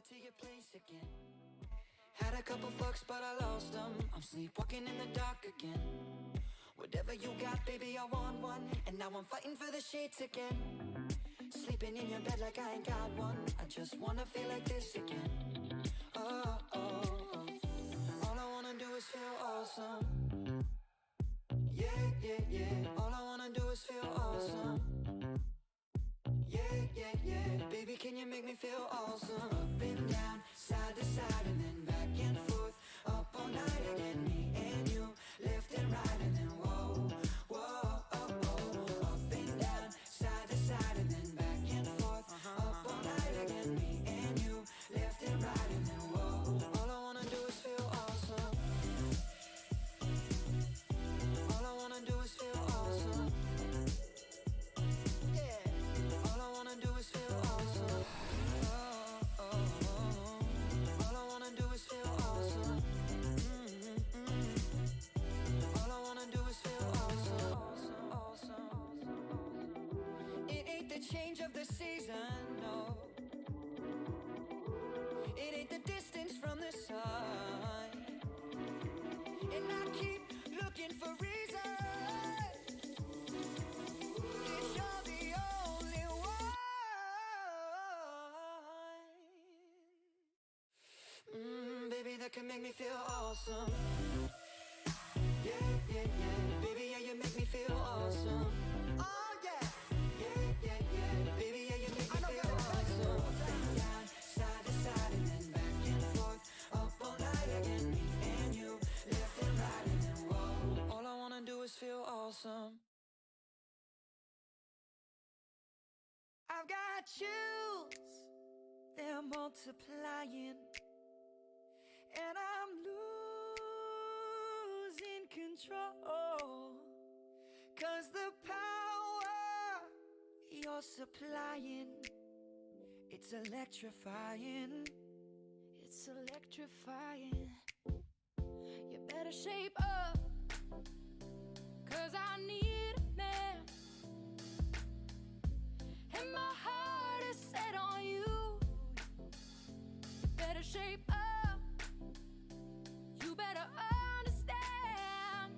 to your place again. Had a couple fucks, but I lost them. I'm sleepwalking in the dark again. Whatever you got, baby, I want one. And now I'm fighting for the sheets again. Sleeping in your bed like I ain't got one. I just wanna feel like this again. Oh, oh, oh. All I wanna do is feel awesome. Yeah, yeah, yeah. All I wanna do is feel awesome. Yeah, yeah, yeah. Baby, can you make me feel awesome? Up and down, side to side, and then back and forth. Up all night again, me and you. Left and right, and then whoa, whoa, oh, oh. Up and down, side to side, and then back and forth. Up all night again, me and you. Left and right, and then whoa. All I wanna do is feel awesome. All I wanna do is feel awesome. Yeah. All I wanna do is feel awesome. Oh, oh, oh. All I wanna do is feel awesome. All I wanna do is feel awesome. Awesome, awesome. It ain't the change of the season, no. It ain't the distance from the sun. And I keep looking for reasons. It's you're the only one. Baby, that can make me feel awesome. Yeah, yeah, yeah. Baby, yeah, you make me feel awesome. Oh, yeah. Yeah, yeah, yeah. Baby, yeah, you make me feel awesome. Up and down, side to side, and then back and forth. Up all night again, me and you. Left and right, and then whoa. All I wanna do is feel awesome. I've got chills, they're multiplying, and I'm losing control. 'Cause the power you're supplying, it's electrifying. It's electrifying. You better shape up, 'cause I need a man. And my heart is set on you. You better shape up. You better understand.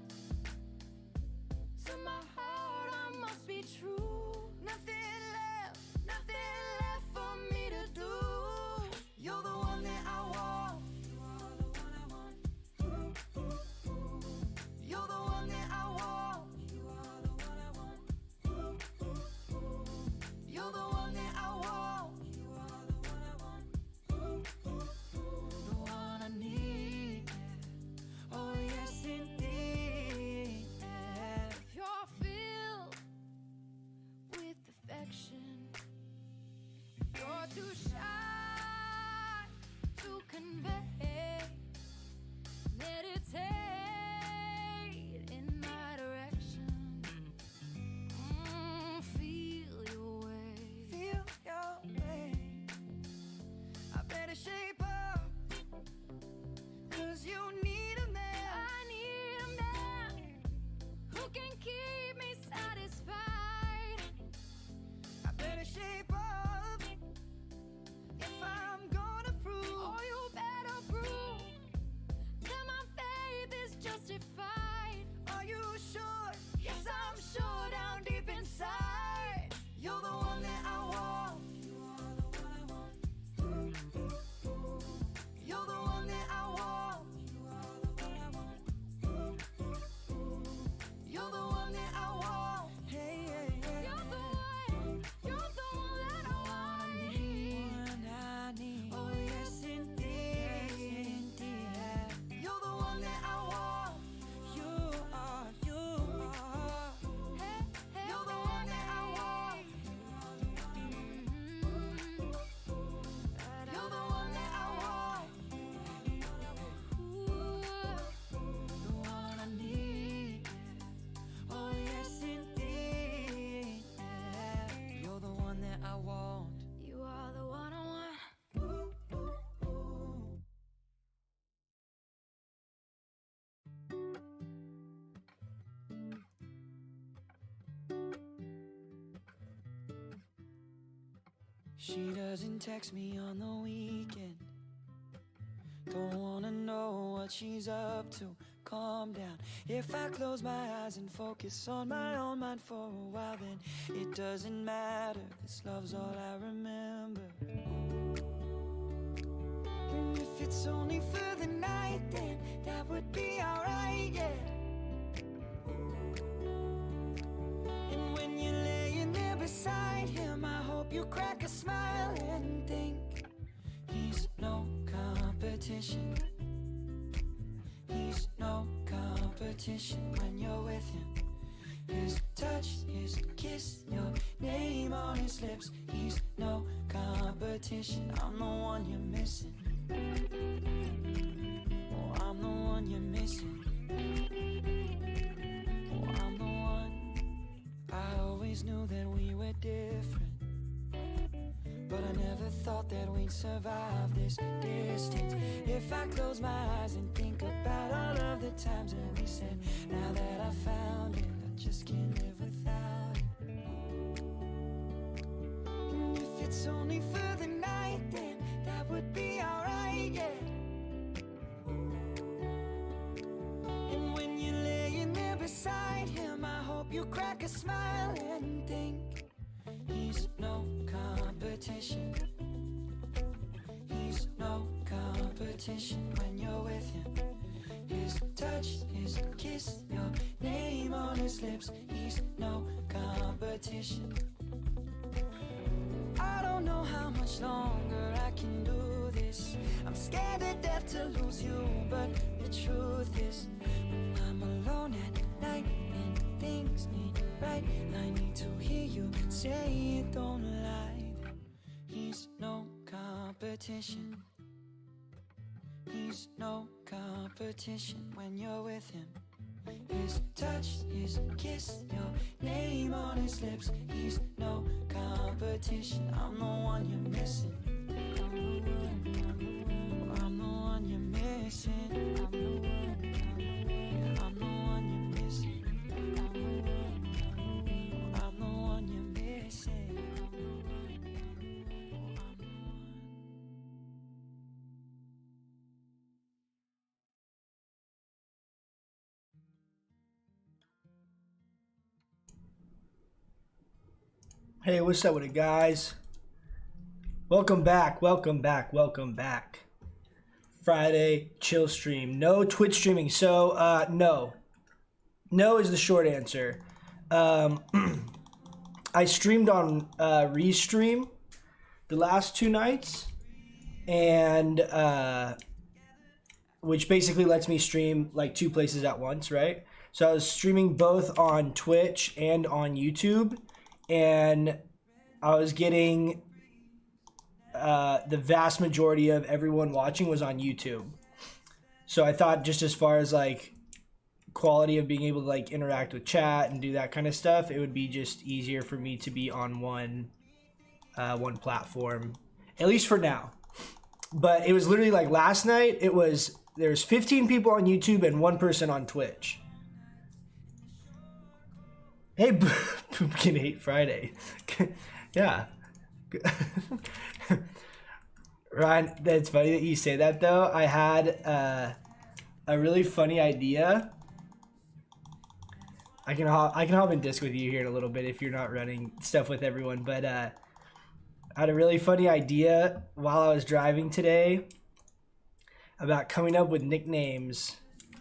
To my heart I must be true. Nothing left for me to do. You're the one that I want. You are the one I want. Ooh, ooh, ooh. You're the one that I want. You are the one I want. Ooh, ooh, ooh. You're the one that I want. You She doesn't text me on the weekend. Don't wanna know what she's up to. Calm down. If I close my eyes and focus on my own mind for a while, then it doesn't matter. This love's all I remember. And if it's only for the night, then that would be alright, yeah. And when you're laying there beside him, I hope you crack a smile and think he's no competition. He's no competition when you're with him. His touch, his kiss, your name on his lips. He's no competition. I'm the one you're missing. Oh, I'm the one you're missing. Oh, I'm the one. I always knew that we were different, but I never thought that we'd survive this distance. If I close my eyes and think about all of the times that we said, now that I found it, I just can't live without it. And if it's only for the night, then that would be alright, yeah. And when you're laying there beside him, I hope you crack a smile and think he's no competition. He's no competition when you're with him. His touch, his kiss, your name on his lips. He's no competition. I don't know how much longer I can do this. I'm scared to death to lose you, but the truth is, when I'm alone at night and things ain't right, I need to hear you say it, don't lie. He's no competition. He's no competition when you're with him. His touch, his kiss, your name on his lips. He's no competition. I'm the one you're missing. I'm the one you're missing. I'm the one you're missing. I'm the one you're missing. Hey, what's up with it, guys? Welcome back. Friday chill stream. No Twitch streaming. So, no. No is the short answer. I streamed on Restream the last 2 nights, and which basically lets me stream like 2 places at once, right? So I was streaming both on Twitch and on YouTube, and I was getting the vast majority of everyone watching was on YouTube. So I thought, just as far as like quality of being able to like interact with chat and do that kind of stuff, it would be just easier for me to be on one platform, at least for now. But it was literally like last night, there's 15 people on YouTube and 1 person on Twitch. Hey, Moonkin hate Friday. Yeah. Ryan, that's funny that you say that though. I had a really funny idea. I can hop in disc with you here in a little bit if you're not running stuff with everyone, but I had a really funny idea while I was driving today about coming up with nicknames,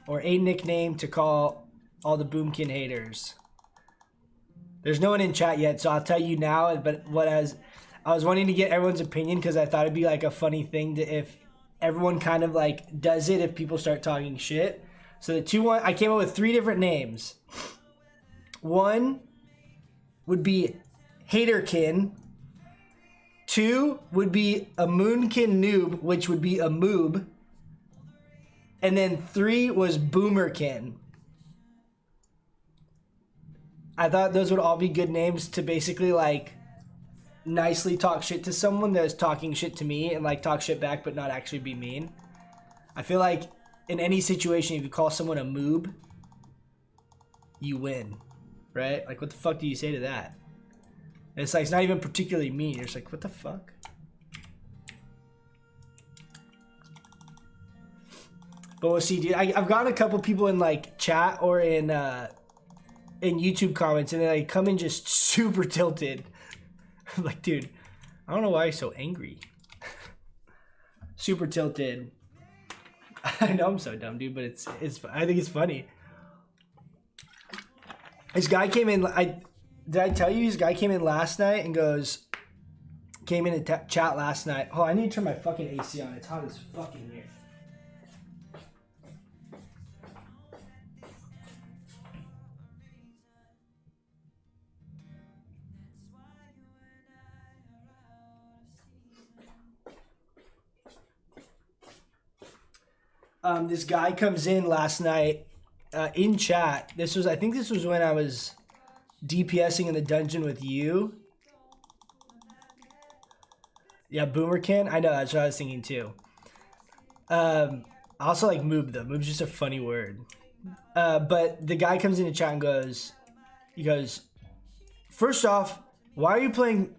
or a nickname to call all the Moonkin haters. There's no one in chat yet, so I'll tell you now. But I was wanting to get everyone's opinion, because I thought it'd be like a funny thing to, if everyone kind of like does it, if people start talking shit. So I came up with 3 different names. 1 would be Haterkin. 2 would be a Moonkin noob, which would be a moob. And then 3 was Boomerkin. I thought those would all be good names to basically like nicely talk shit to someone that's talking shit to me, and like talk shit back but not actually be mean. I feel like in any situation, if you call someone a moob, you win, right? Like, what the fuck do you say to that? And it's like, it's not even particularly mean. You're just like, what the fuck? But we'll see, dude. I've gotten a couple people in like chat or in YouTube comments, and they like come in just super tilted. I'm like, dude, I don't know why you're so angry. Super tilted. I know I'm so dumb, dude, but it's I think it's funny. This guy came in. Did I tell you this guy came in last night and came in a chat last night. Oh, I need to turn my fucking AC on. It's hot as fucking here. This guy comes in last night in chat. I think this was when I was DPSing in the dungeon with you. Yeah, Boomerkin. I know, that's what I was thinking too. I also like moob though. Moob's just a funny word. But the guy comes in the chat and he goes, first off, why are you playing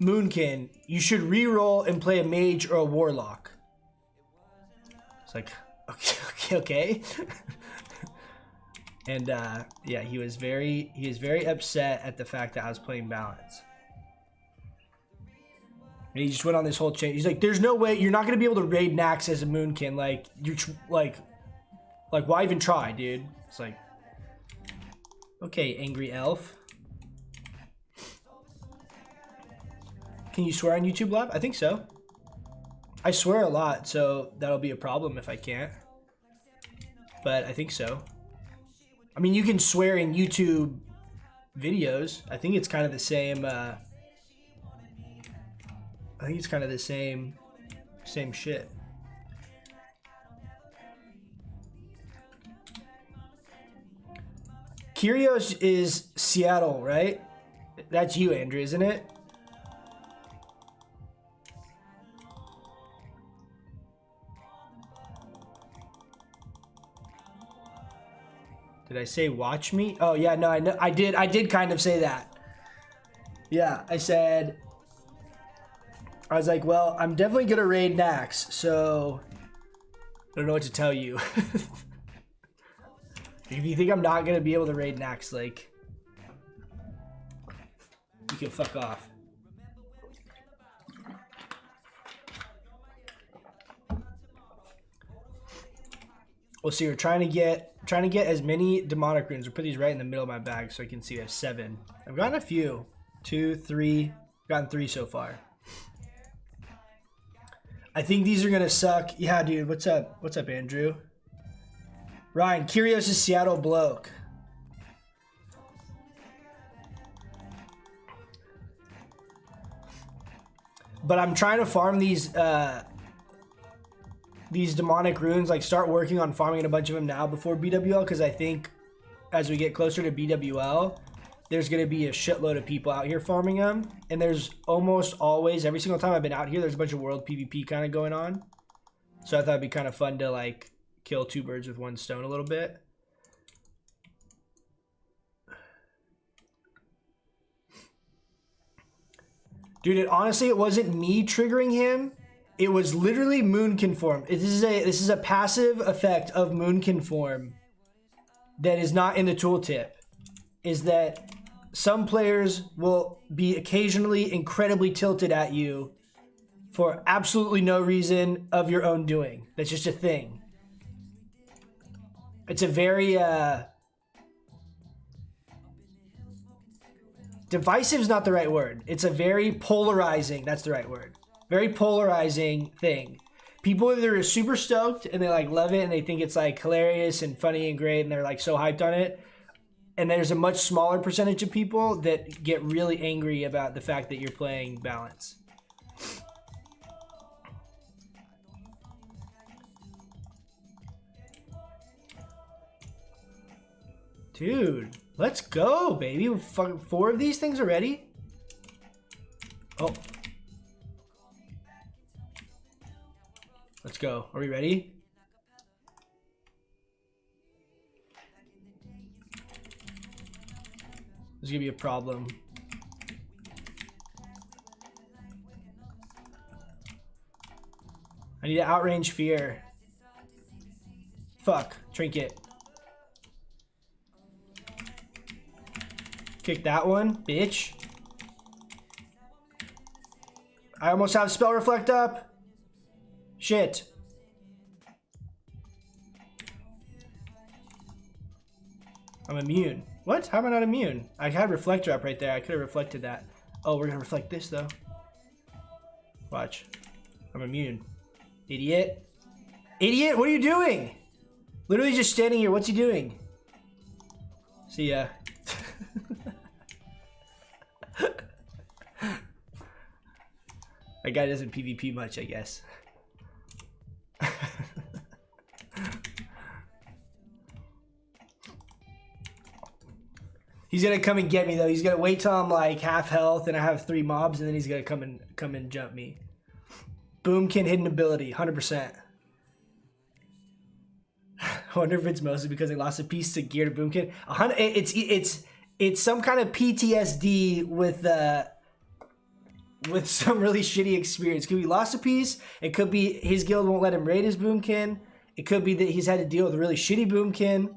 Moonkin? You should re-roll and play a mage or a warlock. It's like, okay. And yeah, he was very upset at the fact that I was playing balance. And he just went on this whole chain. He's like, "There's no way you're not gonna be able to raid Nax as a Moonkin. Like you're like why even try, dude?" It's like, okay, angry elf. Can you swear on YouTube Live? I think so. I swear a lot, so that'll be a problem if I can't. But I think so. I mean, you can swear in YouTube videos. I think it's kind of the same. I think it's kind of the same shit. Kyrios is Seattle, right? That's you, Andrew, isn't it? Did I say watch me? Oh yeah, no, I know I did kind of say that. Yeah, I was like, well, I'm definitely gonna raid Nax, so I don't know what to tell you. If you think I'm not gonna be able to raid Nax, like, you can fuck off. We'll see. We're trying to get as many demonic runes. We'll put these right in the middle of my bag so I can see I have 7. I've gotten a few. 2, 3. Gotten 3 so far. I think these are gonna suck. Yeah, dude. What's up? What's up, Andrew? Ryan, Kyrios is Seattle bloke. But I'm trying to farm these demonic runes, like start working on farming a bunch of them now before BWL, because I think as we get closer to BWL, there's going to be a shitload of people out here farming them. And there's almost always, every single time I've been out here, there's a bunch of world PvP kind of going on. So I thought it'd be kind of fun to like kill 2 birds with 1 stone a little bit. Dude, honestly, it wasn't me triggering him. It was literally Moonkin form. This is a passive effect of Moonkin form that is not in the tooltip. Is that some players will be occasionally incredibly tilted at you for absolutely no reason of your own doing. That's just a thing. It's a very divisive is not the right word. It's a very polarizing. That's the right word. Very polarizing thing. People either are super stoked and they like love it and they think it's like hilarious and funny and great and they're like so hyped on it. And there's a much smaller percentage of people that get really angry about the fact that you're playing balance. Dude, let's go, baby. 4 of these things already? Oh. Let's go. Are we ready? This is gonna be a problem. I need to outrange fear. Fuck. Trinket. Kick that one, bitch. I almost have spell reflect up. Shit. I'm immune. What? How am I not immune? I had reflector up right there. I could have reflected that. Oh, we're gonna reflect this though. Watch. I'm immune. Idiot. Idiot, what are you doing? Literally just standing here. What's he doing? See ya. That guy doesn't PvP much, I guess. He's gonna come and get me though. He's gonna wait till I'm like half health and I have 3 mobs, and then he's gonna come and jump me. Boomkin hidden ability, 100%. I wonder if it's mostly because they lost a piece to gear to Boomkin. It's some kind of PTSD with some really shitty experience. It could be lost a piece. It could be his guild won't let him raid his Boomkin. It could be that he's had to deal with a really shitty Boomkin.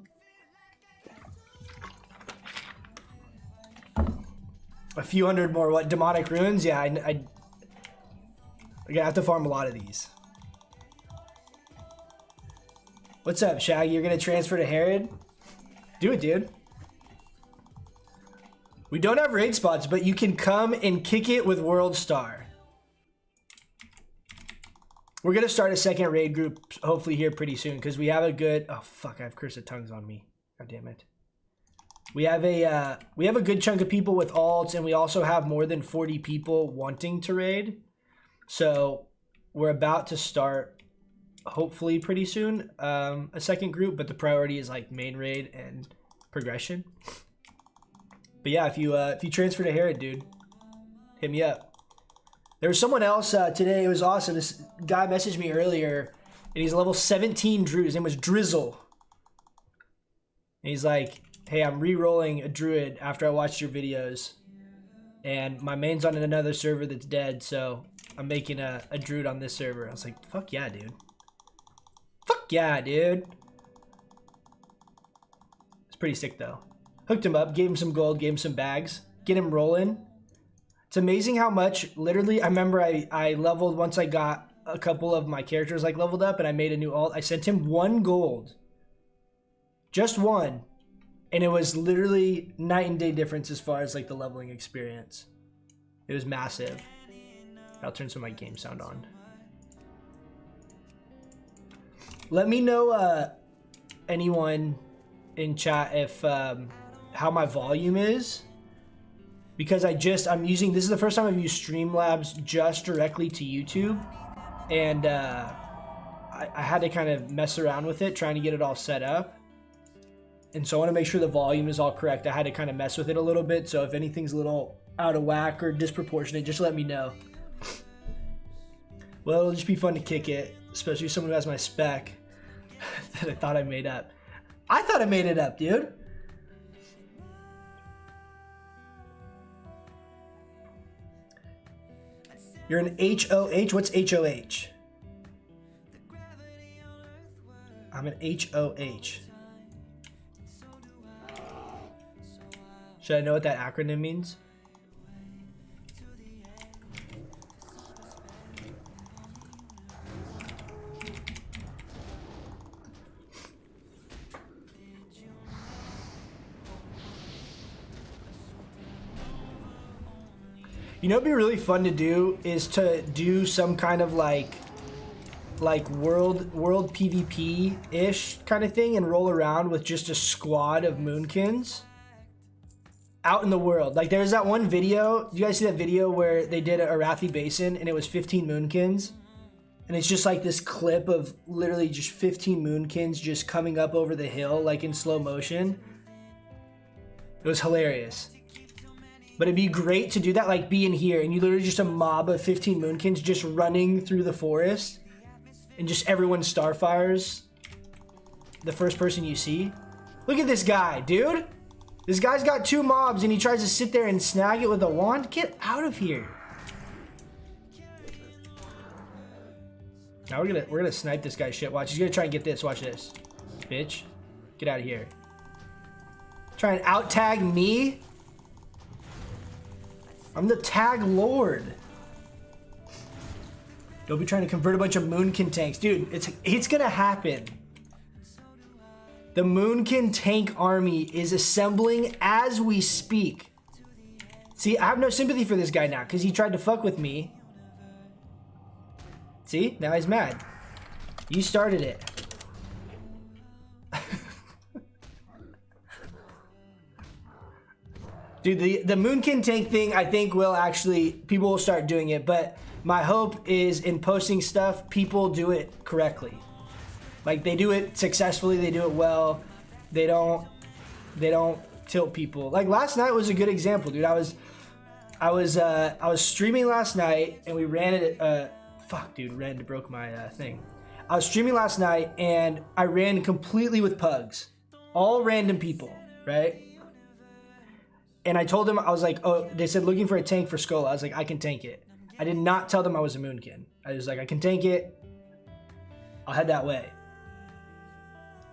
A few hundred more, what, demonic runes? Yeah, I gonna have to farm a lot of these. What's up, Shaggy? You're gonna transfer to Herod? Do it, dude. We don't have raid spots, but you can come and kick it with World Star. We're gonna start a second raid group hopefully here pretty soon because we have a good. Oh fuck! I have Curse of Tongues on me. God damn it. We have a good chunk of people with alts, and we also have more than 40 people wanting to raid. So we're about to start hopefully pretty soon a second group, but the priority is like main raid and progression. But yeah, if you transfer to Herod, dude, hit me up. There was someone else today. It was awesome. This guy messaged me earlier, and he's level 17 Druid. His name was Drizzle. And he's like, hey, I'm re-rolling a Druid after I watched your videos, and my main's on another server that's dead, so I'm making a Druid on this server. I was like, fuck yeah, dude. Fuck yeah, dude. It's pretty sick, though. Hooked him up, gave him some gold, gave him some bags. Get him rolling. It's amazing how much, literally, I remember I leveled once I got a couple of my characters like leveled up and I made a new alt. I sent him 1 gold. Just 1. And it was literally night and day difference as far as like the leveling experience. It was massive. I'll turn some of my game sound on. Let me know, anyone in chat, if how my volume is, because I'm using, this is the first time I've used Streamlabs just directly to YouTube, and I had to kind of mess around with it trying to get it all set up. And so I want to make sure the volume is all correct. I had to kind of mess with it a little bit. So if anything's a little out of whack or disproportionate, just let me know. Well, it'll just be fun to kick it, especially someone who has my spec that I thought I made up. I thought I made it up, dude. You're an HOH? What's HOH? I'm an HOH. Should I know what that acronym means? You know what'd be really fun to do is to do some kind of like world PvP-ish kind of thing and roll around with just a squad of Moonkins out in the world. Like there's that one video, you guys see that video where they did a Arathi Basin and it was 15 Moonkins? And it's just like this clip of literally just 15 Moonkins just coming up over the hill like in slow motion. It was hilarious. But it'd be great to do that, like be in here and you literally just a mob of 15 Moonkins just running through the forest and just everyone starfires the first person you see. Look at this guy, dude. This guy's got 2 mobs and he tries to sit there and snag it with a wand. Get out of here. Now we're gonna snipe this guy's shit. Watch, he's gonna try and get this. Watch this, bitch. Get out of here. Try and out tag me. I'm the tag lord. Don't be trying to convert a bunch of Moonkin tanks, dude. It's gonna happen. The Moonkin tank army is assembling as we speak. See, I have no sympathy for this guy now because he tried to fuck with me. See, now he's mad. You started it. Dude, the Moonkin tank thing, I think will actually, people will start doing it, but my hope is in posting stuff, people do it correctly. Like, they do it successfully, they do it well. They don't tilt people. Like, last night was a good example, dude. I was streaming last night and we ran it, fuck, dude, Ren broke my thing. I was streaming last night and I ran completely with pugs. All random people, right? And I told them, I was like, oh, they said looking for a tank for Skola. I was like, I can tank it. I did not tell them I was a Moonkin. I was like, I can tank it. I'll head that way.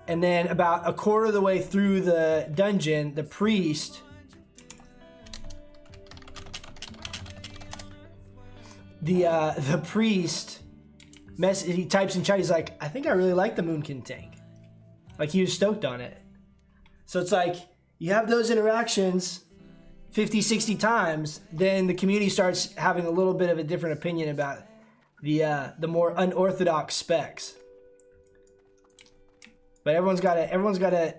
And then about a quarter of the way through the dungeon, the priest the priest he types in chat, he's like, I think I really like the Moonkin tank. Like, he was stoked on it. So it's like, you have those interactions 50, 60 times, then the community starts having a little bit of a different opinion about the more unorthodox specs. But everyone's gotta,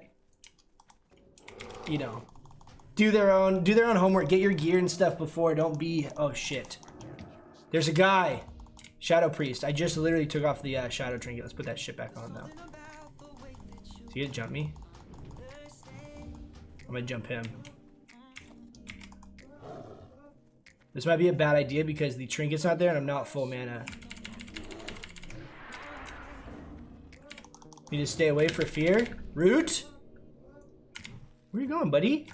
you know, do their own homework, get your gear and stuff before. Don't be, oh shit. There's a guy, Shadow Priest. I just literally took off the Shadow Trinket. Let's put that shit back on now. Is he gonna jump me? I'm gonna jump him. This might be a bad idea because the trinket's not there and I'm not full mana. Need to stay away for fear. Root? Where you going, buddy?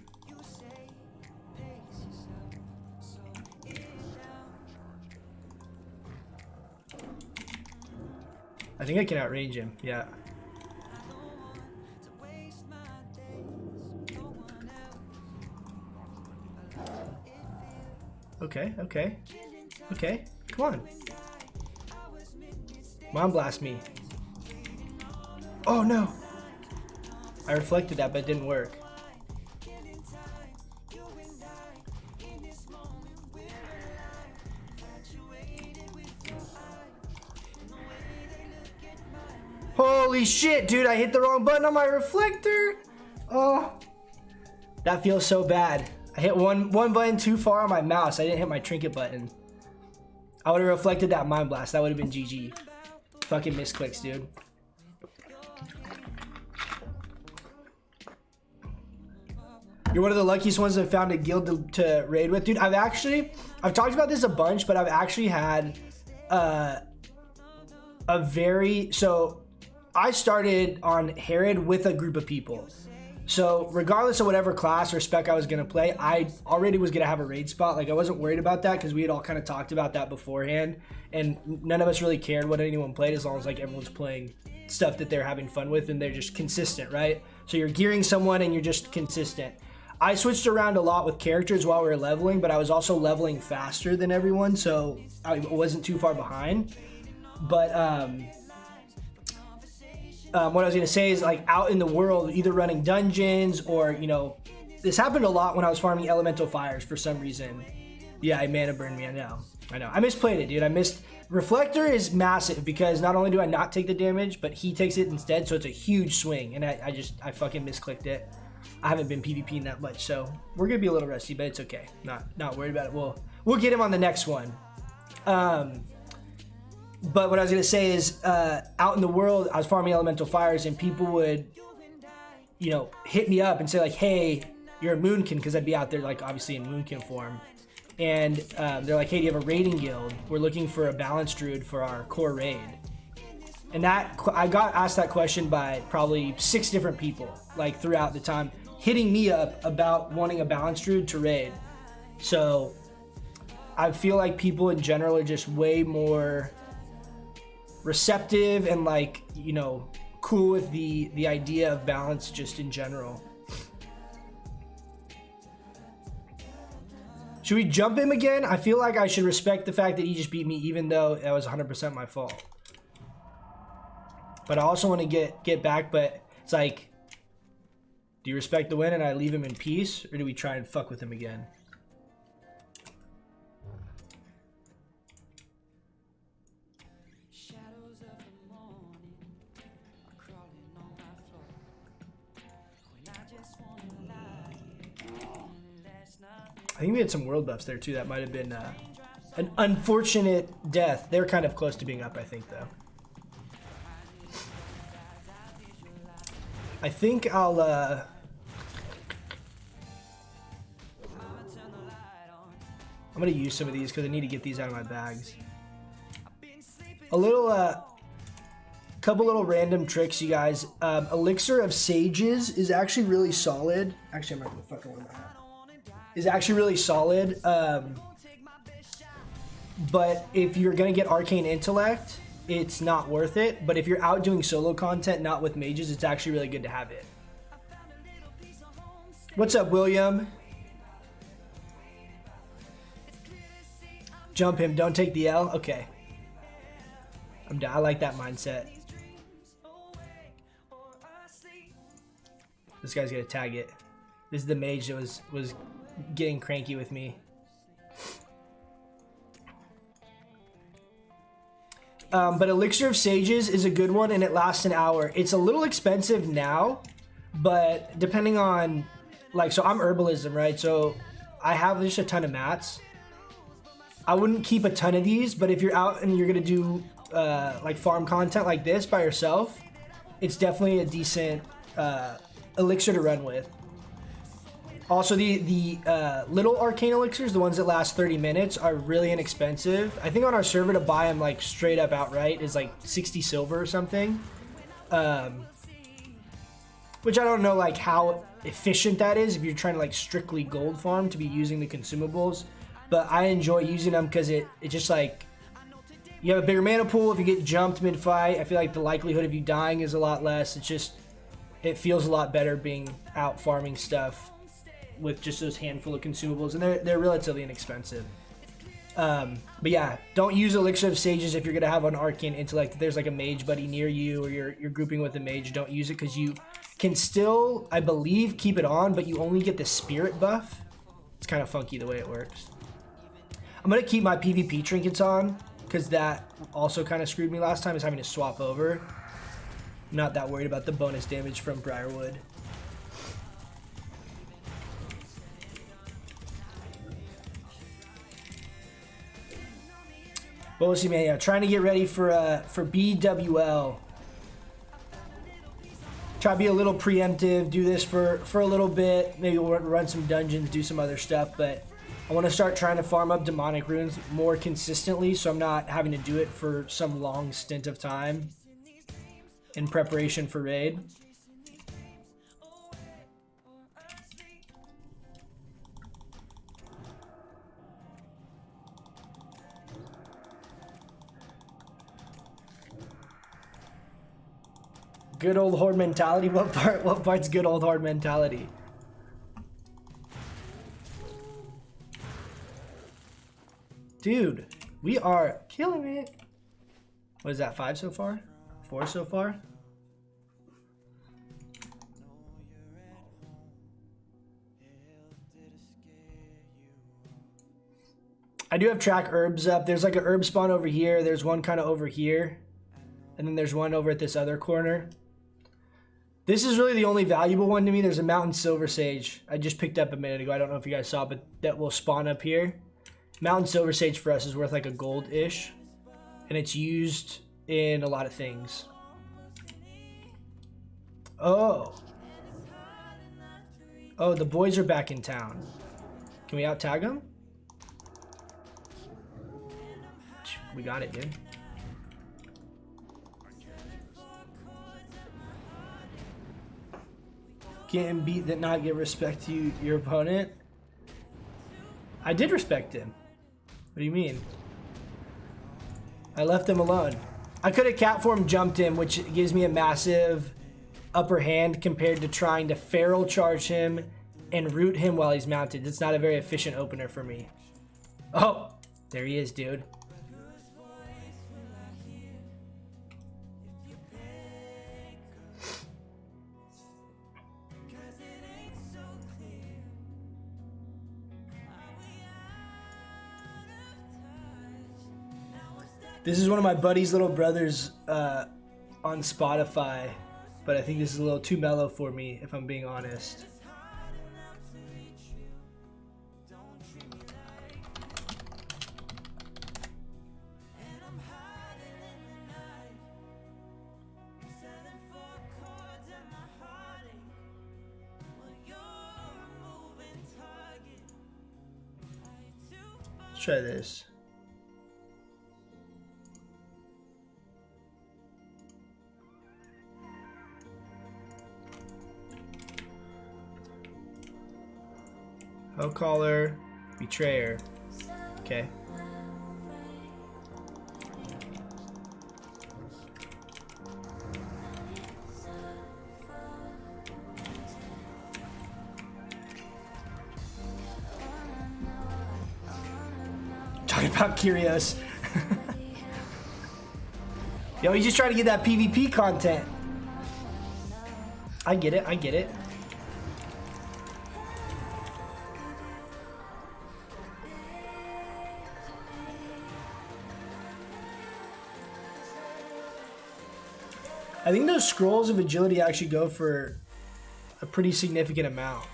I think I can outrange him, yeah. Okay, okay. Okay, come on. Mom blast me. Oh no! I reflected that, but it didn't work. Holy shit, dude, I hit the wrong button on my reflector. Oh, that feels so bad. I hit one button too far on my mouse. I didn't hit my trinket button. I would have reflected that Mind Blast. That would have been GG. Fucking misclicks, dude. You're one of the luckiest ones that found a guild to raid with. Dude, I've talked about this a bunch, but I've actually had so I started on Herod with a group of people. So regardless of whatever class or spec I was going to play, I already was going to have a raid spot. Like, I wasn't worried about that because we had all kind of talked about that beforehand. And none of us really cared what anyone played as long as, like, everyone's playing stuff that they're having fun with and they're just consistent, right? So you're gearing someone and you're just consistent. I switched around a lot with characters while we were leveling, but I was also leveling faster than everyone, so I wasn't too far behind. But what I was going to say is, like, out in the world, either running dungeons or, you know, this happened a lot when I was farming elemental fires for some reason. Yeah, I mana burned me. I know. I misplayed it, dude. Reflector is massive because not only do I not take the damage, but he takes it instead, so it's a huge swing, and I fucking misclicked it. I haven't been PvPing that much, so we're gonna be a little rusty, but it's okay. Not worried about it. We'll get him on the next one. But what I was gonna say is, out in the world, I was farming elemental fires, and people would, you know, hit me up and say, like, "Hey, you're a Moonkin," because I'd be out there, like, obviously in Moonkin form, and they're like, "Hey, do you have a raiding guild? We're looking for a balanced druid for our core raid." And I got asked that question by probably 6 different people, like, throughout the time, hitting me up about wanting a balanced druid to raid. So I feel like people in general are just way more receptive and like, you know, cool with the idea of balance just in general. Should we jump him again? I feel like I should respect the fact that he just beat me, even though that was 100% my fault. But I also want to get back, but it's like, do you respect the win and I leave him in peace, or do we try and fuck with him again? I think we had some world buffs there too. That might have been an unfortunate death. They're kind of close to being up, I think, though. I think I'll I'm gonna use some of these because I need to get these out of my bags. A little couple little random tricks, you guys. Elixir of Sages is actually really solid. Actually, I'm not gonna fucking wear my hat. Is actually really solid. But if you're gonna get Arcane Intellect, it's not worth it. But if you're out doing solo content, not with mages, it's actually really good to have it. What's up, William? Jump him, don't take the L. Okay. I'm down. I like that mindset. This guy's gonna tag it. This is the mage that was getting cranky with me. But Elixir of Sages is a good one, and it lasts an hour. It's a little expensive now, but depending on, like, so I'm herbalism, right? So I have just a ton of mats. I wouldn't keep a ton of these, but if you're out and you're gonna do like farm content like this by yourself, it's definitely a decent elixir to run with. Also, the little arcane elixirs, the ones that last 30 minutes, are really inexpensive. I think on our server to buy them like straight up outright is like 60 silver or something. Which I don't know like how efficient that is if you're trying to like strictly gold farm to be using the consumables. But I enjoy using them because it just like, you have a bigger mana pool. If you get jumped mid-fight, I feel like the likelihood of you dying is a lot less. It's just, it feels a lot better being out farming stuff with just those handful of consumables, and they're relatively inexpensive. But yeah, don't use Elixir of Sages if you're gonna have an Arcane Intellect. If there's like a mage buddy near you, or you're grouping with a mage, don't use it because you can still, I believe, keep it on, but you only get the spirit buff. It's kind of funky the way it works. I'm gonna keep my PvP trinkets on because that also kind of screwed me last time, is having to swap over. I'm not that worried about the bonus damage from Briarwood. But we'll see, man. Yeah, trying to get ready for BWL. Try to be a little preemptive. Do this for a little bit. Maybe we'll run some dungeons, do some other stuff. But I want to start trying to farm up demonic runes more consistently, so I'm not having to do it for some long stint of time in preparation for raid. Good old horde mentality. What part's good old horde mentality? Dude, we are killing it. What is that, 5 so far? 4 so far? I do have track herbs up. There's like an herb spawn over here. There's one kind of over here. And then there's one over at this other corner. This is really the only valuable one to me. There's a mountain silver sage I just picked up a minute ago. I don't know if you guys saw, but that will spawn up here. Mountain silver sage for us is worth like a gold-ish. And it's used in a lot of things. Oh. Oh, the boys are back in town. Can we out-tag them? We got it, dude. Getting beat that not give respect to your opponent. I did respect him. What do you mean? I left him alone. I could have cat form jumped him, which gives me a massive upper hand compared to trying to feral charge him and root him while he's mounted. It's not a very efficient opener for me. Oh, there he is, dude. This is one of my buddy's little brothers on Spotify, but I think this is a little too mellow for me, if I'm being honest. Let's try this. Oh, caller, betrayer. Okay. Talking about Curios. Yo, he's just trying to get that PvP content. I get it, I get it. I think those scrolls of agility actually go for a pretty significant amount.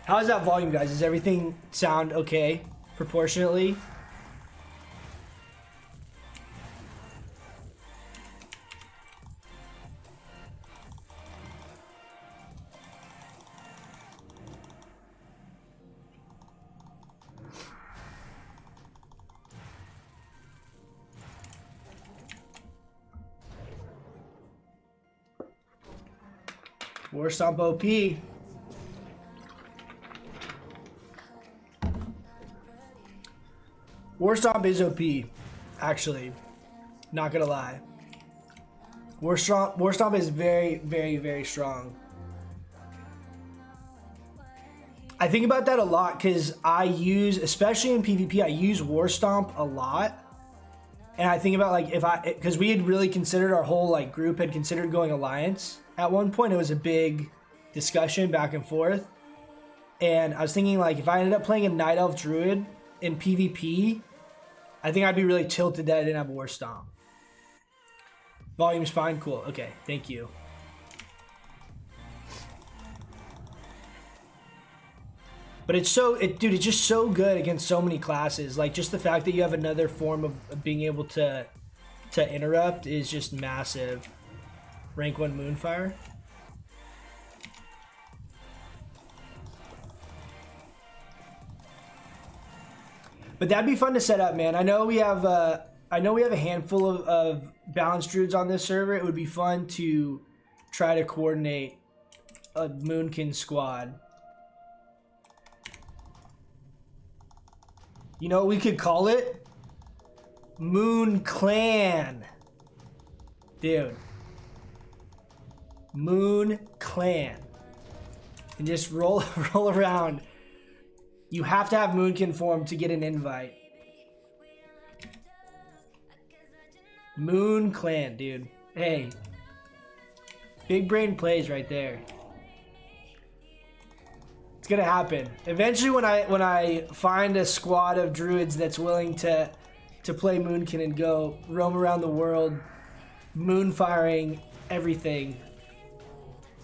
How's that volume, guys? Does everything sound okay proportionately? War Stomp OP. War Stomp is OP, actually. Not gonna lie. War Stomp is very, very, very strong. I think about that a lot because I use, especially in PvP, I use War Stomp a lot. And I think about like because we had really considered, our whole like group had considered going Alliance. At one point, it was a big discussion back and forth. And I was thinking like, if I ended up playing a Night Elf Druid in PvP, I think I'd be really tilted that I didn't have War Stomp. Volume's fine, cool. Okay, thank you. But it's dude, it's just so good against so many classes. Like just the fact that you have another form of being able to interrupt is just massive. Rank 1 Moonfire. But that'd be fun to set up, man. I know we have a handful of balanced druids on this server. It would be fun to try to coordinate a Moonkin squad. You know what we could call it? Moon Clan. Dude. Moon Clan. And just roll around. You have to have Moonkin form to get an invite. Moon Clan, dude. Hey. Big brain plays right there. It's gonna happen. Eventually when I find a squad of druids that's willing to play Moonkin and go roam around the world, moon firing everything,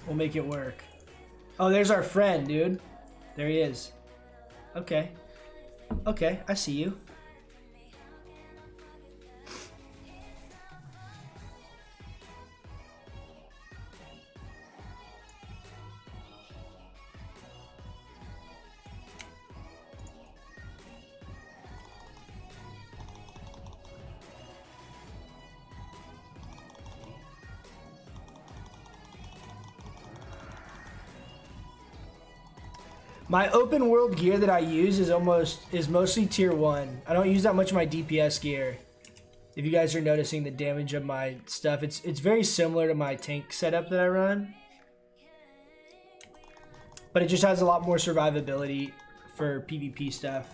we'll make it work. Oh, there's our friend, dude. There he is. Okay. Okay, I see you. My open world gear that I use is mostly tier 1. I don't use that much of my DPS gear. If you guys are noticing the damage of my stuff, it's very similar to my tank setup that I run. But it just has a lot more survivability for PvP stuff.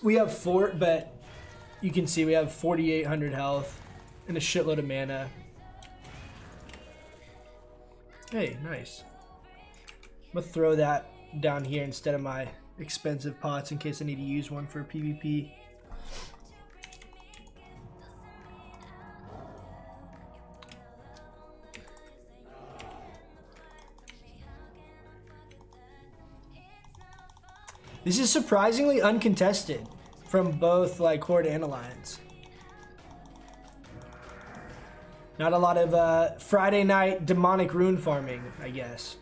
We have but you can see we have 4,800 health and a shitload of mana. Hey, nice. I'm gonna throw that down here instead of my expensive pots in case I need to use one for PvP. This is surprisingly uncontested from both like Horde and Alliance. Not a lot of Friday night demonic rune farming, I guess.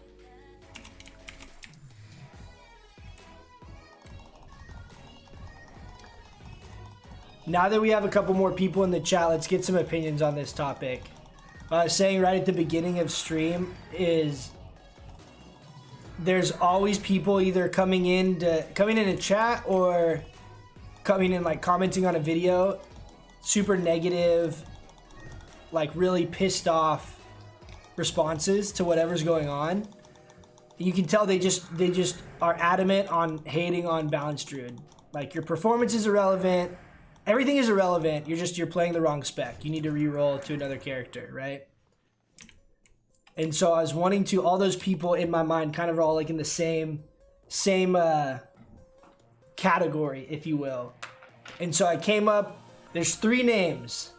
Now that we have a couple more people in the chat, let's get some opinions on this topic. What I was saying right at the beginning of stream is there's always people either coming in a chat or coming in like commenting on a video, super negative, like really pissed off responses to whatever's going on. You can tell they just are adamant on hating on Balanced Druid. Like, your performance is irrelevant, everything is irrelevant. You're playing the wrong spec. You need to re-roll to another character, right? And so I was wanting to, all those people in my mind kind of all like in the same category, if you will. And so I came up, there's 3 names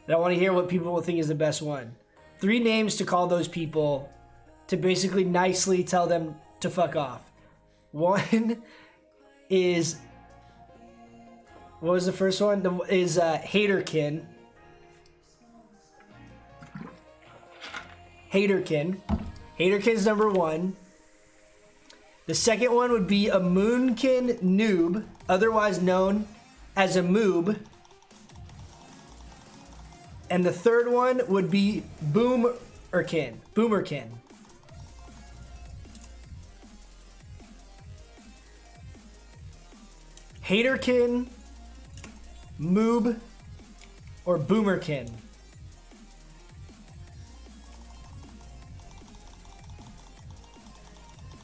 that I want to hear what people will think is the best one. 3 names to call those people to basically nicely tell them to fuck off. One is, what was the first one? Is Haterkin. Haterkin's number 1. The second one would be a Moonkin noob, otherwise known as a moob. And the third one would be Boomerkin. Haterkin, moob, or Boomerkin.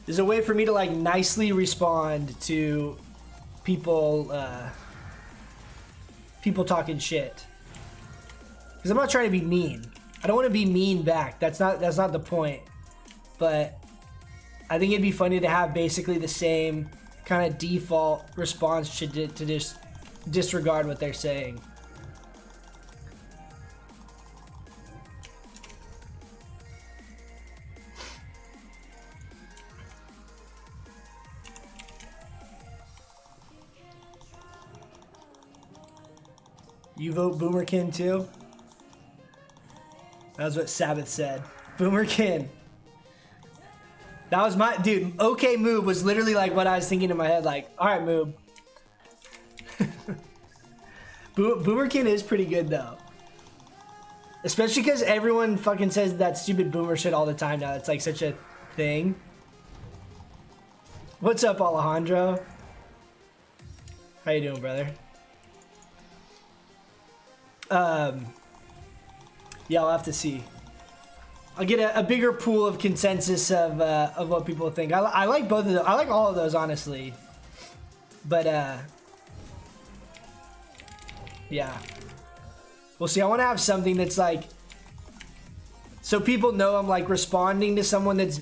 There's a way for me to like nicely respond to people talking shit. Because I'm not trying to be mean. I don't want to be mean back. That's not the point. But I think it'd be funny to have basically the same kind of default response to just disregard what they're saying. You vote Boomerkin too? That was what Sabbath said. Boomerkin. That was my dude. Okay, Moob was literally like what I was thinking in my head. Like, all right, Moob. Boomerkin is pretty good though, especially because everyone fucking says that stupid boomer shit all the time now. It's like such a thing. What's up, Alejandro? How you doing, brother? Yeah, I'll have to see. I'll get a bigger pool of consensus of what people think. I like both of them. I like all of those, honestly. But, yeah. We'll see. I want to have something that's like, so people know I'm like responding to someone that's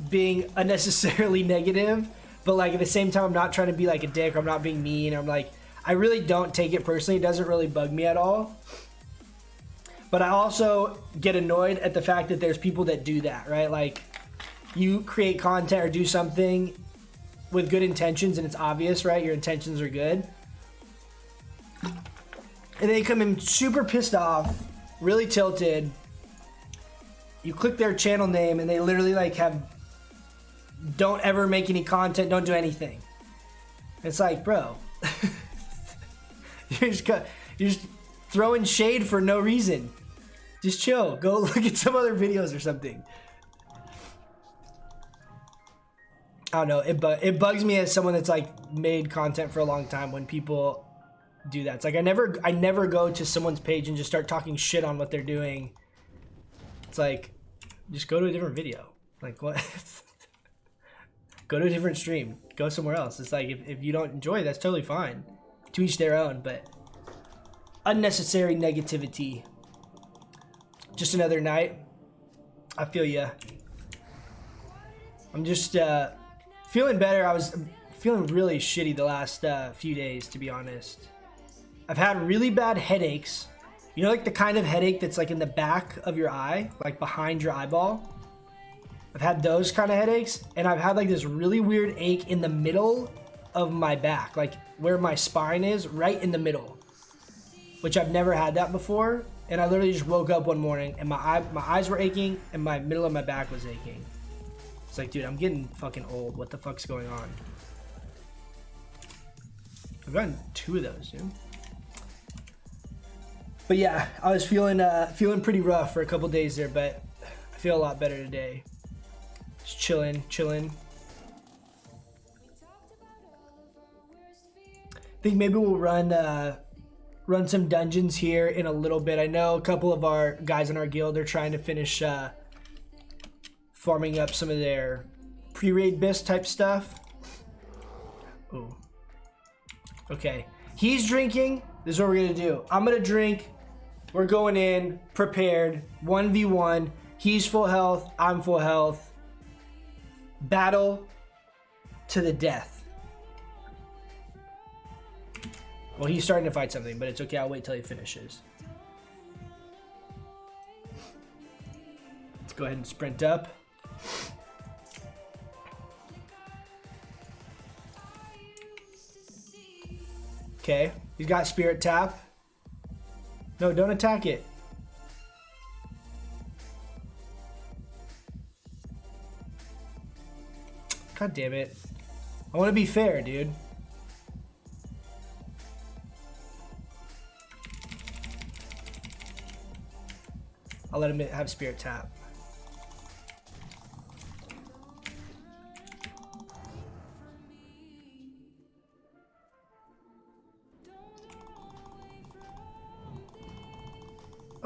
being unnecessarily negative, but like at the same time, I'm not trying to be like a dick, or I'm not being mean. I'm like, I really don't take it personally. It doesn't really bug me at all. But I also get annoyed at the fact that there's people that do that, right? Like, you create content or do something with good intentions and it's obvious, right? Your intentions are good. And they come in super pissed off, really tilted. You click their channel name and they literally like don't ever make any content, don't do anything. It's like, bro, you're just throwing shade for no reason. Just chill. Go look at some other videos or something. I don't know. It bugs me as someone that's like made content for a long time when people do that. It's like I never go to someone's page and just start talking shit on what they're doing. It's like, just go to a different video. Like what? Go to a different stream. Go somewhere else. It's like if you don't enjoy it, that's totally fine. To each their own, but unnecessary negativity. Just another night. I feel ya. I'm just feeling better. I was feeling really shitty the last few days, to be honest. I've had really bad headaches. You know, like the kind of headache that's like in the back of your eye, like behind your eyeball. I've had those kind of headaches, and I've had like this really weird ache in the middle of my back, like where my spine is, right in the middle, which I've never had that before. And I literally just woke up one morning and my eyes were aching and my middle of my back was aching. It's like, dude, I'm getting fucking old. What the fuck's going on? I've gotten 2 of those, dude. But yeah, I was feeling pretty rough for a couple days there, but I feel a lot better today. Just chilling. I think maybe we'll run some dungeons here in a little bit. I know a couple of our guys in our guild are trying to finish farming up some of their pre-raid bisque type stuff. Ooh. Okay. He's drinking. This is what we're going to do. I'm going to drink. We're going in prepared. 1v1. He's full health. I'm full health. Battle to the death. Well, he's starting to fight something, but it's okay. I'll wait till he finishes. Let's go ahead and sprint up. Okay, he's got spirit tap. No, don't attack it. God damn it. I want to be fair, dude. I'll let him have spirit tap.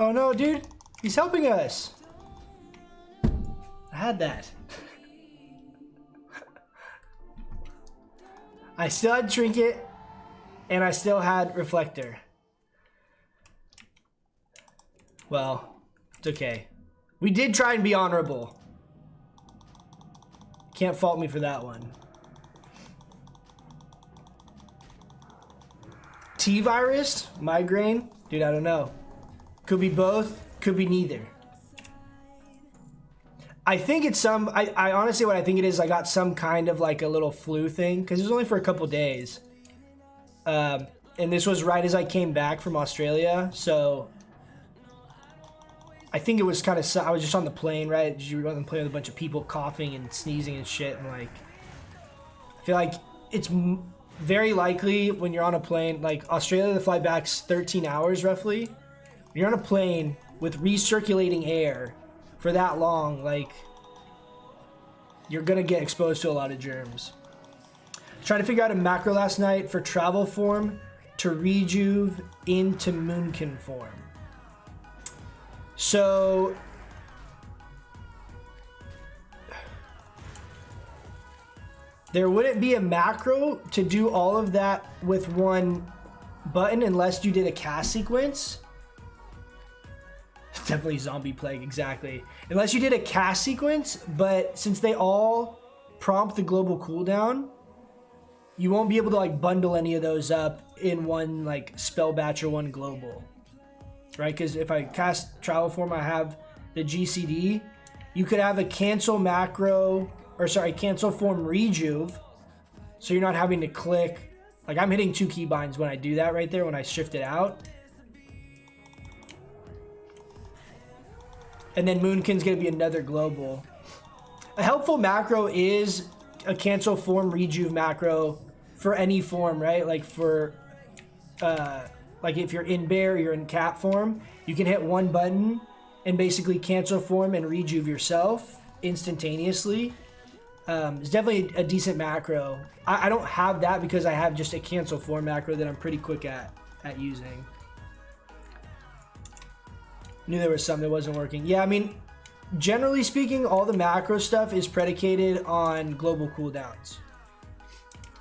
Oh no, dude. He's helping us. I had that. I still had trinket and I still had reflector. Well, it's okay. We did try and be honorable. Can't fault me for that one. T-virus? Migraine? Dude, I don't know. Could be both. Could be neither. I think it's some... I honestly, what I think it is, I got some kind of like a little flu thing. Because it was only for a couple days. And this was right as I came back from Australia. So... I think it was kind of... I was just on the plane, right? You were on the plane with a bunch of people coughing and sneezing and shit. And like... I feel like it's very likely when you're on a plane... Like, Australia, the flight back's 13 hours, roughly. When you're on a plane with recirculating air for that long, like... You're gonna get exposed to a lot of germs. Trying to figure out a macro last night for travel form to rejuve into Moonkin form. So there wouldn't be a macro to do all of that with one button unless you did a cast sequence. Definitely zombie plague, exactly. Unless you did a cast sequence, but since they all prompt the global cooldown, you won't be able to like bundle any of those up in one like spell batch or one global. Right, because if I cast travel form, I have the GCD. You could have a cancel macro, or sorry, cancel form rejuve. So you're not having to click. Like I'm hitting 2 keybinds when I do that right there, when I shift it out. And then Moonkin's gonna be another global. A helpful macro is a cancel form rejuve macro for any form, right? Like for, like if you're in bear, you're in cat form, you can hit one button and basically cancel form and rejuve yourself instantaneously. It's definitely a decent macro. I don't have that because I have just a cancel form macro that I'm pretty quick at using. Knew there was something that wasn't working. Yeah, I mean, generally speaking, all the macro stuff is predicated on global cooldowns.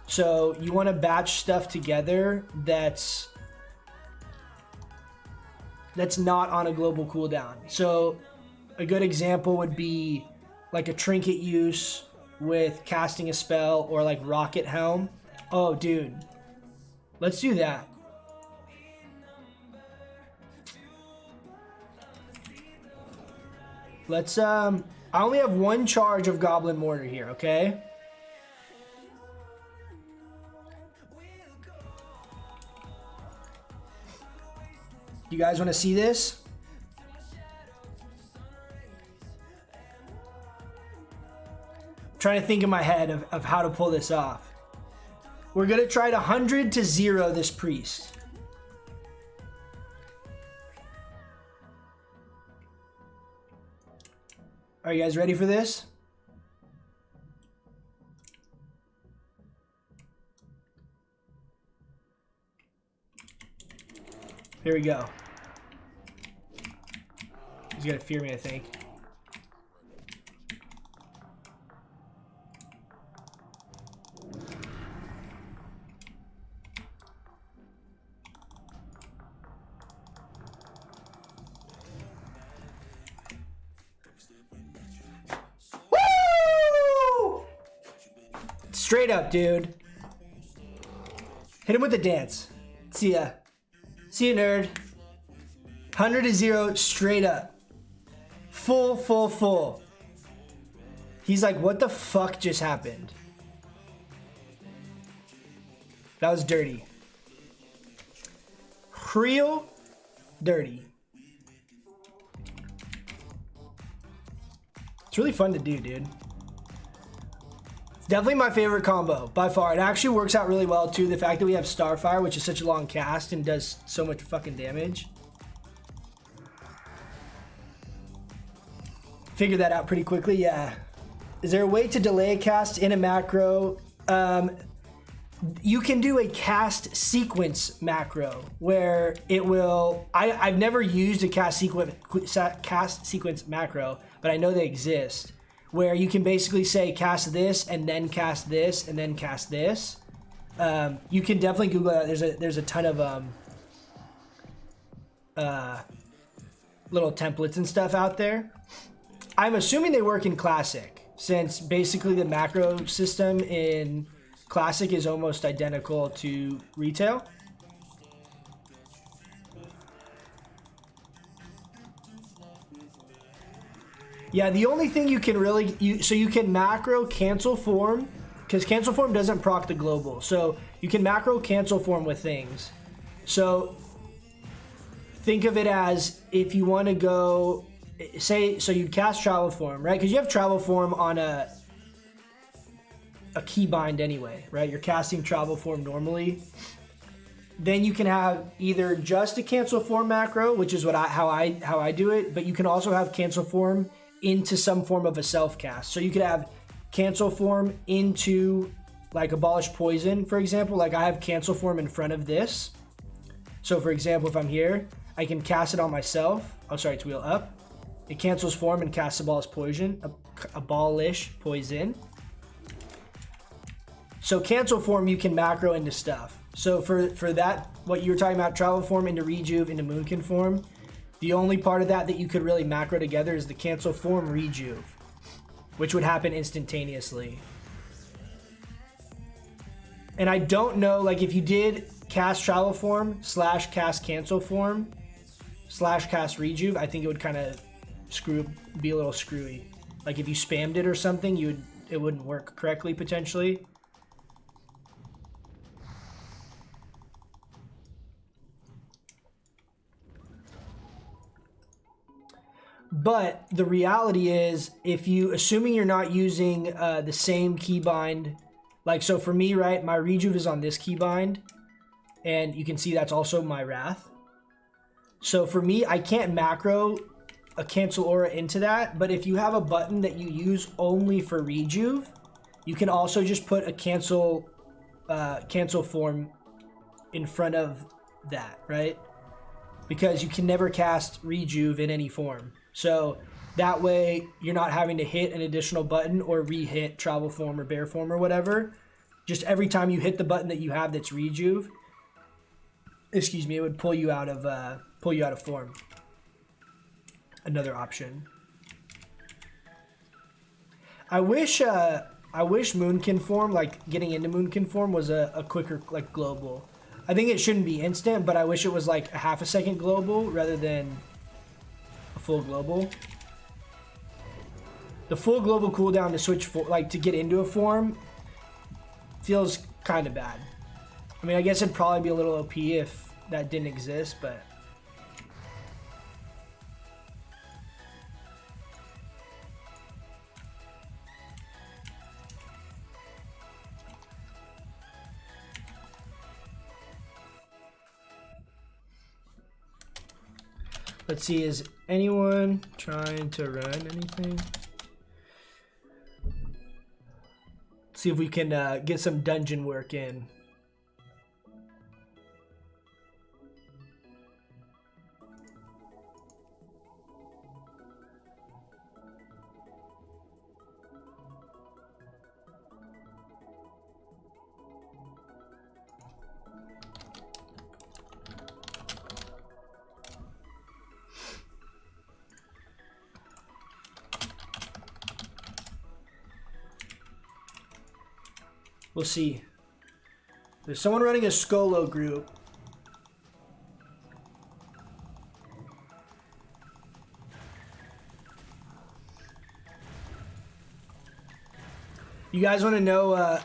So you want to batch stuff together that's not on a global cooldown. So a good example would be like a trinket use with casting a spell, or like rocket helm. Oh, dude, let's do that. Let's I only have one charge of Goblin Mortar here, okay? You guys want to see this? I'm trying to think in my head of how to pull this off. We're going to try to 100 to 0 this priest. Are you guys ready for this? Here we go. He's gonna fear me, I think. Woo! Straight up, dude. Hit him with the dance. See ya. See you, nerd. 100 to 0, straight up. Full. He's like, what the fuck just happened? That was dirty. Real dirty. It's really fun to do, dude. Definitely my favorite combo by far. It actually works out really well too. The fact that we have Starfire, which is such a long cast and does so much fucking damage. Figured that out pretty quickly, yeah. Is there a way to delay a cast in a macro? You can do a cast sequence macro where it will. I've never used a cast sequence macro, but I know they exist. Where you can basically say cast this and then cast this and then cast this. You can definitely Google that. There's a ton of little templates and stuff out there. I'm assuming they work in Classic, since basically the macro system in Classic is almost identical to retail. Yeah, the only thing you can really... So you can macro cancel form, because cancel form doesn't proc the global. So you can macro cancel form with things. So think of it as if you want to go... Say, so you cast travel form, right? Because you have travel form on a keybind anyway, right? You're casting travel form normally. Then you can have either just a cancel form macro, which is how I do it, but you can also have cancel form into some form of a self cast. So you could have cancel form into like abolish poison, for example. Like I have cancel form in front of this. So for example, if I'm here, I can cast it on myself. Oh, sorry, it's wheel up. It cancels form and casts abolish poison. Abolish poison. So cancel form you can macro into stuff. So for that, what you were talking about, travel form into rejuve into Moonkin form, the only part of that you could really macro together is the cancel form rejuve, which would happen instantaneously. And I don't know, like if you did cast travel form / cast cancel form / cast rejuve, I think it would kind of be a little screwy. Like if you spammed it or something, it wouldn't work correctly potentially. But the reality is, if you, assuming you're not using the same keybind, like so for me, right, my rejuve is on this keybind, and you can see that's also my wrath. So for me, I can't macro a cancel aura into that, but if you have a button that you use only for rejuve, you can also just put a cancel form in front of that, right? Because you can never cast rejuve in any form. So that way you're not having to hit an additional button or re-hit travel form or bear form or whatever. Just every time you hit the button that you have that's rejuve, excuse me, it would pull you out of form. Another option. I wish Moonkin form, like getting into Moonkin form, was a quicker like global. I think it shouldn't be instant, but I wish it was like a half a second global rather than a full global. The full global cooldown to switch to get into a form feels kind of bad. I mean, I guess it'd probably be a little OP if that didn't exist, but let's see, is anyone trying to run anything? Let's see if we can get some dungeon work in. We'll see. There's someone running a Skolo group. You guys want to know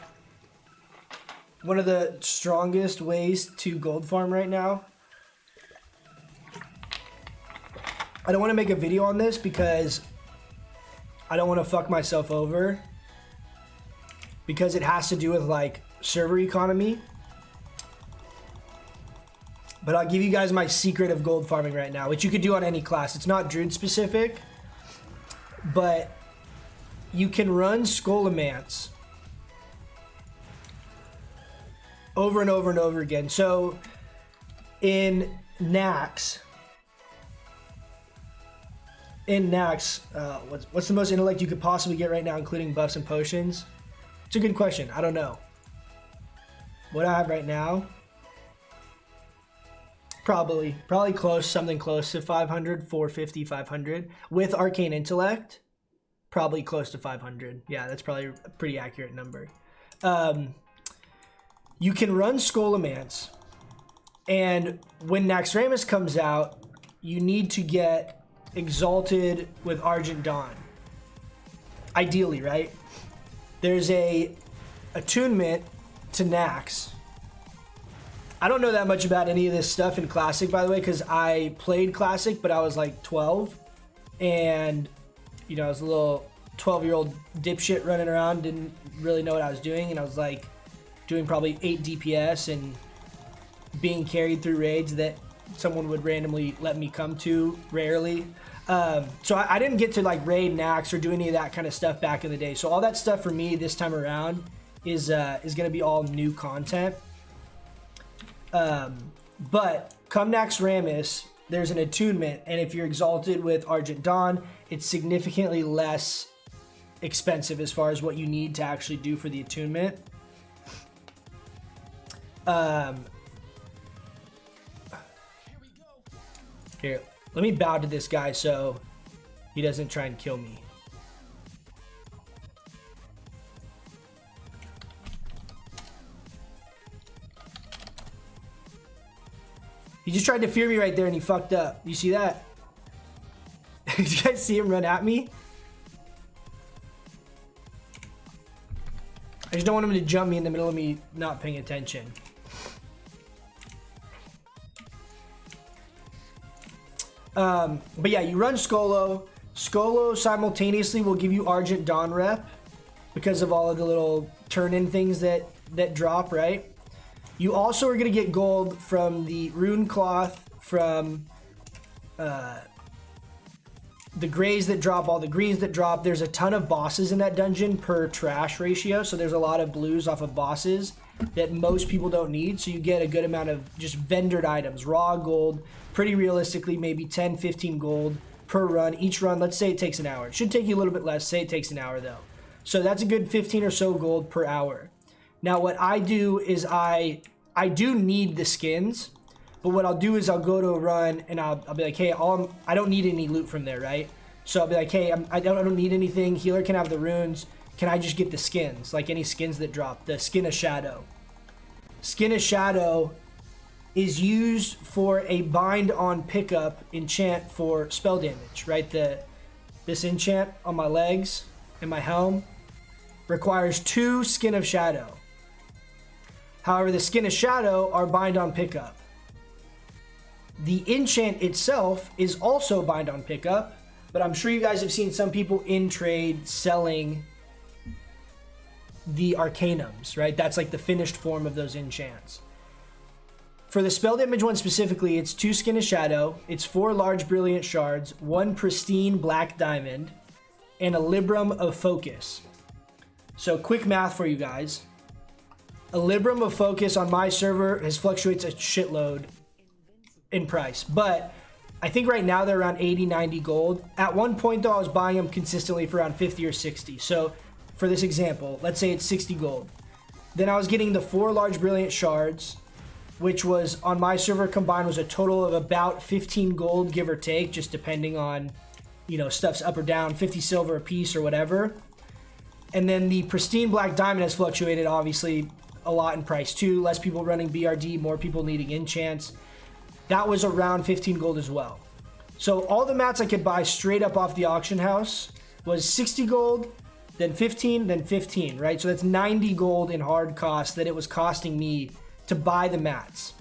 one of the strongest ways to gold farm right now? I don't want to make a video on this because I don't want to fuck myself over. Because it has to do with like server economy. But I'll give you guys my secret of gold farming right now, which you could do on any class. It's not Druid specific, but you can run Scholomance over and over and over again. So in Nax, what's the most intellect you could possibly get right now, including buffs and potions? It's a good question. I don't know. What I have right now, probably close, something close to 500, 450, 500. With Arcane Intellect, probably close to 500. Yeah, that's probably a pretty accurate number. You can run Scholomance, and when Naxxramas comes out, you need to get Exalted with Argent Dawn. Ideally, right? There's a attunement to Nax. I don't know that much about any of this stuff in Classic, by the way, because I played Classic, but I was like 12. And, you know, I was a little 12-year-old dipshit running around, didn't really know what I was doing. And I was like doing probably 8 DPS and being carried through raids that someone would randomly let me come to, rarely. So I didn't get to like raid Nax or do any of that kind of stuff back in the day. So all that stuff for me this time around is going to be all new content. But come Naxxramas, there's an attunement, and if you're exalted with Argent Dawn, it's significantly less expensive as far as what you need to actually do for the attunement. Here, let me bow to this guy so he doesn't try and kill me. He just tried to fear me right there and he fucked up. You see that? Did you guys see him run at me? I just don't want him to jump me in the middle of me not paying attention. But yeah, you run Skolo. Skolo simultaneously will give you Argent Dawn rep because of all of the little turn-in things that drop, right? You also are going to get gold from the rune cloth, from the grays that drop, all the greens that drop. There's a ton of bosses in that dungeon per trash ratio, so there's a lot of blues off of bosses that most people don't need, so you get a good amount of just vendored items, raw gold, pretty realistically maybe 10, 15 gold per run. Each run, let's say it takes an hour. It should take you a little bit less, say it takes an hour though. So that's a good 15 or so gold per hour. Now what I do is I do need the skins, but what I'll do is I'll go to a run and I'll be like, hey, I don't need any loot from there, right? So I'll be like, hey, I don't need anything. Healer can have the runes. Can I just get the skins? Like any skins that drop. The Skin of Shadow. Skin of Shadow is used for a bind on pickup enchant for spell damage, right? This enchant on my legs and my helm requires 2 Skin of Shadow. However, the Skin of Shadow are bind on pickup. The enchant itself is also bind on pickup, but I'm sure you guys have seen some people in trade selling the Arcanums, right? That's like the finished form of those enchants. For the spell damage one specifically, it's 2 Skin of Shadow, it's 4 large brilliant shards, 1 pristine black diamond, and a Librum of Focus. So quick math for you guys. A Librum of Focus on my server fluctuates a shitload in price, but I think right now they're around 80, 90 gold. At one point though, I was buying them consistently for around 50 or 60. So for this example, let's say it's 60 gold. Then I was getting the 4 large brilliant shards, which was on my server combined was a total of about 15 gold, give or take, just depending on, you know, stuff's up or down, 50 silver a piece or whatever. And then the pristine black diamond has fluctuated obviously a lot in price too. Less people running BRD, more people needing enchants. That was around 15 gold as well. So all the mats I could buy straight up off the auction house was 60 gold, then 15, then 15, right? So that's 90 gold in hard cost that it was costing me to buy the mats.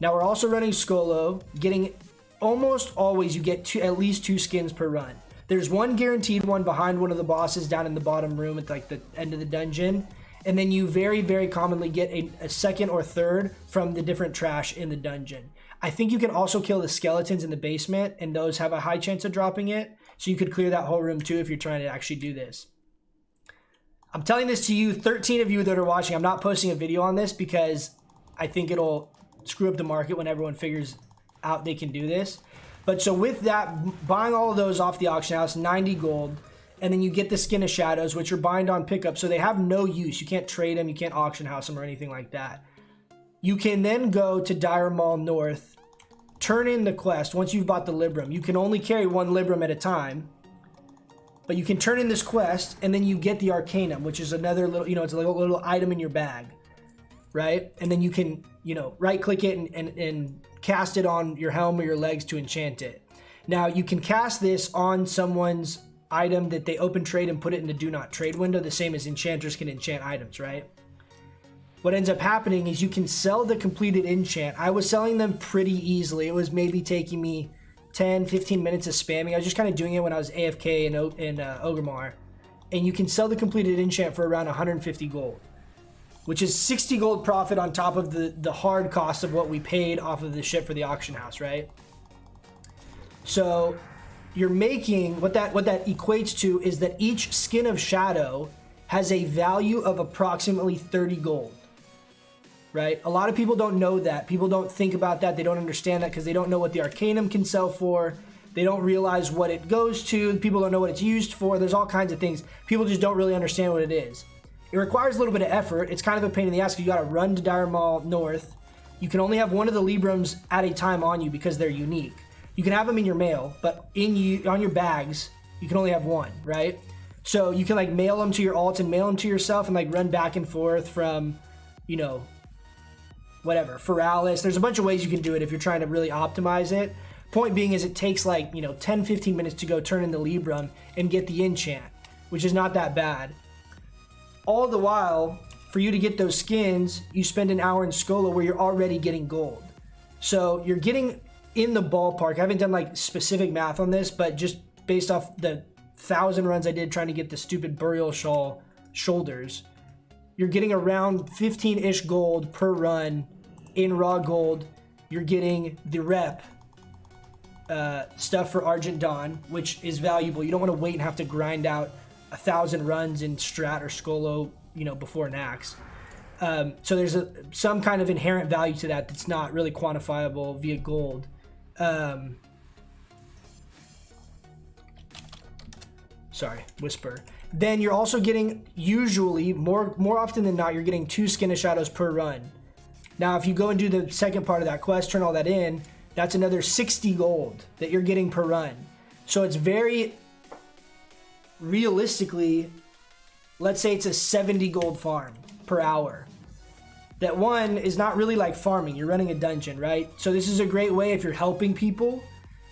Now we're also running Skolo, getting almost always you get at least 2 skins per run. There's one guaranteed one behind one of the bosses down in the bottom room at like the end of the dungeon. And then you very, very commonly get a second or third from the different trash in the dungeon. I think you can also kill the skeletons in the basement, and those have a high chance of dropping it. So you could clear that whole room too if you're trying to actually do this. I'm telling this to you, 13 of you that are watching. I'm not posting a video on this because I think it'll screw up the market when everyone figures out they can do this. But so with that, buying all of those off the auction house, 90 gold. And then you get the Skin of Shadows, which are bind on pickup, so they have no use. You can't trade them, you can't auction house them or anything like that. You can then go to Dire Mall North, turn in the quest once you've bought the Librum. You can only carry 1 Librum at a time, but you can turn in this quest, and then you get the Arcanum, which is another little, you know, it's a little item in your bag, right? And then you can, you know, right-click it and cast it on your helm or your legs to enchant it. Now, you can cast this on someone's item that they open trade and put it in the do not trade window, the same as enchanters can enchant items, right? What ends up happening is you can sell the completed enchant. I was selling them pretty easily. It was maybe taking me 10, 15 minutes of spamming. I was just kind of doing it when I was AFK in Ogremar. And you can sell the completed enchant for around 150 gold, which is 60 gold profit on top of the hard cost of what we paid off of the ship for the auction house, right? So you're making, what that equates to is that each Skin of Shadow has a value of approximately 30 gold, right? A lot of people don't know that. People don't think about that. They don't understand that because they don't know what the Arcanum can sell for. They don't realize what it goes to. People don't know what it's used for. There's all kinds of things. People just don't really understand what it is. It requires a little bit of effort. It's kind of a pain in the ass because you got to run to Dire Mall North. You can only have one of the Librums at a time on you because they're unique. You can have them in your mail, but on your bags, you can only have one, right? So you can like mail them to your alts and mail them to yourself and like run back and forth from, you know, whatever, Feralis. There's a bunch of ways you can do it if you're trying to really optimize it. Point being is it takes like, you know, 10, 15 minutes to go turn in the Librum and get the enchant, which is not that bad. All the while, for you to get those skins, you spend an hour in Skolo where you're already getting gold. So you're getting in the ballpark. I haven't done like specific math on this, but just based off the 1,000 runs I did trying to get the stupid burial shawl shoulders, you're getting around 15-ish gold per run in raw gold. You're getting the rep stuff for Argent Dawn, which is valuable. You don't want to wait and have to grind out 1,000 runs in Strat or Skolo, before Nax. So there's some kind of inherent value to that that's not really quantifiable via gold. Sorry, Whisper. Then you're also getting, usually, more often than not, you're getting 2 Skin of Shadows per run. Now, if you go and do the second part of that quest, turn all that in, that's another 60 gold that you're getting per run. So it's very, realistically, let's say it's a 70 gold farm per hour. That one is not really like farming. You're running a dungeon, right? So this is a great way if you're helping people.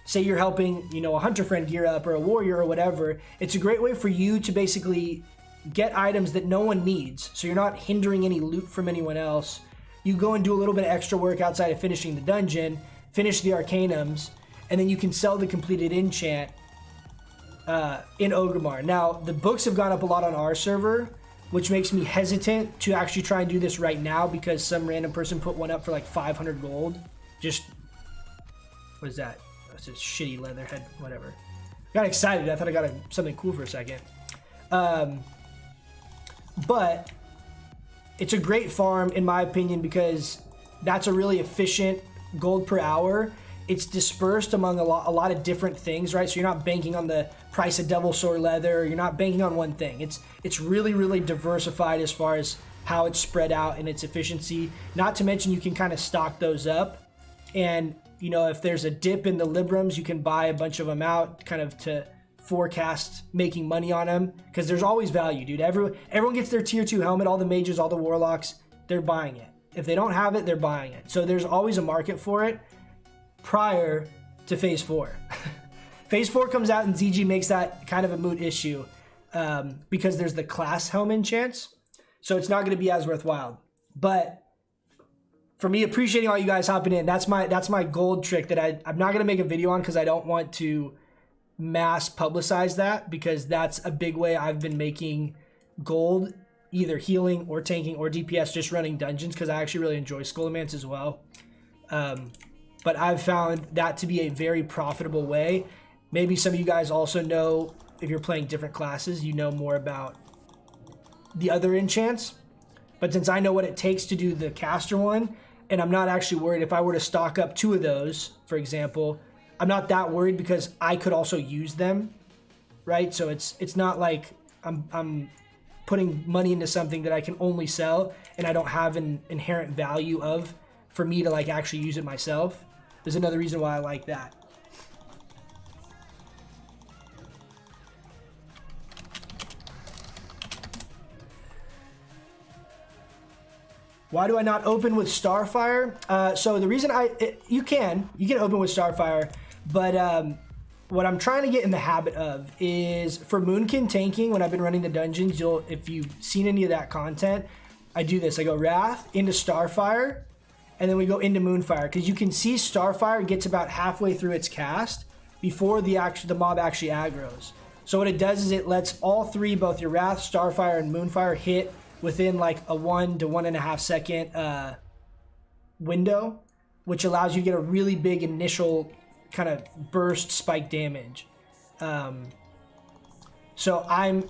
Say you're helping, a hunter friend gear up or a warrior or whatever. It's a great way for you to basically get items that no one needs. So you're not hindering any loot from anyone else. You go and do a little bit of extra work outside of finishing the dungeon, finish the Arcanums, and then you can sell the completed enchant in Orgrimmar. Now, the books have gone up a lot on our server, which makes me hesitant to actually try and do this right now because some random person put one up for like 500 gold. Just, what is that? It's a shitty leather head, whatever. Got excited. I thought I got something cool for a second. But it's a great farm, in my opinion, because that's a really efficient gold per hour. It's dispersed among a lot of different things, right? So you're not banking on the price of double sword leather. You're not banking on one thing. It's really, really diversified as far as how it's spread out and its efficiency. Not to mention you can kind of stock those up. And, if there's a dip in the Librams, you can buy a bunch of them out kind of to forecast making money on them. Because there's always value, dude. Everyone gets their tier 2 helmet. All the mages, all the warlocks, they're buying it. If they don't have it, they're buying it. So there's always a market for it prior to Phase 4. Phase 4 comes out and ZG makes that kind of a moot issue because there's the class helmet chance. So it's not going to be as worthwhile. But for me, appreciating all you guys hopping in, that's my gold trick that I'm not going to make a video on because I don't want to mass publicize that, because that's a big way I've been making gold, either healing or tanking or DPS, just running dungeons, because I actually really enjoy Scholomance as well. But I've found that to be a very profitable way. Maybe some of you guys also know, if you're playing different classes, you know more about the other enchants. But since I know what it takes to do the caster one, and I'm not actually worried if I were to stock up 2 of those, for example, I'm not that worried because I could also use them, right? So it's not like I'm putting money into something that I can only sell and I don't have an inherent value of for me to like actually use it myself. There's another reason why I like that. Why do I not open with Starfire? So the reason you can open with Starfire, but what I'm trying to get in the habit of is for Moonkin tanking, when I've been running the dungeons, if you've seen any of that content, I do this. I go Wrath into Starfire, and then we go into Moonfire, because you can see Starfire gets about halfway through its cast before the mob actually aggroes. So what it does is it lets all 3, both your Wrath, Starfire, and Moonfire, hit within like a 1 to 1.5 second window, which allows you to get a really big initial kind of burst spike damage. So I'm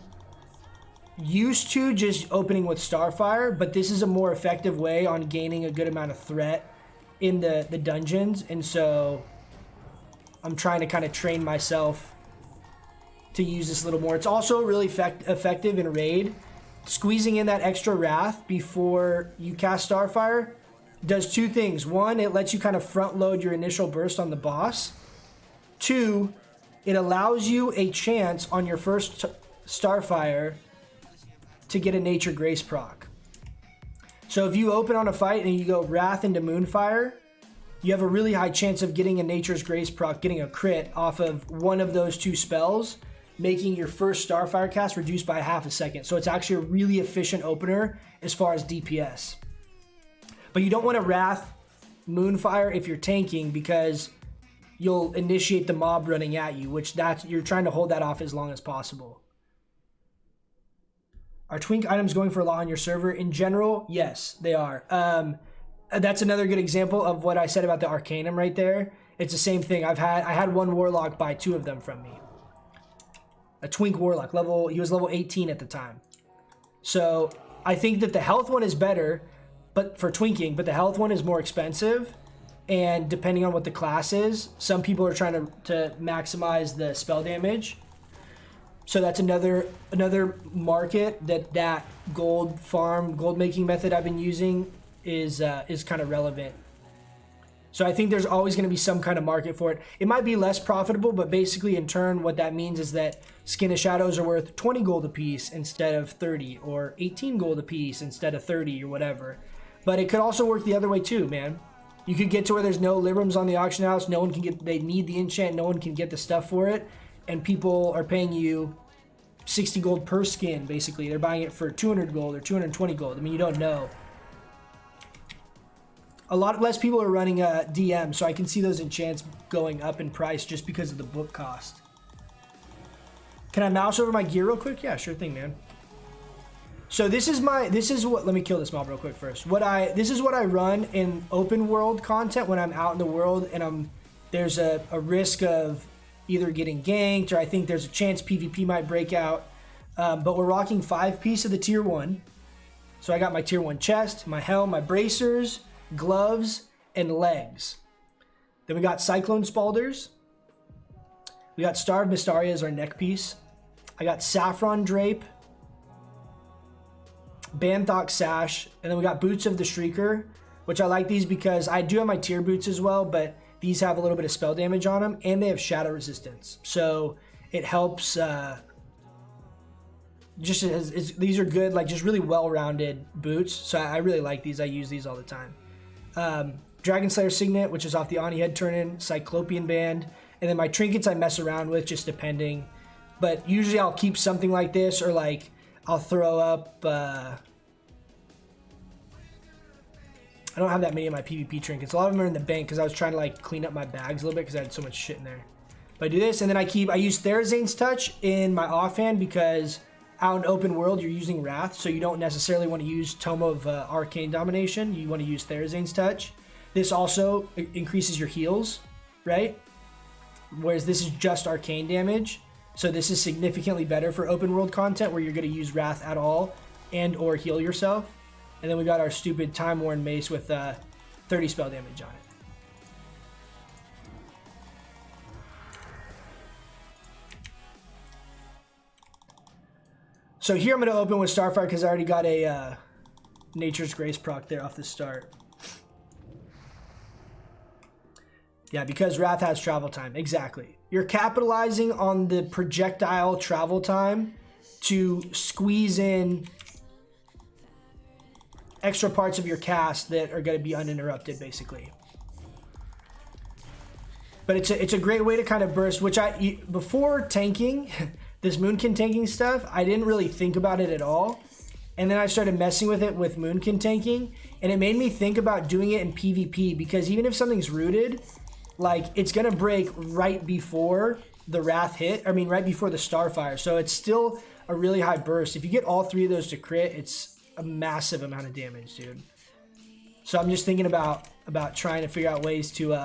used to just opening with Starfire, but this is a more effective way on gaining a good amount of threat in the dungeons, and so I'm trying to kind of train myself to use this a little more. It's also really effective in raid. Squeezing in that extra Wrath before you cast Starfire does 2 things. 1, it lets you kind of front load your initial burst on the boss. 2, it allows you a chance on your first Starfire to get a Nature Grace proc. So if you open on a fight and you go Wrath into Moonfire, you have a really high chance of getting a Nature's Grace proc, getting a crit off of one of those 2 spells, making your first Starfire cast reduced by half a second. So it's actually a really efficient opener as far as DPS. But you don't want to Wrath Moonfire if you're tanking, because you'll initiate the mob running at you, which you're trying to hold that off as long as possible. Are twink items going for a lot on your server? In general, yes, they are. That's another good example of what I said about the Arcanum right there. It's the same thing. I had one warlock buy 2 of them from me. A twink warlock, he was level 18 at the time. So I think that the health one is better, but for twinking, but the health one is more expensive. And depending on what the class is, some people are trying to maximize the spell damage. So that's another market that gold making method I've been using is kind of relevant. So I think there's always going to be some kind of market for it. It might be less profitable, but basically in turn, what that means is that Skin of Shadows are worth 20 gold a piece instead of 30, or 18 gold a piece instead of 30, or whatever. But it could also work the other way too, man. You could get to where there's no Librams on the auction house. No one can get. They need the enchant. No one can get the stuff for it, and people are paying you 60 gold per skin. Basically, they're buying it for 200 gold or 220 gold. I mean, you don't know. A lot less people are running DM, so I can see those enchants going up in price just because of the book cost. Can I mouse over my gear real quick? Yeah, sure thing, man. So this is what, let me kill this mob real quick first. This is what I run in open world content when I'm out in the world and there's a risk of either getting ganked or I think there's a chance PvP might break out. But we're rocking 5-piece of the tier 1. So I got my tier 1 chest, my helm, my bracers, gloves, and legs. Then we got Cyclone Spalders. We got Star of Mystaria as our neck piece. I got Saffron Drape, Banthok Sash, and then we got Boots of the Shrieker, which I like these because I do have my tier boots as well, but these have a little bit of spell damage on them, and they have shadow resistance. So it helps, these are good, like just really well-rounded boots. So I really like these. I use these all the time. Dragon Slayer Signet, which is off the Ani Head Turn-In, Cyclopean Band, and then my trinkets I mess around with just depending. But usually I'll keep something like this, or like I'll throw up, I don't have that many of my PvP trinkets. A lot of them are in the bank because I was trying to like clean up my bags a little bit because I had so much shit in there. But I do this, and then I use Therazane's Touch in my offhand because out in open world you're using Wrath, so you don't necessarily want to use Tome of Arcane Domination. You want to use Therazane's Touch. This also increases your heals, right? Whereas this is just arcane damage. So this is significantly better for open world content where you're going to use Wrath at all and or heal yourself. And then we got our stupid Time Worn Mace with 30 spell damage on it. So here I'm going to open with Starfire because I already got a Nature's Grace proc there off the start. Yeah, because Wrath has travel time. Exactly. You're capitalizing on the projectile travel time to squeeze in extra parts of your cast that are going to be uninterrupted, basically. But it's a great way to kind of burst, which before tanking, this Moonkin tanking stuff, I didn't really think about it at all. And then I started messing with it with Moonkin tanking, and it made me think about doing it in PvP, because even if something's rooted, like, it's going to break right before the Wrath hit. I mean, right before the Starfire. So it's still a really high burst. If you get all 3 of those to crit, it's a massive amount of damage, dude. So I'm just thinking about trying to figure out ways to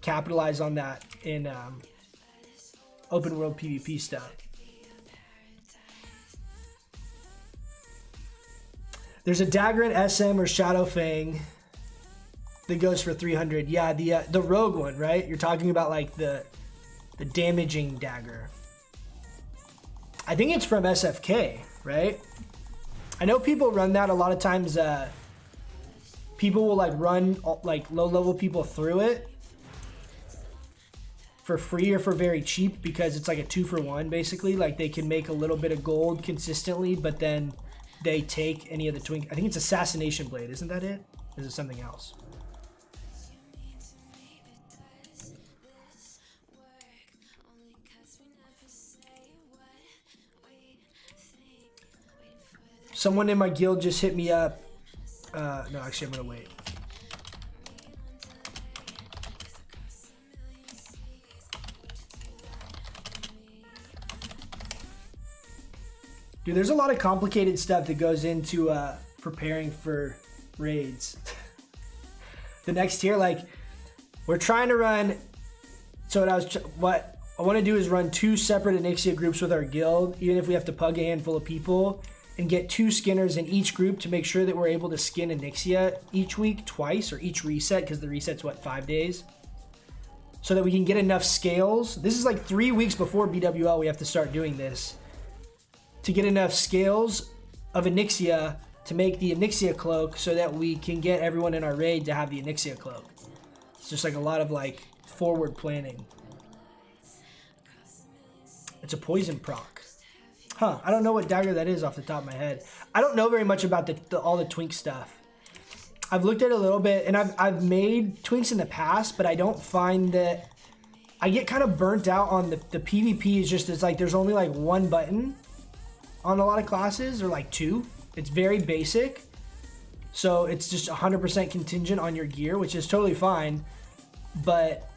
capitalize on that in open world PvP stuff. There's a dagger in SM or Shadow Fang that goes for 300. Yeah, the rogue one, right? You're talking about like the damaging dagger. I think it's from SFK, right? I know people run that a lot of times. People will like run like low level people through it for free or for very cheap because it's like a 2-for-1 basically. Like they can make a little bit of gold consistently, but then they take any of the twink. I think it's Assassination Blade, isn't that it? Or is it something else? Someone in my guild just hit me up. No, actually, I'm gonna wait. Dude, there's a lot of complicated stuff that goes into preparing for raids. The next tier, like, we're trying to run So what I want to do is run 2 separate Onyxia groups with our guild, even if we have to pug a handful of people, and get 2 skinners in each group to make sure that we're able to skin Onyxia each week twice, or each reset, because the reset's what, 5 days? So that we can get enough scales. This is like 3 weeks before BWL we have to start doing this. To get enough scales of Onyxia to make the Onyxia cloak so that we can get everyone in our raid to have the Onyxia cloak. It's just like a lot of like forward planning. It's a poison proc. Huh, I don't know what dagger that is off the top of my head. I don't know very much about all the twink stuff. I've looked at it a little bit, and I've made twinks in the past, but I don't find that... I get kind of burnt out on the PvP. Is just, it's like there's only like 1 button on a lot of classes, or like 2. It's very basic. So it's just 100% contingent on your gear, which is totally fine. But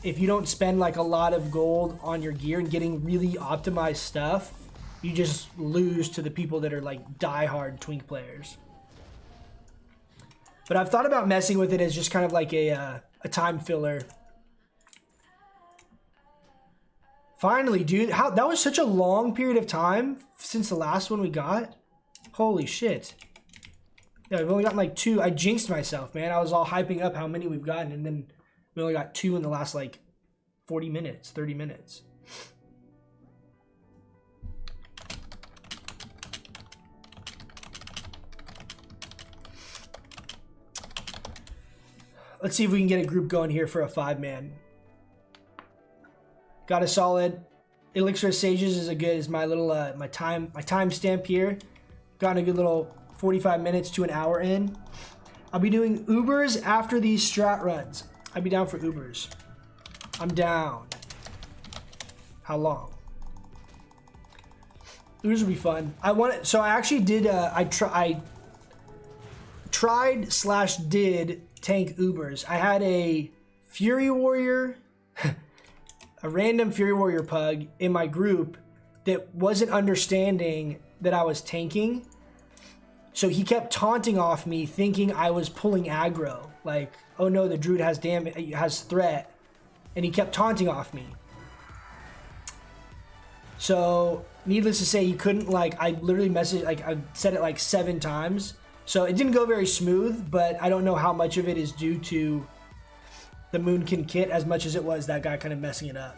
if you don't spend like a lot of gold on your gear and getting really optimized stuff, you just lose to the people that are like diehard twink players. But I've thought about messing with it as just kind of like a time filler. Finally, dude, that was such a long period of time since the last one we got. Holy shit. Yeah, we've only gotten like 2. I jinxed myself, man. I was all hyping up how many we've gotten, and then we only got 2 in the last like 40 minutes, 30 minutes. Let's see if we can get a group going here for a 5-man. Got a solid Elixir of Sages is as my little my time stamp here. Got a good little 45 minutes to an hour in. I'll be doing Ubers after these strat runs. I'd be down for Ubers. I'm down. How long? Ubers would be fun. So I actually did. I tried/did tank Ubers. I had a Fury Warrior, a random Fury Warrior pug in my group that wasn't understanding that I was tanking. So he kept taunting off me, thinking I was pulling aggro. Like, oh no, the druid has has threat, and he kept taunting off me. So needless to say, he couldn't, like, I literally messaged, like, I said it like 7 times. So it didn't go very smooth, but I don't know how much of it is due to the Moonkin kit as much as it was that guy kind of messing it up.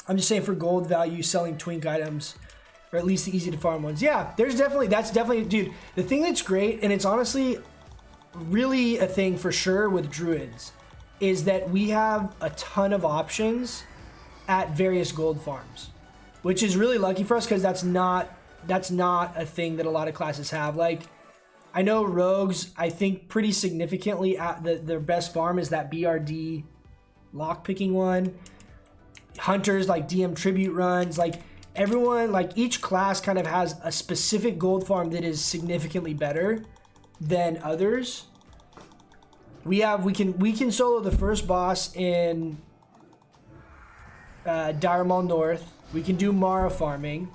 I'm just saying, for gold value, selling twink items, or at least the easy to farm ones. Yeah, that's definitely, dude, the thing that's great, and it's honestly really a thing for sure with druids, is that we have a ton of options at various gold farms, which is really lucky for us, because that's not a thing that a lot of classes have. Like, I know rogues, I think pretty significantly at their best farm is that BRD lockpicking one. Hunters like DM tribute runs, like everyone, like each class kind of has a specific gold farm that is significantly better than others. We can solo the first boss in Dire Maul North. We can do Mara farming.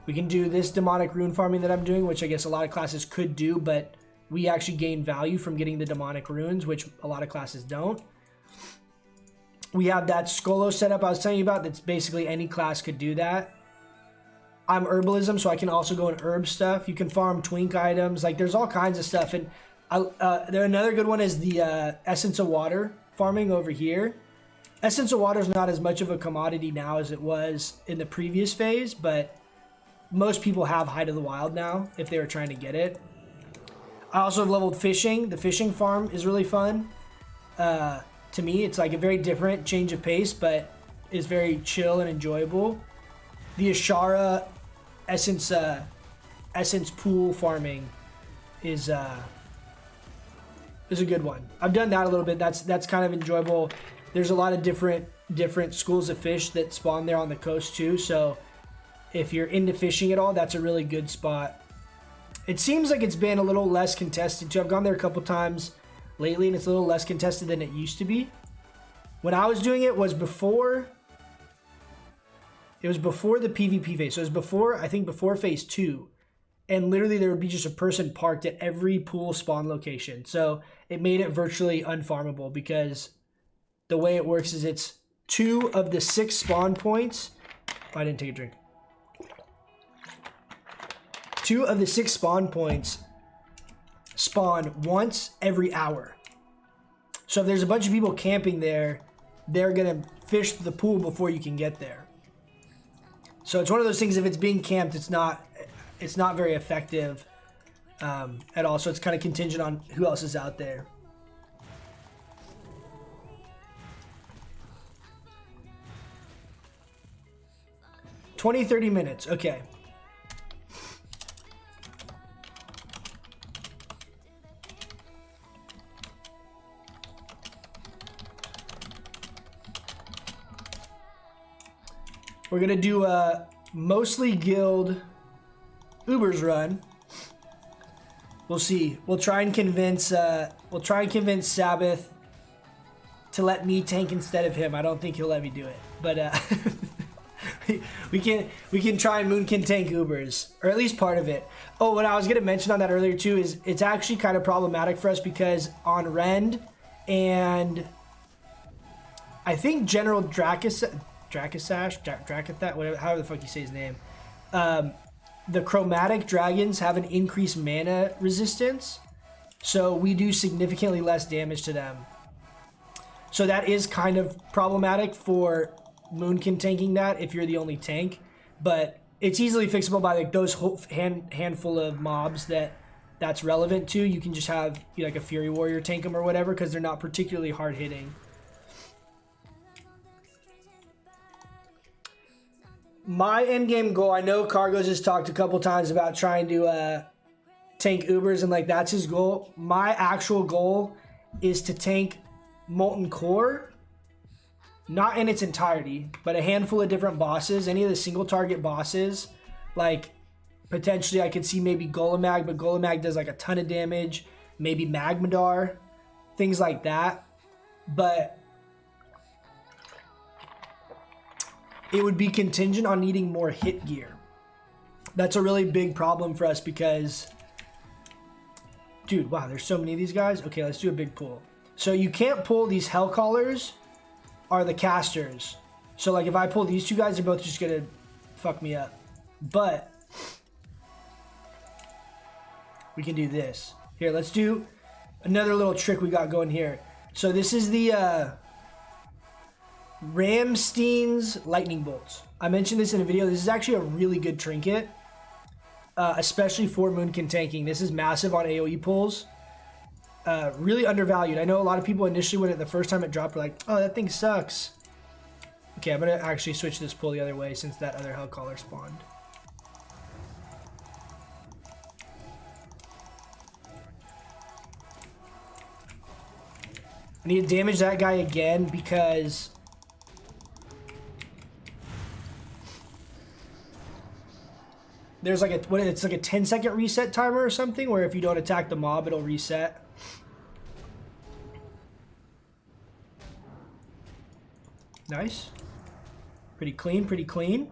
We can do this demonic rune farming that I'm doing, which I guess a lot of classes could do, but we actually gain value from getting the demonic runes, which a lot of classes don't. We have that Skolo setup I was telling you about. That's basically any class could do that. I'm herbalism, so I can also go in herb stuff. You can farm twink items. Like, there's all kinds of stuff. And another good one is the Essence of Water farming over here. Essence of Water is not as much of a commodity now as it was in the previous phase, but most people have Hide of the Wild now if they were trying to get it. I also have leveled fishing. The fishing farm is really fun. To me, it's like a very different change of pace, but is very chill and enjoyable. The Ashara essence pool farming is a good one. I've done that a little bit. That's kind of enjoyable. There's a lot of different schools of fish that spawn there on the coast too. So if you're into fishing at all, that's a really good spot. It seems like it's been a little less contested too. I've gone there a couple times lately, and it's a little less contested than it used to be. When I was doing it was before the PvP phase. So it was before phase 2. And literally there would be just a person parked at every pool spawn location. So it made it virtually unfarmable, because the way it works is it's 2 of the 6 spawn points. Oh, I didn't take a drink. 2 of the 6 spawn points spawn once every hour. So if there's a bunch of people camping there, they're gonna fish the pool before you can get there. So it's one of those things, if it's being camped, it's not very effective at all. So it's kind of contingent on who else is out there. $20, 30 minutes. Okay. We're gonna do a mostly guild Ubers run. We'll see. We'll try and convince Sabbath to let me tank instead of him. I don't think he'll let me do it, but we can try and Moonkin tank Ubers, or at least part of it. Oh, what I was gonna mention on that earlier too is it's actually kind of problematic for us because on Rend and I think General Dracasash, whatever, however the fuck you say his name. The chromatic dragons have an increased mana resistance, so we do significantly less damage to them. So that is kind of problematic for Moonkin tanking that if you're the only tank, but it's easily fixable by like those handful of mobs that's relevant to. You can just have like a Fury Warrior tank them or whatever because they're not particularly hard hitting. My endgame goal, I know Cargos has talked a couple times about trying to tank Ubers and like that's his goal. My actual goal is to tank Molten Core, not in its entirety, but a handful of different bosses, any of the single target bosses. Like potentially I could see maybe Golemag, but Golemag does like a ton of damage, maybe Magmadar, things like that. But it would be contingent on needing more hit gear. That's a really big problem for us because, dude, wow, there's so many of these guys. Okay, let's do a big pull. So you can't pull these Hellcallers are the casters. So like if I pull these two guys, they're both just gonna fuck me up. But we can do this. Here, let's do another little trick we got going here. So this is the Ramstein's Lightning Bolts. I mentioned this in a video. This is actually a really good trinket, especially for Moonkin tanking. This is massive on AoE pulls. Really undervalued. I know a lot of people initially when the first time it dropped were like, oh, that thing sucks. Okay, I'm going to actually switch this pull the other way since that other Hellcaller spawned. I need to damage that guy again because there's like it's like a 10-second reset timer or something where if you don't attack the mob, it'll reset. Nice. Pretty clean, pretty clean.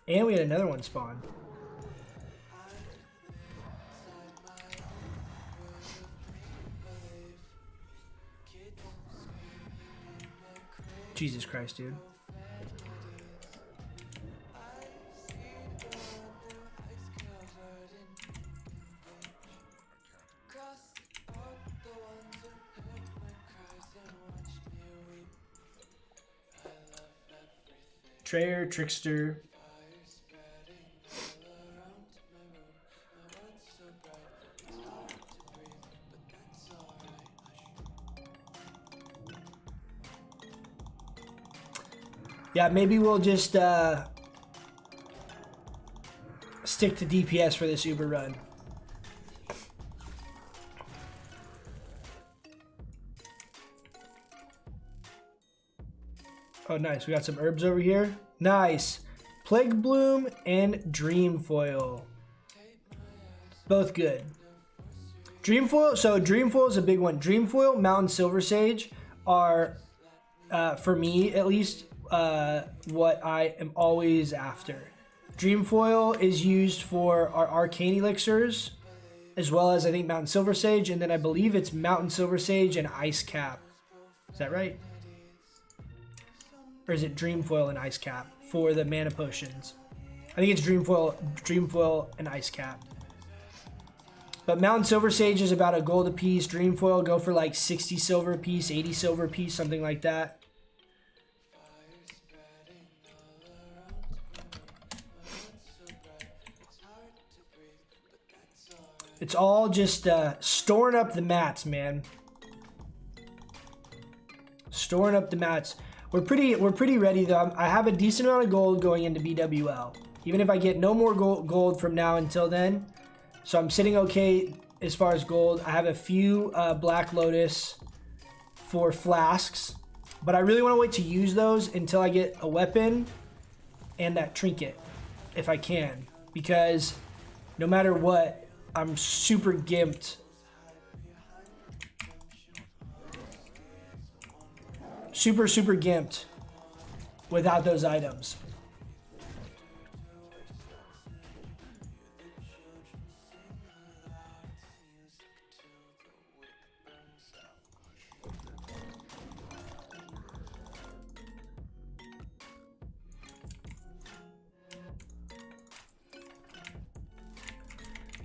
And we had another one spawn. Jesus Christ, dude. Trayer, Trickster. Yeah, maybe we'll just stick to DPS for this Uber run. Oh, nice. We got some herbs over here. Nice. Plague Bloom and Dream Foil. Both good. Dream Foil. So Dream Foil is a big one. Dream Foil, Mountain Silver Sage are, for me at least, what I am always after. Dream Foil is used for our arcane elixirs, as well as I think Mountain Silver Sage, and then I believe it's Mountain Silver Sage and Ice Cap. Is that right? Or is it Dream Foil and Ice Cap for the mana potions? I think it's Dream Foil and Ice Cap. But Mountain Silver Sage is about a gold a piece. Dream Foil go for like 60 silver a piece, 80 silver a piece, something like that. It's all just storing up the mats, man. Storing up the mats. We're pretty ready though. I have a decent amount of gold going into BWL. Even if I get no more gold from now until then. So I'm sitting okay as far as gold. I have a few Black Lotus for flasks. But I really want to wait to use those until I get a weapon and that trinket. If I can. Because no matter what, I'm super gimped. Super gimped without those items.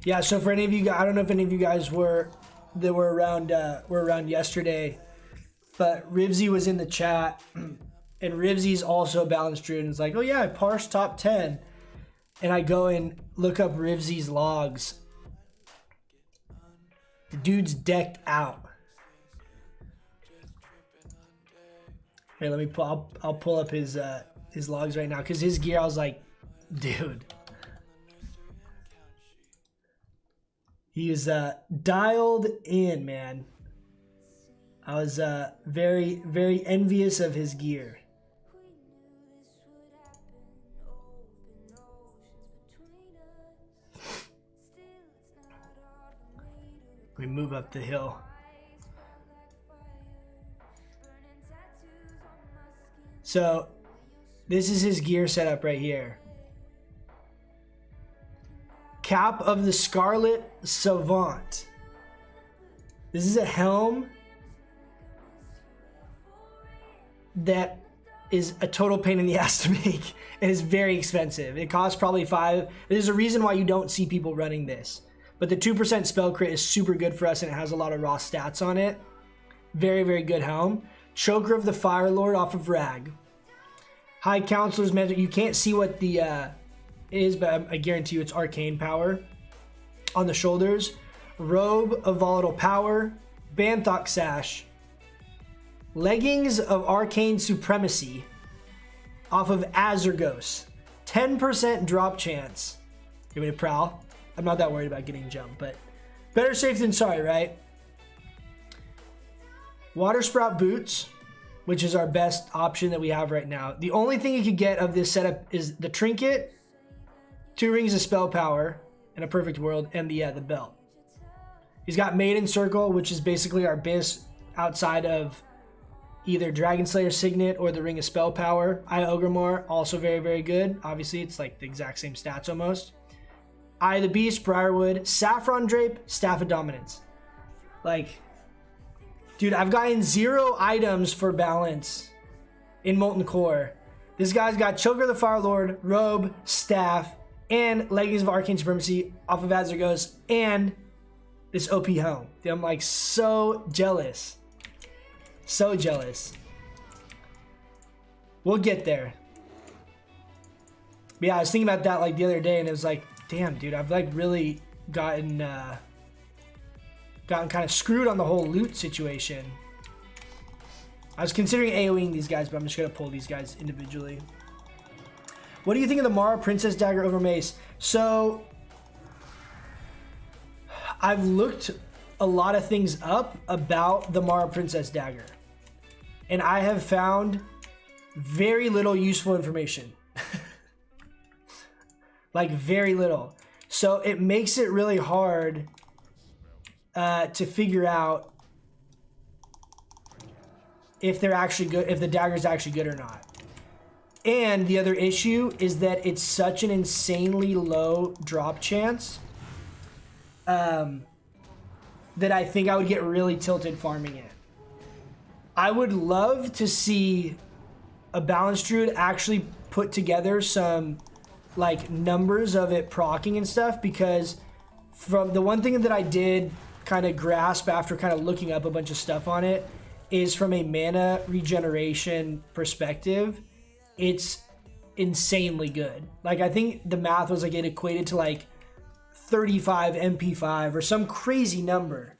Yeah, so for any of you guys, I don't know if any of you guys were around yesterday, but Rivsy was in the chat, and Rivsy's also a balanced druid, and it's like, oh yeah, I parsed top 10, and I go and look up Rivsy's logs. The dude's decked out. Here, let me I'll pull up his logs right now, because his gear, I was like, dude. He is dialed in, man. I was very envious of his gear. We move up the hill. So, this is his gear setup right here. Cap of the Scarlet Savant. This is a helm that is a total pain in the ass to make. It is very expensive. It costs probably $5. There's a reason why you don't see people running this. But the 2% spell crit is super good for us, and it has a lot of raw stats on it. Very good helm. Choker of the Fire Lord off of Rag. High Counselor's Magic. You can't see what the is, but I guarantee you it's arcane power on the shoulders. Robe of Volatile Power. Banthok Sash. Leggings of Arcane Supremacy off of Azurgos. 10% drop chance. You want me to prowl? I'm not that worried about getting jumped, but better safe than sorry, right? Water Sprout Boots, which is our best option that we have right now. The only thing you could get of this setup is the trinket, 2 rings of spell power in a perfect world, and the belt. He's got Maiden Circle, which is basically our best outside of either Dragon Slayer Signet or the Ring of Spell Power. Eye of Ogrimmar, also very good. Obviously, it's like the exact same stats almost. Eye of the Beast, Briarwood, Saffron Drape, Staff of Dominance. Like, dude, I've gotten 0 items for balance in Molten Core. This guy's got Choker of the Fire Lord, Robe, Staff, and Leggings of Arcane Supremacy off of Azurgos, and this OP helm. Dude, I'm like so jealous. So jealous. We'll get there. But yeah, I was thinking about that like the other day, and it was like, damn, dude, I've like really gotten kind of screwed on the whole loot situation. I was considering AoEing these guys, but I'm just gonna pull these guys individually. What do you think of the Mara Princess Dagger over Mace? So, I've looked a lot of things up about the Mara Princess Dagger, and I have found very little useful information. Like, very little. So, it makes it really hard to figure out if they're actually good, if the dagger's actually good or not. And the other issue is that it's such an insanely low drop chance that I think I would get really tilted farming it. I would love to see a balanced druid actually put together some like numbers of it proccing and stuff, because from the one thing that I did kind of grasp after kind of looking up a bunch of stuff on it is from a mana regeneration perspective, it's insanely good. Like I think the math was like it equated to like 35 MP5 or some crazy number.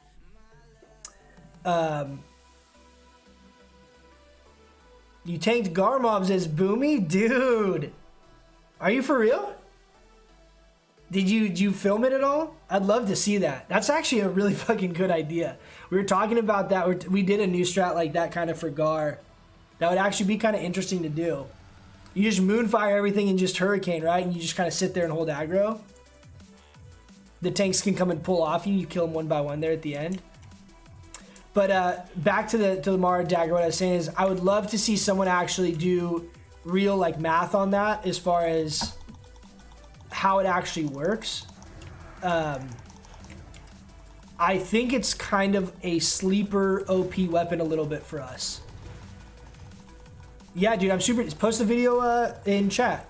You tanked Garmobs as Boomy? Dude, are you for real? Did you film it at all? I'd love to see that. That's actually a really fucking good idea. We were talking about that. We did a new strat like that kind of for Gar. That would actually be kind of interesting to do. You just Moonfire everything and just Hurricane, right? And you just kind of sit there and hold aggro. The tanks can come and pull off you. You kill them one by one there at the end. But back to the Mara Dagger, what I was saying is I would love to see someone actually do real like math on that as far as how it actually works. I think it's kind of a sleeper OP weapon a little bit for us. Yeah, dude, I'm super. Post the video in chat.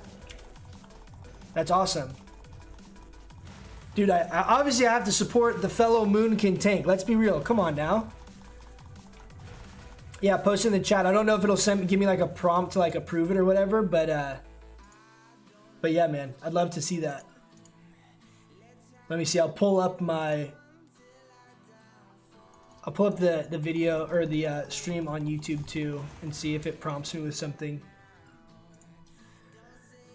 That's awesome. Dude, I obviously I have to support the fellow Moonkin tank. Let's be real. Come on now. Yeah, post in the chat. I don't know if it'll give me like a prompt to like approve it or whatever, but yeah, man, I'd love to see that. Let me see. I'll pull up the video or the stream on YouTube too and see if it prompts me with something.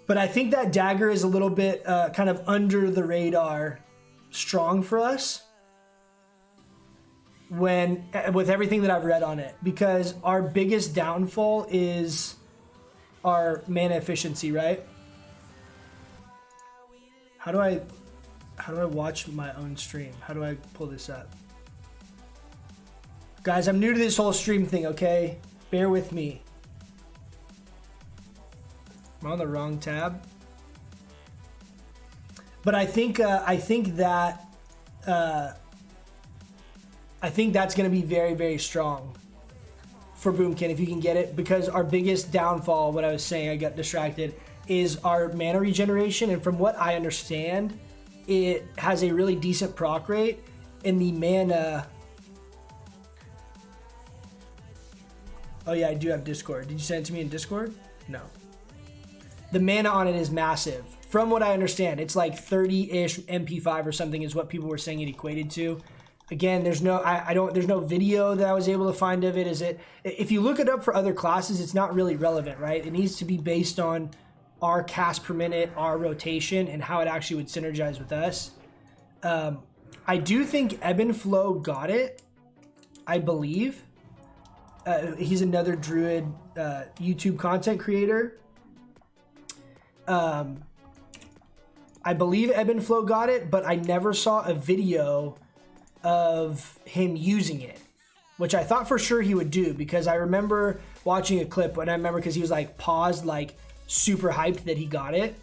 But I think that dagger is a little bit kind of under the radar strong for us with everything that I've read on it, because our biggest downfall is our mana efficiency, right? How do I watch my own stream? How do I pull this up? Guys, I'm new to this whole stream thing, okay? Bear with me. I'm on the wrong tab. But I think that's going to be very, very strong for Boomkin if you can get it, because our biggest downfall, what I was saying, I got distracted, is our mana regeneration. And from what I understand, it has a really decent proc rate, and the mana... Oh yeah, I do have Discord. Did you send it to me in Discord? No. The mana on it is massive. From what I understand, it's like 30-ish MP5 or something is what people were saying it equated to. Again, there's no video that I was able to find of it. If you look it up for other classes, it's not really relevant, right? It needs to be based on our cast per minute, our rotation, and how it actually would synergize with us. I do think Ebb and Flow got it, I believe. He's another Druid YouTube content creator. I believe Ebb and Flow got it, but I never saw a video of him using it, which I thought for sure he would do, because I remember watching a clip, and I remember because he was like paused, like super hyped that he got it.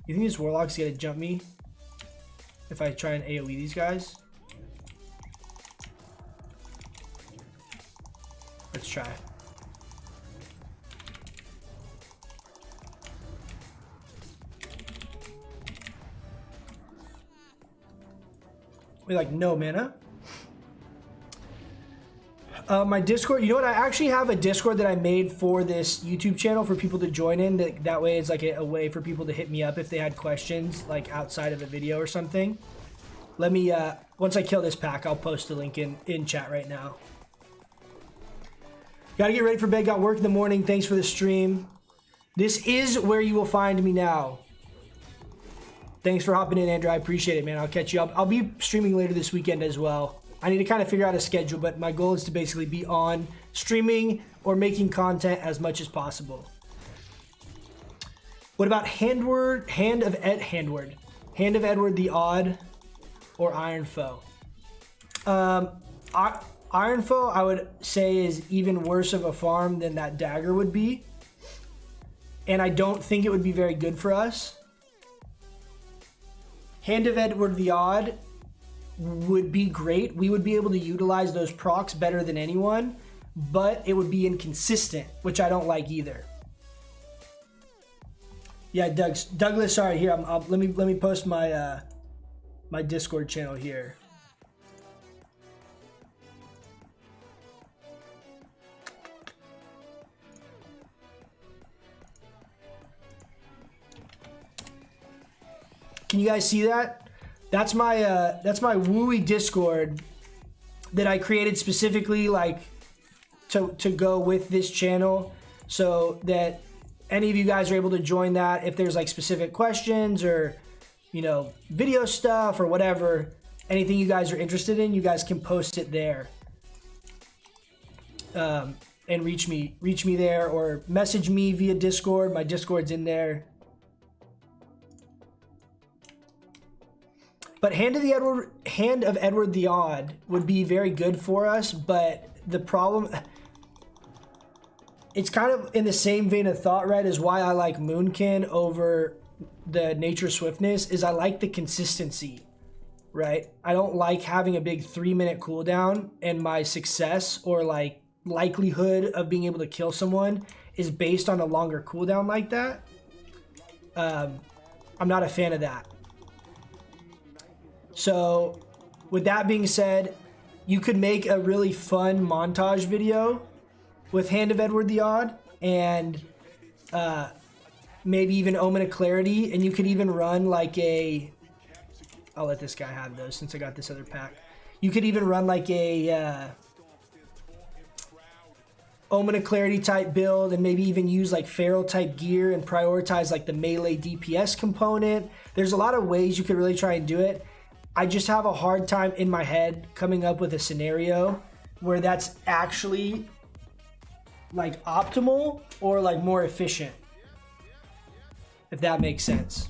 You think this Warlock's gonna jump me if I try and AoE these guys? Let's try. We're like, no mana. My Discord, you know what? I actually have a Discord that I made for this YouTube channel for people to join in. That way it's like a way for people to hit me up if they had questions, like outside of a video or something. Let me, once I kill this pack, I'll post a link in chat right now. Gotta get ready for bed, got work in the morning. Thanks for the stream. This is where you will find me now. Thanks for hopping in, Andrew. I appreciate it, man. I'll catch you up. I'll be streaming later this weekend as well. I need to kind of figure out a schedule, but my goal is to basically be on streaming or making content as much as possible. What about Hand of Edward the Odd, or Iron Foe? Iron Foe, I would say, is even worse of a farm than that dagger would be. and I don't think it would be very good for us. Hand of Edward the Odd would be great. We would be able to utilize those procs better than anyone, but it would be inconsistent, which I don't like either. Yeah, Douglas, sorry, here, let me post my my Discord channel here. Can you guys see that? That's my Wooey Discord that I created specifically like to go with this channel, so that any of you guys are able to join that if there's like specific questions or, you know, video stuff or whatever, anything you guys are interested in, you guys can post it there. And reach me there or message me via Discord. My Discord's in there. But Hand of Edward the Odd would be very good for us, but the problem, it's kind of in the same vein of thought, right, as why I like Moonkin over the Nature Swiftness, is I like the consistency, right? I don't like having a big 3-minute cooldown, and my success or like likelihood of being able to kill someone is based on a longer cooldown like that. I'm not a fan of that. So with that being said, you could make a really fun montage video with Hand of Edward the Odd and maybe even Omen of Clarity, and you could even run like a, I'll let this guy have those since I got this other pack. You could even run like a Omen of Clarity type build and maybe even use like Feral type gear and prioritize like the melee DPS component. There's a lot of ways you could really try and do it. I just have a hard time in my head coming up with a scenario where that's actually like optimal or like more efficient, if that makes sense.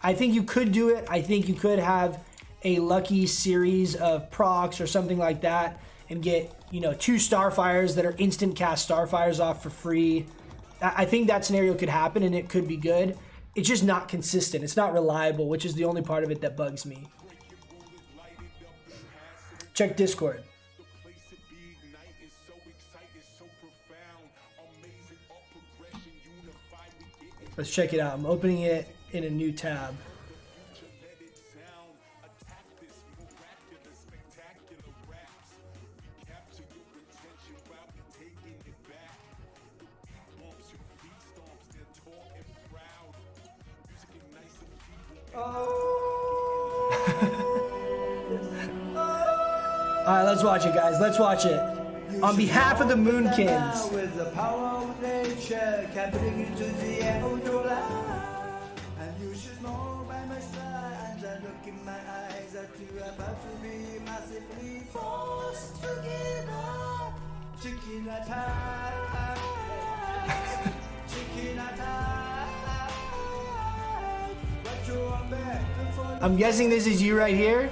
I think you could do it. I think you could have a lucky series of procs or something like that and get, you know, 2 Starfires that are instant cast Starfires off for free. I think that scenario could happen and it could be good. It's just not consistent. It's not reliable, which is the only part of it that bugs me. Check Discord. Let's check it out. I'm opening it in a new tab. All right, let's watch it, guys. Let's watch it. On behalf of the Moonkins. With the power of nature, can bring you to the outdoor life. And you should know by my side, as I look in my eyes, that you are about to be massively forced together. Chicken attack. Chicken attack. But you are back before I'm guessing this is you right here.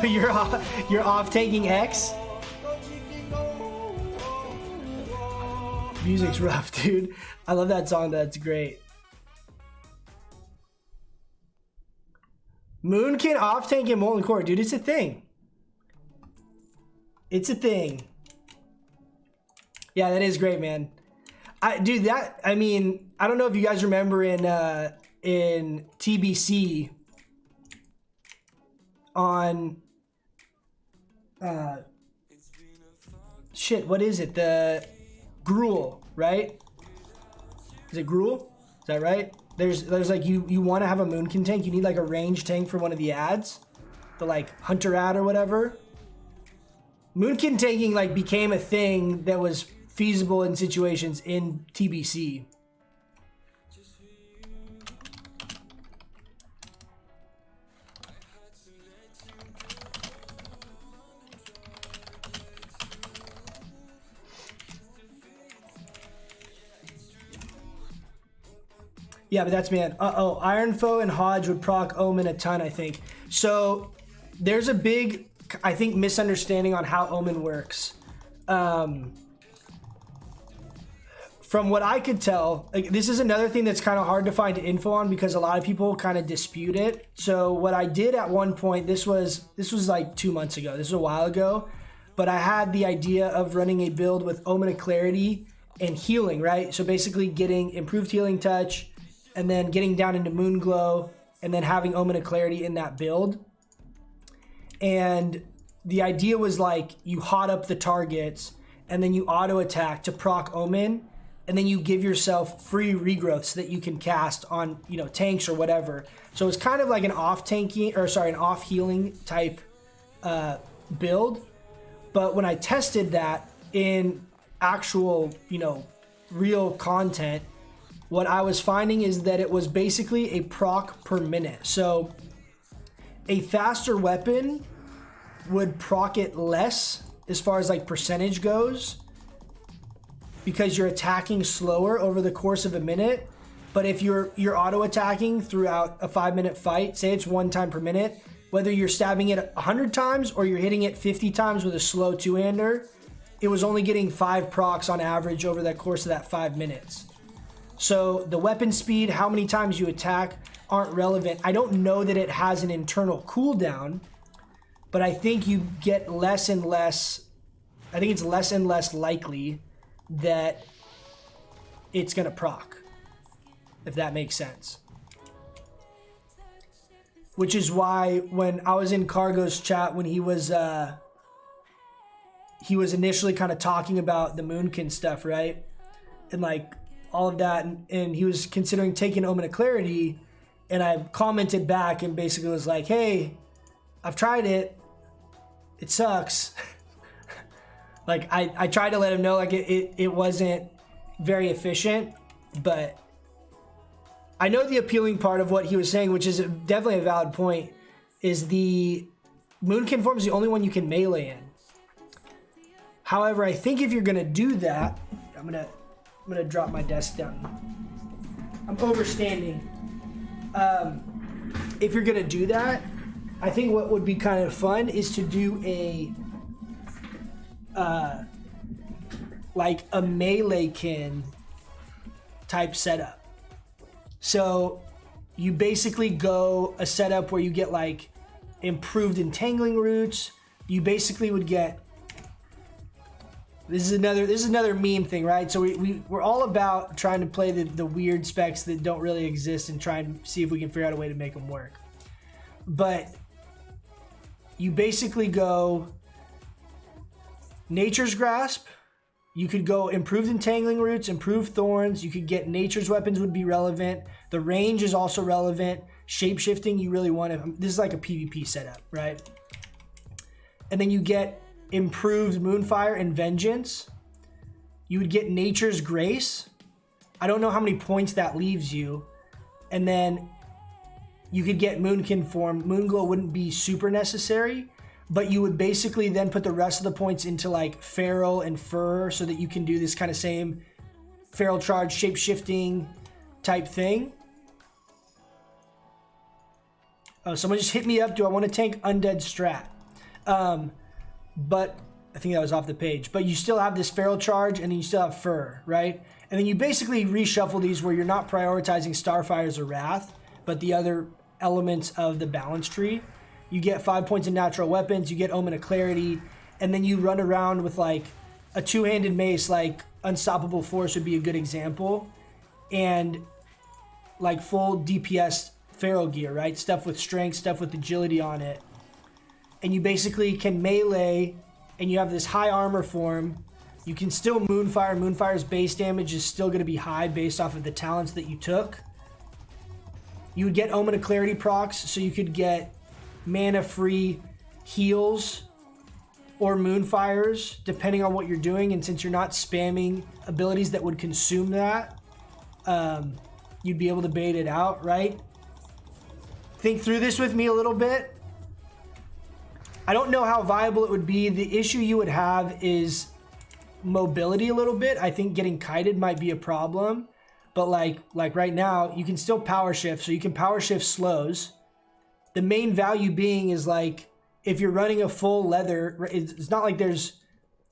you're off taking X. Music's rough, dude. I love that song. That's great. Moonkin off tanking Molten Core, dude. It's a thing. It's a thing. Yeah, that is great, man. I mean, I don't know if you guys remember in TBC on shit, what is it? The Gruul, right? Is it Gruul? Is that right? There's like you want to have a Moonkin tank, you need like a range tank for one of the ads, the like Hunter ad or whatever. Moonkin tanking like became a thing that was feasible in situations in TBC. Yeah, but that's man. Ironfoe and Hodge would proc Omen a ton, I think. So there's a big, I think, misunderstanding on how Omen works. from what I could tell, like, this is another thing that's kind of hard to find info on because a lot of people kind of dispute it. So what I did at one point, this was like 2 months ago. This was a while ago, but I had the idea of running a build with Omen of Clarity and healing, right? So basically getting improved healing touch and then getting down into Moon Glow and then having Omen of Clarity in that build. And the idea was like you hot up the targets and then you auto attack to proc Omen, and then you give yourself free regrowth so that you can cast on, you know, tanks or whatever. So it's kind of like an off healing type build. But when I tested that in actual, you know, real content, what I was finding is that it was basically a proc per minute. So a faster weapon would proc it less as far as like percentage goes, because you're attacking slower over the course of a minute. But if you're auto attacking throughout a 5-minute fight, say it's 1 time per minute, whether you're stabbing it 100 times or you're hitting it 50 times with a slow two-hander, it was only getting 5 procs on average over the course of that 5 minutes. So the weapon speed, how many times you attack, aren't relevant. I don't know that it has an internal cooldown, but I think you get less and less, I think it's less and less likely that it's gonna proc, if that makes sense. Which is why when I was in Cargo's chat, when he was initially kind of talking about the Moonkin stuff, right? And like all of that, and he was considering taking Omen of Clarity, and I commented back and basically was like, hey, I've tried it. It sucks. Like I tried to let him know like it wasn't very efficient, but I know the appealing part of what he was saying, which is definitely a valid point, is the Moonkin form is the only one you can melee in. However, I think if you're gonna do that, I'm gonna drop my desk down. I'm overstanding. If you're gonna do that, I think what would be kind of fun is to do a like a melee-kin type setup. So you basically go a setup where you get like improved entangling roots. You basically would get, this is another meme thing, right? So we're all about trying to play the weird specs that don't really exist and try and see if we can figure out a way to make them work. But you basically go Nature's Grasp. You could go improved entangling roots, improved thorns. You could get nature's weapons would be relevant. The range is also relevant. Shape-shifting, you really want to, this is like a PvP setup, right? And then you get improved Moonfire and Vengeance. You would get Nature's Grace. I don't know how many points that leaves you. And then you could get Moonkin form. Moonglow wouldn't be super necessary, but you would basically then put the rest of the points into like Feral and Fur so that you can do this kind of same Feral Charge, shape-shifting type thing. Oh, someone just hit me up. Do I want to tank Undead Strat? But I think that was off the page. But you still have this Feral Charge and then you still have Fur, right? And then you basically reshuffle these where you're not prioritizing Starfires or Wrath, but the other elements of the balance tree. You get 5 points in natural weapons, you get Omen of Clarity, and then you run around with like a two-handed mace, like Unstoppable Force would be a good example, and like full DPS feral gear, right? Stuff with strength, stuff with agility on it. And you basically can melee, and you have this high armor form. You can still Moonfire. Moonfire's base damage is still going to be high based off of the talents that you took. You would get Omen of Clarity procs, so you could get mana-free heals or Moonfires, depending on what you're doing. And since you're not spamming abilities that would consume that, you'd be able to bait it out, right? Think through this with me a little bit. I don't know how viable it would be. The issue you would have is mobility a little bit. I think getting kited might be a problem. But like right now, you can still power shift. So you can power shift slows. The main value being is like, if you're running a full leather, it's not like there's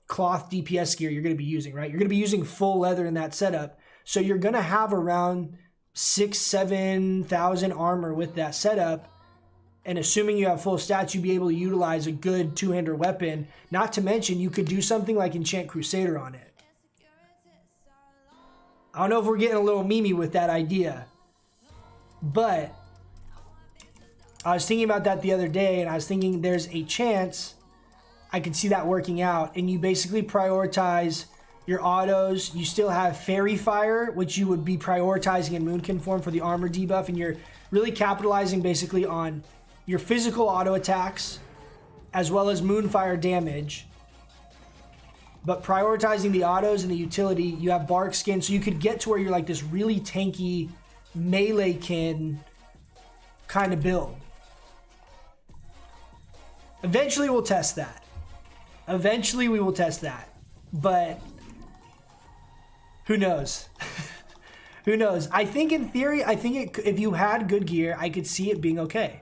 cloth DPS gear you're going to be using, right? You're going to be using full leather in that setup. So you're going to have around 6,000-7,000 armor with that setup. And assuming you have full stats, you'd be able to utilize a good two-hander weapon. Not to mention, you could do something like Enchant Crusader on it. I don't know if we're getting a little memey with that idea. But I was thinking about that the other day, and I was thinking there's a chance I could see that working out. And you basically prioritize your autos. You still have Fairy Fire, which you would be prioritizing in Moonkin form for the armor debuff. And you're really capitalizing basically on your physical auto attacks as well as Moonfire damage. But prioritizing the autos and the utility, you have Bark Skin. So you could get to where you're like this really tanky melee-kin kind of build. Eventually we'll test that. Eventually we will test that. But who knows? Who knows? I think in theory, if you had good gear, I could see it being okay.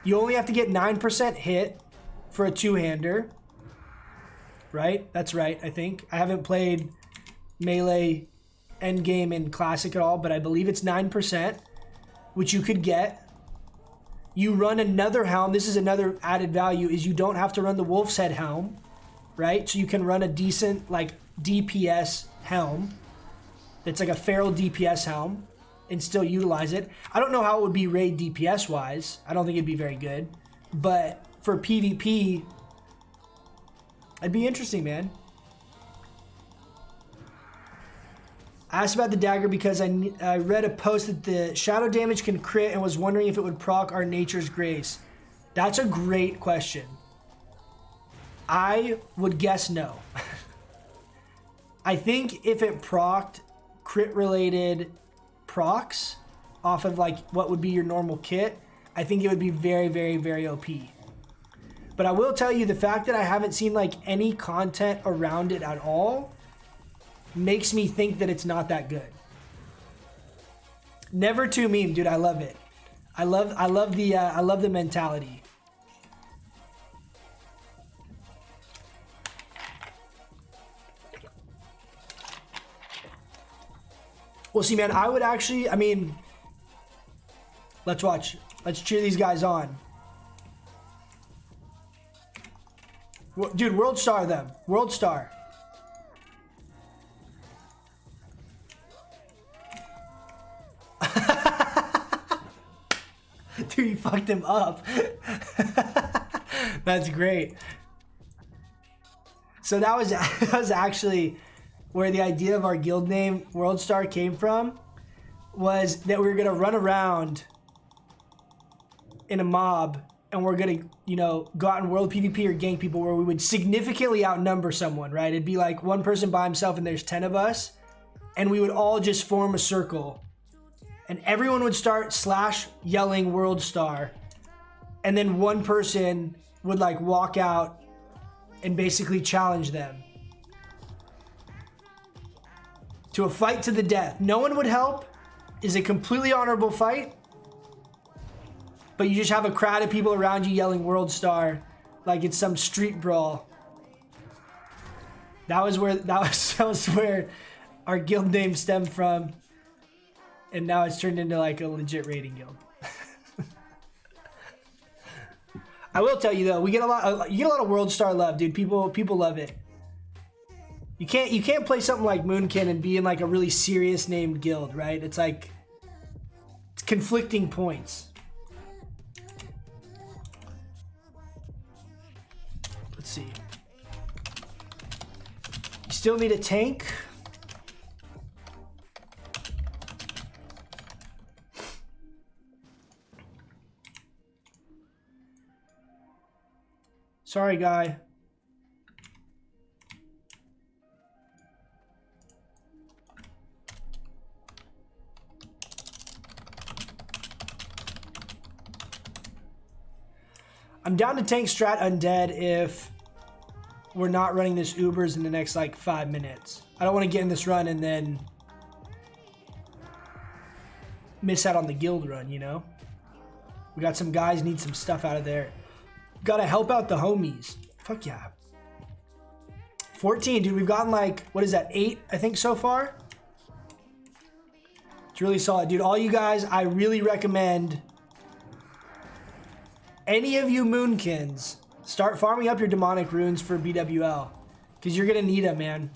You only have to get 9% hit for a two-hander. Right? That's right, I think. I haven't played melee endgame in Classic at all, but I believe it's 9%, which you could get. You run another helm. This is another added value, is you don't have to run the Wolf's Head helm, right? So you can run a decent, like, DPS helm that's like a feral DPS helm and still utilize it. I don't know how it would be raid DPS-wise. I don't think it'd be very good. But for PvP, it'd be interesting, man. I asked about the dagger because I read a post that the shadow damage can crit and was wondering if it would proc our Nature's Grace. That's a great question. I would guess no. I think if it procced crit-related procs off of like what would be your normal kit, I think it would be very, very, very OP. But I will tell you, the fact that I haven't seen like any content around it at all makes me think that it's not that good. Never too meme, dude. I love it. I love the mentality. Well, see, man, I would actually, I mean, let's watch. Let's cheer these guys on. Dude, World Star them. World Star. Dude, you fucked him up. That's great. So that was actually where the idea of our guild name, World Star, came from. Was that we were going to run around in a mob and we're going to, you know, go out in world PvP or gank people where we would significantly outnumber someone, right? It'd be like one person by himself and there's 10 of us. And we would all just form a circle. And everyone would start / yelling World Star. And then one person would like walk out and basically challenge them to a fight to the death. No one would help. It's a completely honorable fight. But you just have a crowd of people around you yelling World Star like it's some street brawl. That was where our guild name stemmed from. And now it's turned into like a legit raiding guild. I will tell you though, you get a lot of World Star love, dude. People love it. You can't play something like Moonkin and be in like a really serious named guild, right? It's like it's conflicting points. Let's see. You still need a tank. Sorry, guy. I'm down to tank strat undead if we're not running this Ubers in the next like 5 minutes. I don't want to get in this run and then miss out on the guild run, you know? We got some guys need some stuff out of there. Gotta help out the homies. Fuck yeah. 14, dude. We've gotten like, what is that, 8, I think, so far? It's really solid, dude. All you guys, I really recommend any of you Moonkins start farming up your demonic runes for BWL, because you're going to need them, man.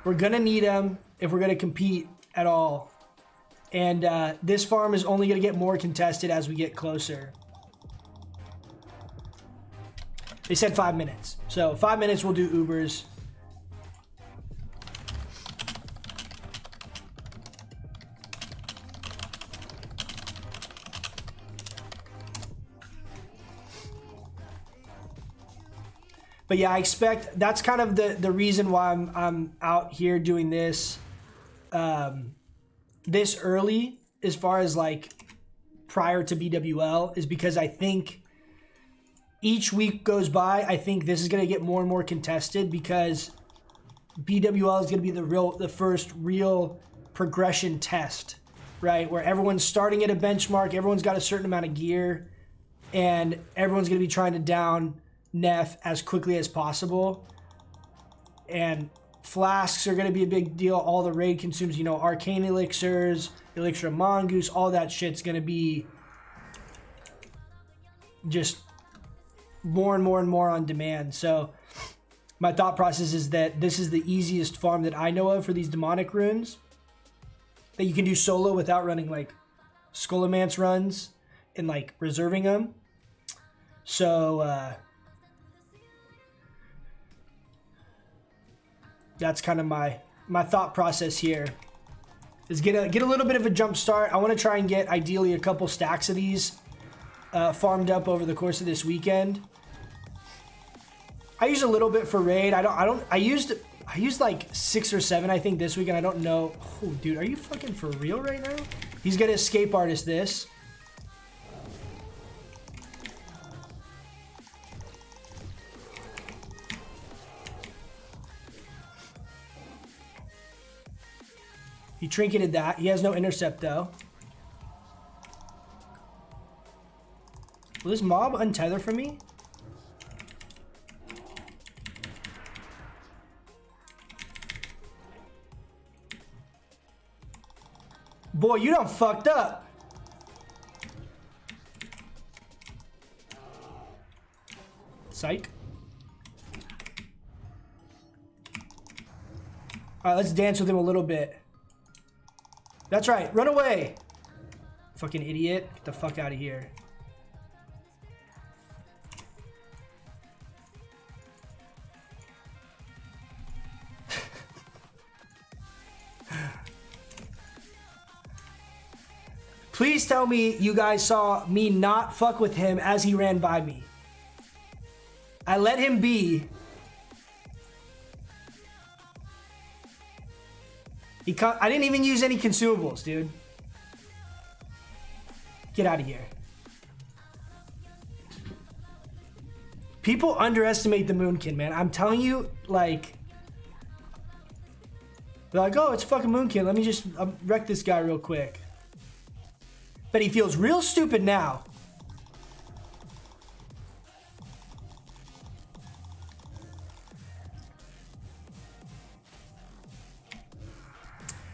We're going to need them if we're going to compete at all. And this farm is only going to get more contested as we get closer. They said 5 minutes. So 5 minutes we'll do Ubers. But yeah, I expect that's kind of the reason why I'm out here doing this this early as far as like prior to BWL, is because I think each week goes by, I think this is going to get more and more contested, because BWL is going to be the first real progression test, right? Where everyone's starting at a benchmark, everyone's got a certain amount of gear, and everyone's going to be trying to down Neff as quickly as possible. And flasks are going to be a big deal. All the raid consumes, you know, arcane elixirs, elixir of mongoose, all that shit's going to be just more and more and more on demand. So my thought process is that this is the easiest farm that I know of for these demonic runes that you can do solo without running like Skullomance runs and like reserving them. So that's kind of my thought process here, is get a little bit of a jump start. I want to try and get ideally a couple stacks of these farmed up over the course of this weekend. I use a little bit for raid. I used like 6 or 7, I think, this weekend. I don't know. Oh, dude, are you fucking for real right now? He's gonna escape artist this. He trinketed that. He has no intercept though. Will this mob untether from me? Boy, you done fucked up. Psych. Alright, let's dance with him a little bit. That's right, run away. Fucking idiot. Get the fuck out of here. Please tell me you guys saw me not fuck with him as he ran by me. I let him be. I didn't even use any consumables, dude. Get out of here. People underestimate the Moonkin, man. I'm telling you, like... They're like, oh, it's fucking Moonkin. Let me just wreck this guy real quick. But he feels real stupid now.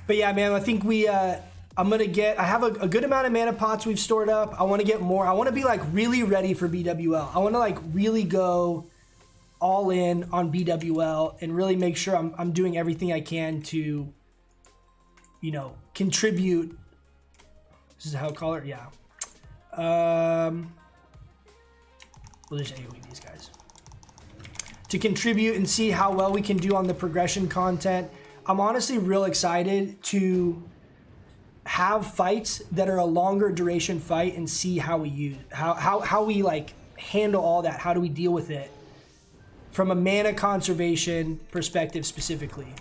But yeah, man, I think I have a good amount of mana pots we've stored up. I want to get more. I want to be like really ready for BWL. I want to like really go all in on BWL and really make sure I'm doing everything I can to, you know, contribute. This is how I call it, yeah. We'll just AoE these guys. To contribute and see how well we can do on the progression content. I'm honestly real excited to have fights that are a longer duration fight and see how we how we like handle all that. How do we deal with it from a mana conservation perspective specifically?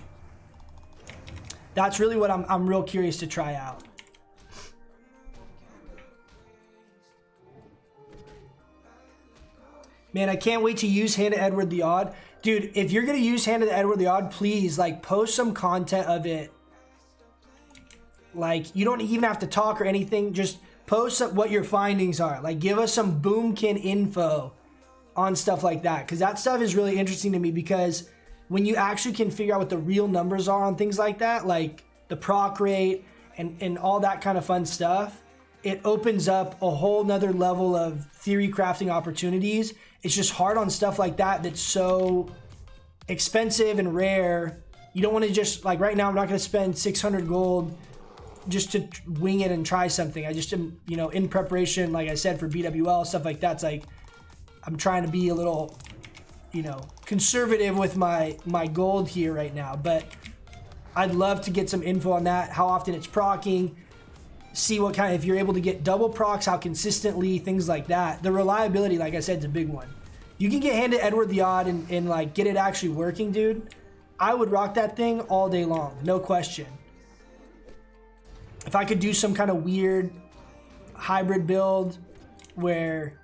That's really what I'm real curious to try out. Man, I can't wait to use Hand of Edward the Odd. Dude, if you're going to use Hand of Edward the Odd, please, like, post some content of it. Like, you don't even have to talk or anything. Just post what your findings are. Like, give us some Boomkin info on stuff like that. Because that stuff is really interesting to me because when you actually can figure out what the real numbers are on things like that, like the proc rate and all that kind of fun stuff, it opens up a whole nother level of theory crafting opportunities. It's just hard on stuff like that that's so expensive and rare. You don't want to just, like right now, I'm not going to spend 600 gold just to wing it and try something. I just am, you know, in preparation, like I said, for BWL, stuff like that's like, I'm trying to be a little, you know, conservative with my gold here right now, but I'd love to get some info on that, how often it's procking, see what kind, if you're able to get double procs, how consistently, things like that. The reliability, like I said, is a big one. You can get handed Edward the Odd and like get it actually working, dude. I would rock that thing all day long, no question. If I could do some kind of weird hybrid build where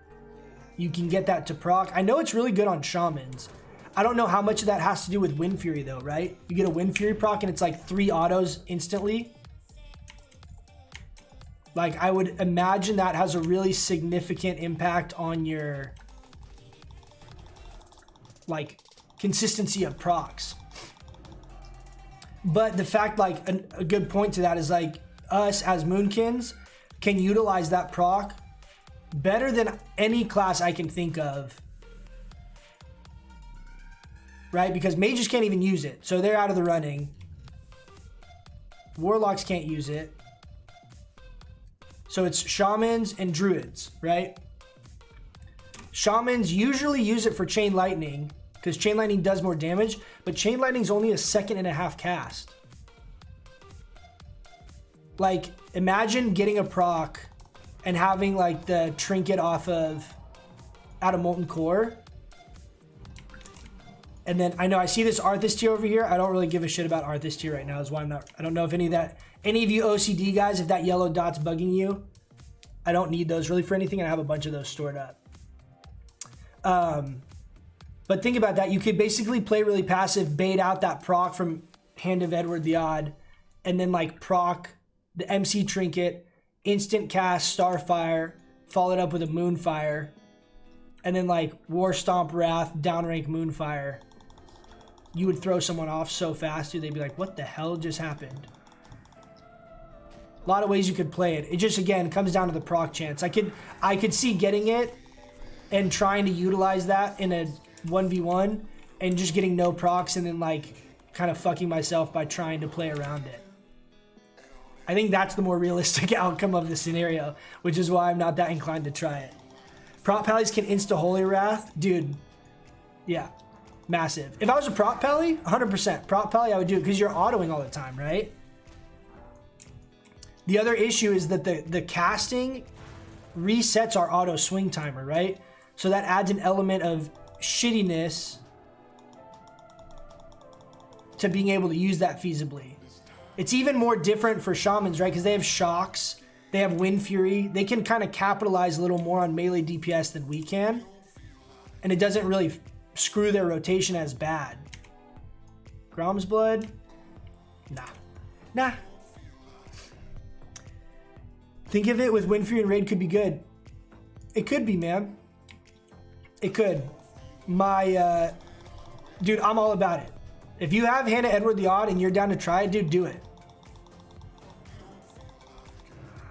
you can get that to proc. I know it's really good on shamans. I don't know how much of that has to do with Wind Fury though, right? You get a Wind Fury proc and it's like 3 autos instantly. Like I would imagine that has a really significant impact on your like consistency of procs. But the fact, like a good point to that is like us as Moonkins can utilize that proc better than any class I can think of, right? Because mages can't even use it, so they're out of the running. Warlocks can't use it. So it's shamans and druids, right? Shamans usually use it for chain lightning because chain lightning does more damage, but chain lightning is only a 1.5 second cast. Like imagine getting a proc and having like the trinket out of Molten Core. And then I know I see this Arthas tier over here. I don't really give a shit about Arthas tier right now, is why I don't know if any of you OCD guys, if that yellow dot's bugging you. I don't need those really for anything, and I have a bunch of those stored up. But think about that. You could basically play really passive, bait out that proc from Hand of Edward the Odd, and then like proc the MC trinket, instant cast Starfire, followed up with a Moonfire, and then like War Stomp Wrath, downrank Moonfire. You would throw someone off so fast, dude, they'd be like, what the hell just happened? A lot of ways you could play it. It just, again, comes down to the proc chance. I could see getting it and trying to utilize that in a 1v1 and just getting no procs and then like kind of fucking myself by trying to play around it. I think that's the more realistic outcome of the scenario, which is why I'm not that inclined to try it. Prop pallies can insta Holy Wrath. Dude, yeah, massive. If I was a prop pally, 100%. Prop pally, I would do it because you're autoing all the time, right? The other issue is that the casting resets our auto swing timer, right? So that adds an element of shittiness to being able to use that feasibly. It's even more different for shamans, right? Because they have shocks, they have Wind Fury. They can kind of capitalize a little more on melee DPS than we can. And it doesn't really screw their rotation as bad. Grom's Blood? Nah. Think of it with Wind Fury and Raid could be good. It could be, man. It could. Dude, I'm all about it. If you have Hannah Edward the Odd and you're down to try it, dude, do it.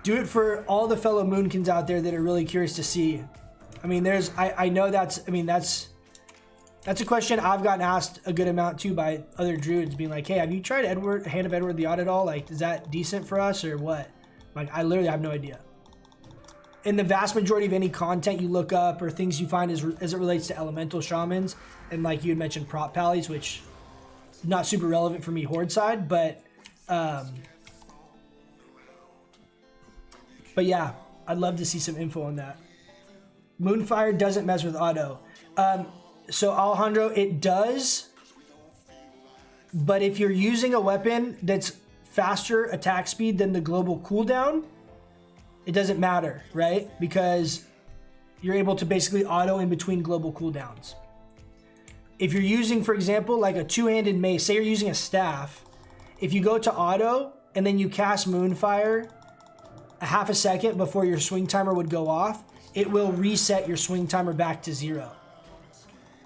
Do it for all the fellow Moonkins out there that are really curious to see. I mean, I know that's a question I've gotten asked a good amount too by other druids being like, hey, have you tried Hand of Edward the Odd at all? Like, is that decent for us or what? Like, I literally have no idea. In the vast majority of any content you look up or things you find as it relates to elemental shamans, and like you had mentioned prop pallies, which not super relevant for me horde side, but yeah, I'd love to see some info on that. Moonfire doesn't mess with auto. So Alejandro, it does, but if you're using a weapon that's faster attack speed than the global cooldown, it doesn't matter, right? Because you're able to basically auto in between global cooldowns. If you're using, for example, like a two-handed mace, say you're using a staff, if you go to auto and then you cast Moonfire a half a second before your swing timer would go off, it will reset your swing timer back to 0.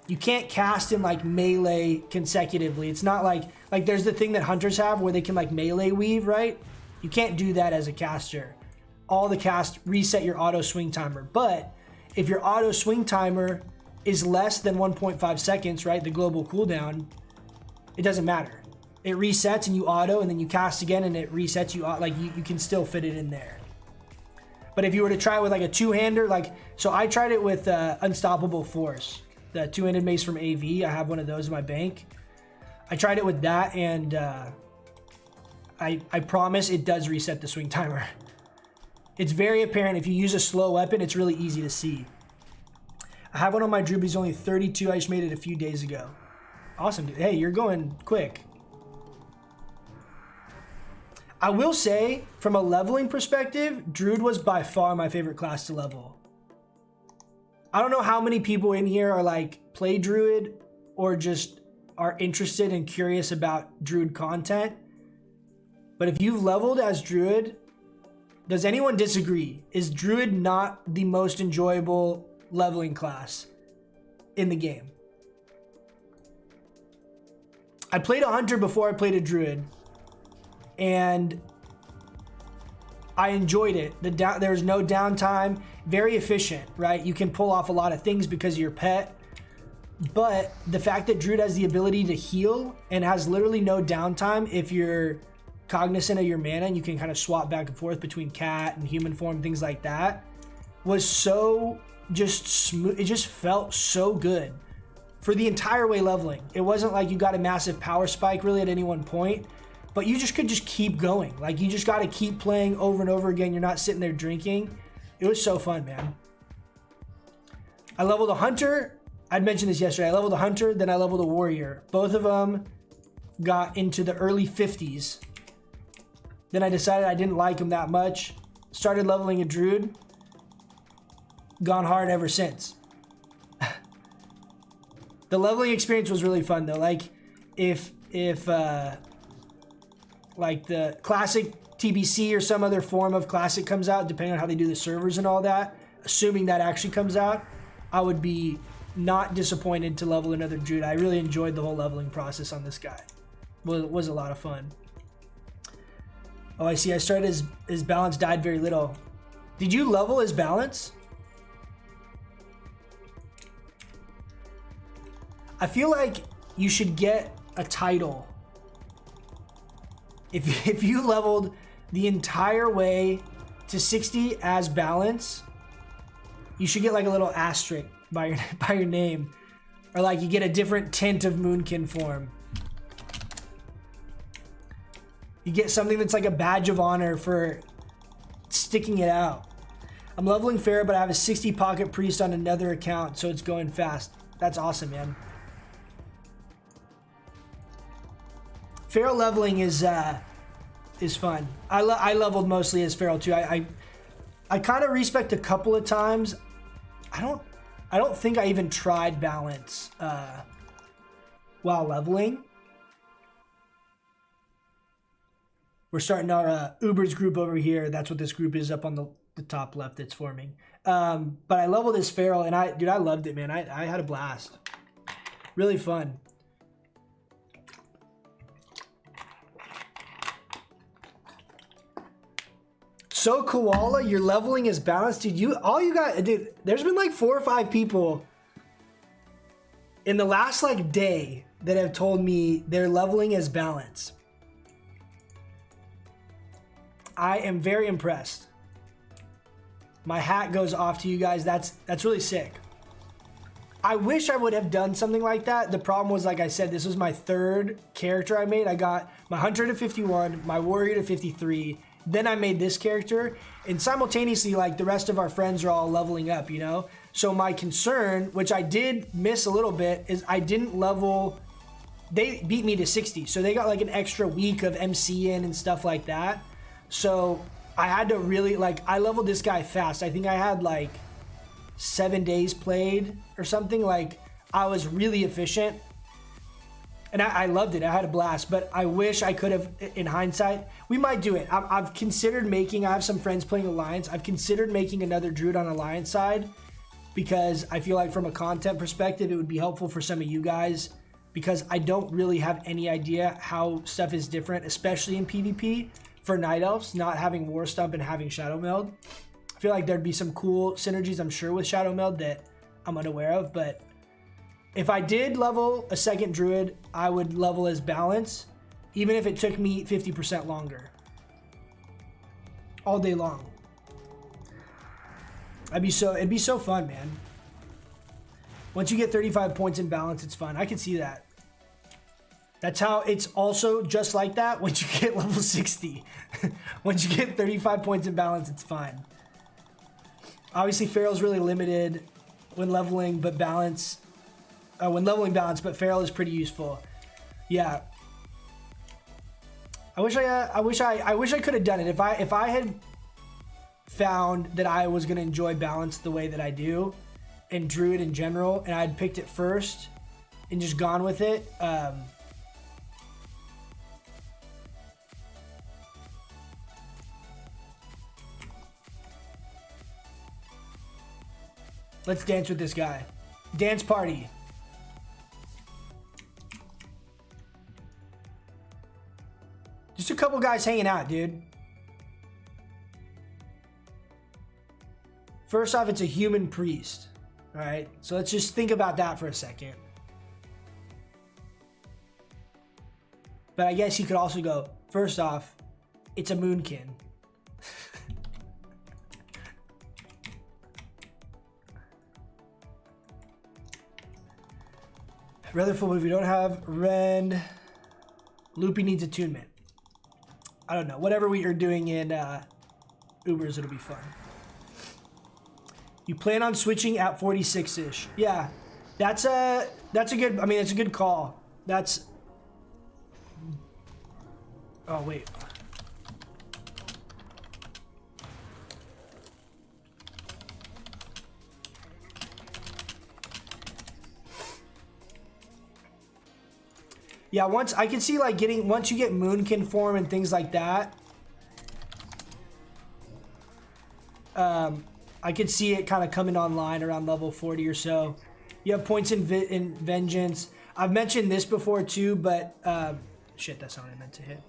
You can't cast in like melee consecutively. It's not like there's the thing that hunters have where they can like melee weave, right? You can't do that as a caster. All the cast reset your auto swing timer. But if your auto swing timer is less than 1.5 seconds, right? The global cooldown, it doesn't matter. It resets and you auto, and then you cast again and it resets you, like you can still fit it in there. But if you were to try it with like a two-hander, like, so I tried it with Unstoppable Force, the two-handed mace from AV. I have one of those in my bank. I tried it with that, and I promise it does reset the swing timer. It's very apparent. If you use a slow weapon, it's really easy to see. I have one on my Druid, he's only 32. I just made it a few days ago. Awesome, dude. Hey, you're going quick. I will say, from a leveling perspective, Druid was by far my favorite class to level. I don't know how many people in here are like play Druid or just are interested and curious about Druid content. But if you've leveled as Druid, does anyone disagree? Is Druid not the most enjoyable leveling class in the game? I played a Hunter before I played a Druid, and I enjoyed it. There was no downtime, very efficient, right? You can pull off a lot of things because of your pet, but the fact that Druid has the ability to heal and has literally no downtime if you're cognizant of your mana and you can kind of swap back and forth between cat and human form, things like that, was so just smooth. It just felt so good for the entire way leveling. It wasn't like you got a massive power spike really at any one point, but you just could just keep going. Like, you just got to keep playing over and over again. You're not sitting there drinking. It was so fun, man. I leveled a Hunter. I'd mentioned this yesterday. I leveled a Hunter, then I leveled a Warrior. Both of them got into the early 50s. Then I decided I didn't like them that much. Started leveling a Druid. Gone hard ever since. The leveling experience was really fun though. Like, if like the classic TBC or some other form of classic comes out, depending on how they do the servers and all that, assuming that actually comes out, I would be not disappointed to level another Druid. I really enjoyed the whole leveling process on this guy. It was a lot of fun. Oh, I see. I started his balance died very little. Did you level his balance? I feel like you should get a title. If you leveled the entire way to 60 as balance, you should get like a little asterisk by your name, or like you get a different tint of Moonkin form. You get something that's like a badge of honor for sticking it out. I'm leveling Pharaoh, but I have a 60 pocket priest on another account, so it's going fast. That's awesome, man. Pharaoh leveling is fun. I leveled mostly as Pharaoh too. I kind of respect a couple of times. I don't think I even tried balance while leveling. We're starting our Uber's group over here. That's what this group is up on the top left that's forming. But I leveled as Pharaoh, and I loved it, man. I had a blast. Really fun. So Koala, you're leveling as balanced, dude. Dude, there's been like 4 or 5 people in the last like day that have told me they're leveling as balance. I am very impressed. My hat goes off to you guys. That's really sick. I wish I would have done something like that. The problem was, like I said, this was my 3rd character I made. I got my Hunter to 51, my Warrior to 53. Then I made this character, and simultaneously, like, the rest of our friends are all leveling up, you know? So my concern, which I did miss a little bit, is I didn't level. They beat me to 60, so they got like an extra week of MC in and stuff like that. So I had to really, like, I leveled this guy fast. I think I had like 7 days played or something. Like, I was really efficient. And I loved it. I had a blast, but I wish I could have, in hindsight. We might do it. I've considered making, I have some friends playing Alliance. I've considered making another Druid on Alliance side because I feel like from a content perspective, it would be helpful for some of you guys, because I don't really have any idea how stuff is different, especially in PvP for Night Elves, not having War Stump and having Shadow Meld. I feel like there'd be some cool synergies, I'm sure, with Shadow Meld that I'm unaware of, but if I did level a second Druid, I would level as Balance, even if it took me 50% longer. All day long. It'd be so fun, man. Once you get 35 points in Balance, it's fun. I can see that. That's how it's also just like that once you get level 60. Once you get 35 points in Balance, it's fine. Obviously, Feral's really limited when leveling, but Balance... when leveling Balance, but Feral is pretty useful. Yeah. I wish I could have done it. If I had found that I was gonna enjoy Balance the way that I do, and Druid in general, and I'd picked it first and just gone with it. Let's dance with this guy. Dance party. Just a couple guys hanging out, dude. First off, it's a human priest. All right, so let's just think about that for a second. But I guess you could also go, first off, it's a Moonkin. Rutherford, if we don't have Rend, Loopy needs attunement. I don't know. Whatever we are doing in Ubers, it'll be fun. You plan on switching at 46-ish. Yeah, that's a good. I mean, it's a good call. That's. Oh wait. Yeah, once I can see like once you get Moonkin form and things like that, I could see it kind of coming online around level 40 or so. You have points in Vengeance. I've mentioned this before too, but shit, that's not what I meant to hit.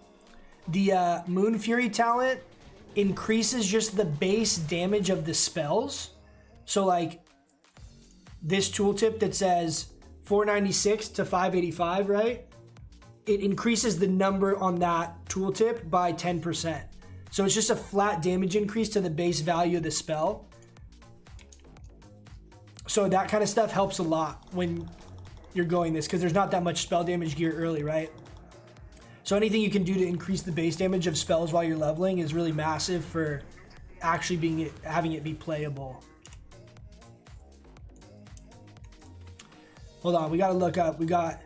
The Moon Fury talent increases just the base damage of the spells. So like this tooltip that says 496 to 585, right? It increases the number on that tooltip by 10%. So it's just a flat damage increase to the base value of the spell. So that kind of stuff helps a lot when you're going this, because there's not that much spell damage gear early, right? So anything you can do to increase the base damage of spells while you're leveling is really massive for actually having it be playable. Hold on, we gotta look up. We got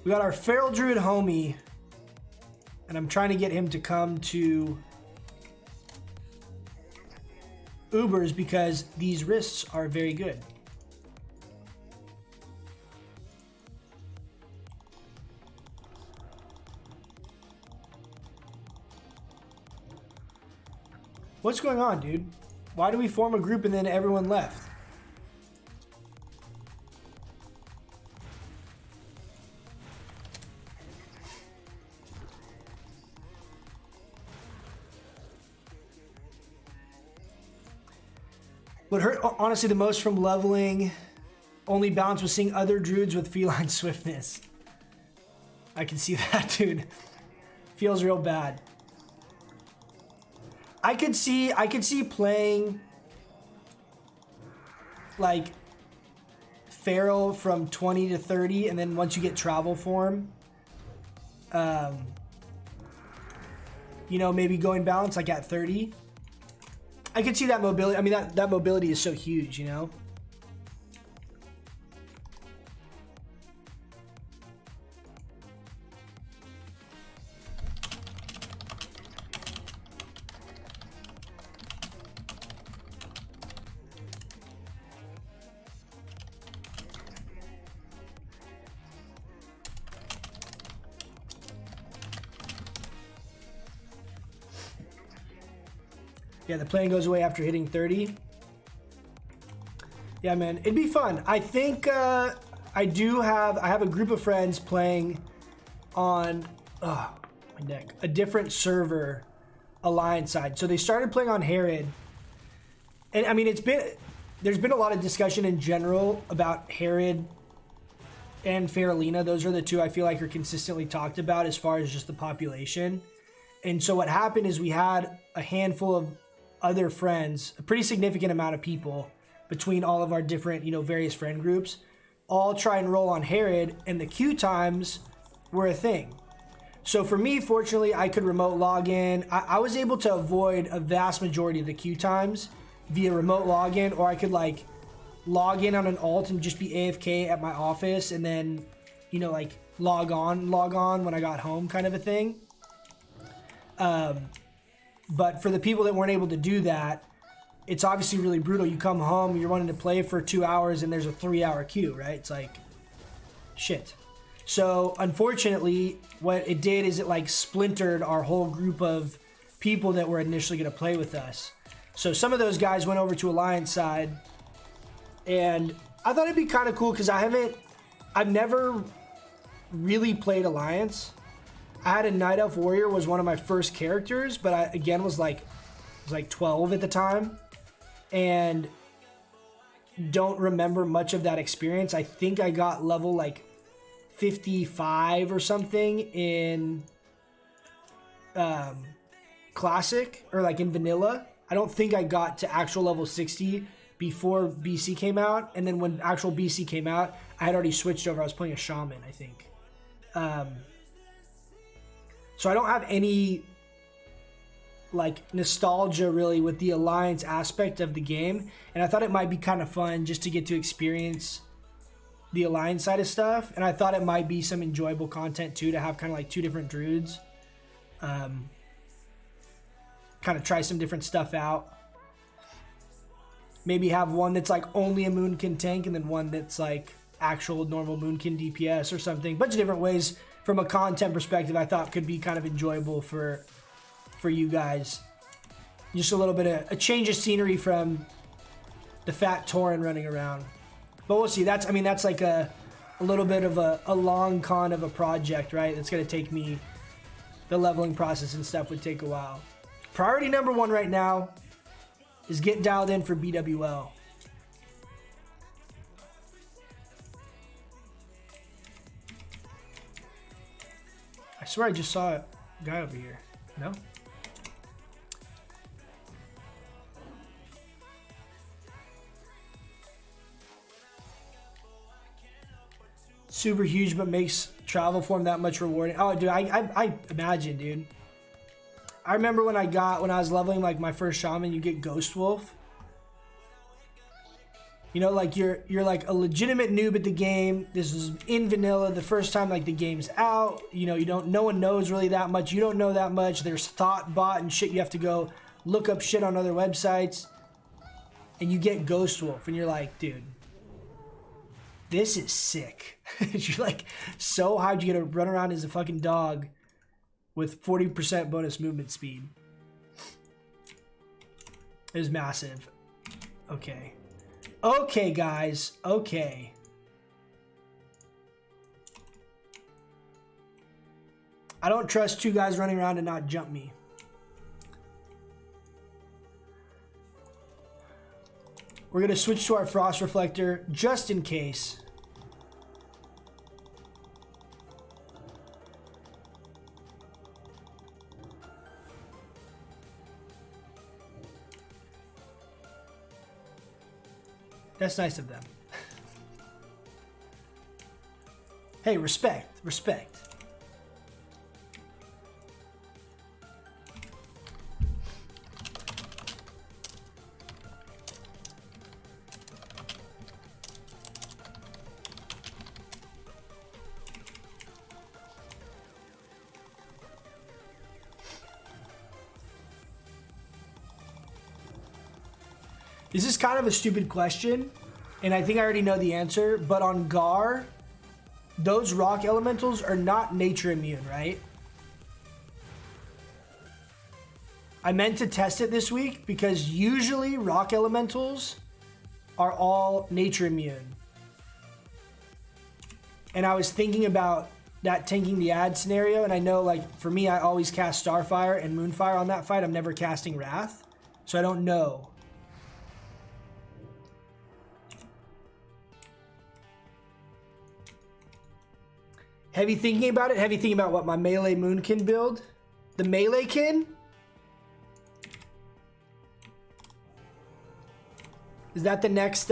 our Feral Druid homie, and I'm trying to get him to come to Ubers because these wrists are very good. What's going on, dude? Why do we form a group and then everyone left? What hurt honestly the most from leveling only balance was seeing other druids with feline swiftness. I can see that, dude. Feels real bad. I could see playing like Feral from 20 to 30, and then once you get travel form, you know, maybe going balance like at 30. I could see that mobility. I mean, that mobility is so huge, you know? Yeah, the plan goes away after hitting 30. Yeah, man, it'd be fun. I think I have a group of friends playing on my neck, a different server, Alliance side. So they started playing on Herod, and I mean there's been a lot of discussion in general about Herod and Faralina. Those are the two I feel like are consistently talked about as far as just the population. And so what happened is we had a handful of other friends, a pretty significant amount of people between all of our different, various friend groups, all try and roll on Herod, and the queue times were a thing. So for me, fortunately, I could remote log in. I was able to avoid a vast majority of the queue times via remote login, or I could like log in on an alt and just be AFK at my office and then, like log on when I got home kind of a thing. But for the people that weren't able to do that, it's obviously really brutal. You come home, you're wanting to play for 2 hours, and there's a 3-hour queue, right? It's like, shit. So unfortunately, what it did is it like splintered our whole group of people that were initially going to play with us. So some of those guys went over to Alliance side, and I thought it'd be kind of cool because I've never really played Alliance. I had a Night Elf Warrior was one of my first characters, but I again was like 12 at the time, and don't remember much of that experience. I think I got level like 55 or something in Classic, or like in Vanilla. I don't think I got to actual level 60 before BC came out, and then when actual BC came out, I had already switched over. I was playing a Shaman, I think. So I don't have any like nostalgia really with the Alliance aspect of the game, and I thought it might be kind of fun just to get to experience the Alliance side of stuff, and I thought it might be some enjoyable content too to have kind of like two different druids, kind of try some different stuff out. Maybe have one that's like only a Moonkin tank, and then one that's like actual normal Moonkin DPS or something. Bunch of different ways from a content perspective I thought could be kind of enjoyable for you guys. Just a little bit of a change of scenery from the fat Tauren running around. But we'll see. That's like a little bit of a long con of a project, right? That's going to take me, the leveling process and stuff would take a while. Priority number one right now is get dialed in for BWL. I swear I just saw a guy over here. No? Super huge, but makes travel form that much rewarding. Oh, dude, I imagine, dude. I remember when I was leveling like my first shaman, you get Ghost Wolf. Like you're like a legitimate noob at the game. This is in vanilla, the first time like the game's out. No one knows really that much. You don't know that much. There's thought bot and shit. You have to go look up shit on other websites, and you get Ghost Wolf, and you're like, dude, this is sick. You're like so hyped. You get to run around as a fucking dog with 40% bonus movement speed. It was massive. Okay, guys. Okay. I don't trust two guys running around and not jump me. We're going to switch to our Frost Reflector just in case. That's nice of them. Hey, respect. This is kind of a stupid question, and I think I already know the answer, but on Gar, those rock elementals are not nature immune, right? I meant to test it this week because usually rock elementals are all nature immune. And I was thinking about that tanking the ad scenario, and I know, like, for me, I always cast Starfire and Moonfire on that fight. I'm never casting Wrath, so I don't know. Heavy thinking about it. Heavy thinking about what my melee Moonkin build. The melee kin. Is that the next?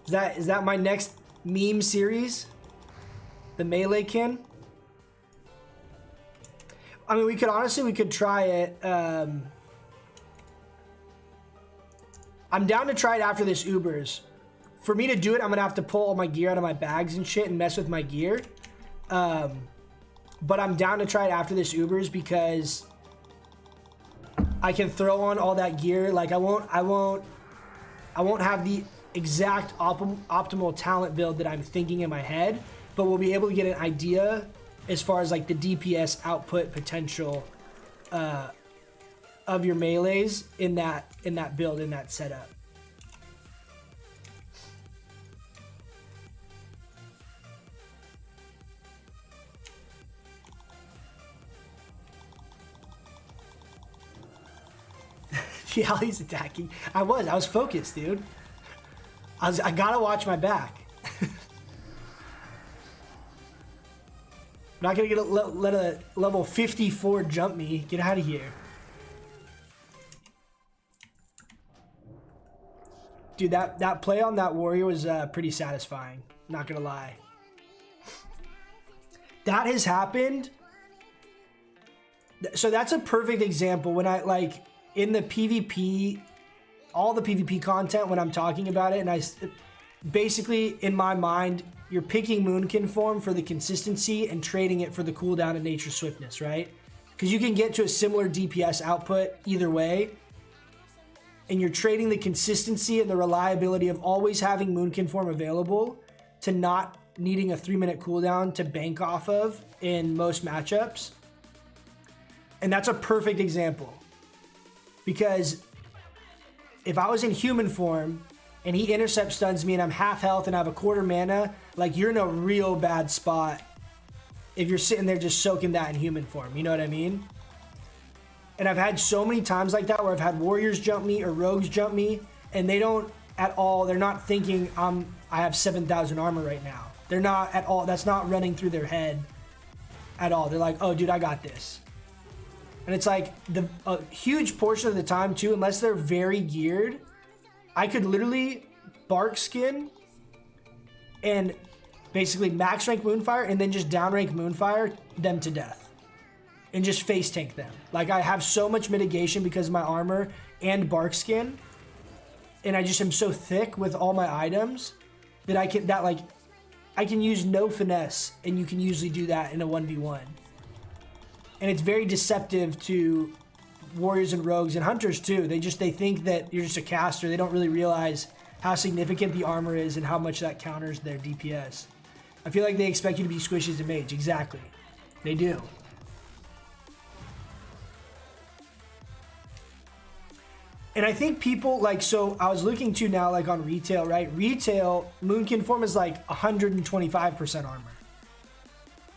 Is that my next meme series? The melee kin. I mean, we could try it. I'm down to try it after this Ubers. For me to do it, I'm gonna have to pull all my gear out of my bags and shit and mess with my gear. But I'm down to try it after this Ubers because I can throw on all that gear. Like I won't have the exact optimal talent build that I'm thinking in my head, but we'll be able to get an idea as far as like the DPS output potential of your melees in that build, in that setup. Yeah, he's attacking. I was focused, dude. I gotta watch my back. I'm not gonna let a level 54 jump me. Get out of here. Dude, that play on that warrior was pretty satisfying. Not gonna lie. That has happened. So that's a perfect example when I like in the PvP, all the PvP content when I'm talking about it, and I basically in my mind, you're picking Moonkin form for the consistency and trading it for the cooldown and nature swiftness, right? Because you can get to a similar DPS output either way, and you're trading the consistency and the reliability of always having Moonkin form available to not needing a 3-minute cooldown to bank off of in most matchups. And that's a perfect example. Because if I was in human form and he intercept stuns me and I'm half health and I have a quarter mana, like you're in a real bad spot if you're sitting there just soaking that in human form. You know what I mean? And I've had so many times like that where I've had warriors jump me or rogues jump me and they don't at all, they're not thinking I have 7,000 armor right now. They're not at all, that's not running through their head at all. They're like, oh dude, I got this. And it's like a huge portion of the time too, unless they're very geared, I could literally bark skin and basically max rank Moonfire and then just down rank Moonfire them to death and just face tank them. Like I have so much mitigation because of my armor and bark skin, and I just am so thick with all my items that I can use no finesse, and you can usually do that in a 1v1. And it's very deceptive to warriors and rogues and hunters too. They think that you're just a caster. They don't really realize how significant the armor is and how much that counters their DPS. I feel like they expect you to be squishy as a mage. Exactly. They do. And I think people like, so I was looking to now like on retail, right? Retail, Moonkin form is like 125% armor.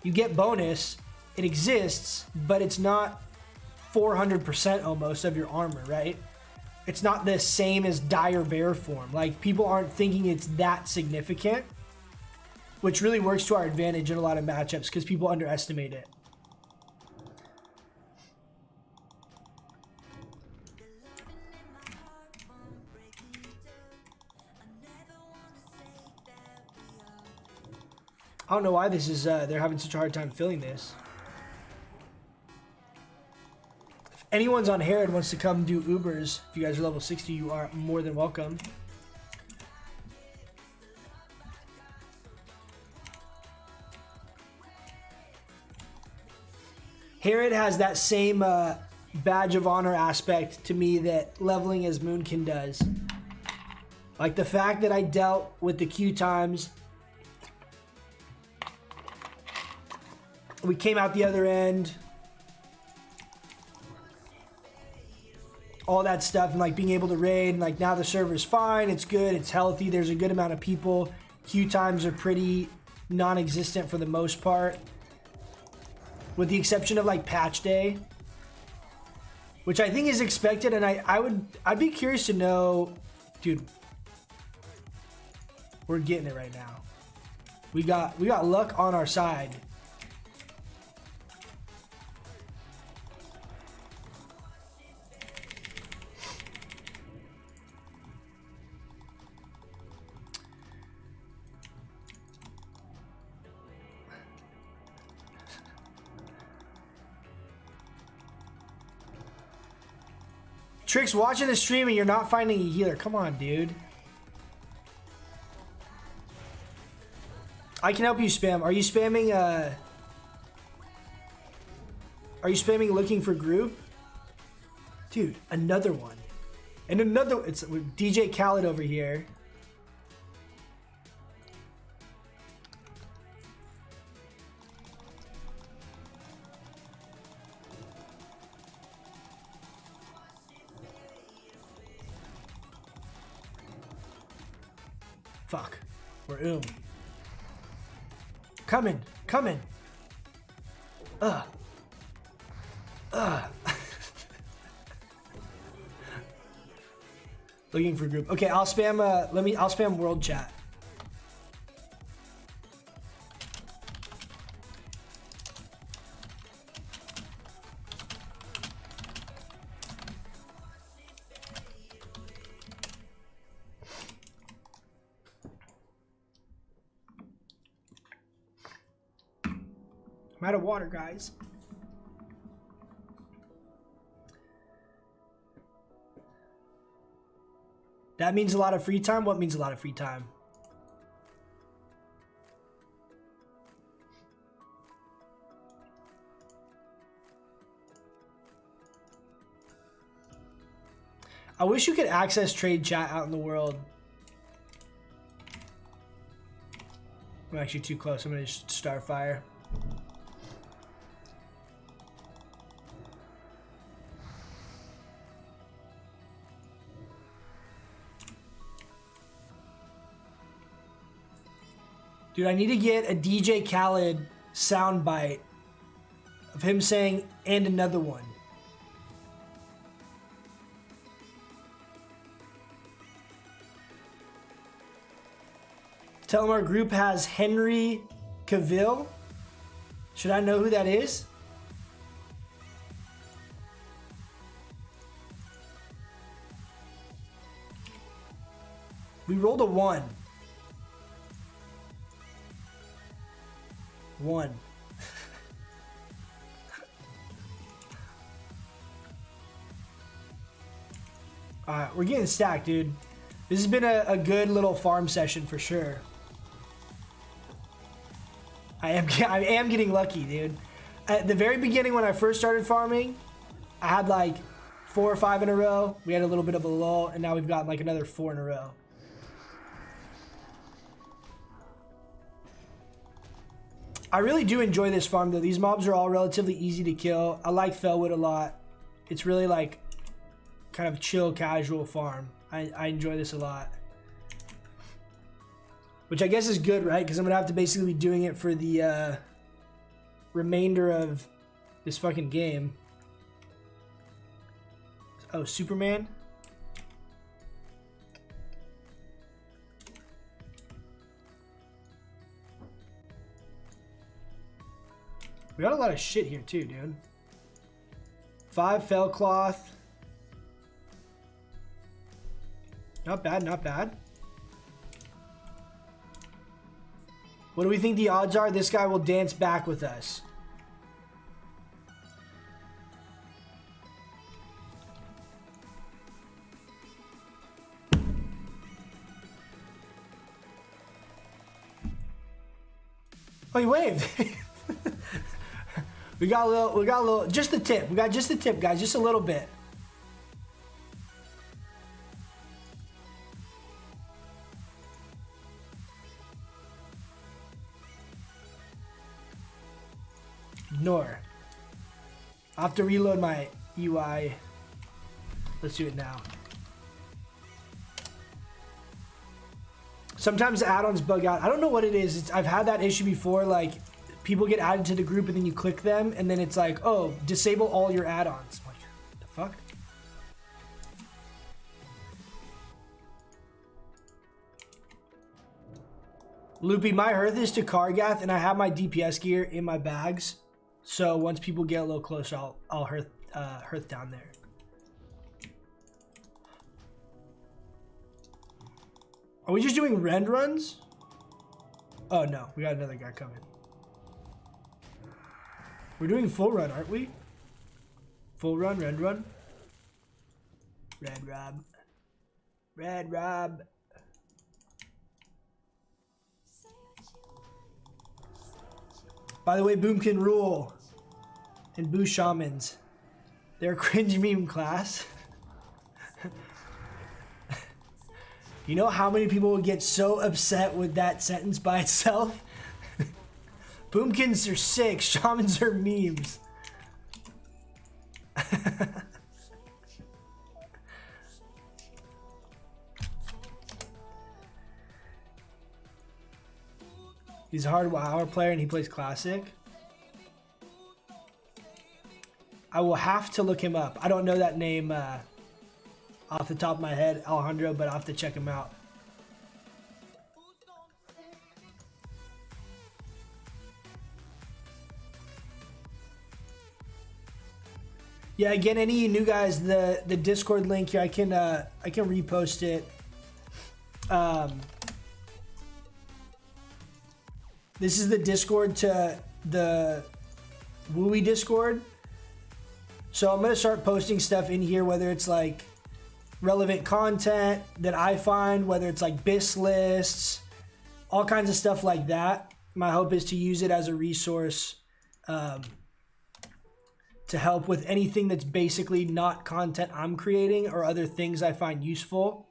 You get bonus. It exists, but it's not 400% almost of your armor, right? It's not the same as dire bear form. Like people aren't thinking it's that significant, which really works to our advantage in a lot of matchups because people underestimate it. I don't know why this is, they're having such a hard time filling this. Anyone's on Herod wants to come do Ubers, if you guys are level 60, you are more than welcome. Herod has that same badge of honor aspect to me that leveling as Moonkin does. Like the fact that I dealt with the queue times. We came out the other end. all that stuff, and like being able to raid, and like now the server's fine, it's good, it's healthy, there's a good amount of people, queue times are pretty non-existent for the most part, with the exception of like patch day, which I think is expected. And I'd be curious to know, dude, we're getting it right now. We got luck on our side. Tricks, watching the stream and you're not finding a healer. Come on, dude. I can help you spam. Are you spamming, looking for group? Dude, another one. And another, it's DJ Khaled over here. Fuck. We're Coming. Looking for group. Okay, I'll spam I'll spam world chat. I'm out of water, guys. That means a lot of free time? What means a lot of free time? I wish you could access trade chat out in the world. I'm actually too close. I'm gonna just start fire. Dude, I need to get a DJ Khaled soundbite of him saying, and another one. Tell him our group has Henry Cavill. Should I know who that is? We rolled a 1. 1. Alright, we're getting stacked, dude. This has been a good little farm session for sure. I am getting lucky, dude. At the very beginning when I first started farming, I had like 4 or 5 in a row. We had a little bit of a lull, and now we've got like another 4 in a row. I really do enjoy this farm though. These mobs are all relatively easy to kill. I like Felwood a lot. It's really like kind of chill, casual farm. I enjoy this a lot. Which I guess is good, right? Because I'm gonna have to basically be doing it for the remainder of this fucking game. Oh, Superman? We got a lot of shit here too, dude. 5 fell cloth. Not bad, not bad. What do we think the odds are this guy will dance back with us? Oh, he waved. We got a little, just the tip. We got just the tip, guys, just a little bit. Ignore. I'll have to reload my UI. Let's do it now. Sometimes add-ons bug out. I don't know what it is. I've had that issue before. Like, people get added to the group and then you click them and then it's like, oh, disable all your add-ons. I'm like, what the fuck? Loopy, my hearth is to Kargath and I have my DPS gear in my bags. So once people get a little closer, I'll hearth down there. Are we just doing rend runs? Oh no, we got another guy coming. We're doing full run, aren't we? Full run, rend run. Red Rob. Red Rob. By the way, Moonkin rule and Boo Shamans. They're a cringe meme class. You know how many people would get so upset with that sentence by itself? Boomkins are sick, shamans are memes. He's a hard WoW player and he plays Classic. I will have to look him up. I don't know that name off the top of my head, Alejandro, but I'll have to check him out. Yeah, again, any of you new guys, the Discord link here, I can repost it. This is the Discord to the Wooey Discord. So I'm gonna start posting stuff in here, whether it's like relevant content that I find, whether it's like BIS lists, all kinds of stuff like that. My hope is to use it as a resource to help with anything that's basically not content I'm creating or other things I find useful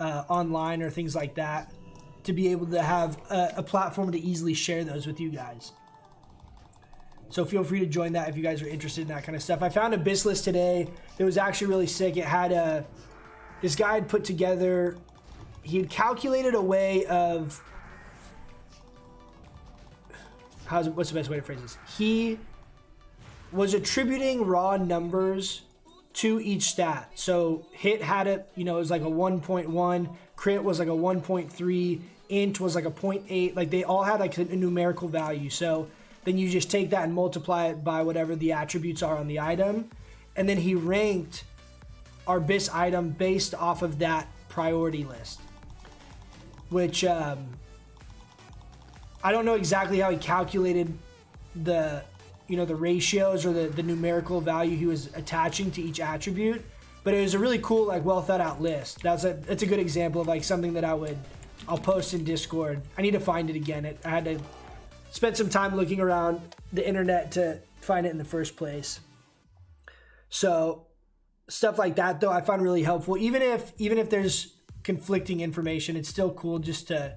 online or things like that, to be able to have a platform to easily share those with you guys. So feel free to join that if you guys are interested in that kind of stuff. I found a BIS list today that was actually really sick. It had this guy had put together, he had calculated a way of, what's the best way to phrase this? He was attributing raw numbers to each stat. So hit had it, it was like a 1.1, crit was like a 1.3, int was like a 0.8, like they all had like a numerical value. So then you just take that and multiply it by whatever the attributes are on the item. And then he ranked our BIS item based off of that priority list, which I don't know exactly how he calculated the the ratios or the numerical value he was attaching to each attribute, but it was a really cool, like, well thought out list. It's a good example of like something that I'll post in Discord. I need to find it again. I had to spend some time looking around the internet to find it in the first place. So stuff like that, though, I find really helpful. Even if there's conflicting information, it's still cool just to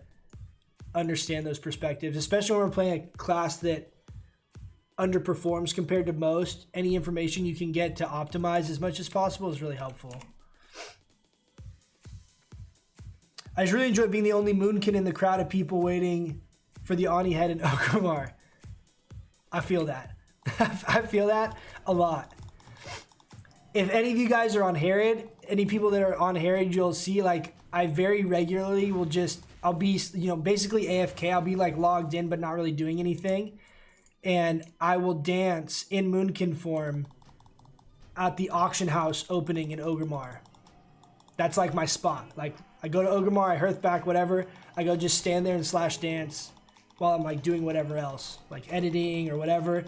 understand those perspectives, especially when we're playing a class that underperforms compared to most. Any information you can get to optimize as much as possible is really helpful. I just really enjoy being the only Moonkin in the crowd of people waiting for the Ani head in Okamar. I feel that. I feel that a lot. If any of you guys are on Herod, any people that are on Herod, you'll see, like, I very regularly will I'll be, basically AFK. I'll be like logged in, but not really doing anything. And I will dance in Moonkin form at the auction house opening in Orgrimmar. That's like my spot. Like, I go to Orgrimmar, I hearth back, whatever. I go just stand there and slash dance while I'm like doing whatever else, like editing or whatever.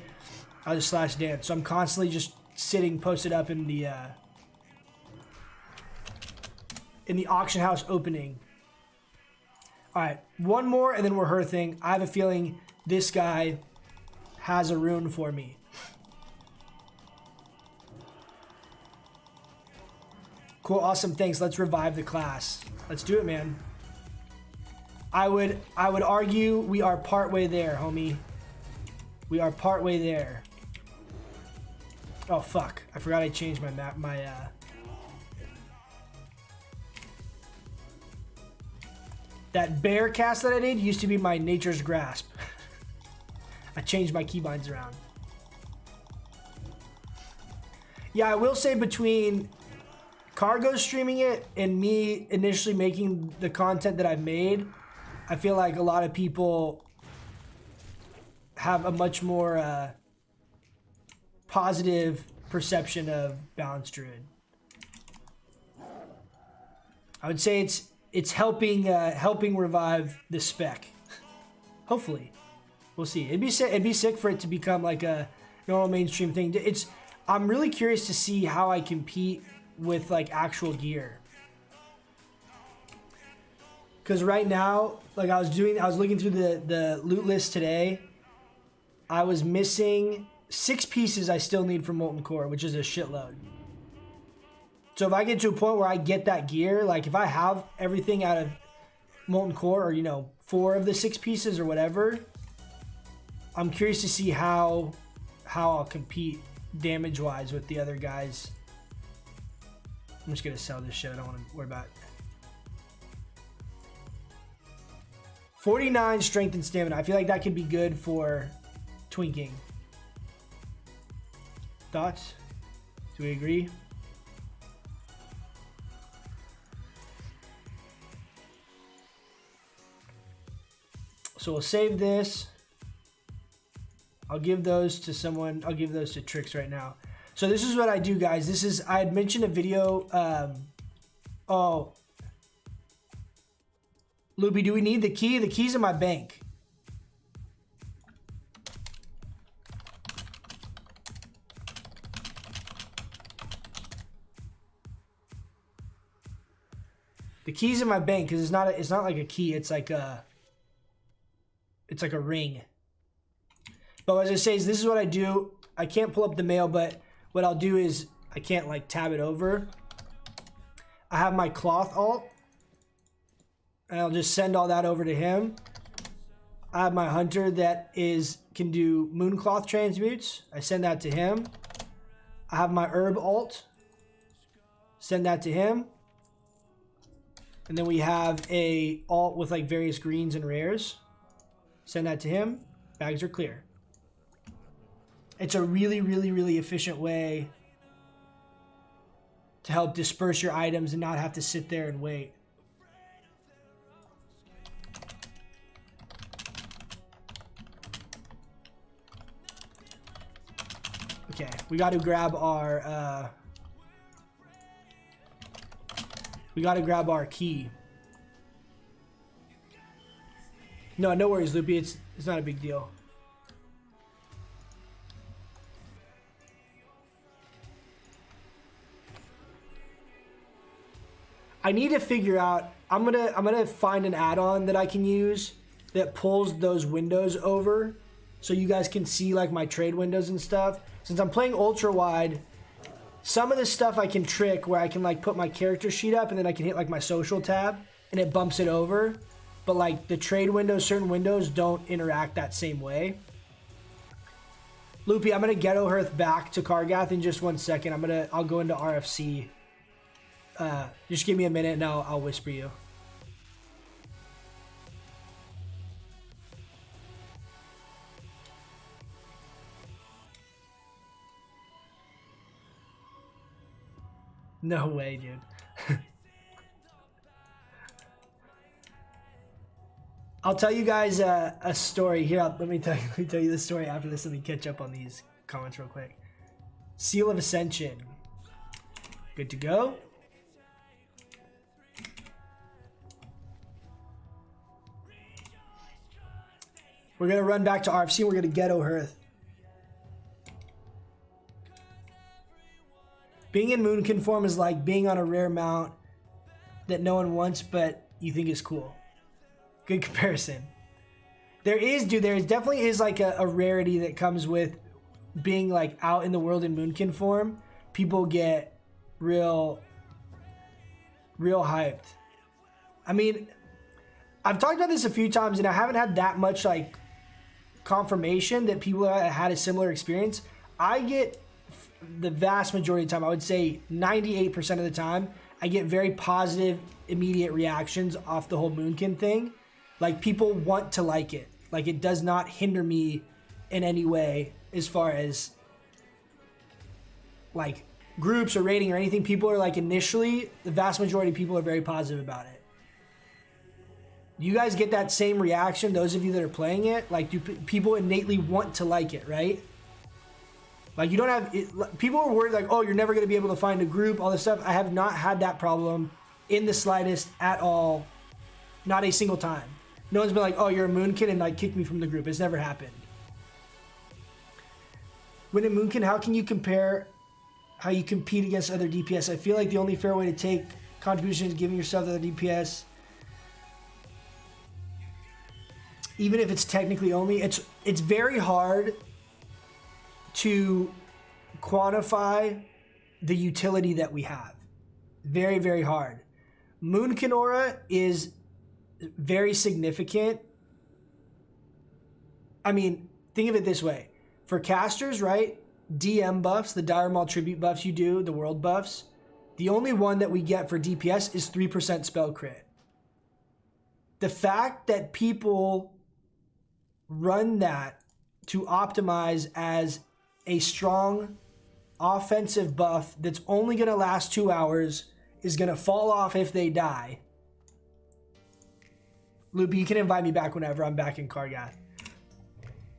I'll just slash dance. So I'm constantly just sitting posted up in the auction house opening. All right, one more and then we're hearthing. I have a feeling this guy has a rune for me. Cool, awesome, thanks. Let's revive the class. Let's do it, man. I would argue we are partway there, homie. We are partway there. Oh fuck! I forgot I changed my map. That bear cast that I did used to be my Nature's Grasp. I changed my keybinds around. Yeah, I will say between Cargo streaming it and me initially making the content that I've made, I feel like a lot of people have a much more positive perception of Balanced Druid. I would say it's helping revive the spec. Hopefully, we'll see. It'd be sick for it to become like a normal mainstream thing. I'm really curious to see how I compete with like actual gear. Because right now, like I was looking through the loot list today. I was missing 6 pieces I still need for Molten Core, which is a shitload. So if I get to a point where I get that gear, like if I have everything out of Molten Core, or 4 of the 6 pieces or whatever, I'm curious to see how I'll compete damage-wise with the other guys. I'm just gonna sell this shit. I don't want to worry about it. 49 strength and stamina. I feel like that could be good for twinking. Thoughts? Do we agree? So we'll save this. I'll give those to someone. I'll give those to Trix right now. So this is what I do, guys. I had mentioned a video. Oh, Loopy, do we need the key? The key's in my bank. The key's in my bank because it's not like a key. It's like a ring. But as I say, this is what I do. I can't pull up the mail, but what I'll do is I can't like tab it over. I have my cloth alt, and I'll just send all that over to him. I have my hunter that can do moon cloth transmutes. I send that to him. I have my herb alt. Send that to him. And then we have a alt with like various greens and rares. Send that to him. Bags are clear. It's a really, really, really efficient way to help disperse your items and not have to sit there and wait. Okay, we got to grab our key. No worries, Loopy. It's not a big deal. I need to figure out. I'm gonna find an add-on that I can use that pulls those windows over, so you guys can see like my trade windows and stuff. Since I'm playing ultra wide, some of the stuff I can trick where I can like put my character sheet up and then I can hit like my social tab and it bumps it over. But like the trade windows, certain windows don't interact that same way. Loopy, I'm gonna ghetto Hearth back to Kargath in just 1 second. I'll go into RFC. Just give me a minute and I'll whisper you. No way, dude. I'll tell you guys a story here. Let me tell you the story after this. Let me catch up on these comments real quick. Seal of Ascension. Good to go. We're gonna run back to RFC. We're gonna ghetto Hearth. Being in Moonkin form is like being on a rare mount that no one wants, but you think is cool. Good comparison. There definitely is like a rarity that comes with being like out in the world in Moonkin form. People get real hyped. I mean, I've talked about this a few times and I haven't had that much like confirmation that people had a similar experience. I get the vast majority of the time, I would say 98% of the time, I get very positive immediate reactions off the whole Moonkin thing. Like, people want to like it. Like, it does not hinder me in any way as far as like groups or rating or anything. People are like, initially, the vast majority of people are very positive about it. You guys get that same reaction, those of you that are playing it? Like, do people innately want to like it, right? Like, you don't have... people are worried, like, oh, you're never going to be able to find a group, all this stuff. I have not had that problem in the slightest at all. Not a single time. No one's been like, oh, you're a Moonkin, and, like, kick me from the group. It's never happened. When in Moonkin, how can you compare how you compete against other DPS? I feel like the only fair way to take contribution is giving yourself the other DPS. Even if it's technically only, it's very hard to quantify the utility that we have. Very, very hard. Moonkin aura is very significant. I mean, think of it this way. For casters, right? DM buffs, the Dire Maul tribute buffs you do, the world buffs, the only one that we get for DPS is 3% spell crit. The fact that people run that to optimize as a strong offensive buff that's only going to last 2 hours, is going to fall off if they die. Loopy, you can invite me back whenever I'm back in Kargath.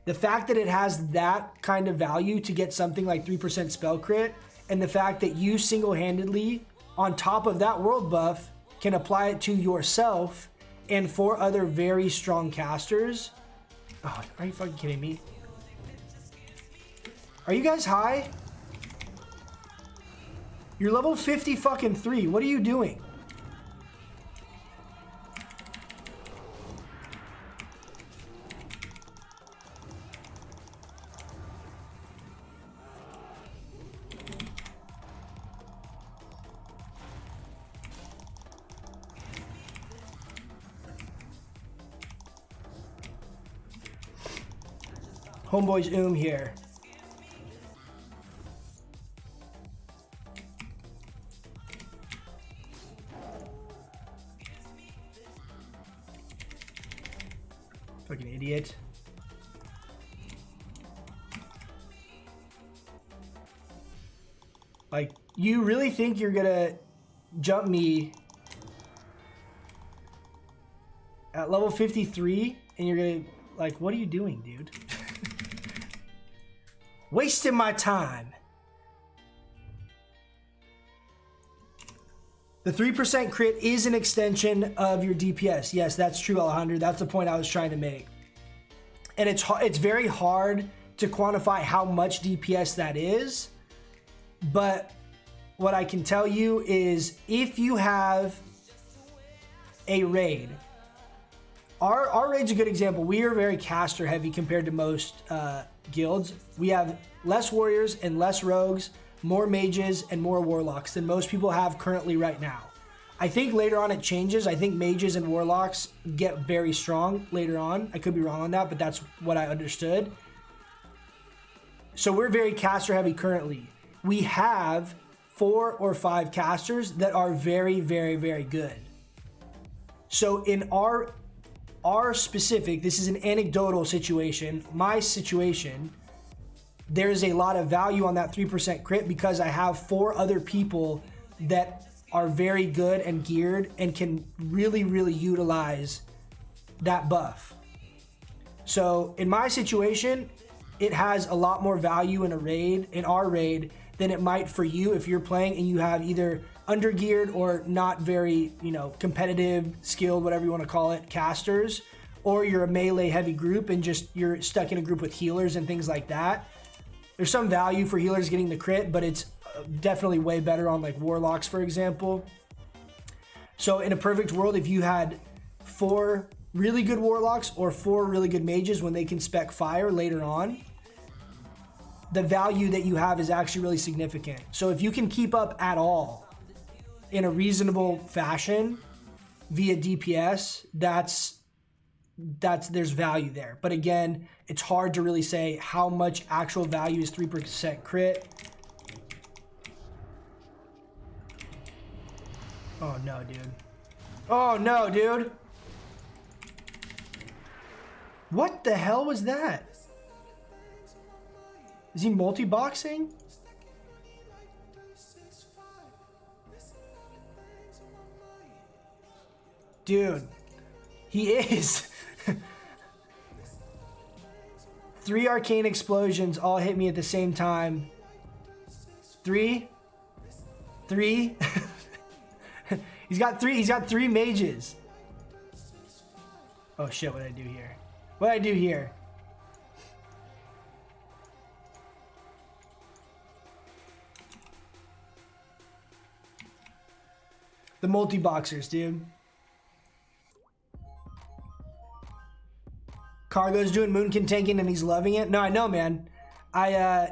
The fact that it has that kind of value to get something like 3% spell crit, and the fact that you single-handedly, on top of that world buff, can apply it to yourself and 4 other very strong casters. Oh, are you fucking kidding me? Are you guys high? You're level 50 fucking 3. What are you doing? Homeboy's here. Fucking idiot. Like, you really think you're gonna jump me at level 53 and you're gonna, like, what are you doing, dude? Wasting my time. The 3% crit is an extension of your DPS. Yes, that's true, Alejandro. That's the point I was trying to make. And it's very hard to quantify how much DPS that is. But what I can tell you is, if you have a raid, our raid's a good example. We are very caster heavy compared to most guilds. We have less warriors and less rogues, more mages and more warlocks than most people have currently right now. I think later on it changes. I think mages and warlocks get very strong later on. I could be wrong on that, but that's what I understood. So we're very caster heavy currently. We have 4 or 5 casters that are very, very, very good. So in our specific, this is an anecdotal situation, my situation, there's a lot of value on that 3% crit because I have 4 other people that are very good and geared and can really, really utilize that buff. So in my situation, it has a lot more value in a raid, in our raid, than it might for you if you're playing and you have either undergeared or not very, competitive, skilled, whatever you want to call it, casters, or you're a melee heavy group and just you're stuck in a group with healers and things like that. There's some value for healers getting the crit, but it's definitely way better on like warlocks, for example. So in a perfect world, if you had 4 really good warlocks or 4 really good mages when they can spec fire later on, the value that you have is actually really significant. So if you can keep up at all in a reasonable fashion via DPS, there's value there. But again, it's hard to really say how much actual value is 3% crit. Oh no, dude. Oh no, dude. What the hell was that? Is he multi-boxing? Dude, he is. 3 arcane explosions all hit me at the same time. 3. He's got 3 mages. Oh shit, what did I do here? What did I do here? The multi-boxers, dude. Cargo's doing Moonkin tanking and he's loving it. No, I know, man.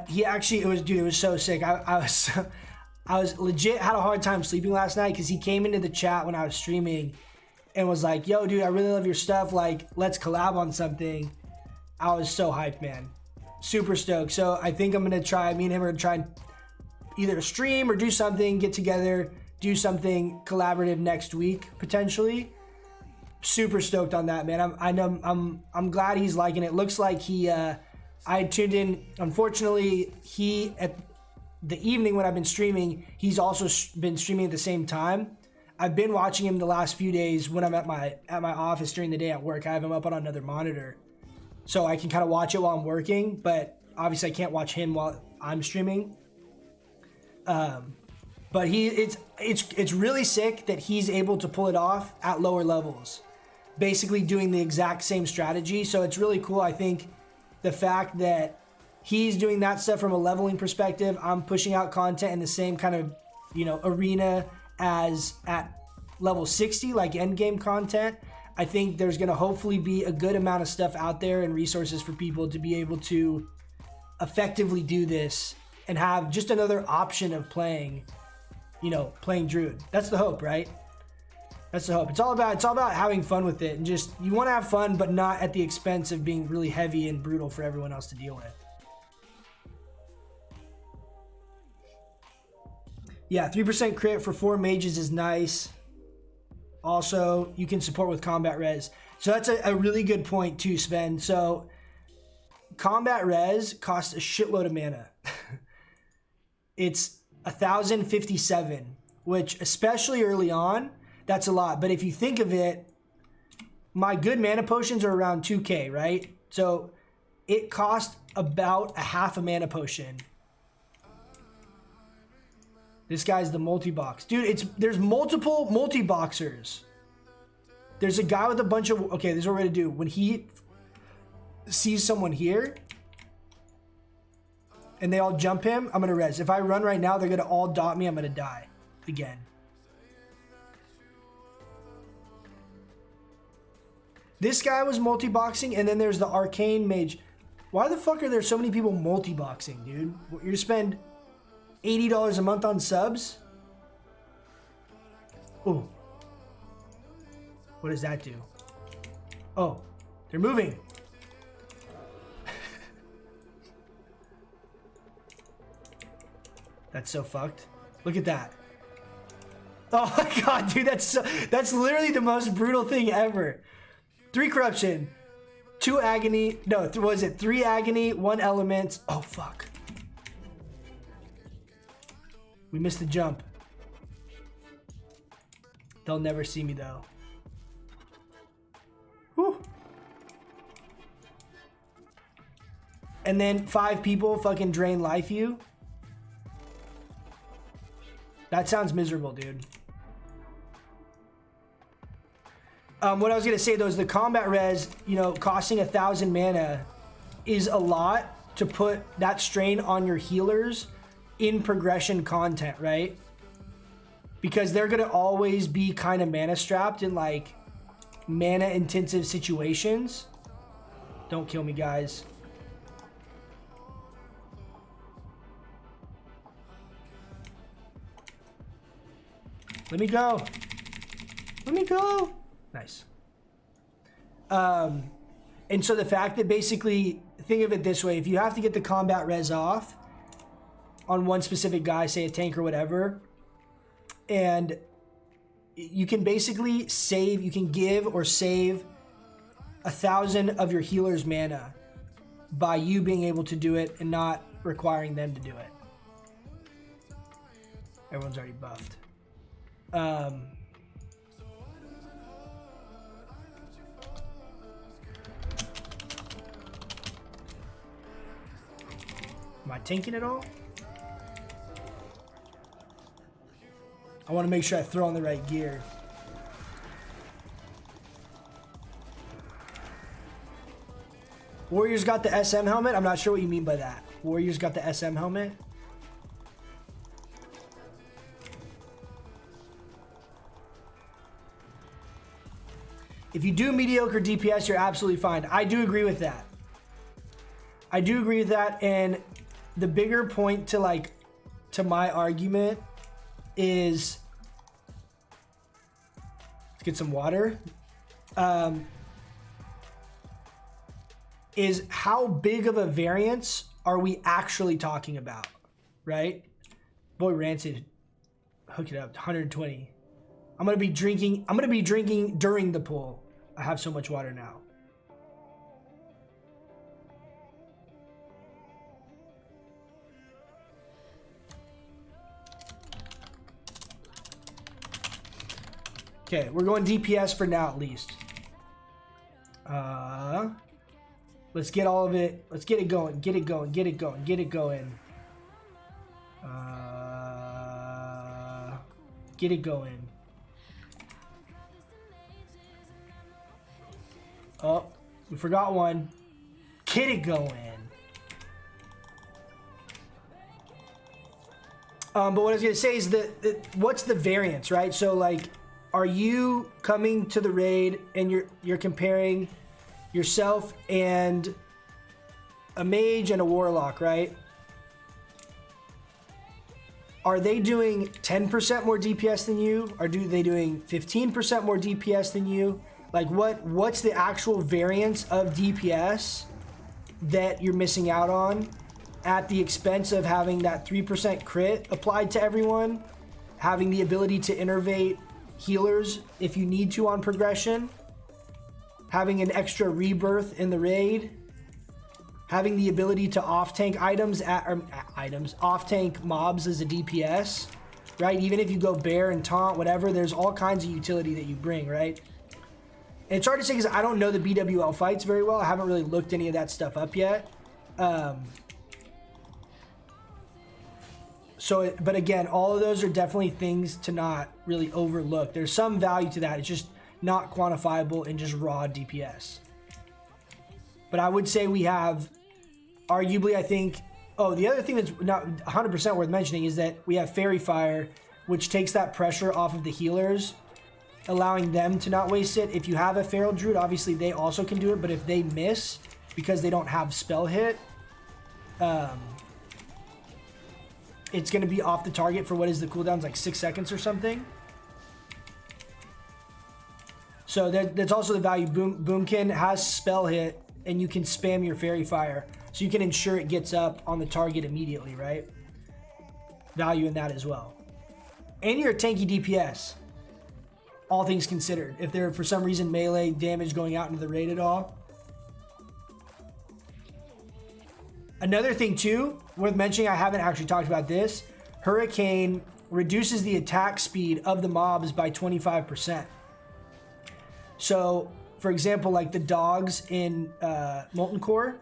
He actually, it was so sick. I was legit had a hard time sleeping last night because he came into the chat when I was streaming and was like, yo, dude, I really love your stuff. Like, let's collab on something. I was so hyped, man. Super stoked. So I think I'm going to try, me and him are going to try and either stream or do something, get together, do something collaborative next week, potentially. Super stoked on that, man. I'm glad he's liking it. Looks like he, I tuned in. Unfortunately, he, at the evening when I've been streaming, he's also been streaming at the same time. I've been watching him the last few days when I'm at my office during the day at work. I have him up on another monitor, so I can kind of watch it while I'm working. But obviously, I can't watch him while I'm streaming. But it's really sick that he's able to pull it off at lower levels, basically doing the exact same strategy. So it's really cool. I think the fact that he's doing that stuff from a leveling perspective, I'm pushing out content in the same kind of, arena as at level 60, like end game content. I think there's going to hopefully be a good amount of stuff out there and resources for people to be able to effectively do this and have just another option of playing Druid. That's the hope, right? That's the hope. It's all about having fun with it, and just, you want to have fun, but not at the expense of being really heavy and brutal for everyone else to deal with. Yeah, 3% crit for 4 mages is nice. Also, you can support with combat res. So that's a really good point too, Sven. So combat res costs a shitload of mana. It's 1,057, which, especially early on, that's a lot. But if you think of it, my good mana potions are around 2k, right? So it cost about a half a mana potion. This guy's the multi-box. Dude, there's multiple multi-boxers. There's a guy with a bunch of... Okay, this is what we're going to do. When he sees someone here and they all jump him, I'm going to res. If I run right now, they're going to all dot me. I'm going to die again. This guy was multi-boxing, and then there's the arcane mage. Why the fuck are there so many people multi-boxing, dude? You're going to spend $80 a month on subs? Oh. What does that do? Oh, they're moving. That's so fucked. Look at that. Oh my god, dude, that's literally the most brutal thing ever. 3 corruption, 2 agony. No, what was it? 3 agony, 1 element. Oh fuck. We missed the jump. They'll never see me though. Whew. And then 5 people fucking drain life you. That sounds miserable, dude. What I was gonna say though is the combat res, costing 1,000 mana is a lot to put that strain on your healers in progression content, right? Because they're gonna always be kind of mana strapped in like mana intensive situations. Don't kill me, guys. Let me go. Let me go. Nice. And so the fact that basically, think of it this way, if you have to get the combat res off on one specific guy, say a tank or whatever, and you can basically save, you can give or save 1,000 of your healer's mana by you being able to do it and not requiring them to do it. Everyone's already buffed. Am I tanking it all? I want to make sure I throw on the right gear. Warriors got the SM helmet? I'm not sure what you mean by that. Warriors got the SM helmet? If you do mediocre DPS, you're absolutely fine. I do agree with that. I do agree with that. And the bigger point to my argument is, let's get some water. Is how big of a variance are we actually talking about, right? Boy, Rancid, hook it up, 120. I'm gonna be drinking during the pull. I have so much water now. Okay, we're going DPS for now at least. Let's get all of it. Let's get it going. Get it going. Get it going. Get it going. Get it going. Oh, we forgot one. Get it going. But what I was gonna say is that what's the variance, right? So like, are you coming to the raid and you're comparing yourself and a mage and a warlock, right? Are they doing 10% more DPS than you? Or do they doing 15% more DPS than you? Like what's the actual variance of DPS that you're missing out on at the expense of having that 3% crit applied to everyone, having the ability to innervate healers if you need to on progression, having an extra rebirth in the raid, having the ability to off-tank off-tank mobs as a DPS, right? Even if you go bear and taunt, whatever, there's all kinds of utility that you bring, right? And it's hard to say because I don't know the BWL fights very well. I haven't really looked any of that stuff up yet. But again, all of those are definitely things to not really overlook. There's some value to that. It's just not quantifiable in just raw DPS. But I would say we have, arguably, I think, the other thing that's not 100% worth mentioning is that we have Fairy Fire, which takes that pressure off of the healers, allowing them to not waste it. If you have a Feral Druid, obviously they also can do it, but if they miss because they don't have spell hit, it's going to be off the target for what is the cooldowns, like 6 seconds or something. So that's also the value. Moonkin has spell hit, and you can spam your Fairy Fire. So you can ensure it gets up on the target immediately, right? Value in that as well. And you're a tanky DPS, all things considered. If there, for some reason, melee damage going out into the raid at all. Another thing, too, worth mentioning, I haven't actually talked about this. Hurricane reduces the attack speed of the mobs by 25%. So, for example, like the dogs in Molten Core,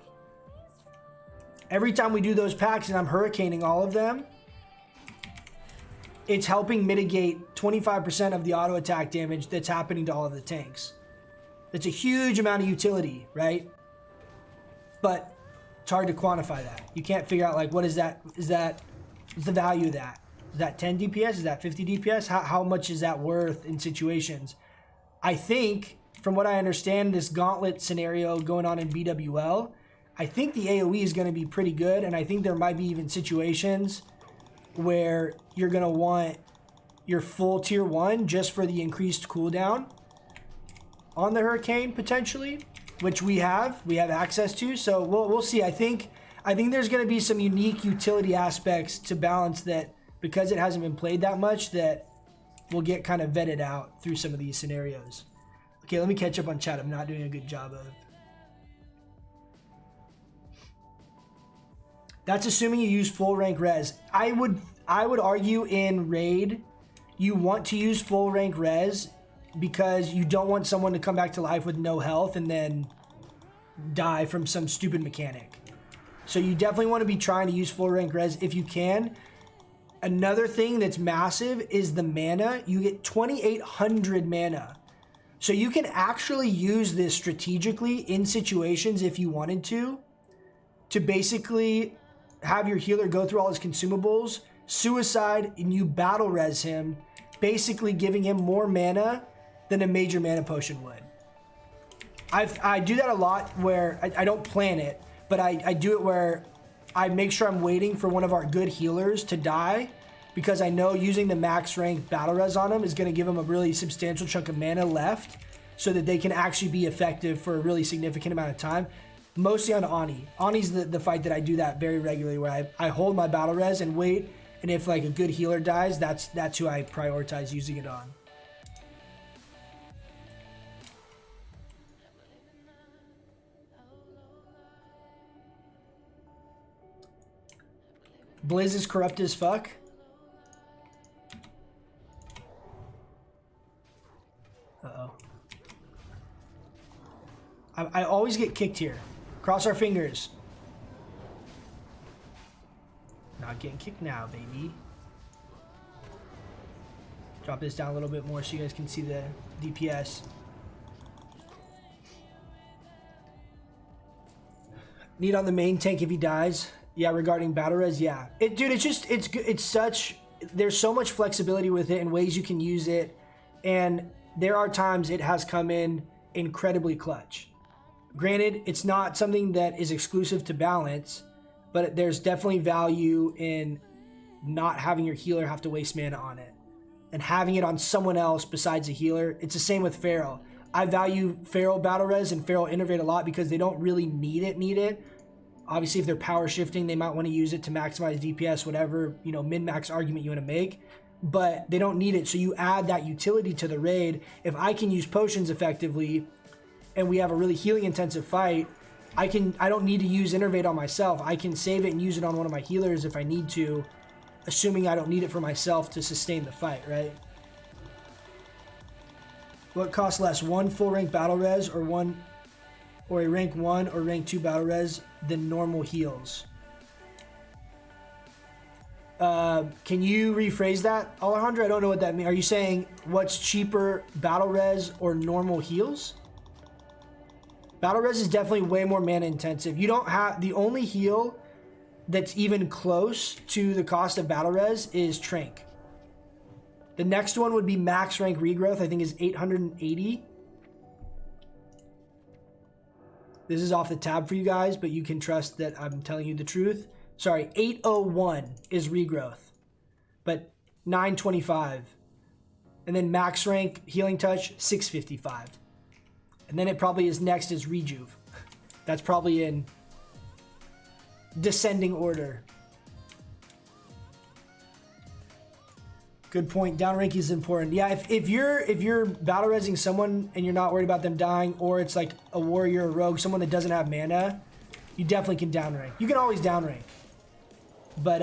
every time we do those packs and I'm hurricaning all of them, it's helping mitigate 25% of the auto attack damage that's happening to all of the tanks. That's a huge amount of utility, right? But it's hard to quantify that. You can't figure out, like, what is that? What's the value of that? Is that 10 DPS? Is that 50 DPS? How much is that worth in situations? I think, from what I understand, this gauntlet scenario going on in BWL, I think the AoE is going to be pretty good, and I think there might be even situations where you're going to want your full tier 1 just for the increased cooldown on the Hurricane, potentially, which we have access to. So we'll see. I think there's going to be some unique utility aspects to balance that, because it hasn't been played that much, that will get kind of vetted out through some of these scenarios. Okay, let me catch up on chat. I'm not doing a good job of. That's assuming you use full rank res. I would argue in raid, you want to use full rank res because you don't want someone to come back to life with no health and then die from some stupid mechanic. So you definitely want to be trying to use full rank res if you can. Another thing that's massive is the mana. You get 2,800 mana. So you can actually use this strategically in situations if you wanted to basically have your healer go through all his consumables, suicide, and you battle res him, basically giving him more mana than a major mana potion would. I do that a lot where I don't plan it, but I do it where I make sure I'm waiting for one of our good healers to die because I know using the max rank battle res on them is going to give them a really substantial chunk of mana left so that they can actually be effective for a really significant amount of time. Mostly on Ani. Ani's the fight that I do that very regularly where I hold my battle res and wait, and if like a good healer dies, that's who I prioritize using it on. Blizz is corrupt as fuck. Uh-oh. I always get kicked here. Cross our fingers. Not getting kicked now, baby. Drop this down a little bit more so you guys can see the DPS. Need on the main tank if he dies. Yeah, regarding battle res, yeah. Dude, it's such, there's so much flexibility with it and ways you can use it. And there are times it has come in incredibly clutch. Granted, it's not something that is exclusive to balance, but there's definitely value in not having your healer have to waste mana on it. And having it on someone else besides a healer. It's the same with Feral. I value Feral battle res and Feral innervate a lot because they don't really need it. Obviously, if they're power shifting, they might want to use it to maximize DPS, whatever, min-max argument you want to make. But they don't need it, so you add that utility to the raid. If I can use potions effectively, and we have a really healing intensive fight, I don't need to use innervate on myself. I can save it and use it on one of my healers if I need to, assuming I don't need it for myself to sustain the fight, right? What costs less, one full rank battle res or a rank 1 or rank 2 battle res than normal heals? Can you rephrase that, Alejandro? I don't know what that means. Are you saying what's cheaper, battle res or normal heals? Battle res is definitely way more mana intensive. You don't have, the only heal that's even close to the cost of battle res is Trank. The next one would be max rank regrowth, I think is 880. This is off the tab for you guys, but you can trust that I'm telling you the truth. Sorry, 801 is regrowth, but 925. And then max rank healing touch, 655. And then it probably is next is rejuve. That's probably in descending order. Good point. Down rank is important. Yeah, if you're battle resing someone and you're not worried about them dying, or it's like a warrior or rogue, someone that doesn't have mana, you definitely can down rank. You can always down rank. But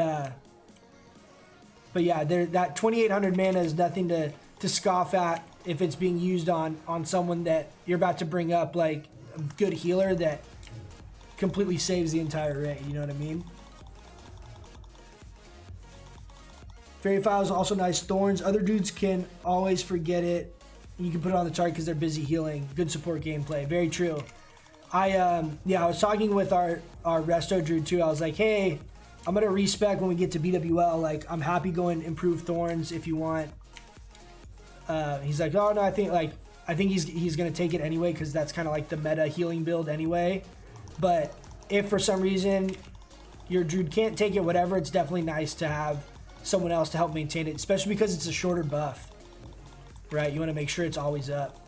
yeah, that 2,800 mana is nothing to scoff at if it's being used on someone that you're about to bring up, like a good healer that completely saves the entire raid. You know what I mean? Fairy File is also nice. Thorns, other dudes can always forget it. You can put it on the target because they're busy healing. Good support gameplay. Very true. I was talking with our resto druid too. I was like, hey, I'm gonna respec when we get to BWL. Like, I'm happy going improve Thorns if you want. He's like, oh no, I think he's gonna take it anyway because that's kind of like the meta healing build anyway. But if for some reason your druid can't take it, whatever, it's definitely nice to have someone else to help maintain it, especially because it's a shorter buff, right? You want to make sure it's always up.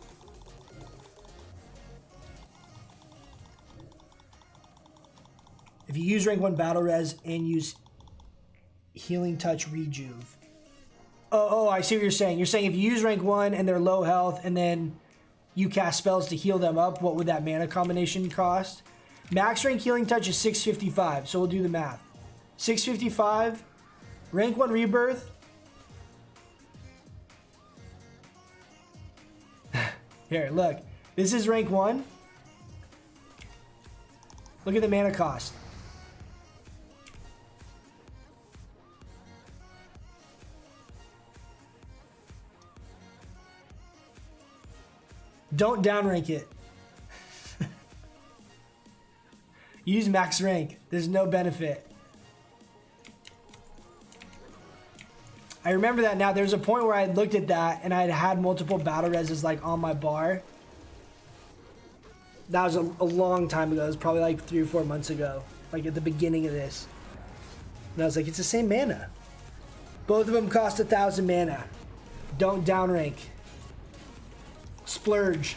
If you use rank 1 battle res and use healing touch rejuve, Oh, I see what you're saying. You're saying if you use rank 1 and they're low health and then you cast spells to heal them up, what would that mana combination cost? Max rank healing touch is 655, so we'll do the math. 655, rank 1 rebirth. Here, look. This is rank 1. Look at the mana cost. Don't downrank it. Use max rank. There's no benefit. I remember that now. There's a point where I had looked at that and I had multiple battle reses like on my bar. That was a long time ago. It was probably like 3 or 4 months ago. Like at the beginning of this. And I was like, it's the same mana. Both of them cost 1,000 mana. Don't downrank. Splurge.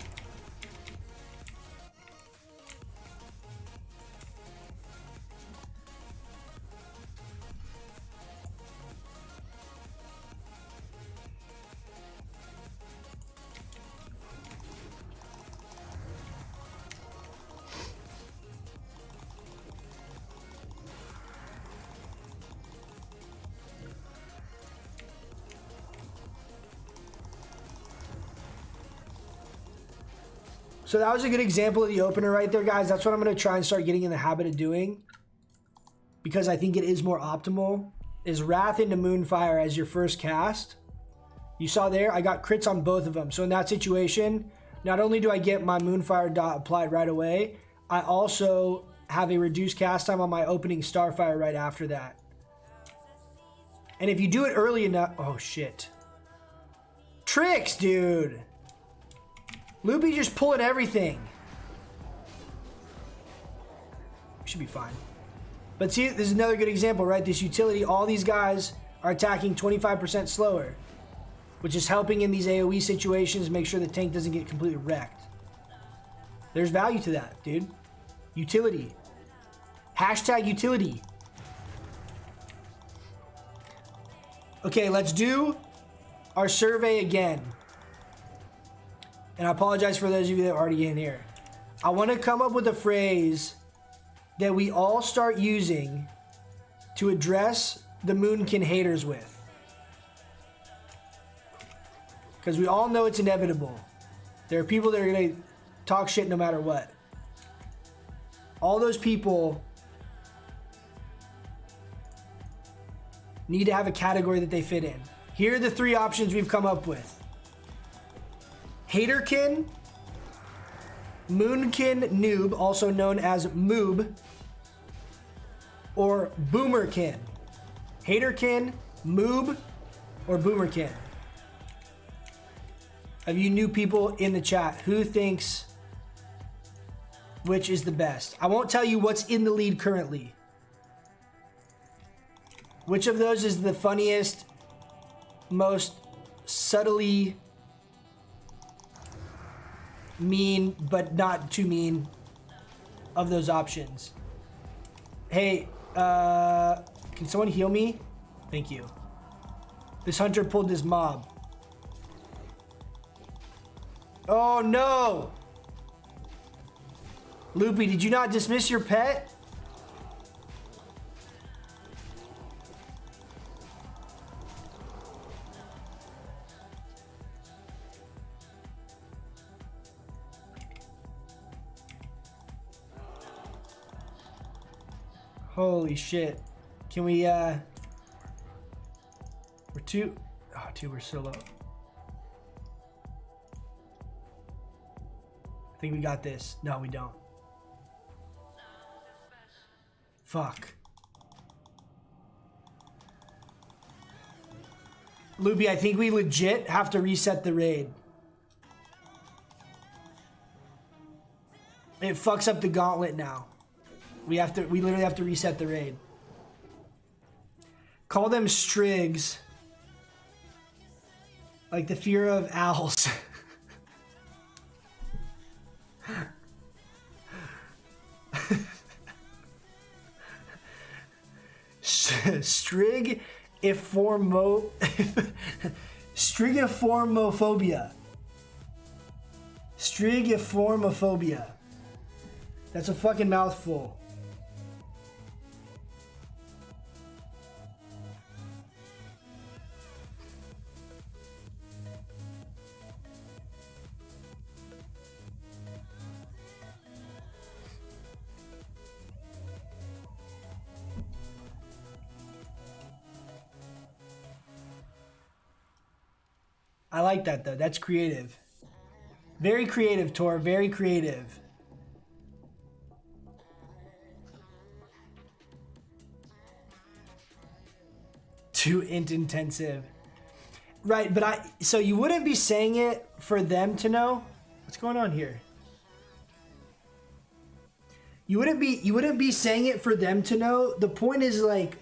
So that was a good example of the opener right there, guys. That's what I'm going to try and start getting in the habit of doing, because I think it is more optimal, is Wrath into Moonfire as your first cast. You saw there, I got crits on both of them. So in that situation, not only do I get my Moonfire dot applied right away, I also have a reduced cast time on my opening Starfire right after that. And if you do it early enough... Oh, shit. Tricks, dude. Loopy just pulling everything. Should be fine. But see, this is another good example, right? This utility, all these guys are attacking 25% slower, which is helping in these AoE situations make sure the tank doesn't get completely wrecked. There's value to that, dude. Utility. Hashtag utility. Okay, let's do our survey again. And I apologize for those of you that are already in here. I want to come up with a phrase that we all start using to address the Moonkin haters with. Because we all know it's inevitable. There are people that are going to talk shit no matter what. All those people need to have a category that they fit in. Here are the 3 options we've come up with. Haterkin, Moonkin Noob, also known as Moob, or Boomerkin. Haterkin, Moob, or Boomerkin. Of you new people in the chat, who thinks which is the best? I won't tell you what's in the lead currently. Which of those is the funniest, most subtly mean, but not too mean of those options? Hey, can someone heal me? Thank you. This hunter pulled this mob. Oh no! Loopy, did you not dismiss your pet? Holy shit. Can we, we're 2. Oh, dude, we're so low. I think we got this. No, we don't. Fuck. Loopy, I think we legit have to reset the raid. It fucks up the gauntlet now. We literally have to reset the raid. Call them Strigs. Like the fear of owls. Strig Strigiformophobia. Strigiformophobia. That's a fucking mouthful. I like that though. That's creative. Very creative, Tor. Very creative. Too intensive. Right, but so you wouldn't be saying it for them to know? What's going on here? You wouldn't be saying it for them to know. The point is like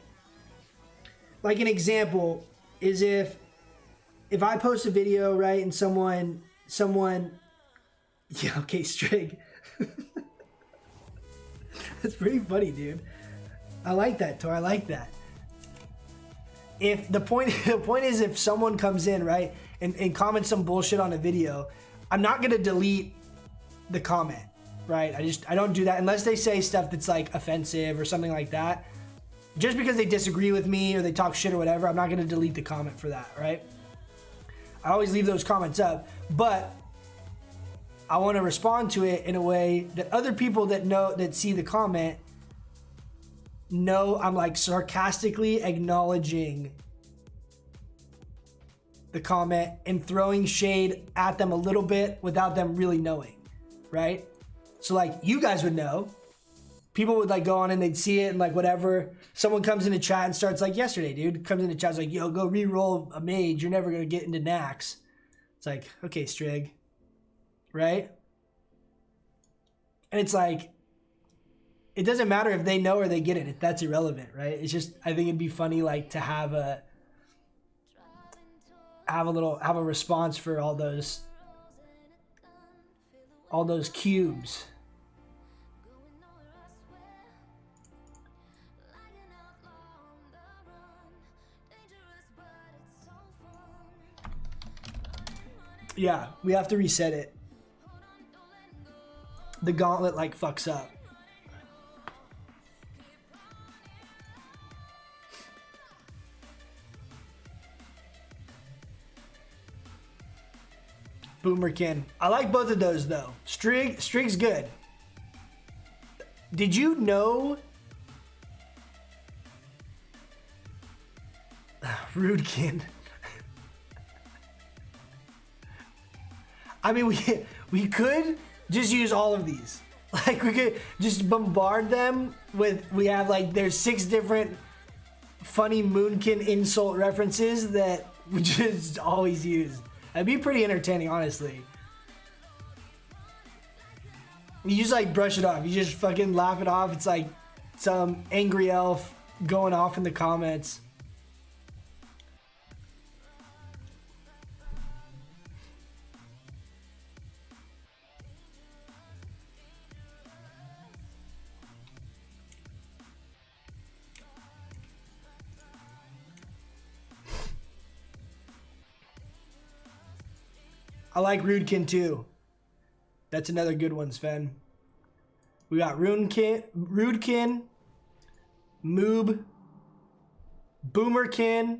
an example is if I post a video, right, and someone yeah, okay, Strig. That's pretty funny, dude. I like that, Tor. I like that. If the point is if someone comes in, right, and comments some bullshit on a video, I'm not gonna delete the comment, right? I don't do that unless they say stuff that's like offensive or something like that. Just because they disagree with me or they talk shit or whatever, I'm not gonna delete the comment for that, right? I always leave those comments up, but I want to respond to it in a way that other people that see the comment know I'm like sarcastically acknowledging the comment and throwing shade at them a little bit without them really knowing, right? So like you guys would know. People would like go on and they'd see it and like whatever. Someone comes into chat and starts like yesterday, dude. Comes into chat, like, yo, go re-roll a mage. You're never going to get into Nax. It's like, okay, Strig. Right? And it's like, it doesn't matter if they know or they get it. That's irrelevant, right? It's just, I think it'd be funny like to have a response for all those cubes. Yeah, we have to reset it. The gauntlet like fucks up. Boomerkin. I like both of those though. Strig's good. Did you know Rudekin? I mean, we could just use all of these. Like, we could just bombard them with, we have like, there's 6 different funny Moonkin insult references that we just always use. It'd be pretty entertaining, honestly. You just like brush it off. You just fucking laugh it off. It's like some angry elf going off in the comments. I like Rudekin too. That's another good one, Sven. We got Rudekin, Moob, Boomerkin.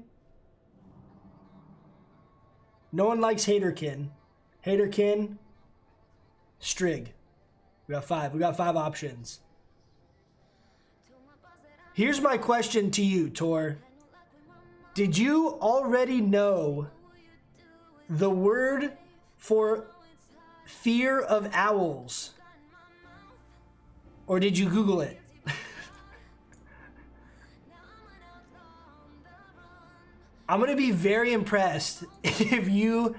No one likes Haterkin. Haterkin, Strig. We got 5. We got 5 options. Here's my question to you, Tor. Did you already know the word for fear of owls? Or did you Google it? I'm gonna be very impressed if you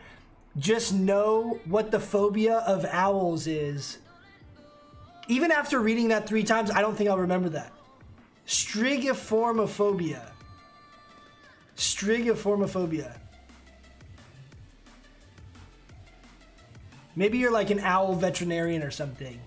just know what the phobia of owls is. Even after reading that 3 times, I don't think I'll remember that. Strigiformophobia. Strigiformophobia. Maybe you're like an owl veterinarian or something.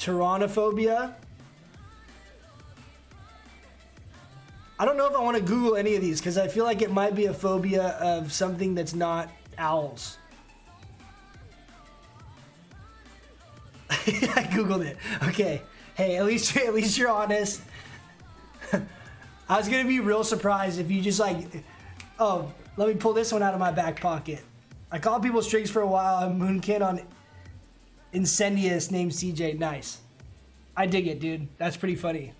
Tyrannophobia. I don't know if I want to Google any of these because I feel like it might be a phobia of something that's not owls. I Googled it. Okay. Hey, at least you're honest. I was gonna be real surprised if you just like, oh, let me pull this one out of my back pocket. I called people strings for a while. I'm Moonkin on Incendious named CJ. Nice. I dig it, dude. That's pretty funny.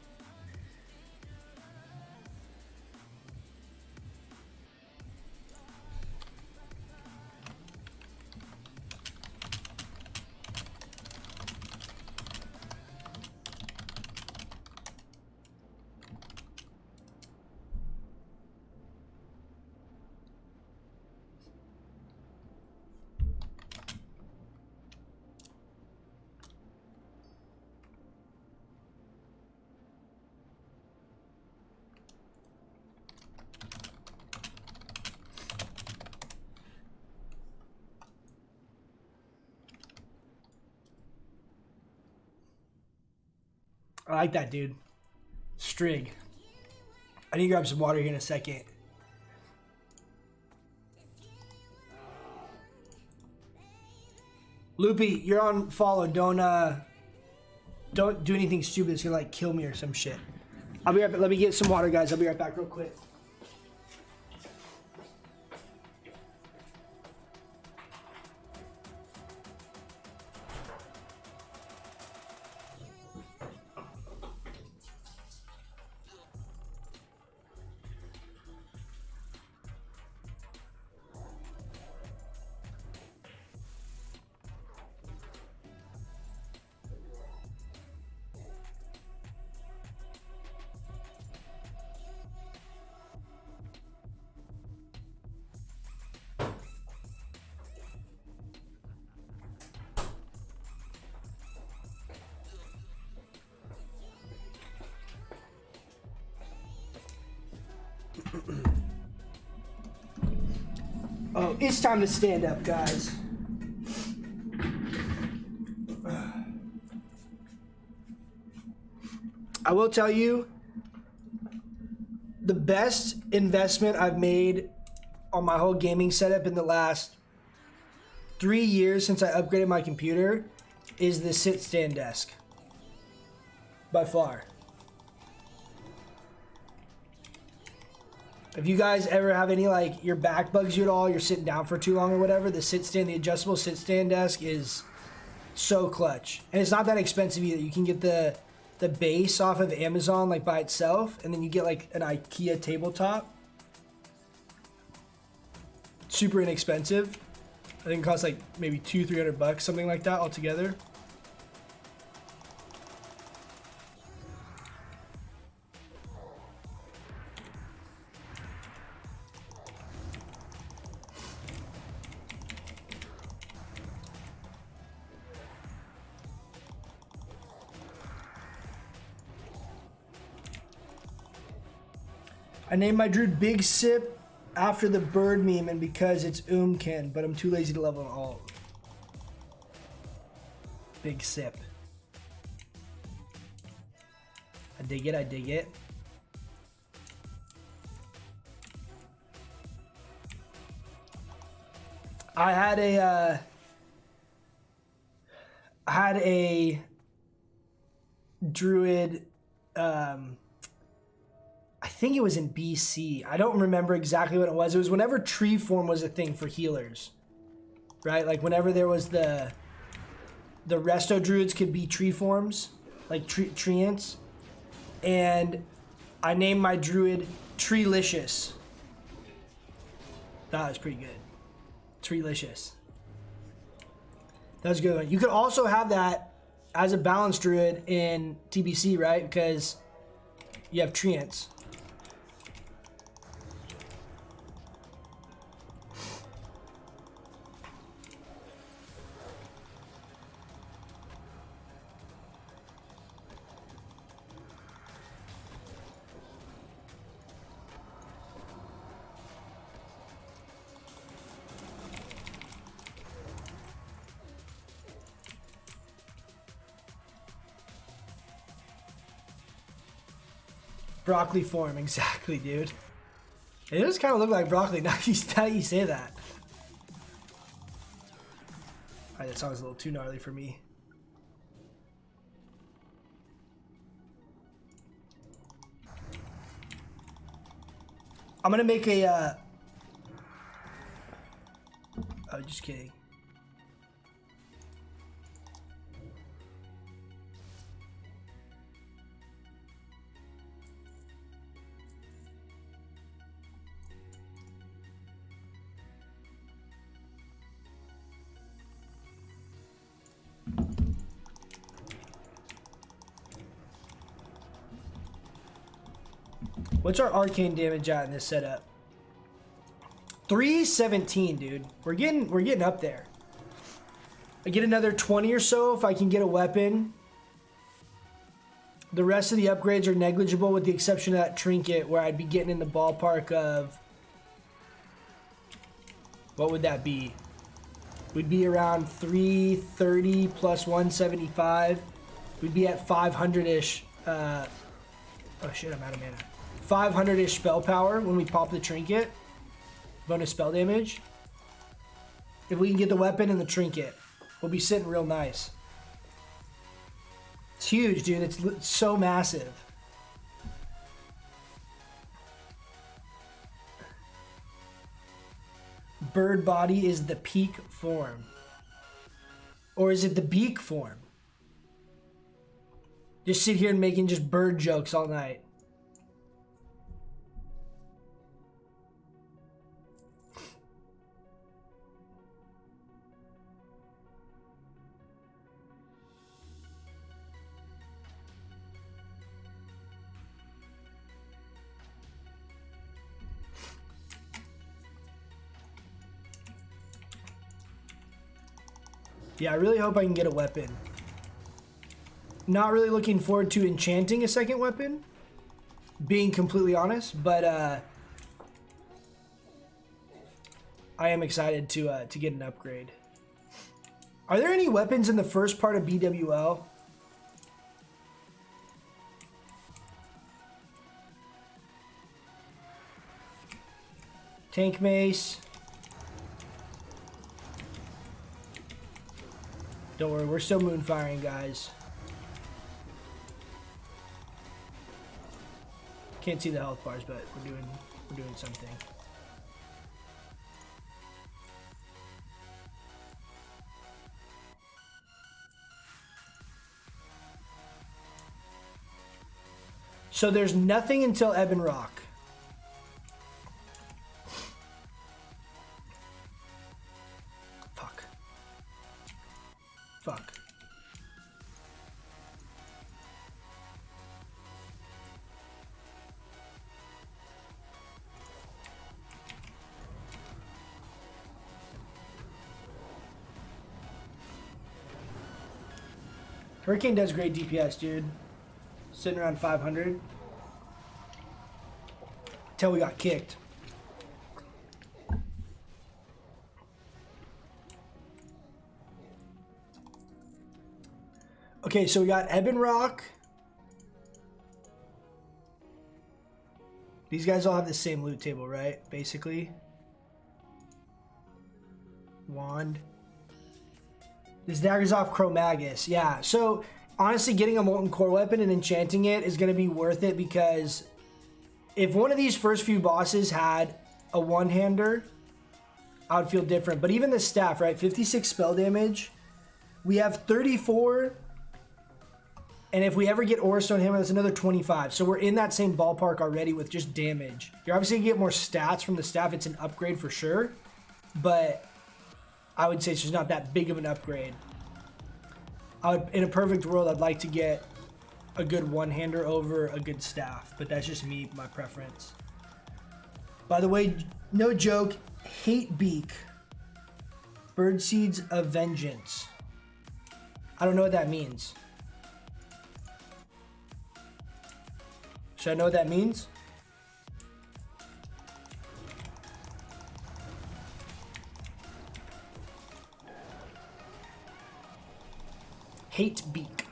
I like that, dude. Strig. I need to grab some water here in a second. Loopy, you're on follow. Don't do anything stupid that's gonna like kill me or some shit. I'll be right back. Let me get some water, guys. I'll be right back real quick. Oh, it's time to stand up, guys. I will tell you, the best investment I've made on my whole gaming setup in the last 3 years since I upgraded my computer is the sit-stand desk. By far. If you guys ever have any, like, your back bugs you at all, you're sitting down for too long or whatever, the the adjustable sit-stand desk is so clutch. And it's not that expensive either. You can get the base off of Amazon, like, by itself, and then you get, like, an IKEA tabletop. Super inexpensive. I think it costs, like, maybe $200-300, something like that altogether. I named my druid Big Sip after the bird meme and because it's Moonkin, but I'm too lazy to level an alt. Big Sip. I dig it, I dig it. I had a druid, I think it was in BC. I don't remember exactly what it was. It was whenever tree form was a thing for healers, right? Like whenever there was the resto druids could be tree forms, like treants. And I named my druid Treelicious. That was pretty good. Treelicious. That was a good one. You could also have that as a balanced druid in TBC, right? Because you have treants. Broccoli form, exactly, dude. It does kind of look like broccoli now you say that. Alright, that song's a little too gnarly for me. I'm gonna make a, oh, just kidding. What's our arcane damage at in this setup? 317, dude. We're getting up there. I get another 20 or so if I can get a weapon. The rest of the upgrades are negligible with the exception of that trinket where I'd be getting in the ballpark of, what would that be? We'd be around 330 plus 175. We'd be at 500-ish. Oh shit, I'm out of mana. 500-ish spell power when we pop the trinket. Bonus spell damage. If we can get the weapon and the trinket, we'll be sitting real nice. It's huge, dude. It's so massive. Bird body is the peak form. Or is it the beak form? Just sit here and making just bird jokes all night. Yeah, I really hope I can get a weapon. Not really looking forward to enchanting a second weapon, being completely honest, but I am excited to get an upgrade. Are there any weapons in the first part of BWL? Tank mace. Don't worry, we're still moon firing, guys. Can't see the health bars, but we're doing something. So there's nothing until Ebon Rock. Fuck. Hurricane does great DPS, dude. Sitting around 500. Till we got kicked. Okay, so we got Ebon Rock. These guys all have the same loot table, right? Basically. Wand. This dagger's off Chromagus. Yeah, so honestly getting a Molten Core weapon and enchanting it is going to be worth it because if one of these first few bosses had a one-hander, I would feel different. But even the staff, right? 56 spell damage. We have 34... And if we ever get Aura Stone Hammer, that's another 25. So we're in that same ballpark already with just damage. You're obviously going to get more stats from the staff. It's an upgrade for sure. But I would say it's just not that big of an upgrade. In a perfect world, I'd like to get a good one-hander over a good staff. But that's just me, my preference. By the way, no joke, Hate Beak. Birdseeds of Vengeance. I don't know what that means. Should I know what that means? Hate Beak.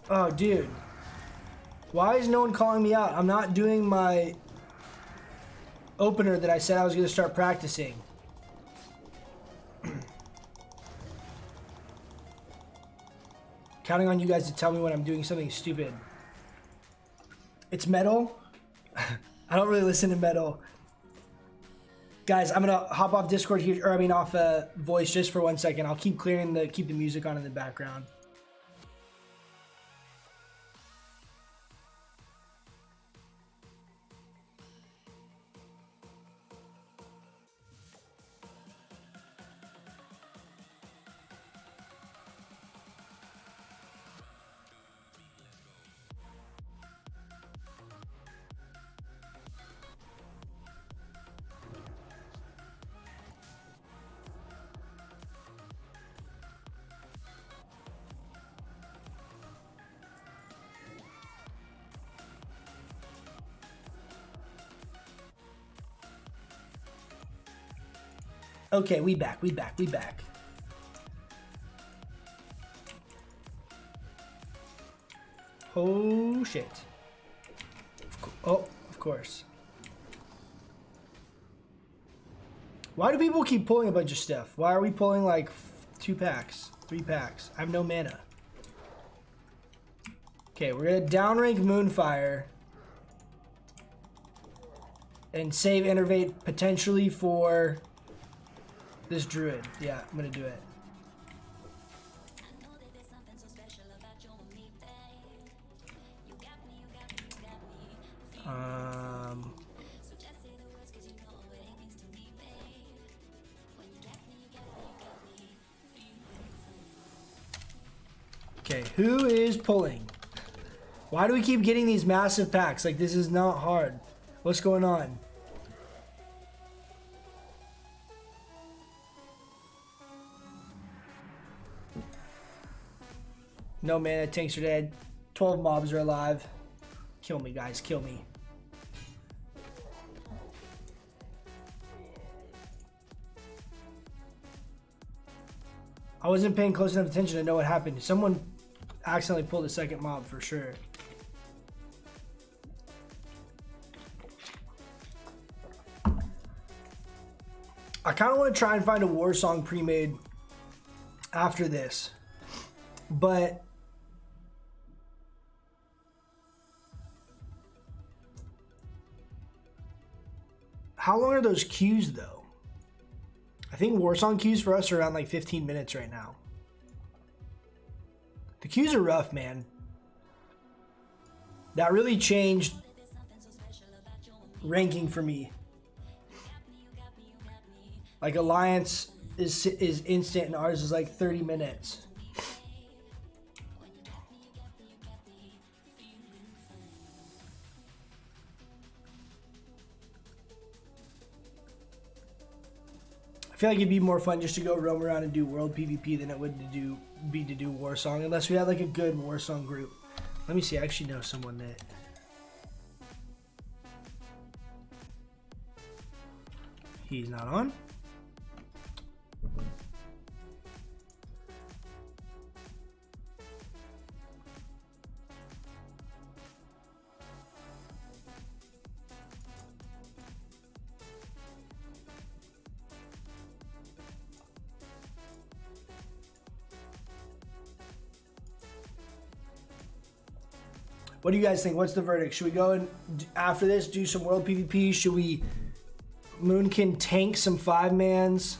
Oh, dude. Why is no one calling me out? I'm not doing my opener that I said I was going to start practicing. Counting on you guys to tell me when I'm doing something stupid. It's metal. I don't really listen to metal. Guys, I'm gonna hop off Discord here, or I mean off voice just for 1 second. I'll keep keep the music on in the background. Okay, we back. Oh, shit. Of course. Why do people keep pulling a bunch of stuff? Why are we pulling like 2 packs, 3 packs? I have no mana. Okay, we're gonna downrank Moonfire and save Innervate potentially for this Druid. Yeah, I'm gonna do it. Okay, who is pulling? Why do we keep getting these massive packs? Like, this is not hard. What's going on? No mana, tanks are dead. 12 mobs are alive. Kill me, guys, kill me. I wasn't paying close enough attention to know what happened. Someone accidentally pulled a second mob for sure. I kind of want to try and find a war song pre-made after this, but how long are those queues though? I think war song queues for us are around like 15 minutes right now. The queues are rough, man. That really changed ranking for me. Like Alliance is instant and ours is like 30 minutes. I feel like it'd be more fun just to go roam around and do world PvP than it would to do war song, unless we had like a good war song group. Let me see. I actually know someone that. He's not on. What do you guys think? What's the verdict? Should we go and after this do some world PvP? Should we Moonkin tank some 5-mans?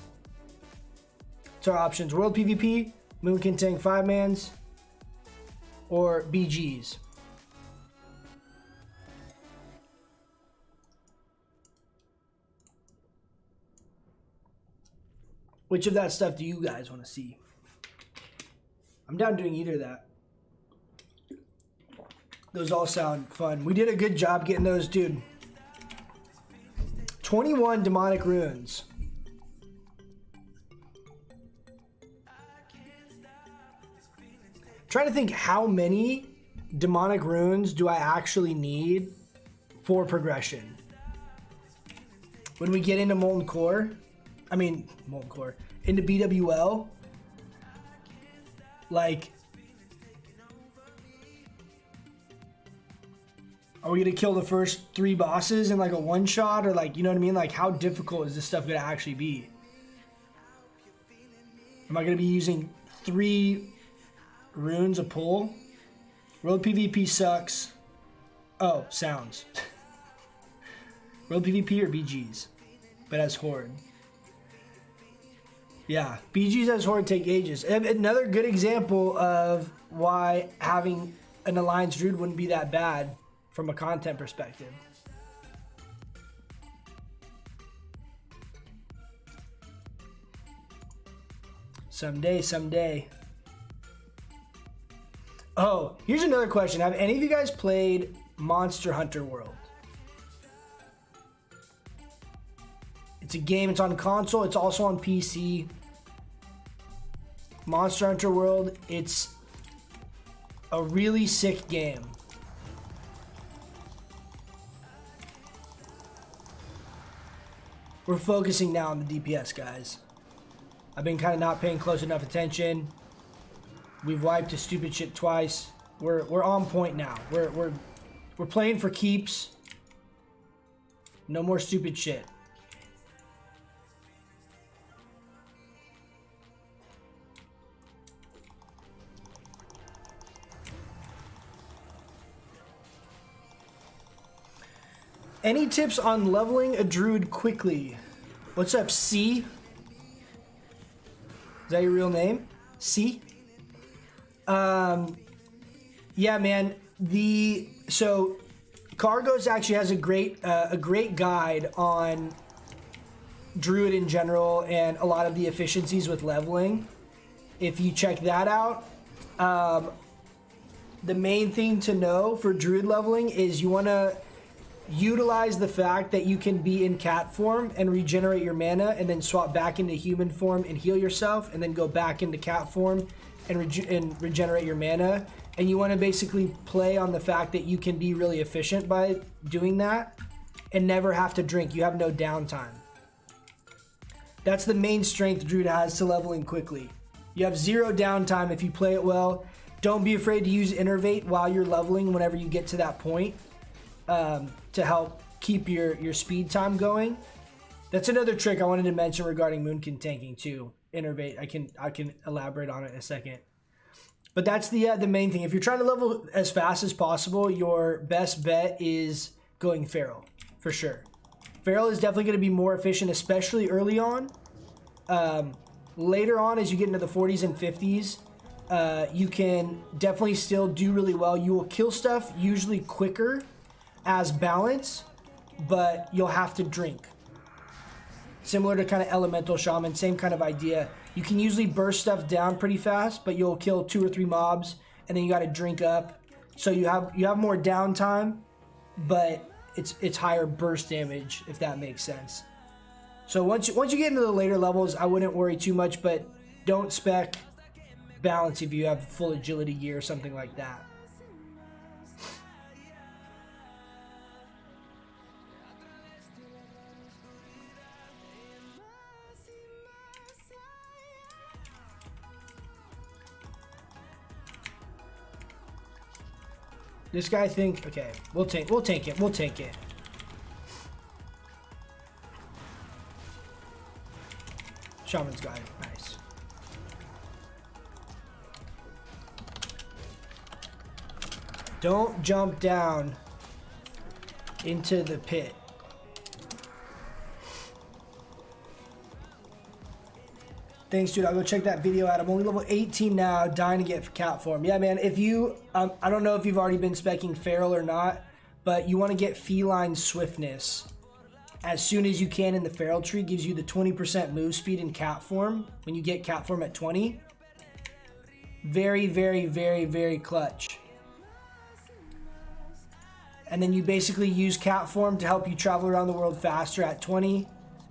What's our options? World PvP, Moonkin tank 5-mans, or BGs? Which of that stuff do you guys want to see? I'm down doing either of that. Those all sound fun. We did a good job getting those, dude. 21 demonic runes. Trying to think how many demonic runes do I actually need for progression. When we get into Molten Core, into BWL, like, Are we gonna kill the first 3 bosses in like a one shot, or like, you know what I mean? Like, how difficult is this stuff gonna actually be? Am I gonna be using 3 runes a pull? World PvP sucks. Oh, sounds. World PvP or BGs, but as Horde. Yeah, BGs as Horde take ages. And another good example of why having an Alliance Druid wouldn't be that bad from a content perspective. Someday. Oh, here's another question. Have any of you guys played Monster Hunter World? It's a game, it's on console, it's also on PC. Monster Hunter World, it's a really sick game. We're focusing now on the DPS, guys. I've been kind of not paying close enough attention. We've wiped the stupid shit twice. We're on point now. We're playing for keeps. No more stupid shit. Any tips on leveling a druid quickly? What's up, C? Is that your real name? C? Yeah, man. So Cargos actually has a great guide on druid in general and a lot of the efficiencies with leveling. If you check that out, the main thing to know for druid leveling is you want to utilize the fact that you can be in cat form and regenerate your mana, and then swap back into human form and heal yourself, and then go back into cat form and regenerate your mana. And you want to basically play on the fact that you can be really efficient by doing that and never have to drink. You have no downtime. That's the main strength Druid has to leveling quickly. You have 0 downtime if you play it well. Don't be afraid to use Innervate while you're leveling whenever you get to that point. To help keep your speed time going. That's another trick I wanted to mention regarding Moonkin tanking too. Innervate. I can elaborate on it in a second. But that's the main thing. If you're trying to level as fast as possible, your best bet is going Feral, for sure. Feral is definitely going to be more efficient, especially early on. Later on, as you get into the 40s and 50s, you can definitely still do really well. You will kill stuff usually quicker as balance, but you'll have to drink. Similar to kind of Elemental Shaman, same kind of idea. You can usually burst stuff down pretty fast, but you'll kill 2 or 3 mobs, and then you got to drink up. So you have more downtime, but it's higher burst damage, if that makes sense. So once you get into the later levels, I wouldn't worry too much, but don't spec balance if you have full agility gear or something like that. This guy okay, we'll take it. Shaman's got it, nice. Don't jump down into the pit. Thanks, dude. I'll go check that video out. I'm only level 18 now, dying to get cat form. Yeah, man, if you, I don't know if you've already been specking Feral or not, but you want to get Feline Swiftness as soon as you can in the Feral tree. Gives you the 20% move speed in cat form when you get cat form at 20. Very, very, very, very clutch. And then you basically use cat form to help you travel around the world faster at 20.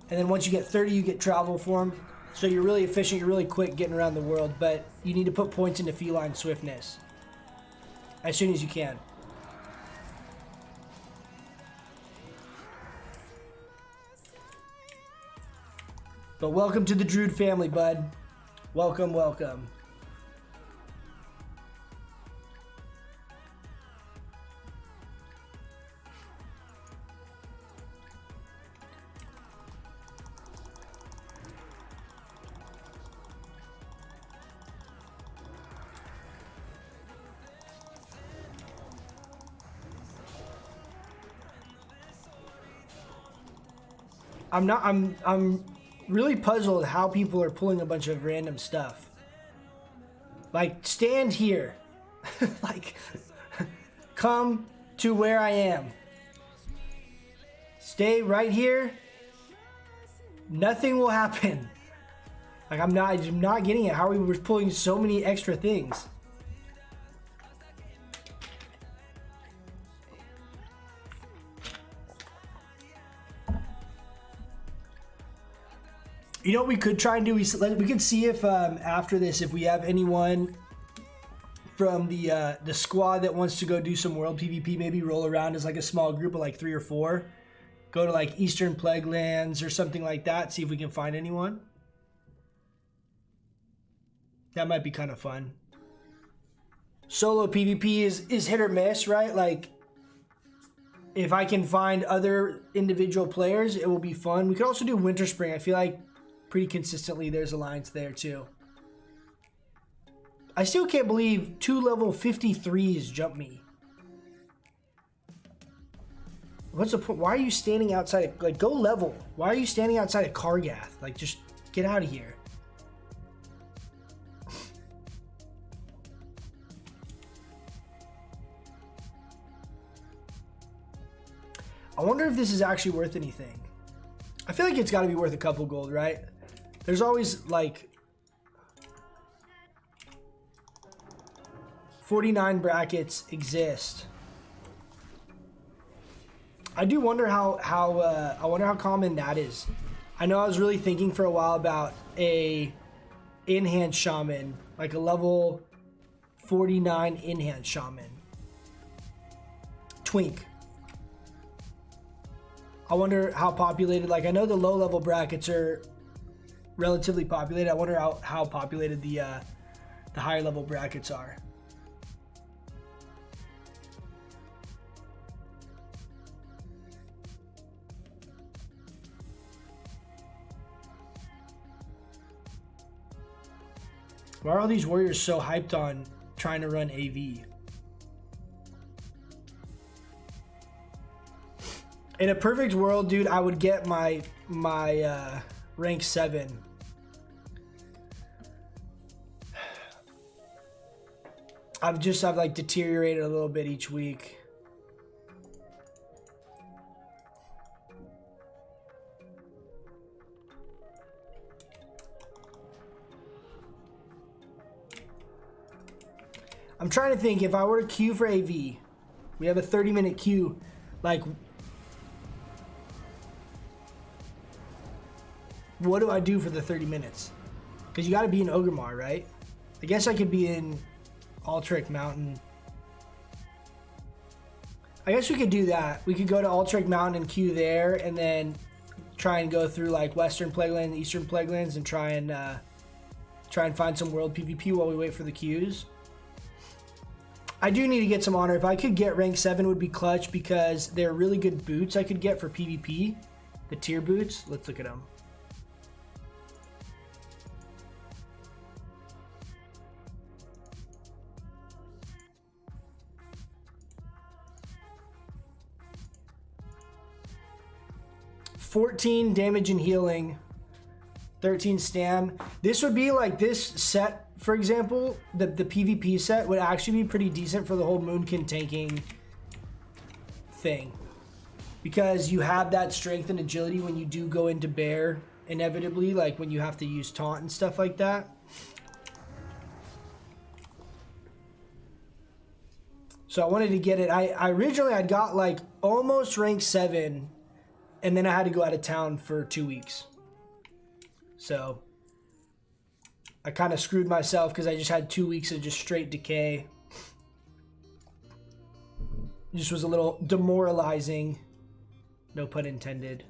And then once you get 30, you get travel form. So you're really efficient, you're really quick getting around the world, but you need to put points into Feline Swiftness as soon as you can. But welcome to the Druid family, bud. Welcome, welcome. I'm really puzzled how people are pulling a bunch of random stuff. Like, stand here. Like, come to where I am. Stay right here. Nothing will happen. Like, I'm not getting it. How are we pulling so many extra things? You know what we could try and do? We could see if after this, if we have anyone from the squad that wants to go do some world PvP, maybe roll around as like a small group of like 3 or 4. Go to like Eastern Plague Lands or something like that. See if we can find anyone. That might be kind of fun. Solo PvP is hit or miss, right? Like, if I can find other individual players, it will be fun. We could also do Winter Spring. I feel like pretty consistently there's alliance there too. I still can't believe 2 level 53s jumped me. What's the point? Why are you standing outside? Like, go level. Why are you standing outside of Kargath? Like, just get out of here. I wonder if this is actually worth anything. I feel like it's got to be worth a couple gold, right? There's always like 49 brackets exist. I do wonder how common that is. I know I was really thinking for a while about a in-hand shaman, like a level 49 in-hand shaman. Twink. I wonder how populated, like I know the low level brackets are relatively populated. I wonder how populated the higher level brackets are. Why are all these warriors so hyped on trying to run AV? In a perfect world, dude, I would get my rank 7. I've like deteriorated a little bit each week. I'm trying to think if I were to queue for AV, we have a 30-minute queue, like what do I do for the 30 minutes? Because you got to be in Ogremar, right? I guess I could be in Altric Mountain. I guess we could do that. We could go to Altric Mountain and queue there, and then try and go through like Western Plaguelands, Eastern Plaguelands, and try and find some world PvP while we wait for the queues. I do need to get some honor. If I could get rank 7, it would be clutch because they're really good boots I could get for PvP. The tier boots. Let's look at them. $14 damage and healing, 13 stam. This would be like this set, for example, the PvP set would actually be pretty decent for the whole Moonkin tanking thing. Because you have that strength and agility when you do go into bear, inevitably, like when you have to use taunt and stuff like that. So I wanted to get it. I originally I'd got like almost rank 7, and then I had to go out of town for 2 weeks. So I kind of screwed myself because I just had 2 weeks of just straight decay. It just was a little demoralizing. No pun intended.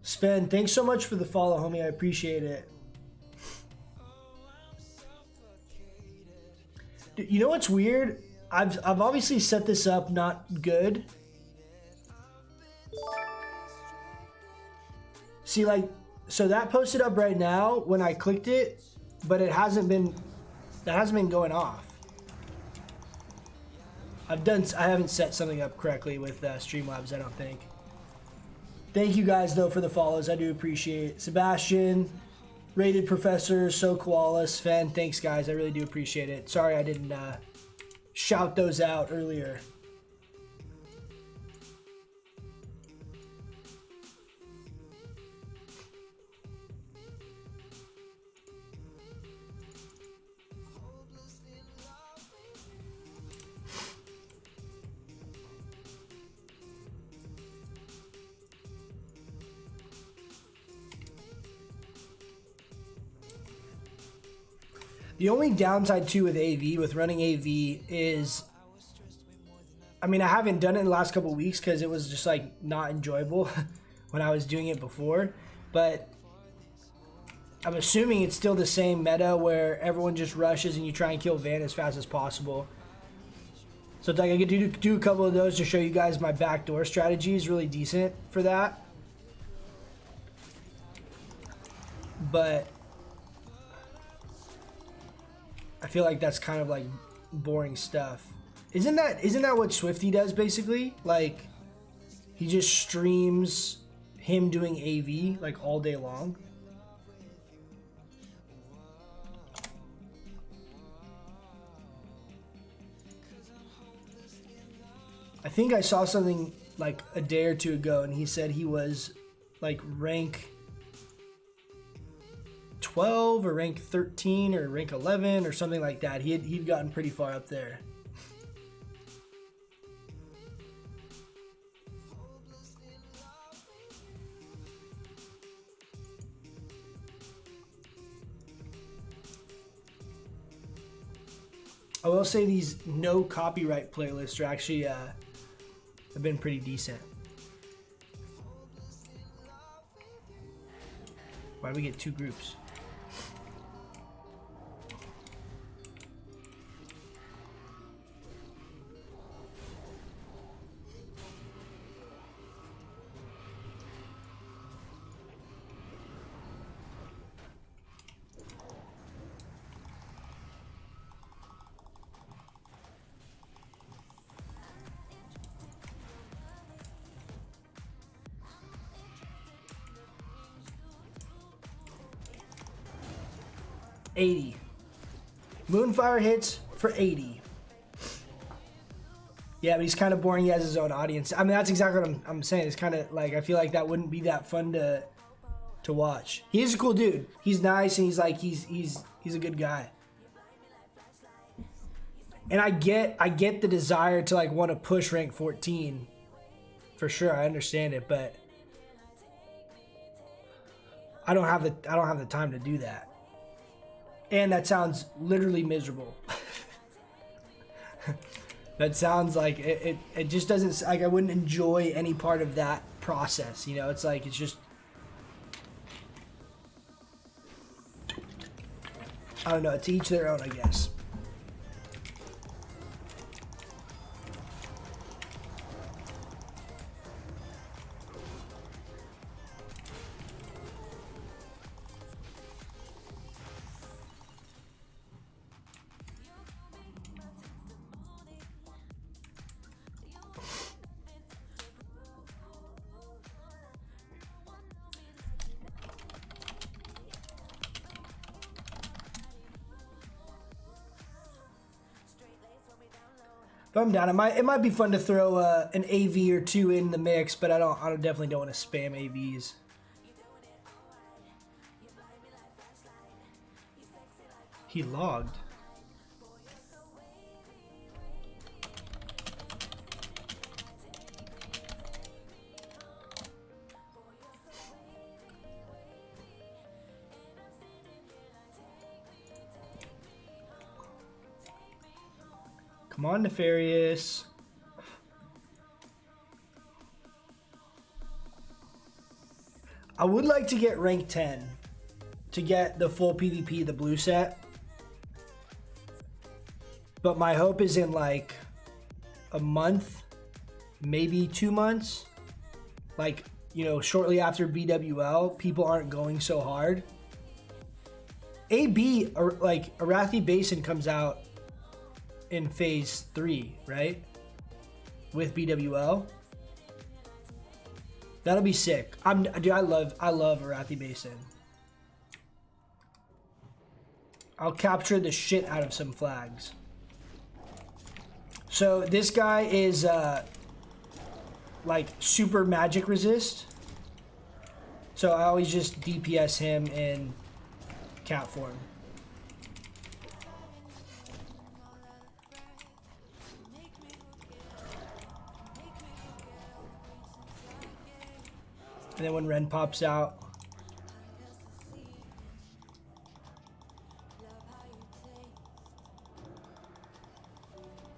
Sven, thanks so much for the follow, homie. I appreciate it. Dude, you know what's weird? I've obviously set this up not good. See, like, So that posted up right now when I clicked it, but it hasn't been going off. I haven't set something up correctly with Streamlabs, I don't think. Thank you guys though for the follows. I do appreciate it. Sebastian, Rated Professor, So Koala, Sven, thanks guys. I really do appreciate it. Sorry I didn't shout those out earlier. The only downside too with AV, with running AV, is, I mean, I haven't done it in the last couple of weeks because it was just like not enjoyable when I was doing it before. But I'm assuming it's still the same meta where everyone just rushes and you try and kill Van as fast as possible. So it's like I get to do a couple of those to show you guys my backdoor strategy is really decent for that. But I feel like that's kind of like boring stuff. Isn't that what Swifty does basically? Like he just streams him doing AV like all day long. I think I saw something like a day or two ago and he said he was like rank 12 or rank 13 or rank 11 or something like that. He'd gotten pretty far up there. I will say these no copyright playlists are actually have been pretty decent. Why do we get two groups? $80. Moonfire hits for 80. Yeah, but he's kind of boring. He has his own audience. I mean, that's exactly what I'm saying. It's kind of like I feel like that wouldn't be that fun to watch. He's a cool dude. He's nice and he's like he's a good guy. And I get the desire to like want to push rank 14. For sure, I understand it, but I don't have the time to do that. And that sounds literally miserable. That sounds like it just doesn't, like I wouldn't enjoy any part of that process, you know? It's like, it's just, I don't know, to each their own, I guess. But I'm down. It might be fun to throw an AV or two in the mix, but I definitely don't want to spam AVs. He logged. Come on, Nefarious. I would like to get rank 10 to get the full PvP, the blue set. But my hope is in like a month, maybe 2 months. Like you know, shortly after BWL, people aren't going so hard. AB, or like Arathi Basin comes out in phase 3, right? With BWL. That'll be sick. Dude, I love Arathi Basin. I'll capture the shit out of some flags. So this guy is like super magic resist. So I always just DPS him in cat form. And then when Ren pops out,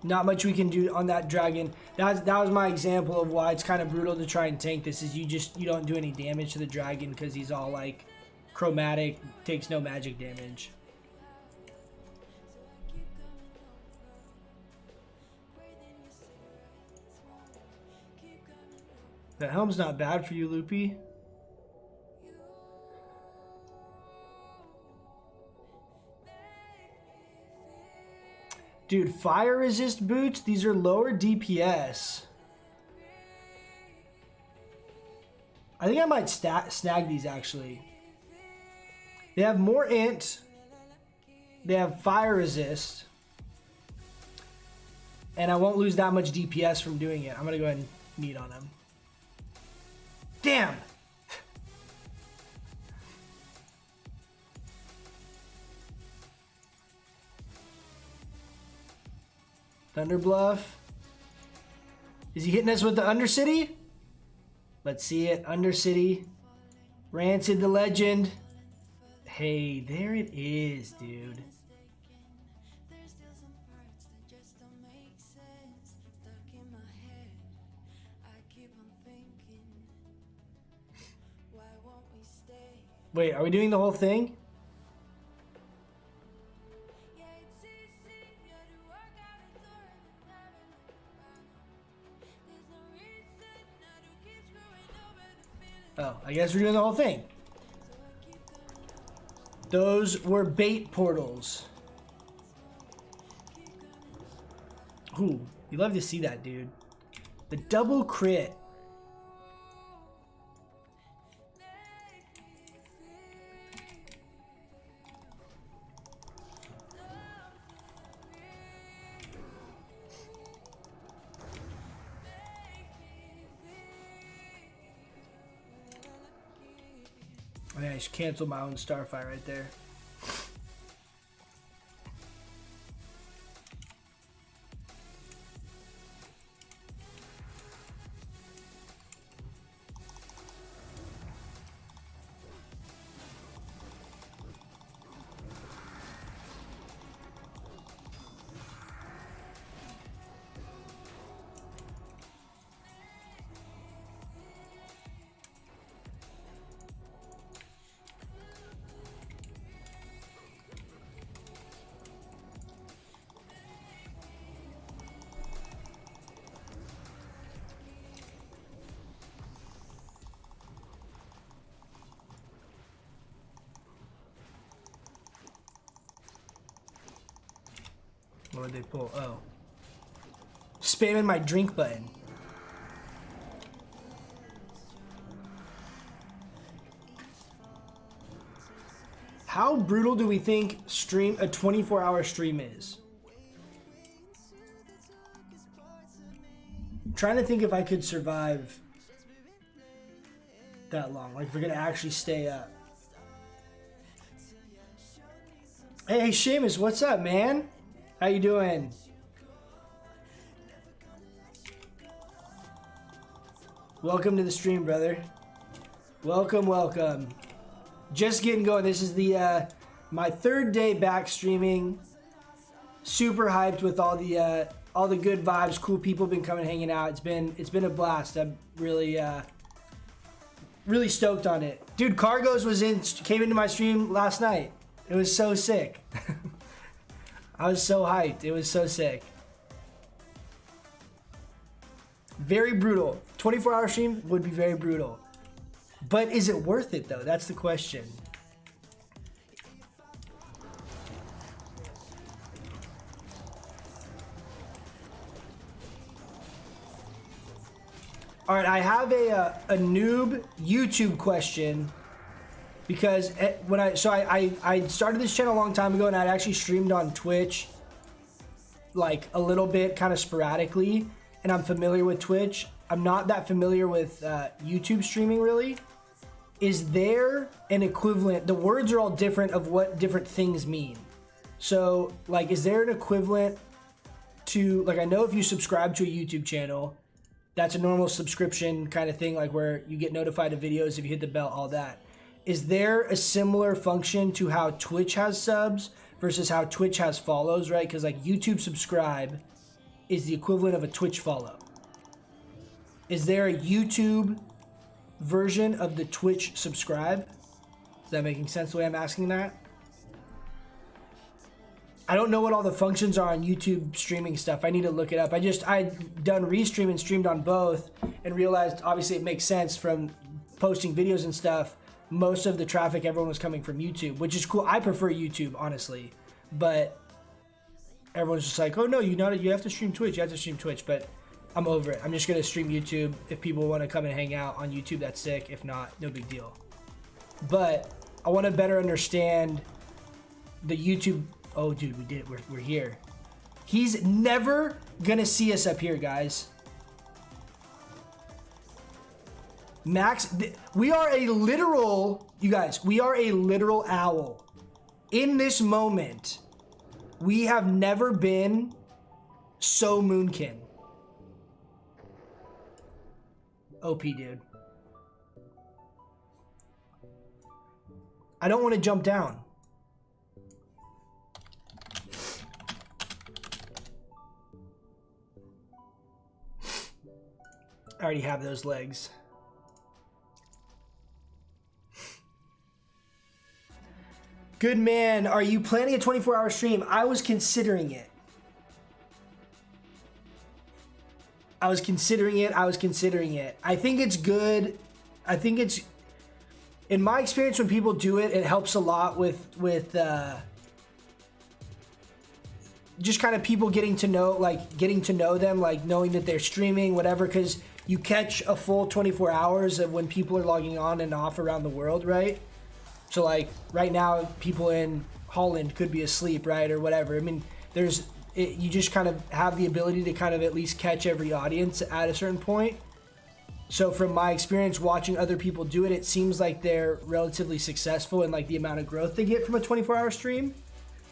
not much we can do on that dragon. That was my example of why it's kind of brutal to try and tank this. Is you don't do any damage to the dragon because he's all like chromatic, takes no magic damage. The helm's not bad for you, Loopy. Dude, fire resist boots, these are lower DPS. I think I might snag these actually. They have more int. They have fire resist. And I won't lose that much DPS from doing it. I'm gonna go ahead and meet on them. Damn! Thunder Bluff. Is he hitting us with the Undercity? Let's see it. Undercity. Rancid the Legend. Hey, there it is, dude. Wait, are we doing the whole thing? Oh, I guess we're doing the whole thing. Those were bait portals. Ooh, you love to see that, dude. The double crit. I should cancel my own Starfire right there. What would they pull? Oh. Spamming my drink button. How brutal do we think a 24-hour stream is? I'm trying to think if I could survive that long. Like if we're gonna actually stay up. Hey, Seamus, what's up, man? How you doing? Welcome to the stream, brother. Welcome, welcome. Just getting going. This is the my third day back streaming. Super hyped with all the good vibes. Cool people been coming hanging out. It's been a blast. I'm really really stoked on it. Dude, Cargos came into my stream last night. It was so sick. I was so hyped. It was so sick. Very brutal. 24-hour stream would be very brutal. But is it worth it though? That's the question. All right, I have a noob YouTube question because when I started this channel a long time ago and I'd actually streamed on Twitch like a little bit, kind of sporadically, and I'm familiar with Twitch. I'm not that familiar with YouTube streaming really. Is there an equivalent? The words are all different of what different things mean. So like, is there an equivalent to, like, I know if you subscribe to a YouTube channel, that's a normal subscription kind of thing, like where you get notified of videos if you hit the bell, all that. Is there a similar function to how Twitch has subs versus how Twitch has follows, right? Because like YouTube subscribe is the equivalent of a Twitch follow. Is there a YouTube version of the Twitch subscribe? Is that making sense the way I'm asking that? I don't know what all the functions are on YouTube streaming stuff. I need to look it up. I'd done Restream and streamed on both and realized obviously it makes sense from posting videos and stuff. Most of the traffic, everyone was coming from YouTube, which is cool. I prefer YouTube, honestly, but everyone's just like, oh no, you have to stream Twitch. You have to stream Twitch, but I'm over it. I'm just gonna stream YouTube. If people want to come and hang out on YouTube, that's sick. If not, no big deal. But I want to better understand the YouTube. Oh, dude, we did it. We're here. He's never gonna see us up here, guys. Max, we are a literal, you guys, we are a literal owl. In this moment, we have never been so Moonkin. OP, dude. I don't want to jump down. I already have those legs. Good man, are you planning a 24-hour stream? I was considering it. I think it's good. I think it's, in my experience, when people do it, it helps a lot with just kind of people getting to know them, like knowing that they're streaming, whatever, because you catch a full 24 hours of when people are logging on and off around the world, right? So like right now, people in Holland could be asleep, right, or whatever. I mean, you just kind of have the ability to kind of at least catch every audience at a certain point. So from my experience watching other people do it, it seems like they're relatively successful in like the amount of growth they get from a 24-hour stream.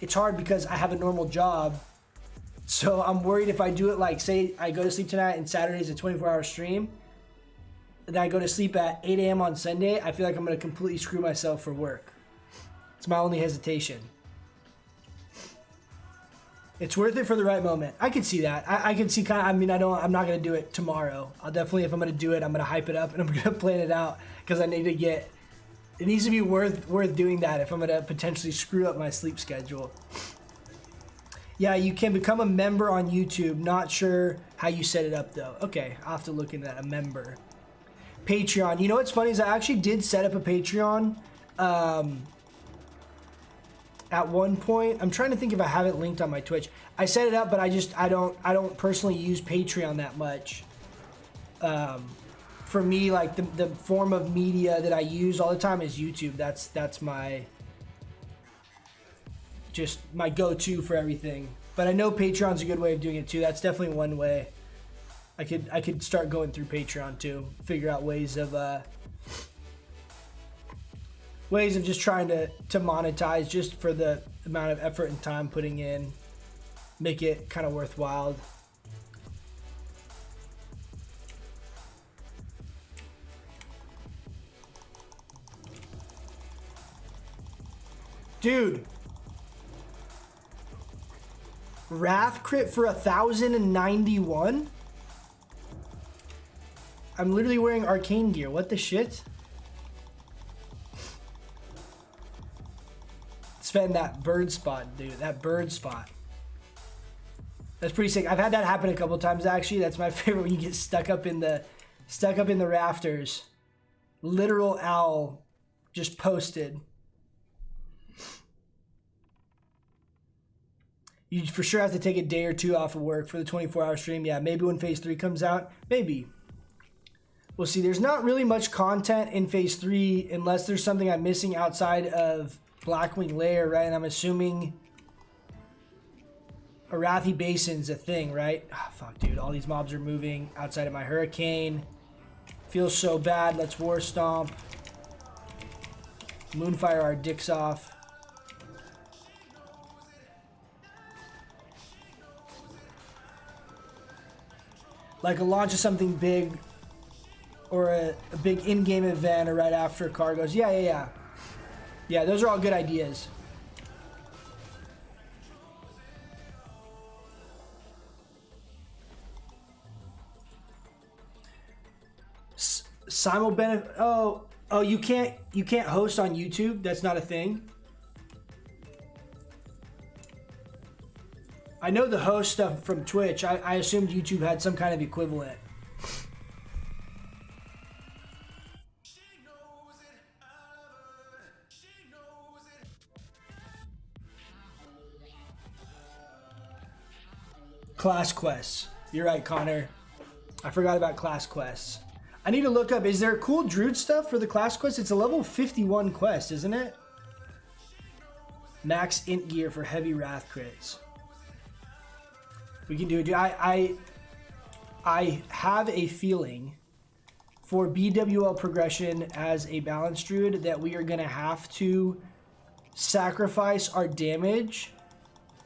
It's hard because I have a normal job. So I'm worried if I do it, like say I go to sleep tonight and Saturday's a 24-hour stream, then I go to sleep at 8 a.m. on Sunday, I feel like I'm going to completely screw myself for work. It's my only hesitation. It's worth it for the right moment. I can see that. I can see kind of, I mean, I'm not going to do it tomorrow. I'll definitely, if I'm going to do it, I'm going to hype it up and I'm going to plan it out because I need to get, it needs to be worth doing that if I'm going to potentially screw up my sleep schedule. Yeah, you can become a member on YouTube. Not sure how you set it up though. Okay, I'll have to look into that, a member. Patreon. You know what's funny is I actually did set up a Patreon at one point. I'm trying to think if I have it linked on my Twitch. I set it up, but I don't personally use Patreon that much. For me, like the form of media that I use all the time is YouTube. That's my go-to for everything. But I know Patreon's a good way of doing it too. That's definitely one way. I could start going through Patreon too, figure out ways of just trying to monetize just for the amount of effort and time putting in, make it kind of worthwhile. Dude, Wrath crit for 1,091? I'm literally wearing arcane gear. What the shit? Sven, that bird spot, dude. That bird spot. That's pretty sick. I've had that happen a couple times actually. That's my favorite when you get stuck up in the rafters Literal owl just posted. You for sure have to take a day or two off of work for the 24-hour stream. Yeah, maybe when Phase 3 comes out. Maybe. We'll see. There's not really much content in Phase 3 unless there's something I'm missing outside of Blackwing Lair, right? And I'm assuming Arathi Basin's a thing, right? Oh, fuck, dude. All these mobs are moving outside of my Hurricane. Feels so bad. Let's War Stomp. Moonfire our dicks off. Like a launch of something big or a big in-game event or right after cargoes. Yeah. Yeah, those are all good ideas. Simul benefit. Oh, you can't host on YouTube? That's not a thing. I know the host stuff from Twitch. I assumed YouTube had some kind of equivalent. Class quests. You're right, Connor. I forgot about class quests. I need to look up, is there cool Druid stuff for the class quest? It's a level 51 quest, isn't it? Max int gear for heavy wrath crits. We can do it. I have a feeling for BWL progression as a balanced druid that we are going to have to sacrifice our damage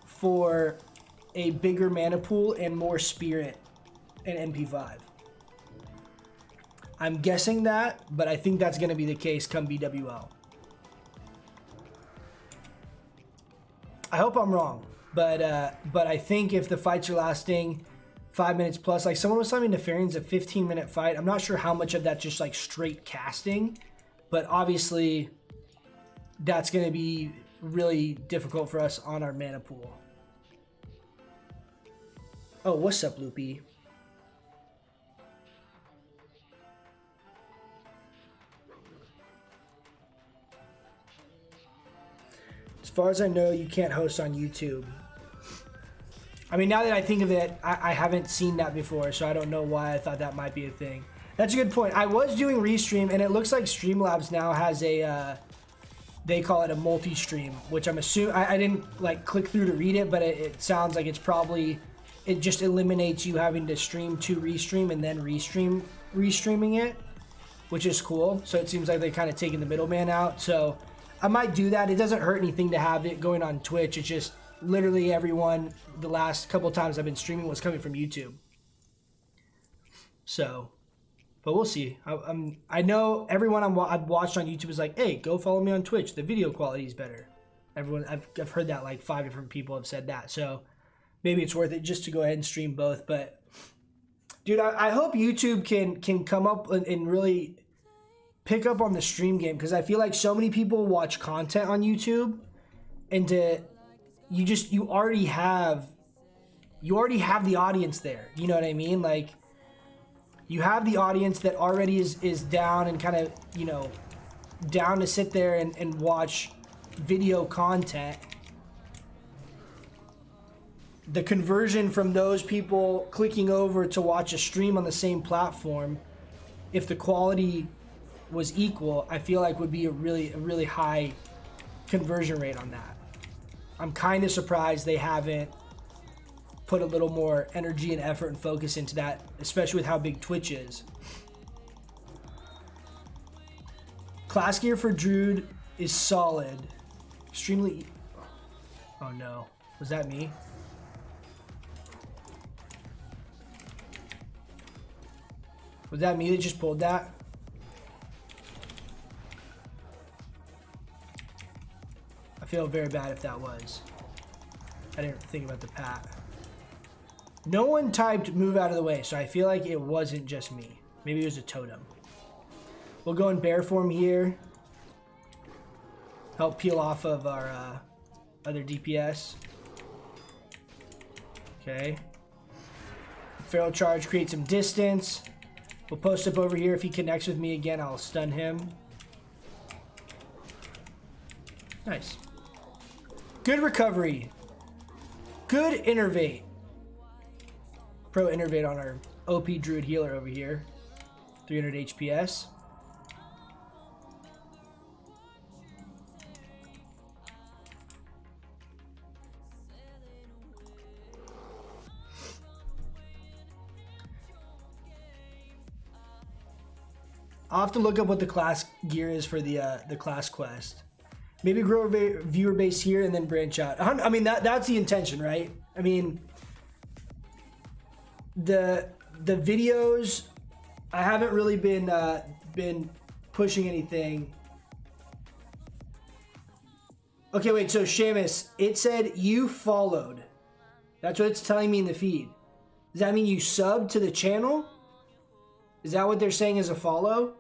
for a bigger mana pool and more spirit in MP5. I'm guessing that, but I think that's going to be the case come BWL. I hope I'm wrong. But I think if the fights are lasting 5 minutes plus, like someone was telling me Nefarian's a 15-minute fight. I'm not sure how much of that's just like straight casting, but obviously that's going to be really difficult for us on our mana pool. Oh, what's up, Loopy? As far as I know, you can't host on YouTube. I mean, now that I think of it, I haven't seen that before, so I don't know why I thought that might be a thing. That's a good point. I was doing Restream, and it looks like Streamlabs now has a, they call it a multi-stream, which I'm assuming, I didn't like click through to read it, but it sounds like it's probably, it just eliminates you having to stream to Restream and then restreaming it, which is cool. So it seems like they're kind of taking the middleman out. So I might do that. It doesn't hurt anything to have it going on Twitch. It's just literally everyone, the last couple times I've been streaming was coming from YouTube. So, but we'll see. I know everyone I've watched on YouTube is like, hey, go follow me on Twitch. The video quality is better. Everyone, I've heard that, like 5 different people have said that. So maybe it's worth it just to go ahead and stream both. But dude, I hope YouTube can come up and really pick up on the stream game, because I feel like so many people watch content on YouTube, and you already have the audience there. You know what I mean? Like, you have the audience that already is down and kind of, you know, down to sit there and watch video content. The conversion from those people clicking over to watch a stream on the same platform, if the quality was equal, I feel like would be a really high conversion rate on that. I'm kind of surprised they haven't put a little more energy and effort and focus into that, especially with how big Twitch is. Class gear for Druid is solid. Extremely... Oh no. Was that me? Was that me that just pulled that? I feel very bad if that was. I didn't think about the pat. No one typed move out of the way, so I feel like it wasn't just me. Maybe it was a totem. We'll go in bear form here. Help peel off of our other DPS. Okay. Feral charge, create some distance. We'll post up over here. If he connects with me again, I'll stun him. Nice. Good recovery. Good innervate. Pro innervate on our OP Druid healer over here. 300 HPS. I'll have to look up what the class gear is for the class quest. Maybe grow a viewer base here and then branch out. I mean, that's the intention, right? I mean, the videos, I haven't really been pushing anything. Okay, wait, so Seamus, it said you followed. That's what it's telling me in the feed. Does that mean you subbed to the channel? Is that what they're saying as a follow?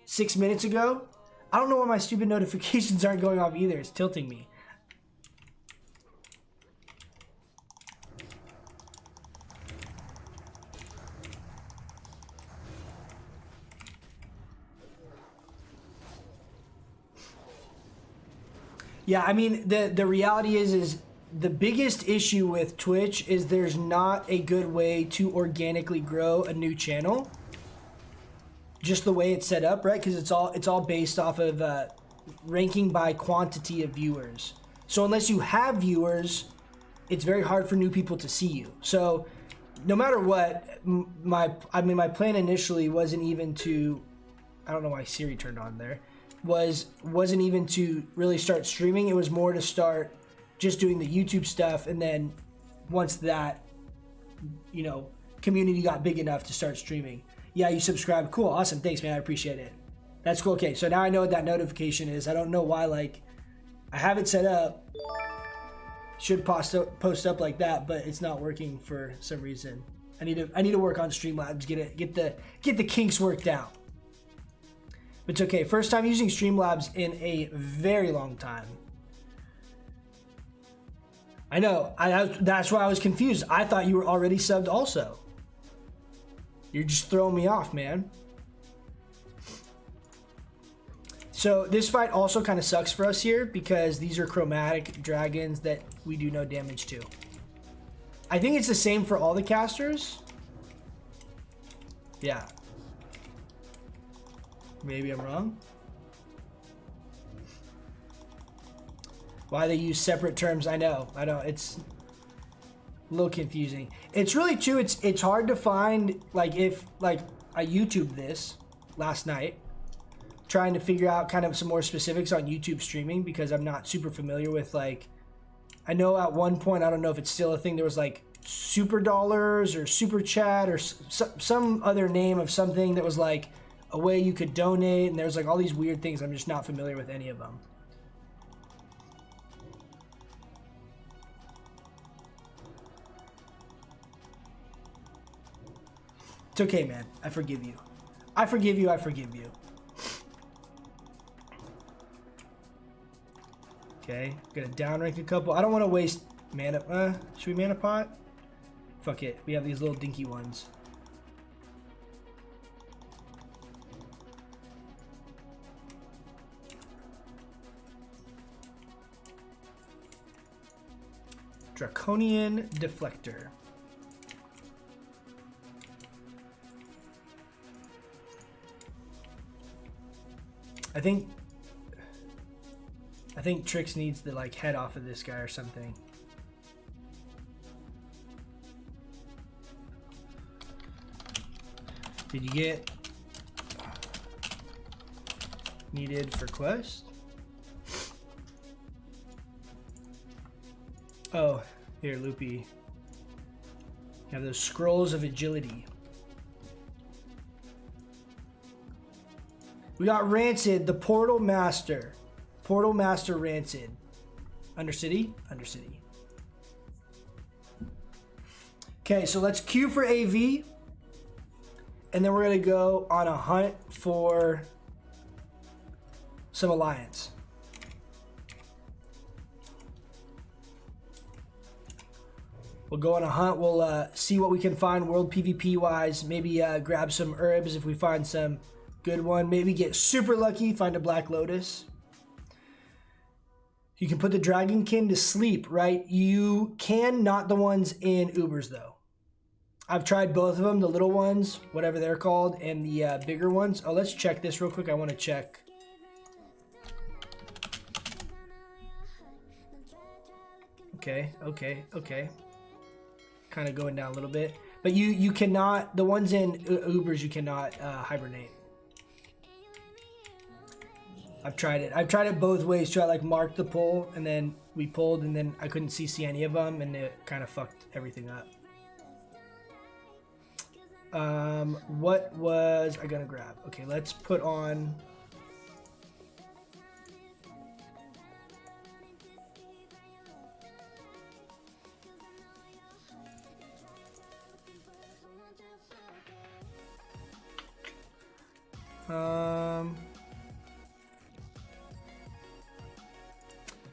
6 minutes ago? I don't know why my stupid notifications aren't going off either. It's tilting me. Yeah, I mean, the reality is the biggest issue with Twitch is there's not a good way to organically grow a new channel. Just the way it's set up, right? Because it's all based off of ranking by quantity of viewers. So unless you have viewers, it's very hard for new people to see you. So no matter what, my plan initially wasn't even to, I don't know why Siri turned on there, wasn't even to really start streaming. It was more to start just doing the YouTube stuff, and then once that, you know, community got big enough to start streaming. Yeah, you subscribe. Cool. Awesome. Thanks, man. I appreciate it. That's cool. Okay, so now I know what that notification is. I don't know why, like, I have it set up. Should post up like that, but it's not working for some reason. I need to work on Streamlabs, get the kinks worked out. But it's okay. First time using Streamlabs in a very long time. I know. That's why I was confused. I thought you were already subbed also. You're just throwing me off, man. So this fight also kind of sucks for us here because these are chromatic dragons that we do no damage to. I think it's the same for all the casters. Yeah. Maybe I'm wrong. Why they use separate terms, I know. It's a little confusing. It's really too, it's hard to find, like, if, like, I YouTubed this last night, trying to figure out kind of some more specifics on YouTube streaming because I'm not super familiar with, like, I know at one point, I don't know if it's still a thing, there was like super dollars or super chat or some other name of something that was like a way you could donate, and there's like all these weird things. I'm just not familiar with any of them. It's okay, man. I forgive you. I forgive you. I forgive you. Okay, gonna downrank a couple. I don't want to waste mana. Should we mana pot? Fuck it. We have these little dinky ones. Draconian Deflector. I think Trix needs the like head off of this guy or something. Did you get needed for quest? Oh, here, Loopy. You have those scrolls of agility. We got Rancid, the Portal Master. Portal Master Rancid. Undercity? Undercity. Okay, so let's queue for AV. And then we're going to go on a hunt for some alliance. We'll go on a hunt. We'll see what we can find world PvP wise. Maybe grab some herbs if we find some good one. Maybe get super lucky, find a Black Lotus. You can put the Dragonkin to sleep, right? You can, not the ones in Ubers though. I've tried both of them, the little ones, whatever they're called, and the bigger ones. Oh, let's check this real quick. I want to check. Okay. Kind of going down a little bit. But you cannot, the ones in Ubers, you cannot hibernate. I've tried it. I've tried it both ways. Try like mark the pull, and then we pulled, and then I couldn't see any of them, and it kind of fucked everything up. What was I gonna grab? Okay, let's put on.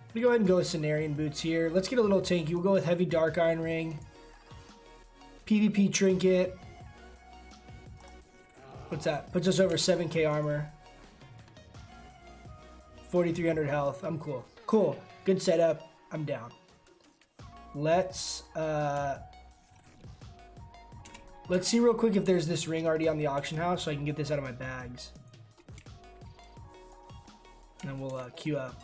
Let me go ahead and go with Cenarian Boots here. Let's get a little tanky. We'll go with Heavy Dark Iron Ring. PvP Trinket. What's that? Puts us over 7k armor. 4,300 health. I'm cool. Cool. Good setup. I'm down. Let's see real quick if there's this ring already on the auction house so I can get this out of my bags. And then we'll queue up.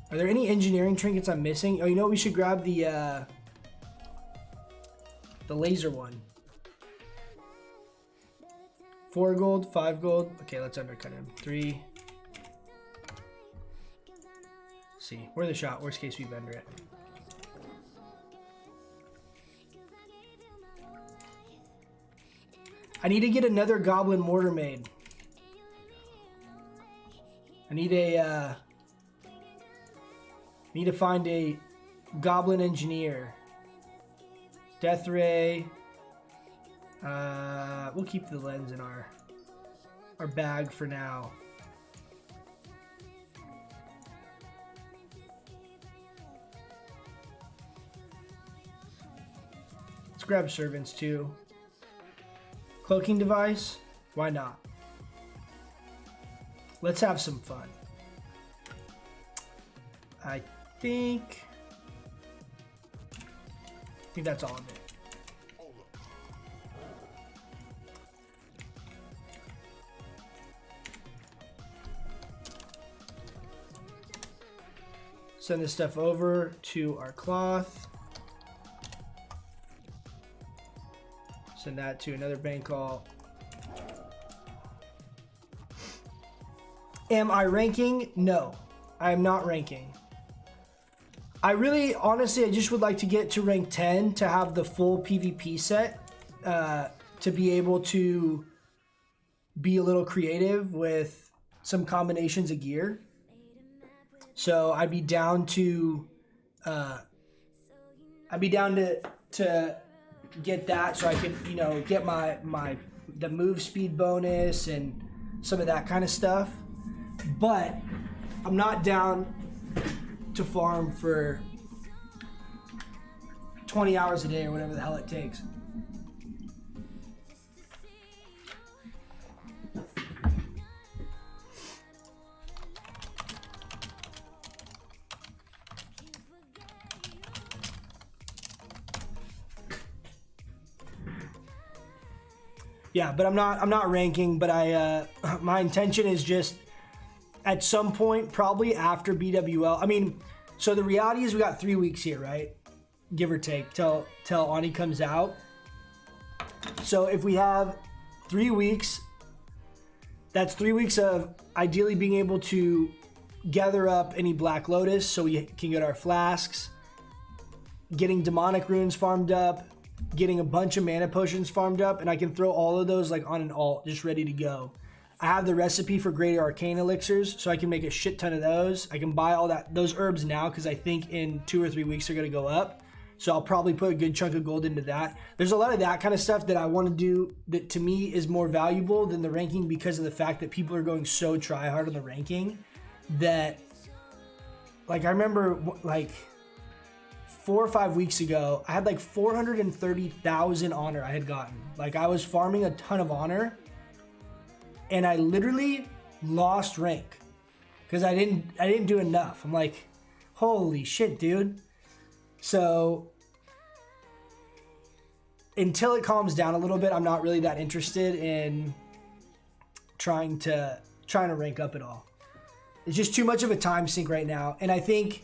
Are there any engineering trinkets I'm missing? Oh, you know what? We should grab the laser one. 4 gold, 5 gold. Okay, let's undercut him. 3. See, we're the shot. Worst case, we bender it. I need to get another goblin mortar made. I need to find a goblin engineer. Death ray. We'll keep the lens in our bag for now. Let's grab servants too. Cloaking device? Why not? Let's have some fun. I think that's all of it. Send this stuff over to our cloth. Send that to another bank call. Am I ranking? No, I am not ranking. I really, honestly, I just would like to get to rank 10 to have the full PvP set, to be able to be a little creative with some combinations of gear. So I'd be down to, to get that so I could, you know, get the move speed bonus and some of that kind of stuff. But I'm not down to farm for 20 hours a day or whatever the hell it takes. Yeah, but I'm not ranking, but my intention is just at some point, probably after BWL. I mean, so the reality is we got 3 weeks here, right? Give or take, till Ani comes out. So if we have 3 weeks, that's 3 weeks of ideally being able to gather up any Black Lotus so we can get our flasks, getting demonic runes farmed up, getting a bunch of mana potions farmed up, and I can throw all of those like on an alt, just ready to go. I have the recipe for greater arcane elixirs, so I can make a shit ton of those. I can buy all those herbs now because I think in 2 or 3 weeks they're gonna go up. So I'll probably put a good chunk of gold into that. There's a lot of that kind of stuff that I want to do that to me is more valuable than the ranking because of the fact that people are going so try hard on the ranking that, like, I remember like 4 or 5 weeks ago, I had like 430,000 honor I had gotten. Like I was farming a ton of honor and I literally lost rank because I didn't do enough. I'm like, holy shit, dude. So until it calms down a little bit, I'm not really that interested in trying to rank up at all. It's just too much of a time sink right now. And I think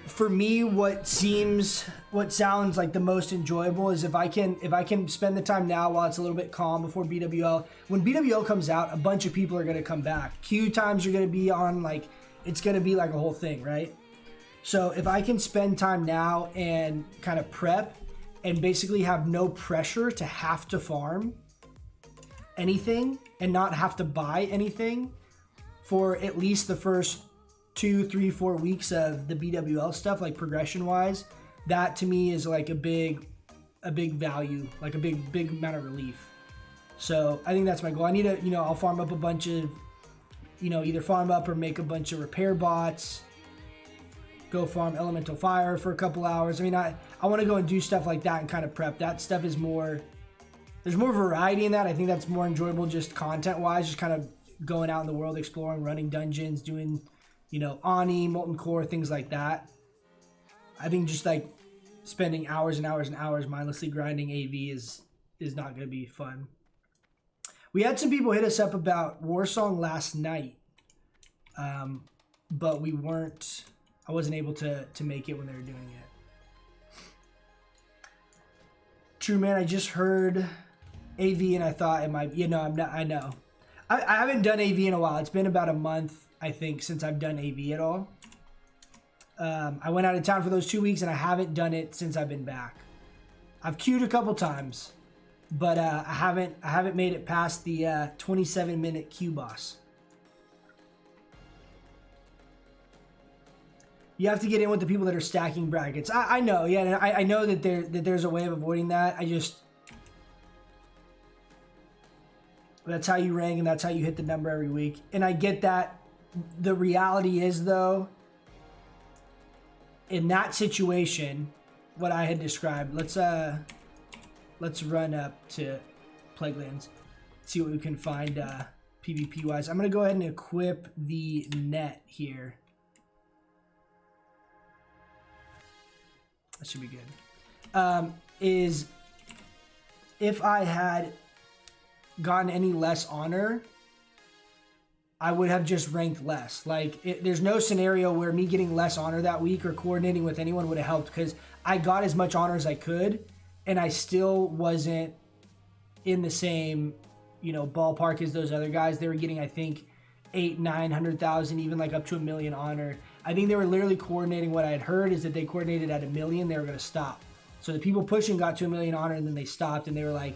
for me, what sounds like the most enjoyable is if I can spend the time now while it's a little bit calm before BWL. When BWL comes out, a bunch of people are going to come back. Queue times are going to be on, like, it's going to be like a whole thing, right? So if I can spend time now and kind of prep and basically have no pressure to have to farm anything and not have to buy anything for at least the first 2, 3, 4 weeks of the BWL stuff, like progression wise, that to me is like a big value, like a big amount of relief. So I think that's my goal. I need to, I'll farm up a bunch of, either farm up or make a bunch of repair bots, go farm elemental fire for a couple hours. I mean, I want to go and do stuff like that and kind of prep. That stuff is more, there's more variety in that. I think that's more enjoyable just content wise, just kind of going out in the world, exploring, running dungeons, doing, Ani, Molten Core, things like that. I think just like spending hours and hours and hours mindlessly grinding AV is not going to be fun. We had some people hit us up about Warsong last night, but I wasn't able to make it when they were doing it. True, man, I just heard AV and I thought it might, I know. I haven't done AV in a while. It's been about a month, I think, since I've done AV at all. I went out of town for those 2 weeks and I haven't done it since I've been back. I've queued a couple times, but I haven't made it past the 27-minute queue boss. You have to get in with the people that are stacking brackets. I know, yeah, and I know that there's a way of avoiding that. That's how you rank and that's how you hit the number every week. And I get that. The reality is, though, in that situation, what I had described, let's run up to Plaguelands, see what we can find PvP wise. I'm gonna go ahead and equip the net here. That should be good. Is if I had gotten any less honor, I would have just ranked less. Like, there's no scenario where me getting less honor that week or coordinating with anyone would have helped, because I got as much honor as I could, and I still wasn't in the same, ballpark as those other guys. They were getting, I think, 800,000-900,000, even like up to 1 million honor. I think they were literally coordinating. What I had heard is that they coordinated at 1 million, they were going to stop. So the people pushing got to 1 million honor, and then they stopped, and they were like,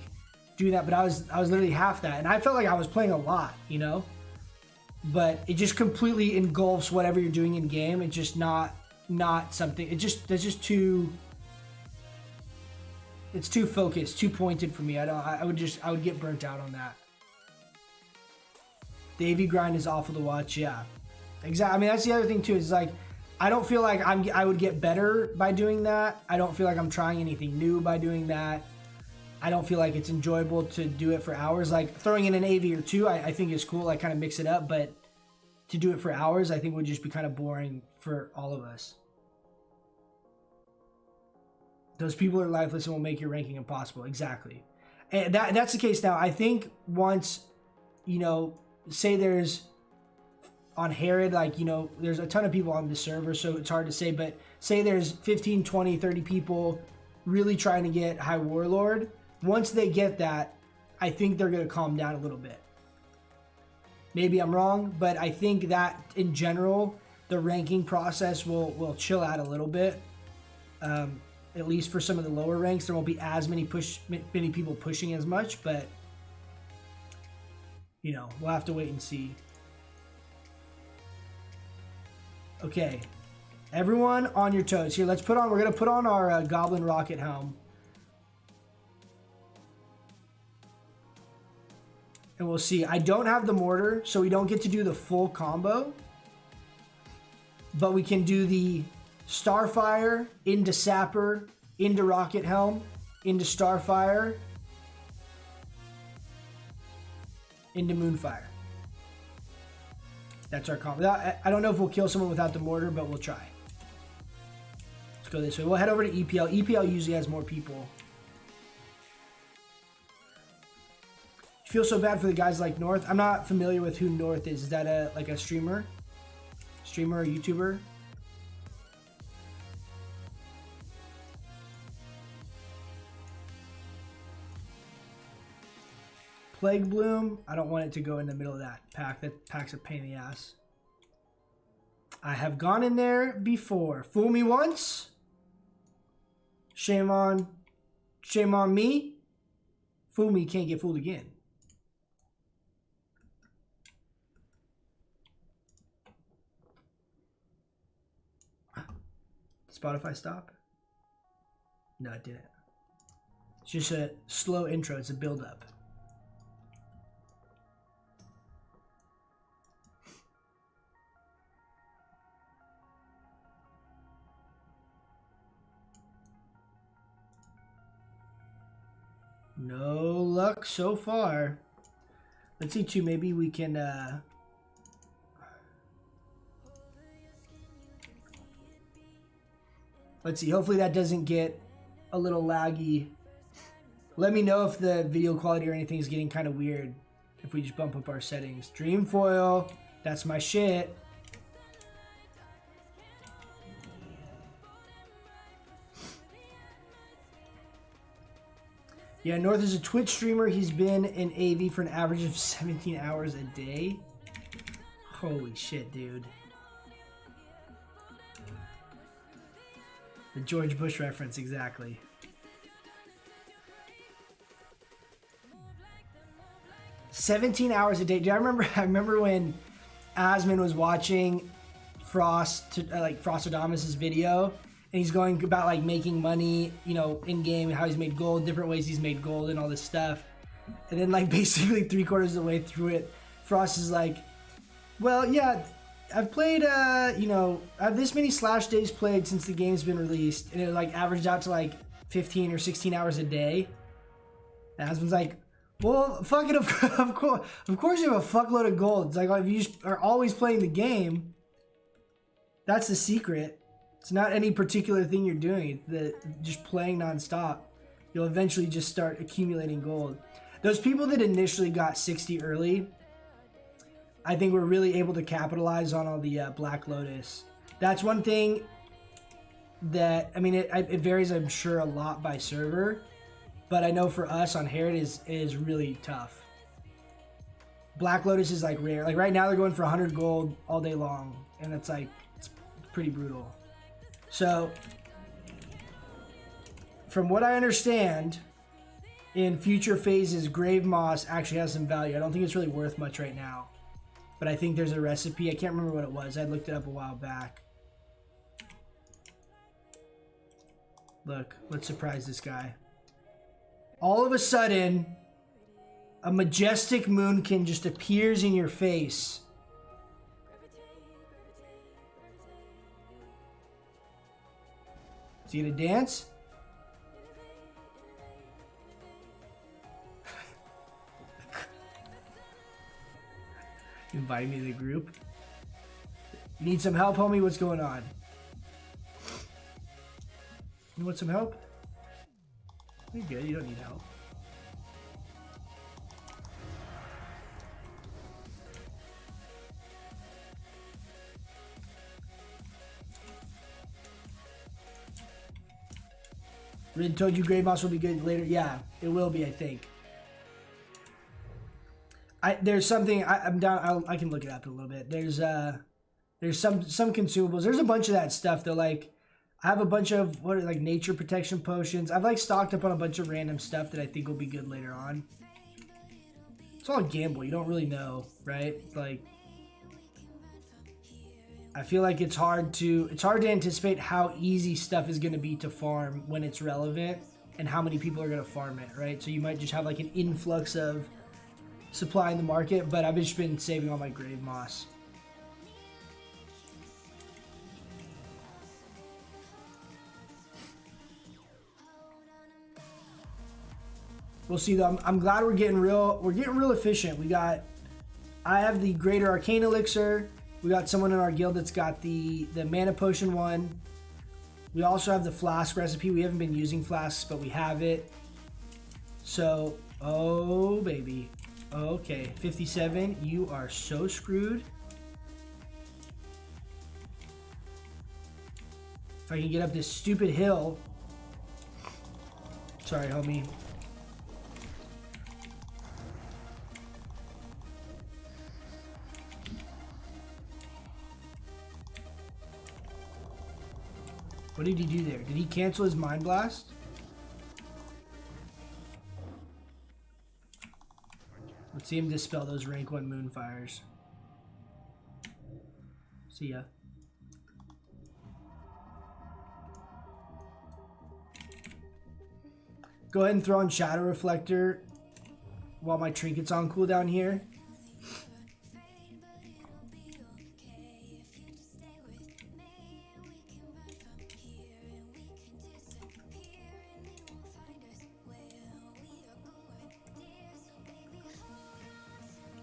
do that. But I was literally half that, and I felt like I was playing a lot, but it just completely engulfs whatever you're doing in game. It's just not something. It's just too focused, too pointed for me. I would get burnt out on that. The AV grind is awful to watch. Yeah, exactly. I mean, that's the other thing too. Is like, I don't feel like I would get better by doing that. I don't feel like I'm trying anything new by doing that. I don't feel like it's enjoyable to do it for hours. Like, throwing in an AV or two, I think is cool. I kind of mix it up, but to do it for hours, I think would just be kind of boring for all of us. Those people are lifeless and will make your ranking impossible. Exactly. And that's the case now. I think once, say there's on Herod, like, there's a ton of people on the server, so it's hard to say, but say there's 15, 20, 30 people really trying to get High Warlord. Once they get that, I think they're going to calm down a little bit. Maybe I'm wrong, but I think that in general, the ranking process will chill out a little bit. At least for some of the lower ranks, there won't be as many people pushing as much, but we'll have to wait and see. Okay, everyone on your toes. Here, we're going to put on our Goblin Rocket Helm. And we'll see. I don't have the mortar, so we don't get to do the full combo. But we can do the Starfire into Sapper into Rocket Helm into Starfire into Moonfire. That's our combo. I don't know if we'll kill someone without the mortar, but we'll try. Let's go this way. We'll head over to EPL. EPL usually has more people. You feel so bad for the guys like North. I'm not familiar with who North is. Is that a streamer? Streamer or YouTuber? Plague Bloom. I don't want it to go in the middle of that pack. That pack's a pain in the ass. I have gone in there before. Fool me once. Shame on me. Fool me, can't get fooled again. Spotify stop? No, it didn't. It's just a slow intro. It's a build up. No luck so far. Let's see too. Maybe we can let's see. Hopefully that doesn't get a little laggy. Let me know if the video quality or anything is getting kind of weird if we just bump up our settings. Dreamfoil, that's my shit. Yeah, North is a Twitch streamer. He's been in AV for an average of 17 hours a day. Holy shit, dude. The George Bush reference, exactly. "17 hours a day." Dude, I remember when Asmon was watching Frostadamus's video, and he's going about like making money, you know, in game, how he's made gold, different ways he's made gold and all this stuff. And then like basically 3/4 of the way through it, Frost is like, well, yeah, I've played, you know, I have this many slash days played since the game's been released, and it like averaged out to like 15 or 16 hours a day. And Asmon's like, well, fuck it, of course you have a fuckload of gold. It's like, if you just are always playing the game, that's the secret. It's not any particular thing you're doing. Just playing nonstop. You'll eventually just start accumulating gold. Those people that initially got 60 early, I think were really able to capitalize on all the Black Lotus. That's one thing that, I mean, it varies, I'm sure, a lot by server. But I know for us on Herod is really tough. Black Lotus is like rare. Like right now they're going for 100 gold all day long. And it's like, it's pretty brutal. So, from what I understand, in future phases, Grave Moss actually has some value. I don't think it's really worth much right now. But I think there's a recipe. I can't remember what it was. I looked it up a while back. Look, let's surprise this guy. All of a sudden, a majestic Moonkin just appears in your face. Is he gonna dance? Invite me to the group. Need some help, homie? What's going on? You want some help? You're good, you don't need help. Rid told you Grave Moss will be good later. Yeah, it will be, I think. There's something I'm down. I can look it up in a little bit. There's some consumables. There's a bunch of that stuff though. Like I have a bunch of like nature protection potions. I've like stocked up on a bunch of random stuff that I think will be good later on. It's all a gamble. You don't really know, right? Like I feel like it's hard to anticipate how easy stuff is going to be to farm when it's relevant and how many people are going to farm it, right? So you might just have like an influx of supply in the market, but I've just been saving all my Grave Moss. We'll see though. I'm glad we're getting real efficient. I have the Greater Arcane Elixir. We got someone in our guild that's got the Mana Potion one. We also have the Flask recipe. We haven't been using flasks, but we have it. So, oh baby. Okay, 57. You are so screwed. If I can get up this stupid hill. Sorry, homie. What did he do there? Did he cancel his Mind Blast? Let's see him dispel those rank 1 Moonfires. See ya. Go ahead and throw on Shadow Reflector while my trinket's on cooldown here.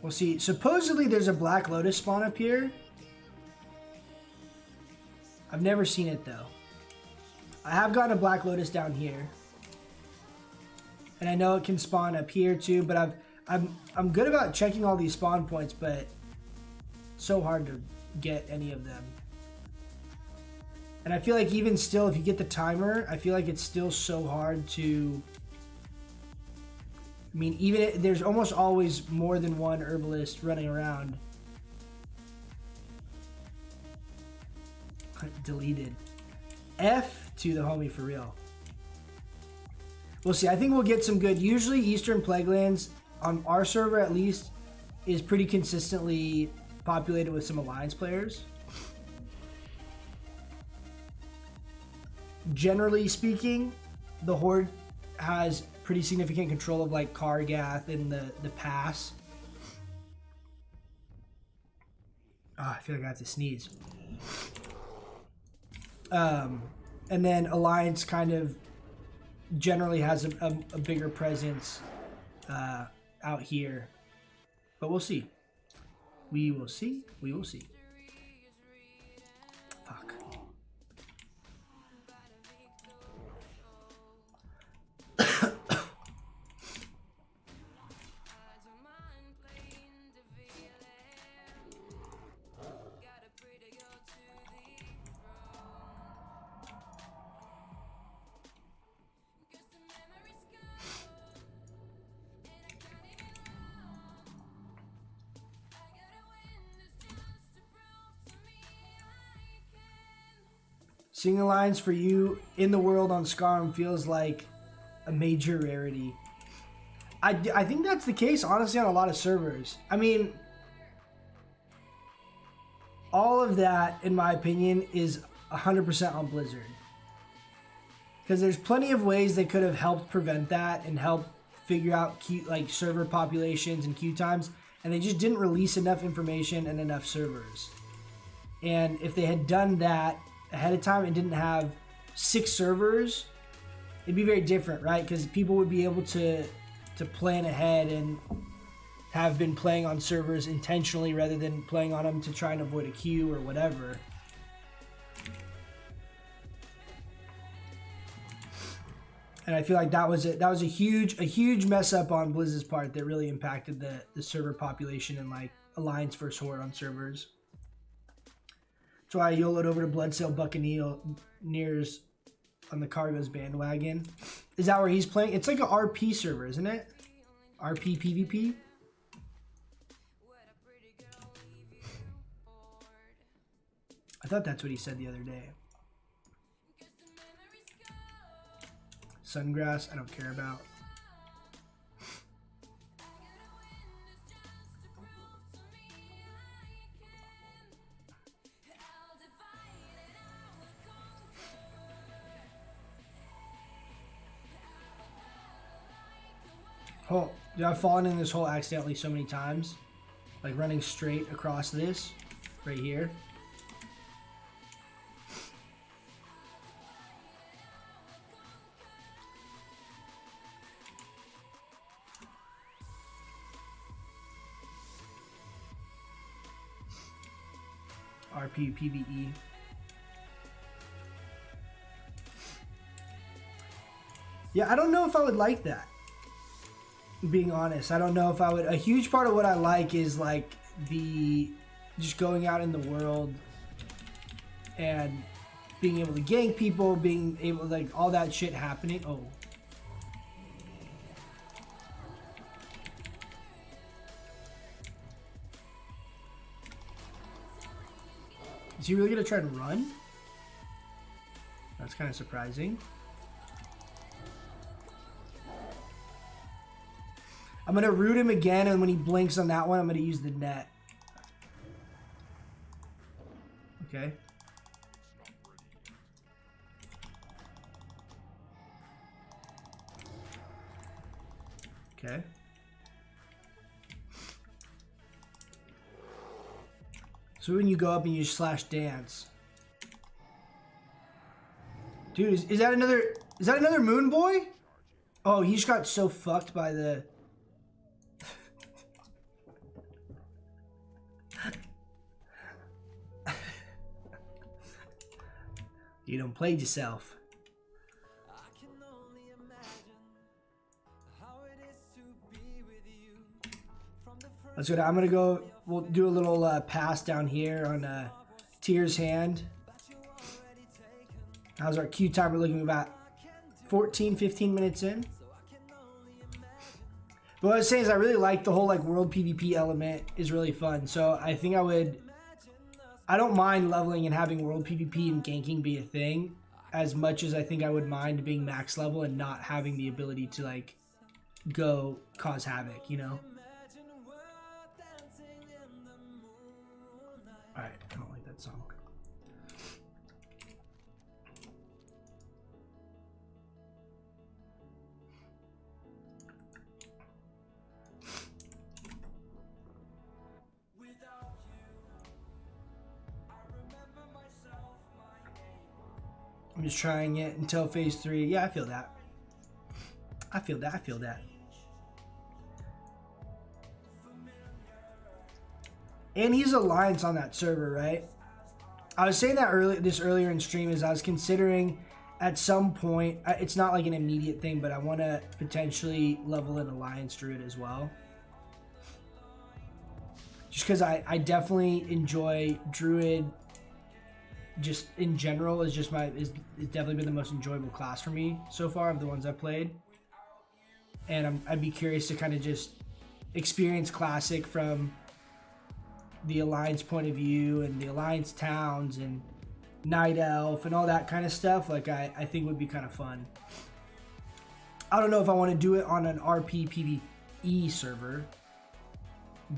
We'll see. Supposedly there's a Black Lotus spawn up here. I've never seen it though. I have gotten a Black Lotus down here. And I know it can spawn up here too, but I'm good about checking all these spawn points, but it's so hard to get any of them. And I feel like even still, if you get the timer, I feel like it's still so hard to... I mean, even there's almost always more than one herbalist running around. Deleted. F to the homie for real. We'll see. I think we'll get some good. Usually Eastern Plaguelands, on our server at least, is pretty consistently populated with some Alliance players. Generally speaking, the Horde has pretty significant control of like Kargath and the pass. Oh, I feel like I have to sneeze. And then Alliance kind of generally has a bigger presence out here. But we'll see. We will see. We will see. Fuck. Seeing Alliance for you in the world on Scarm feels like a major rarity. I think that's the case, honestly, on a lot of servers. I mean, all of that, in my opinion, is 100% on Blizzard. Because there's plenty of ways they could have helped prevent that and help figure out queue, like server populations and queue times, and they just didn't release enough information and enough servers. And if they had done that ahead of time and didn't have 6 servers, it'd be very different, right? Because people would be able to plan ahead and have been playing on servers intentionally rather than playing on them to try and avoid a queue or whatever. And I feel like that was a huge mess up on Blizz's part that really impacted the server population and like Alliance versus Horde on servers. That's why I YOLO'd over to Bloodsail Buccaneers on the Cargo's bandwagon. Is that where he's playing? It's like a RP server, isn't it? RP PvP? I thought that's what he said the other day. Sungrass, I don't care about. Oh, dude, I've fallen in this hole accidentally so many times. Like running straight across this, right here. RP PvE. Yeah, I don't know if I would like that. Being honest, I don't know if I would. A huge part of what I like is like the just going out in the world and being able to gank people, being able like all that shit happening. Oh. Is he really gonna try to run? That's kind of surprising. I'm gonna root him again, and when he blinks on that one, I'm gonna use the net. Okay. Okay. So when you go up and you slash dance. Dude, is that another Moon Boy? Oh, he just got so fucked by the... You don't play yourself. Let's go. I'm gonna go. We'll do a little pass down here on Tier's hand. How's our queue timer looking? About 15 minutes in. But what I was saying is I really like the whole like world PvP element is really fun. So I think I don't mind leveling and having world PvP and ganking be a thing as much as I think I would mind being max level and not having the ability to like go cause havoc, you know? Alright, I don't like that song. I'm just trying it until phase 3. Yeah, I feel that. I feel that. And he's Alliance on that server, right? I was saying that earlier in stream as I was considering at some point, it's not like an immediate thing, but I want to potentially level an Alliance Druid as well. Just because I definitely enjoy Druid just in general is definitely been the most enjoyable class for me so far of the ones I've played. And I'd be curious to kind of just experience Classic from the Alliance point of view and the Alliance towns and Night Elf and all that kind of stuff. Like I think would be kind of fun. I don't know if I want to do it on an RP PvE server,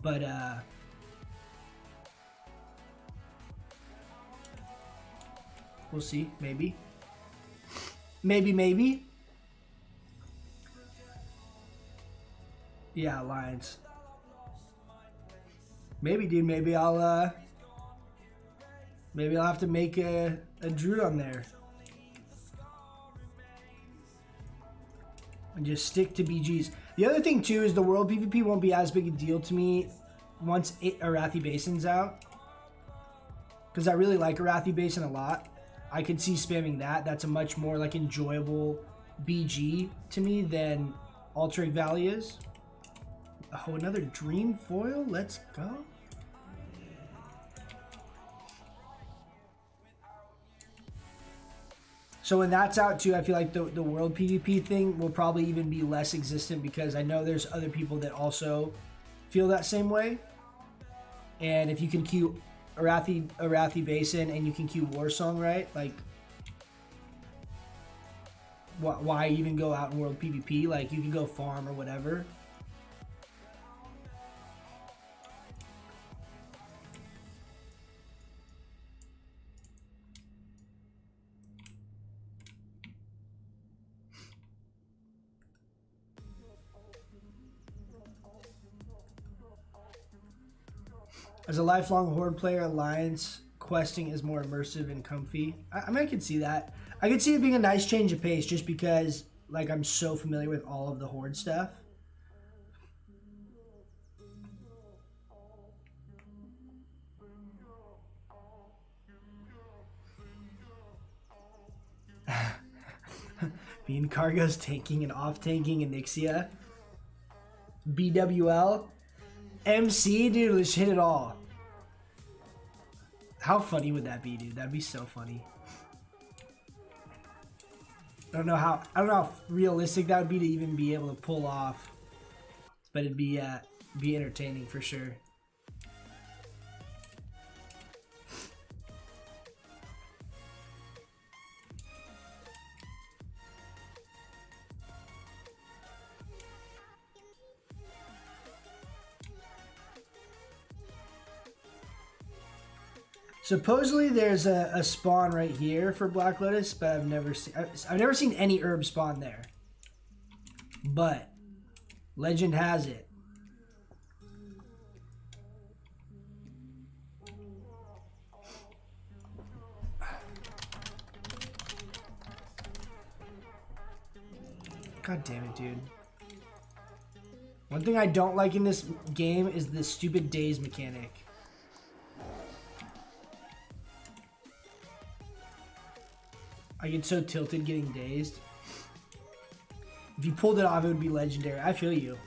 but we'll see. Maybe. Yeah, Alliance. Maybe, dude. Maybe I'll have to make a Druid on there and just stick to BGs. The other thing too is the world PvP won't be as big a deal to me once Arathi Basin's out, because I really like Arathi Basin a lot. I could see spamming that. That's a much more like enjoyable BG to me than Altering Valley is. Oh, another Dream Foil? Let's go. So when that's out too, I feel like the world PvP thing will probably even be less existent, because I know there's other people that also feel that same way. And if you can queue Arathi Basin and you can queue Warsong, right? Like, why even go out in world PvP? Like, you can go farm or whatever. As a lifelong Horde player, Alliance questing is more immersive and comfy. I mean, I could see that. I could see it being a nice change of pace just because, like, I'm so familiar with all of the Horde stuff. Me and Cargo's tanking and off-tanking Anixia. BWL. MC, dude, let's hit it all. How funny would that be, dude? That'd be so funny. I don't know how realistic that would be to even be able to pull off. But it'd be entertaining for sure. Supposedly there's a spawn right here for Black Lotus, but I've never seen any herb spawn there. But legend has it. God damn it, dude. One thing I don't like in this game is the stupid daze mechanic. I get so tilted getting dazed. If you pulled it off, it would be legendary. I feel you.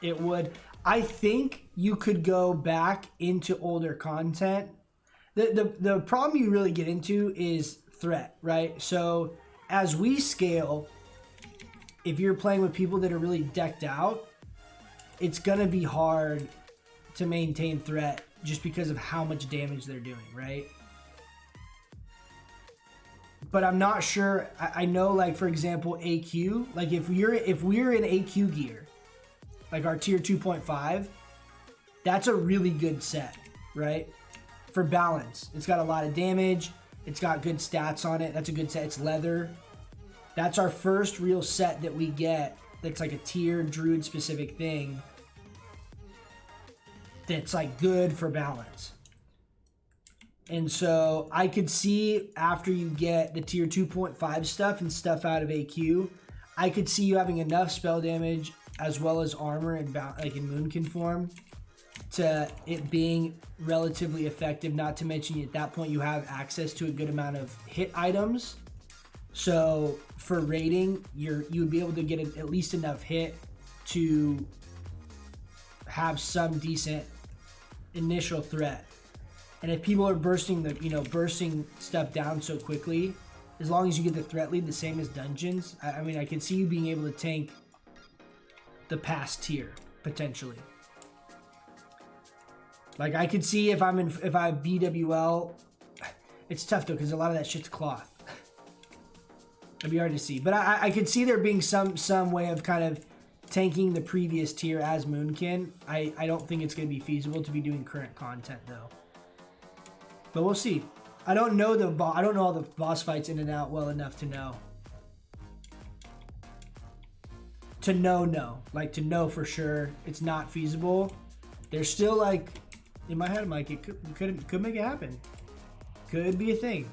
It would. I think you could go back into older content. The problem you really get into is threat, right? So as we scale, if you're playing with people that are really decked out, it's going to be hard to maintain threat just because of how much damage they're doing, right? But I'm not sure. I know, like, for example, AQ. Like, if we're in AQ gear, like our tier 2.5, that's a really good set, right? For balance. It's got a lot of damage. It's got good stats on it. That's a good set. It's leather. That's our first real set that we get that's like a tier druid specific thing that's like good for balance. And so I could see after you get the tier 2.5 stuff and stuff out of AQ, I could see you having enough spell damage as well as armor and like in Moonkin form to it being relatively effective. Not to mention at that point you have access to a good amount of hit items. So for raiding, you would be able to get at least enough hit to have some decent initial threat. And if people are bursting stuff down so quickly, as long as you get the threat lead the same as dungeons, I mean, I can see you being able to tank the past tier potentially. Like I could see if I have BWL, it's tough though because a lot of that shit's cloth. It'd be hard to see, but I could see there being some way of kind of tanking the previous tier as Moonkin. I don't think it's going to be feasible to be doing current content though. But we'll see. I don't know all the boss fights in and out well enough to know. To know for sure it's not feasible. There's still like in my head I'm like it could make it happen. Could be a thing.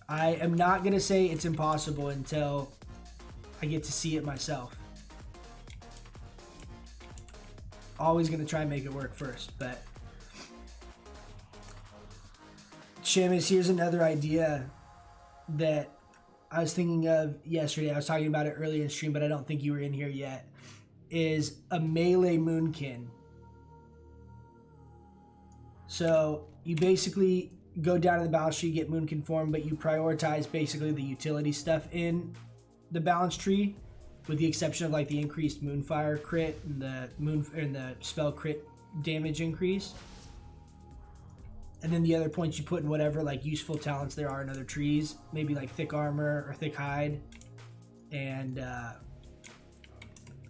I am not gonna say it's impossible until I get to see it myself. Always gonna try and make it work first, but Shamus, here's another idea that I was thinking of yesterday. I was talking about it earlier in stream, but I don't think you were in here yet. Is a melee Moonkin. So you basically go down to the balance tree, get Moonkin form, but you prioritize basically the utility stuff in the balance tree, with the exception of like the increased Moonfire crit and the spell crit damage increase. And then the other points you put in whatever like useful talents there are in other trees, maybe like thick armor or thick hide, and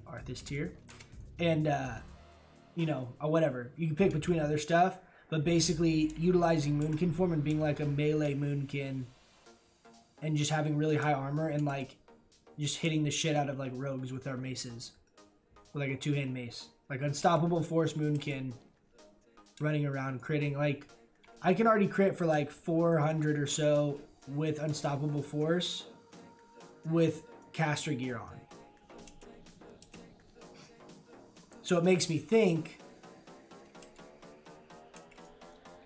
or this tier, and whatever you can pick between other stuff. But basically utilizing Moonkin form and being like a melee Moonkin, and just having really high armor and like just hitting the shit out of like rogues with our maces, with like a two-hand mace, like unstoppable force Moonkin, running around critting like. I can already crit for like 400 or so with Unstoppable Force with caster gear on. So it makes me think,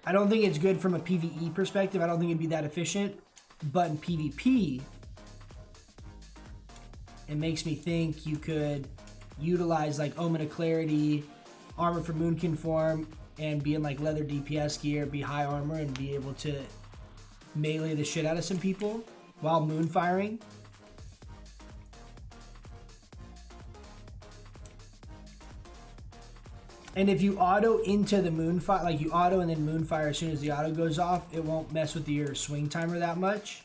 I don't think it's good from a PvE perspective. I don't think it'd be that efficient. But in PvP, it makes me think you could utilize like Omen of Clarity, armor for Moonkin form, and be in like leather DPS gear, be high armor, and be able to melee the shit out of some people while moon firing. And if you auto into the moonfire, like you auto and then moonfire as soon as the auto goes off, it won't mess with your swing timer that much,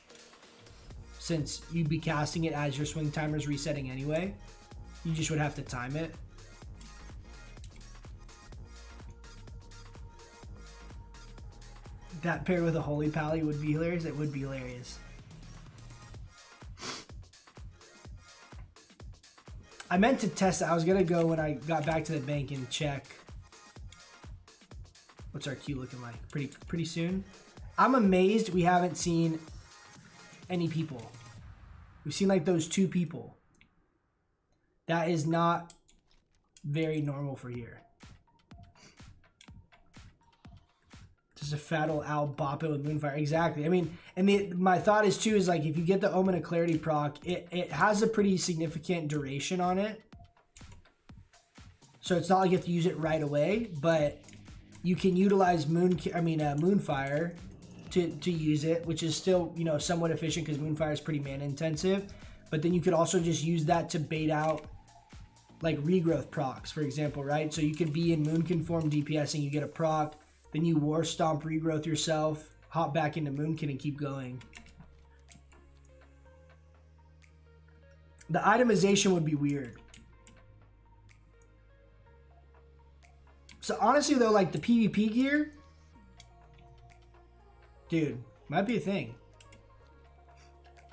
since you'd be casting it as your swing timer's resetting anyway. You just would have to time it. That paired with a Holy Pally would be hilarious. It would be hilarious. I meant to test it. I was going to go when I got back to the bank and check. What's our queue looking like? Pretty soon. I'm amazed we haven't seen any people. We've seen like those 2 people. That is not very normal for here. Just a fat old owl bop it with Moonfire. Exactly. I mean, and my thought is too is like if you get the Omen of Clarity proc, it has a pretty significant duration on it. So it's not like you have to use it right away, but you can utilize Moonfire to use it, which is still, you know, somewhat efficient because Moonfire is pretty mana intensive. But then you could also just use that to bait out like regrowth procs, for example, right? So you could be in Moonkin form DPSing, you get a proc, then you War Stomp regrowth yourself, hop back into Moonkin and keep going. The itemization would be weird. So honestly though, like the PvP gear, dude, might be a thing.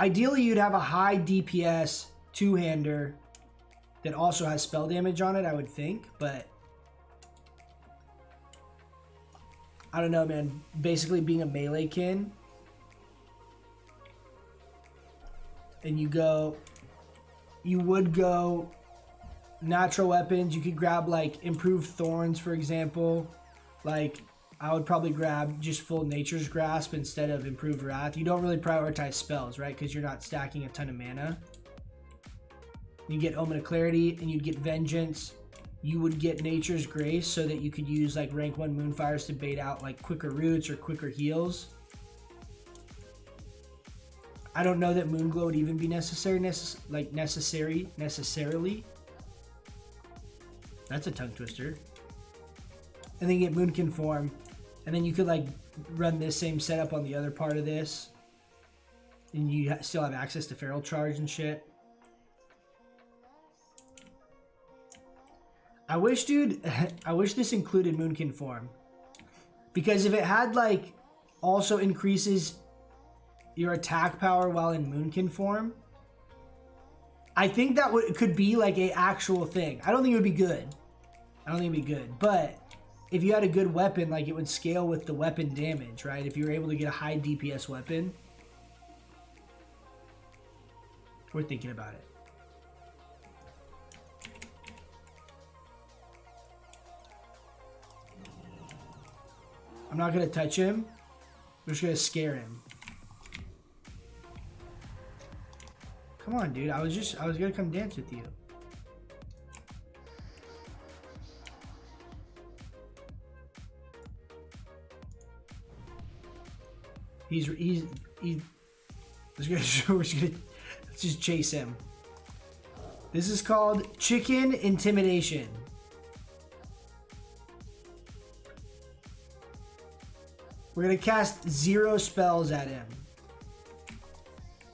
Ideally, you'd have a high DPS two-hander that also has spell damage on it, I would think, but I don't know, man. Basically being a melee kin, and you would go natural weapons. You could grab like improved thorns, for example. Like I would probably grab just full Nature's Grasp instead of improved wrath. You don't really prioritize spells, right? Because you're not stacking a ton of mana. You get Omen of Clarity and you'd get Vengeance. You would get Nature's Grace so that you could use like rank 1 Moonfires to bait out like quicker roots or quicker heals. I don't know that Moonglow would even be necessarily. That's a tongue twister. And then you get Moonkin form. And then you could like run this same setup on the other part of this. And you still have access to Feral Charge and shit. I wish, dude, I wish this included Moonkin form. Because if it had like also increases your attack power while in Moonkin form, I think that could be like a actual thing. I don't think it would be good. But if you had a good weapon, like it would scale with the weapon damage, right? If you were able to get a high DPS weapon. We're thinking about it. I'm not gonna touch him. I'm just gonna scare him. Come on, dude. I was gonna come dance with you. Let's just chase him. This is called Chicken Intimidation. We're gonna cast 0 spells at him.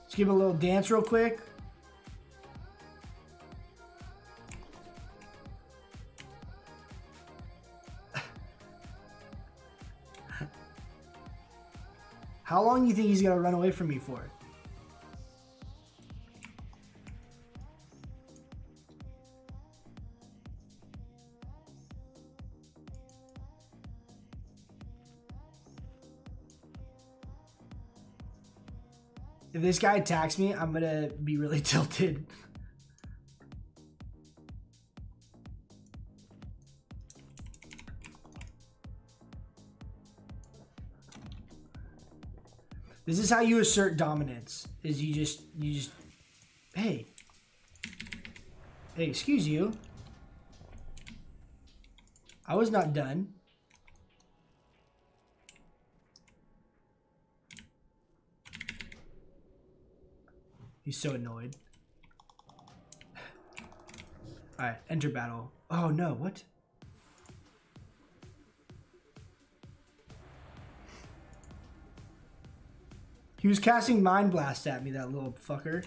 Let's give him a little dance real quick. How long do you think he's gonna run away from me for? If this guy attacks me, I'm gonna be really tilted. This is how you assert dominance. Is you just hey. Hey, excuse you. I was not done. He's so annoyed. Alright, enter battle. Oh no, what? He was casting Mind Blast at me, that little fucker.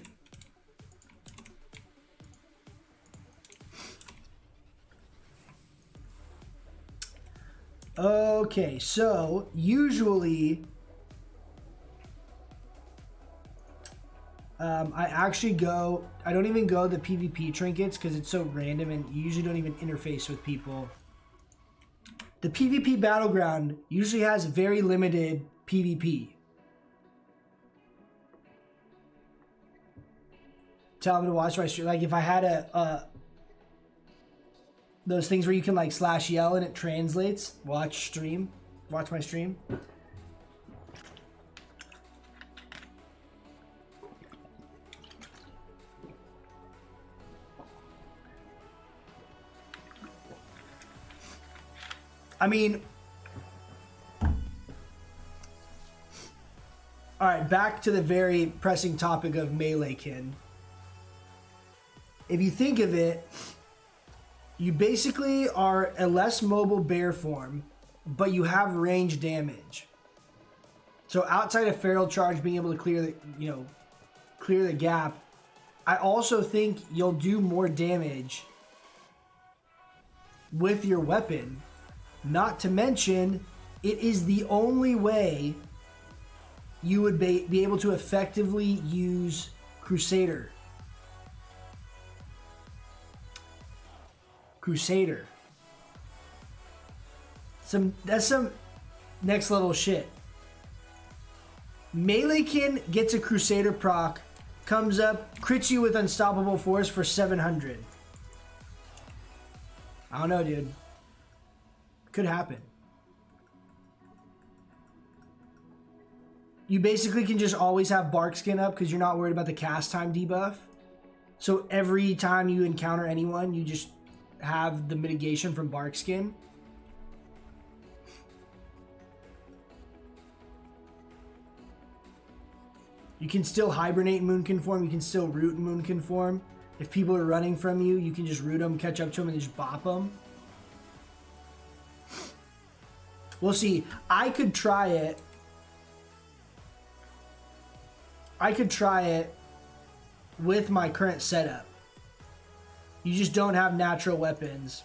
Okay, so usually I don't even go the PvP trinkets because it's so random and you usually don't even interface with people. The PvP battleground usually has very limited PvP. Tell them to watch my stream. Like if I had those things where you can like slash yell and it translates. Watch my stream. I mean, all right, back to the very pressing topic of Meleekin. If you think of it, you basically are a less mobile bear form, but you have range damage. So outside of feral charge being able to clear the gap, I also think you'll do more damage with your weapon. Not to mention, it is the only way you would be able to effectively use Crusader. That's some next level shit. Meleekin gets a Crusader proc, comes up, crits you with Unstoppable Force for 700. I don't know, dude. Could happen. You basically can just always have Bark Skin up because you're not worried about the cast time debuff. So every time you encounter anyone, you just have the mitigation from Bark Skin. You can still hibernate in Moonkin form. You can still root in Moonkin form. If people are running from you, you can just root them, catch up to them, and just bop them. We'll see. I could try it. With my current setup. You just don't have natural weapons.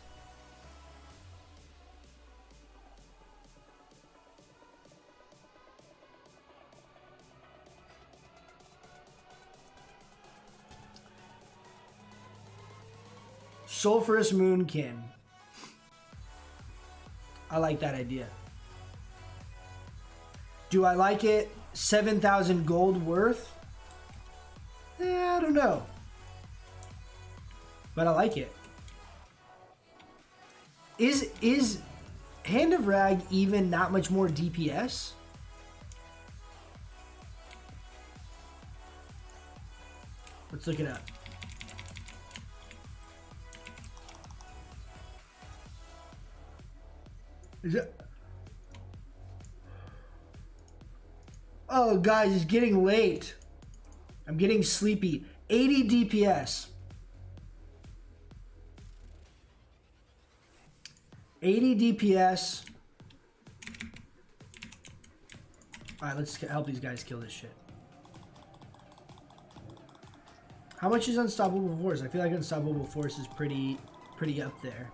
Sulfurous Moonkin. I like that idea. Do I like it 7,000 gold worth? I don't know. But I like it. Is Hand of Rag even that much more DPS? Let's look it up. Is it? Oh, guys, it's getting late. I'm getting sleepy. 80 DPS. 80 DPS. Alright, let's help these guys kill this shit. How much is Unstoppable Force? I feel like Unstoppable Force is pretty up there.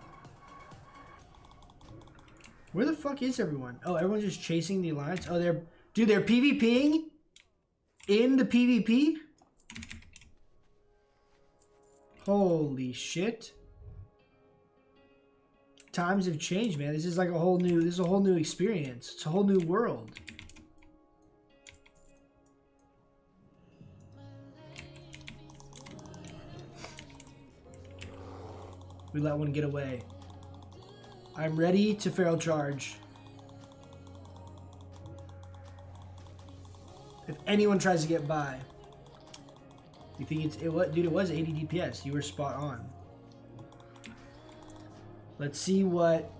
Where the fuck is everyone? Oh, everyone's just chasing the alliance? Oh, they're PvPing in the PvP? Holy shit. Times have changed, man. This is like a whole new experience. It's a whole new world. We let one get away. I'm ready to feral charge. If anyone tries to get by. You think it's... Dude, it was 80 DPS. You were spot on. Let's see what...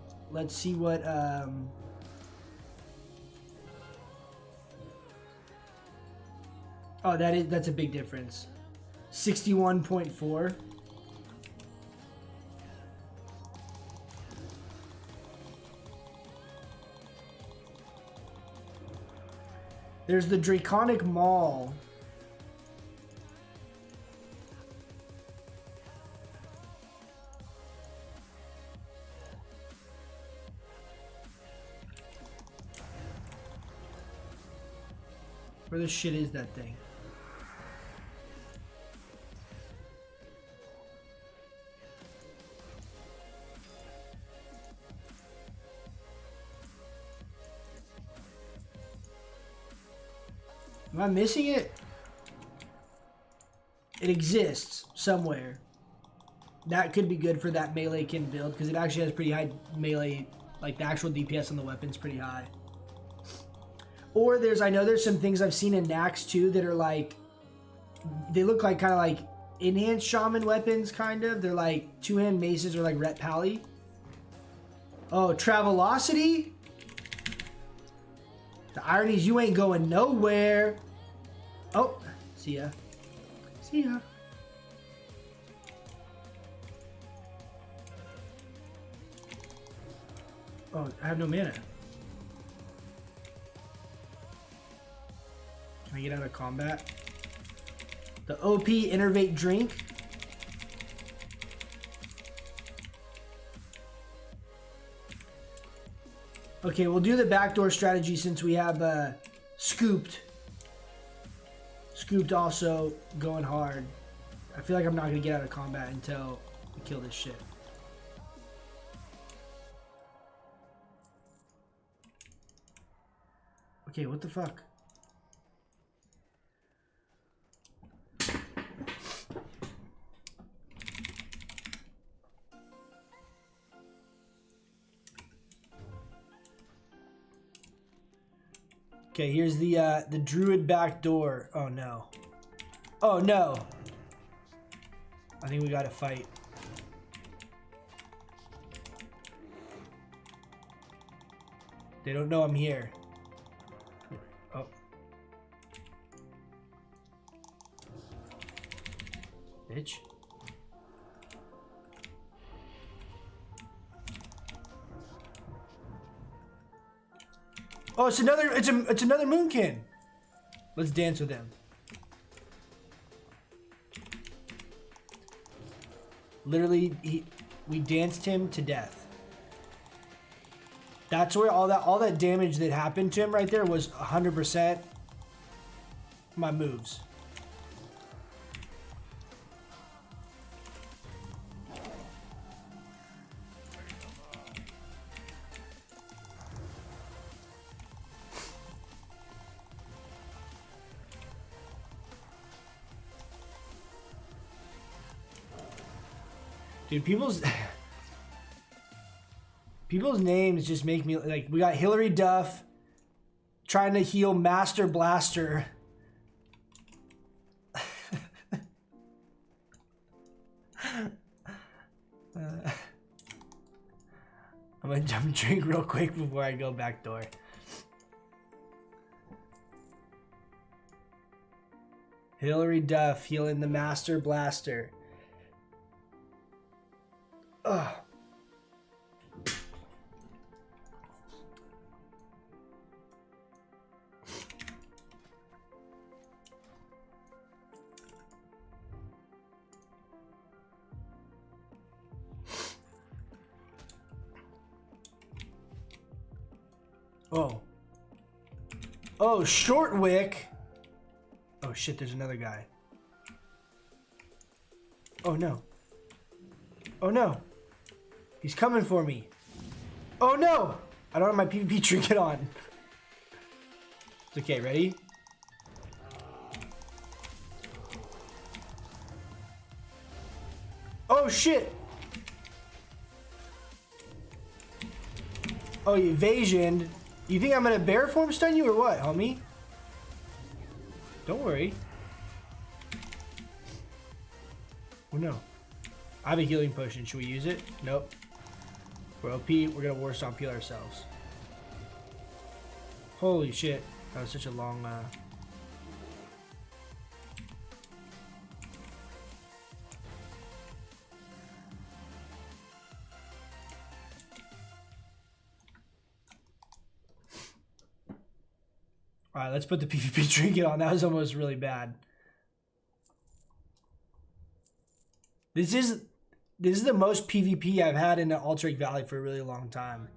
Oh, that's a big difference. 61.4. There's the Draconic Maul. Where the shit is that thing? Am I missing it? It exists somewhere. That could be good for that melee kin build because it actually has pretty high melee, like the actual DPS on the weapon's pretty high. Or I know there's some things I've seen in Nax too that are like, they look like kind of like enhanced shaman weapons kind of. They're like two-hand maces or like Ret Pally. Oh, Travelocity? The irony is you ain't going nowhere. Oh, see ya. See ya. Oh, I have no mana. Can I get out of combat? The OP Innervate Drink. Okay, we'll do the backdoor strategy since we have Scooped. Scooped also going hard. I feel like I'm not going to get out of combat until we kill this shit. Okay, what the fuck? Okay, here's the druid back door. Oh no. Oh no. I think we gotta fight. They don't know I'm here. Oh. Bitch. Oh, it's another Moonkin. Let's dance with him. Literally, we danced him to death. That's where all that damage that happened to him right there was 100% my moves. Dude, people's names just make me like. We got Hillary Duff trying to heal Master Blaster. I'm gonna drink real quick before I go back door. Hillary Duff healing the Master Blaster. Ugh. Oh. Oh, Shortwick. Oh shit, there's another guy. Oh no. Oh no. He's coming for me. Oh no! I don't have my PvP trinket on. It's okay, ready? Oh shit! Oh, evasion. You think I'm gonna bear form stun you or what, homie? Don't worry. Oh no. I have a healing potion. Should we use it? Nope. We're OP. We're gonna War Stomp heal ourselves. Holy shit. That was such a long Alright, let's put the PvP trinket on. That was almost really bad. This is the most PvP I've had in the Alterac Valley for a really long time.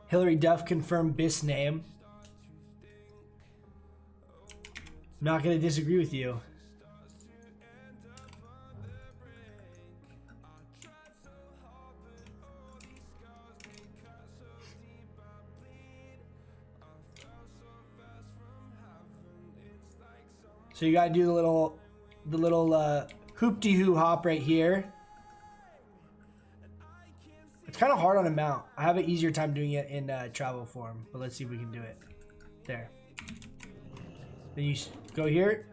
Hillary Duff confirmed Biss name. I'm not gonna disagree with you. So you gotta do the little hoop-de-hoo hop right here. It's kind of hard on a mount. I have an easier time doing it in travel form, but let's see if we can do it. There. Then you go here.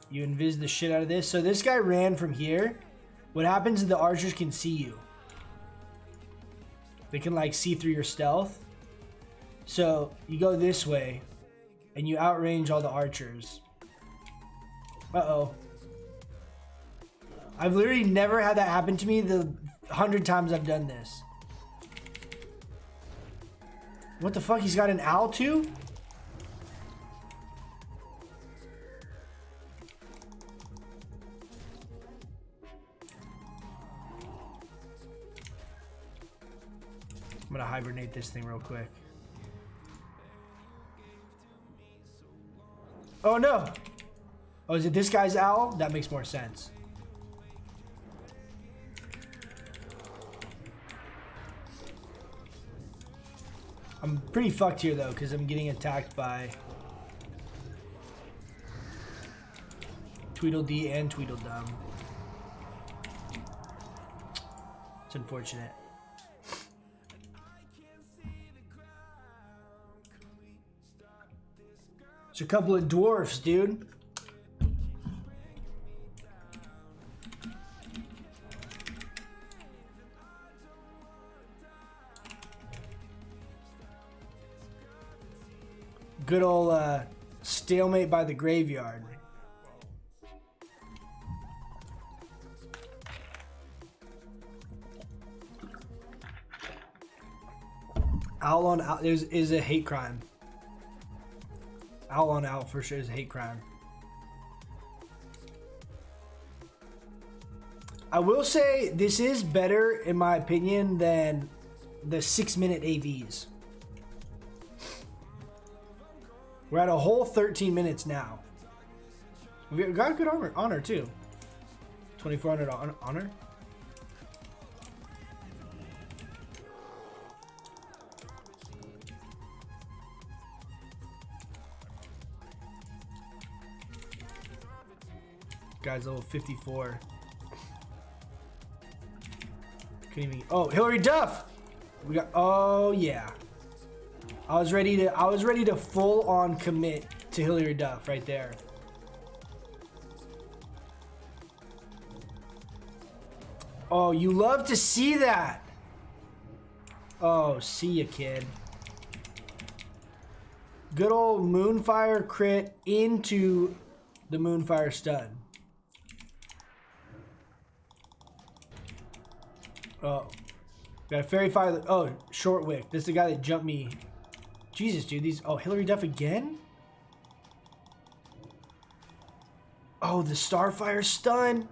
You invis the shit out of this. So this guy ran from here. What happens is the archers can see you. They can like see through your stealth. So you go this way, and you outrange all the archers. Uh-oh. I've literally never had that happen to me the 100 times I've done this. What the fuck? He's got an owl too? I'm gonna hibernate this thing real quick. Oh no! Oh, is it this guy's owl? That makes more sense. I'm pretty fucked here though, because I'm getting attacked by Tweedledee and Tweedledum. It's unfortunate. It's a couple of dwarfs, dude. Good old stalemate by the graveyard. Owl on owl is a hate crime. Owl on owl for sure is a hate crime. I will say this is better, in my opinion, than the 6-minute AVs. We're at a whole 13 minutes now. We got good honor too. 2400 honor. Guy's level 54. Couldn't even. Oh, Hillary Duff. We got. Oh yeah. I was ready to full on commit to Hillary Duff right there. Oh, you love to see that. Oh, see ya, kid. Good old Moonfire crit into the Moonfire stun. Oh, got a Fairy Fire. Oh, Short Wick. This is the guy that jumped me. Jesus, dude, these... Oh, Hillary Duff again? Oh, the Starfire stun.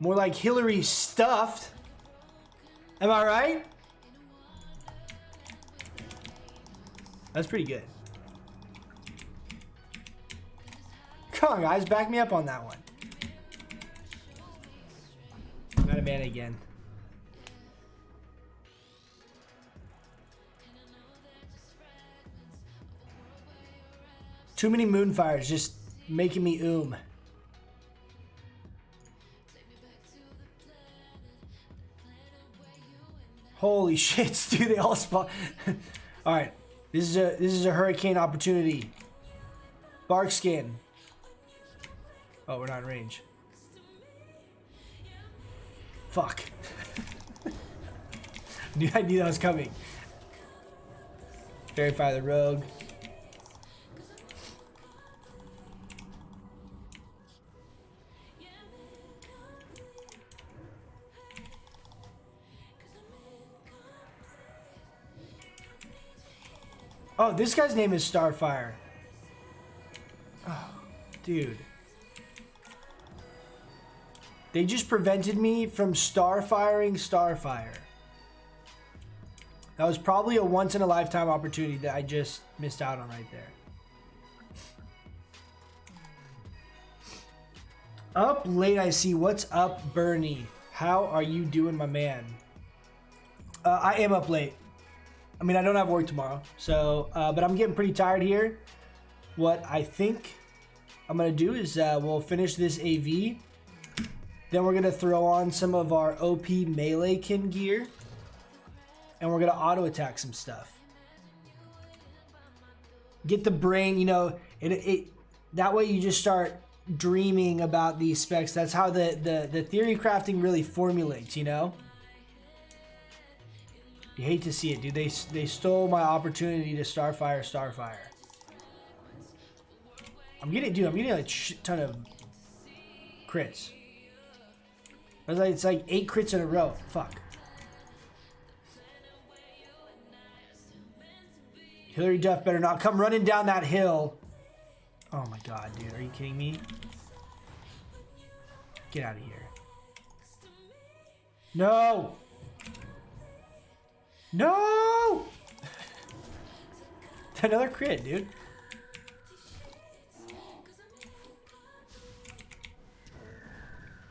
More like Hillary stuffed. Am I right? That's pretty good. Come on, guys, back me up on that one. I'm out of mana again. Too many Moonfires just making me Holy shit, dude, they all spawn. Alright. This is a hurricane opportunity. Bark skin. Oh, we're not in range. Fuck. I knew that was coming. Fairy Fire the Rogue. Oh, this guy's name is Starfire. Oh, dude. They just prevented me from starfiring Starfire. That was probably a once-in-a-lifetime opportunity that I just missed out on right there. Up late, I see. What's up, Bernie? How are you doing, my man? I am up late. I mean, I don't have work tomorrow, so but I'm getting pretty tired here. What I think I'm gonna do is we'll finish this AV, then we're gonna throw on some of our OP Meleekin gear, and we're gonna auto attack some stuff. Get the brain, you know, it that way you just start dreaming about these specs. That's how the theory crafting really formulates, you know. You hate to see it, dude. They stole my opportunity to Starfire. I'm getting like a shit ton of crits. It's like 8 crits in a row. Fuck. Hillary Duff better not come running down that hill. Oh my god, dude. Are you kidding me? Get out of here. No! No! Another crit, dude.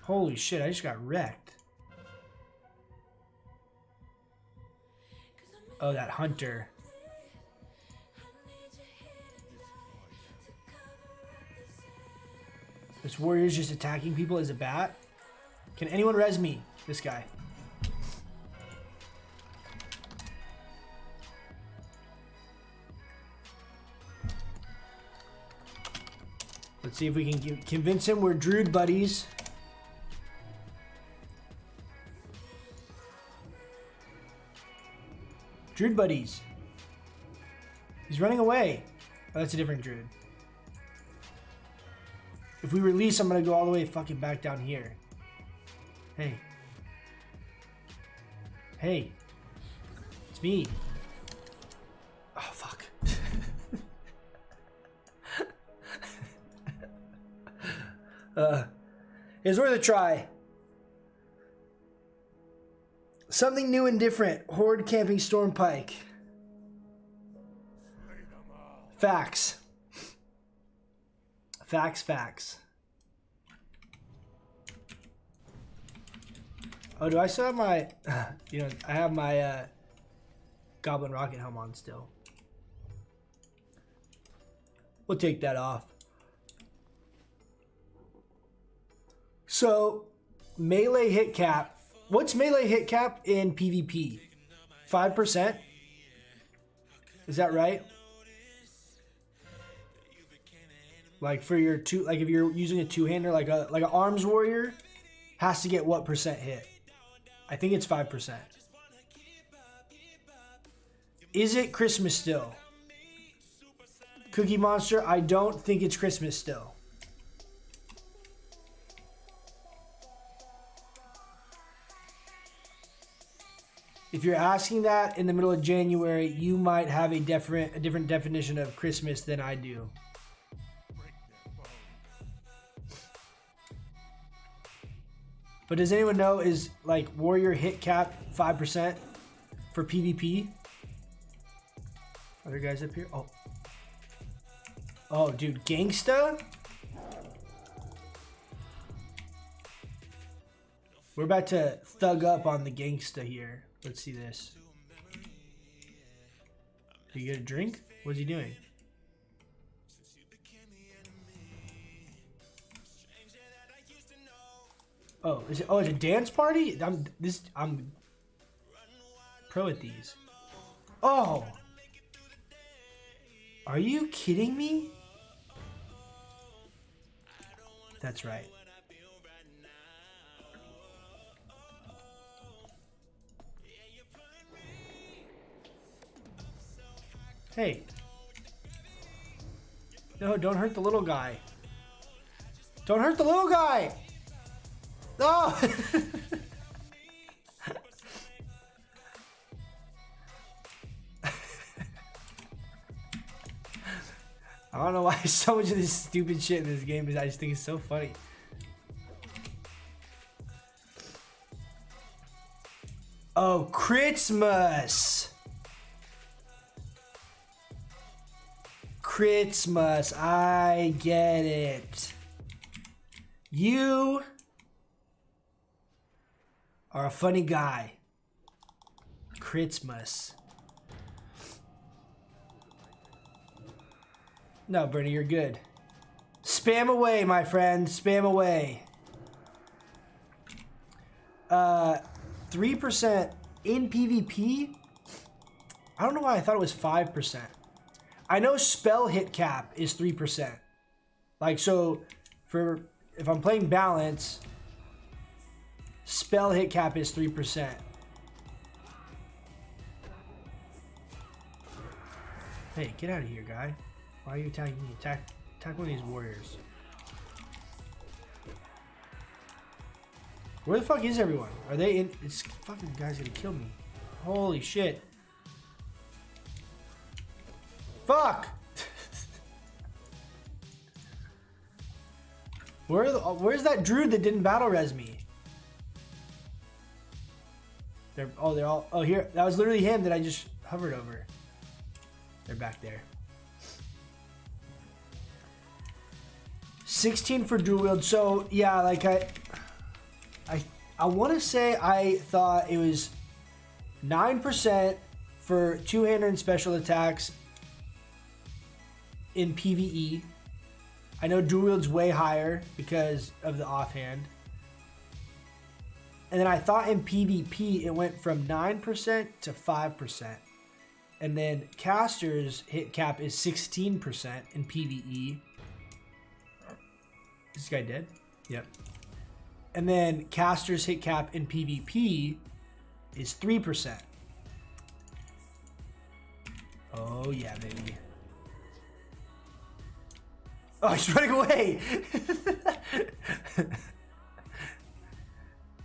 Holy shit, I just got wrecked. Oh, that hunter. This warrior's just attacking people as a bat. Can anyone res me? This guy. Let's see if we can convince him we're Druid buddies. Druid buddies. He's running away. Oh, that's a different Druid. If we release, I'm gonna go all the way fucking back down here. Hey. Hey. It's me. Oh, fuck. It's worth a try. Something new and different. Horde camping Stormpike. Facts. Facts. Oh, do I still have my... you know, I have my Goblin Rocket helm on still. We'll take that off. So, melee hit cap. What's melee hit cap in PvP? 5%? Is that right? Like for your two, like if you're using a two-hander, like an arms warrior, has to get what percent hit? I think it's 5%. Is it Christmas still? Cookie Monster, I don't think it's Christmas still. If you're asking that in the middle of January, you might have a different definition of Christmas than I do. But does anyone know, is like warrior hit cap 5% for PvP? Other guys up here? Oh. Oh, dude, gangsta? We're about to thug up on the gangsta here. Let's see this. Did you get a drink? What's he doing? Oh, is it? Oh, it's a dance party. I'm pro at these. Oh, are you kidding me? That's right. Hey. No, don't hurt the little guy. Don't hurt the little guy! Oh! I don't know why so much of this stupid shit in this game is. I just think it's so funny. Oh, Christmas! Christmas, I get it. You are a funny guy. Christmas. No, Bernie, you're good. Spam away, my friend. Spam away. 3% in PvP? I don't know why I thought it was 5%. I know spell hit cap is 3%. Like, so, for if I'm playing balance, spell hit cap is 3%. Hey, get out of here, guy. Why are you attacking me? Attack one of these warriors. Where the fuck is everyone? Are they in? This fucking guy's gonna kill me. Holy shit. Fuck! Where's that druid that didn't battle res me? They're all, oh, here. That was literally him that I just hovered over. They're back there. 16 for dual wield. So yeah, like I want to say I thought it was 9% for two-hander and special attacks in PvE. I know dual wield's way higher because of the offhand. And then I thought in PvP it went from 9% to 5%. And then caster's hit cap is 16% in PvE. Is this guy dead? Yep. And then caster's hit cap in PvP is 3%. Oh yeah, baby. Oh, he's running away.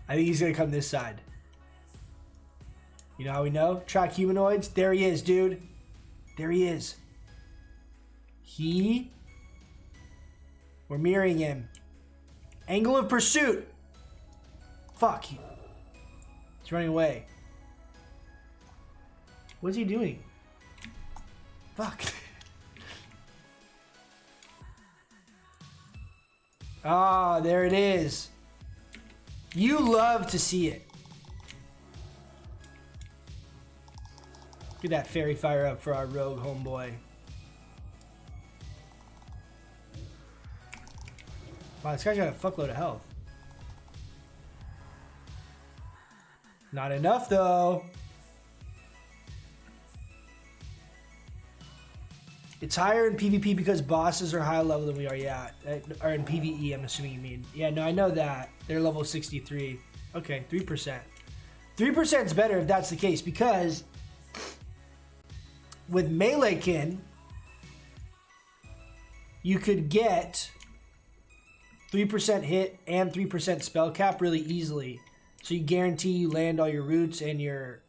I think he's gonna come this side. You know how we know? Track humanoids. There he is, dude. There he is. We're mirroring him. Angle of pursuit. Fuck. He's running away. What's he doing? Fuck. Ah, there it is. You love to see it. Get that fairy fire up for our rogue homeboy. Wow, this guy's got a fuckload of health. Not enough, though. It's higher in PvP because bosses are higher level than we are, yeah. Or in PvE, I'm assuming you mean. Yeah, no, I know that. They're level 63. Okay, 3%. 3% is better if that's the case because with Meleekin, you could get 3% hit and 3% spell cap really easily. So you guarantee you land all your roots and your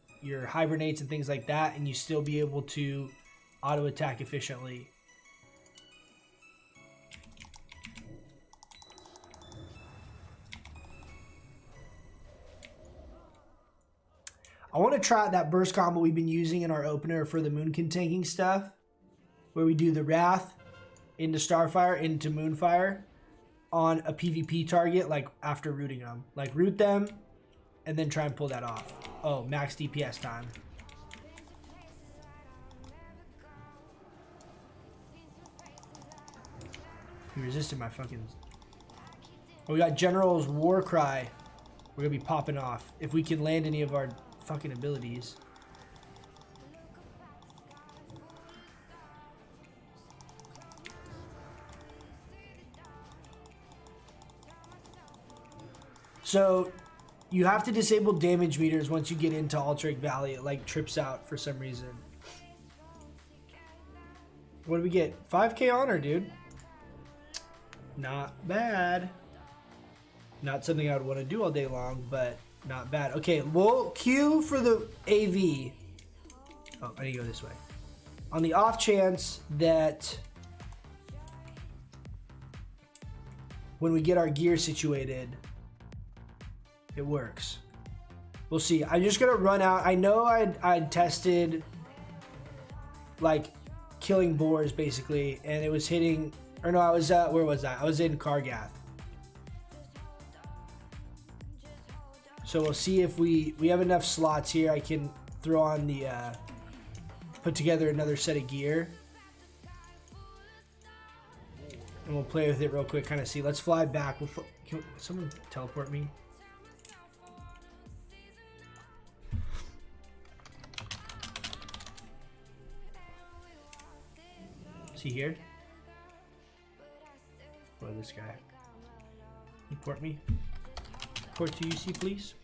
hibernates and things like that, and you still be able to auto attack efficiently. I want to try out that burst combo we've been using in our opener for the Moonkin tanking stuff, where we do the Wrath into Starfire into Moonfire on a PvP target, like after rooting them. Like root them and then try and pull that off. Oh, max DPS time. He resisted my fucking... Oh, we got General's War Cry. We're gonna be popping off if we can land any of our fucking abilities. So you have to disable damage meters once you get into Alterac Valley. It like trips out for some reason. What do we get? 5k honor, dude. Not bad. Not something I would want to do all day long, but not bad. Okay, we'll queue for the AV. Oh, I need to go this way. On the off chance that when we get our gear situated, it works. We'll see. I'm just gonna run out. I know I'd tested like killing boars basically, and it was hitting. Or no, I was where was I? I was in Kargath. So we'll see if we have enough slots here. I can throw on the put together another set of gear, and we'll play with it real quick. Kind of see. Let's fly back. Can someone teleport me? Is he here? Or this guy? Report me. Report to UC, please.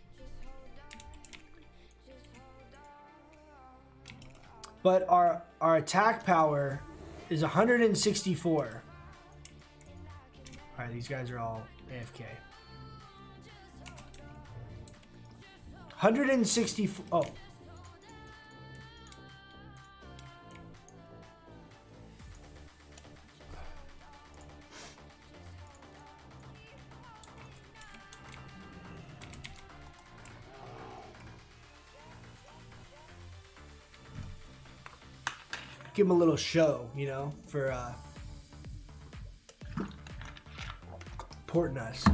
But our attack power is 164. Alright, these guys are all AFK. 164. Oh. Give him a little show, you know, for porting us.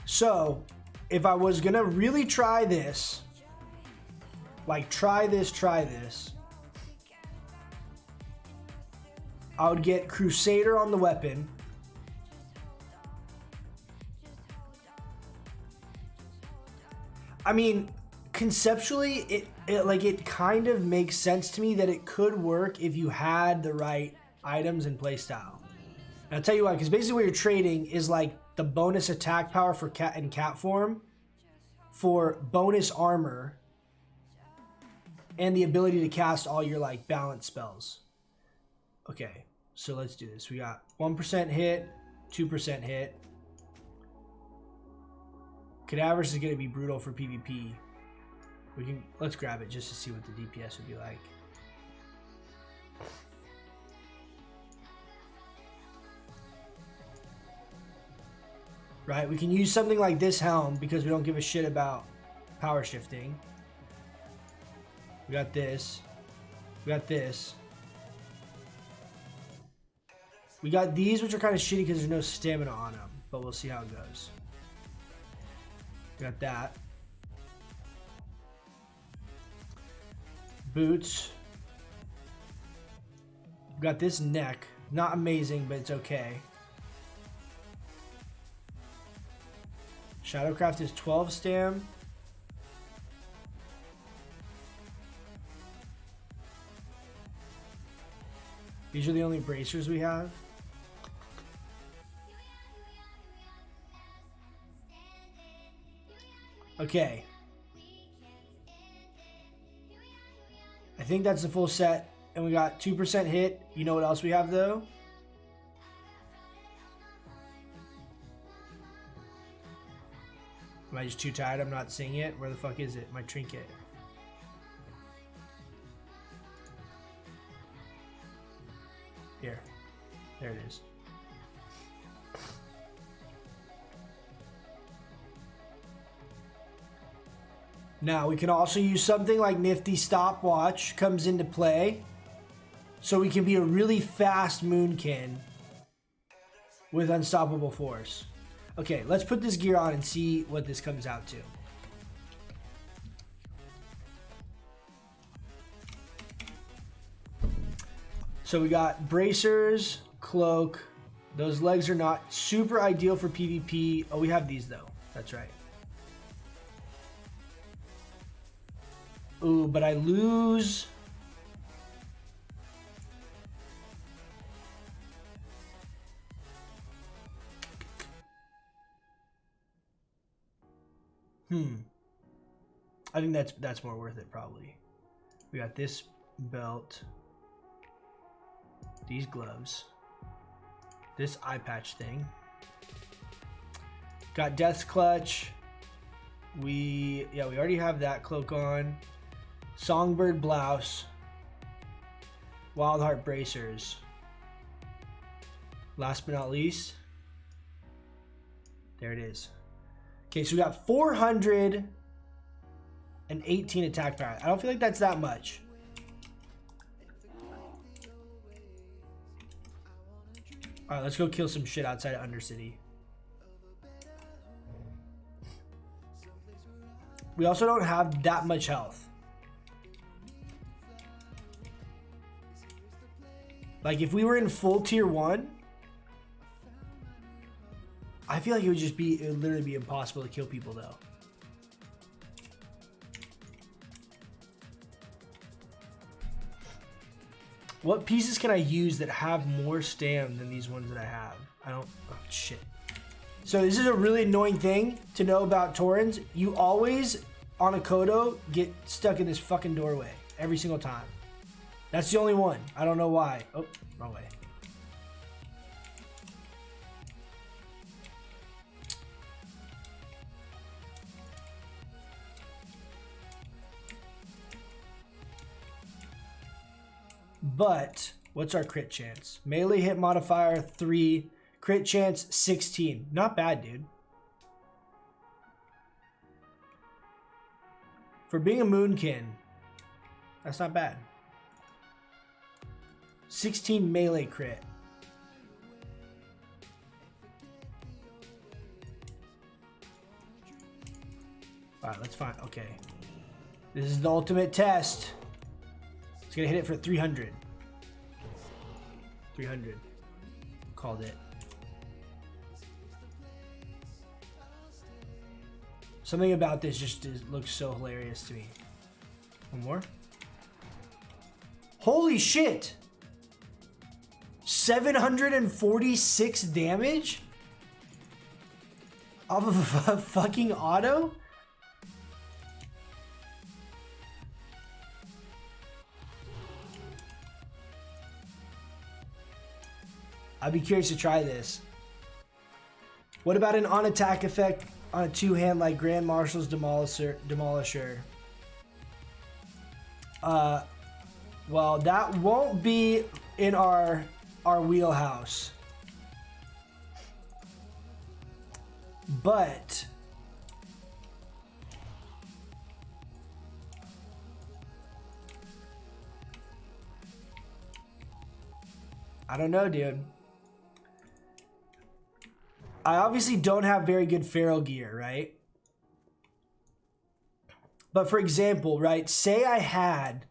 So, if I was gonna really try this, like try this, I would get Crusader on the weapon. I mean, conceptually, it kind of makes sense to me that it could work if you had the right items and playstyle. And I'll tell you why, because basically what you're trading is like the bonus attack power for cat and cat form, for bonus armor, and the ability to cast all your like balance spells. Okay, so let's do this. We got 1% hit, 2% hit. Cadaverous is going to be brutal for PvP. Let's grab it just to see what the DPS would be like. Right, we can use something like this helm because we don't give a shit about power shifting. We got this. We got this. We got these, which are kind of shitty because there's no stamina on them, but we'll see how it goes. We got that. Boots. We got this neck. Not amazing, but it's okay. Shadowcraft is 12 stam. These are the only bracers we have. Okay. I think that's the full set. And we got 2% hit. You know what else we have though? Am I just too tired? I'm not seeing it. Where the fuck is it? My trinket. Here. There it is. Now, we can also use something like Nifty Stopwatch comes into play. So we can be a really fast Moonkin with Unstoppable Force. Okay, let's put this gear on and see what this comes out to. So we got bracers, cloak. Those legs are not super ideal for PvP. Oh, we have these though. That's right. Ooh, but I lose. I think that's more worth it probably. We got this belt, these gloves, this eye patch thing. Got Death's Clutch. We already have that cloak on. Songbird blouse. Wildheart bracers. Last but not least, there it is. Okay, so we got 418 attack power. I don't feel like that's that much. All right, let's go kill some shit outside of Undercity. We also don't have that much health. Like if we were in full tier 1, I feel like it would literally be impossible to kill people though. What pieces can I use that have more stam than these ones that I have? Oh shit. So this is a really annoying thing to know about Torrens. You always, on a Kodo, get stuck in this fucking doorway every single time. That's the only one. I don't know why. Oh, wrong way. But what's our crit chance? Melee hit modifier 3, crit chance 16. Not bad, dude. For being a Moonkin, that's not bad. 16 melee crit. All right, let's find. Okay, this is the ultimate test. It's gonna hit it for 300. 300. Called it. Something about this just looks so hilarious to me. One more. Holy shit! 746 damage? Off of a fucking auto? I'd be curious to try this. What about an on-attack effect on a two-hand like Grand Marshal's Demolisher? Well, that won't be in our wheelhouse. But I don't know, dude. I obviously don't have very good feral gear, right? But for example, right, say I had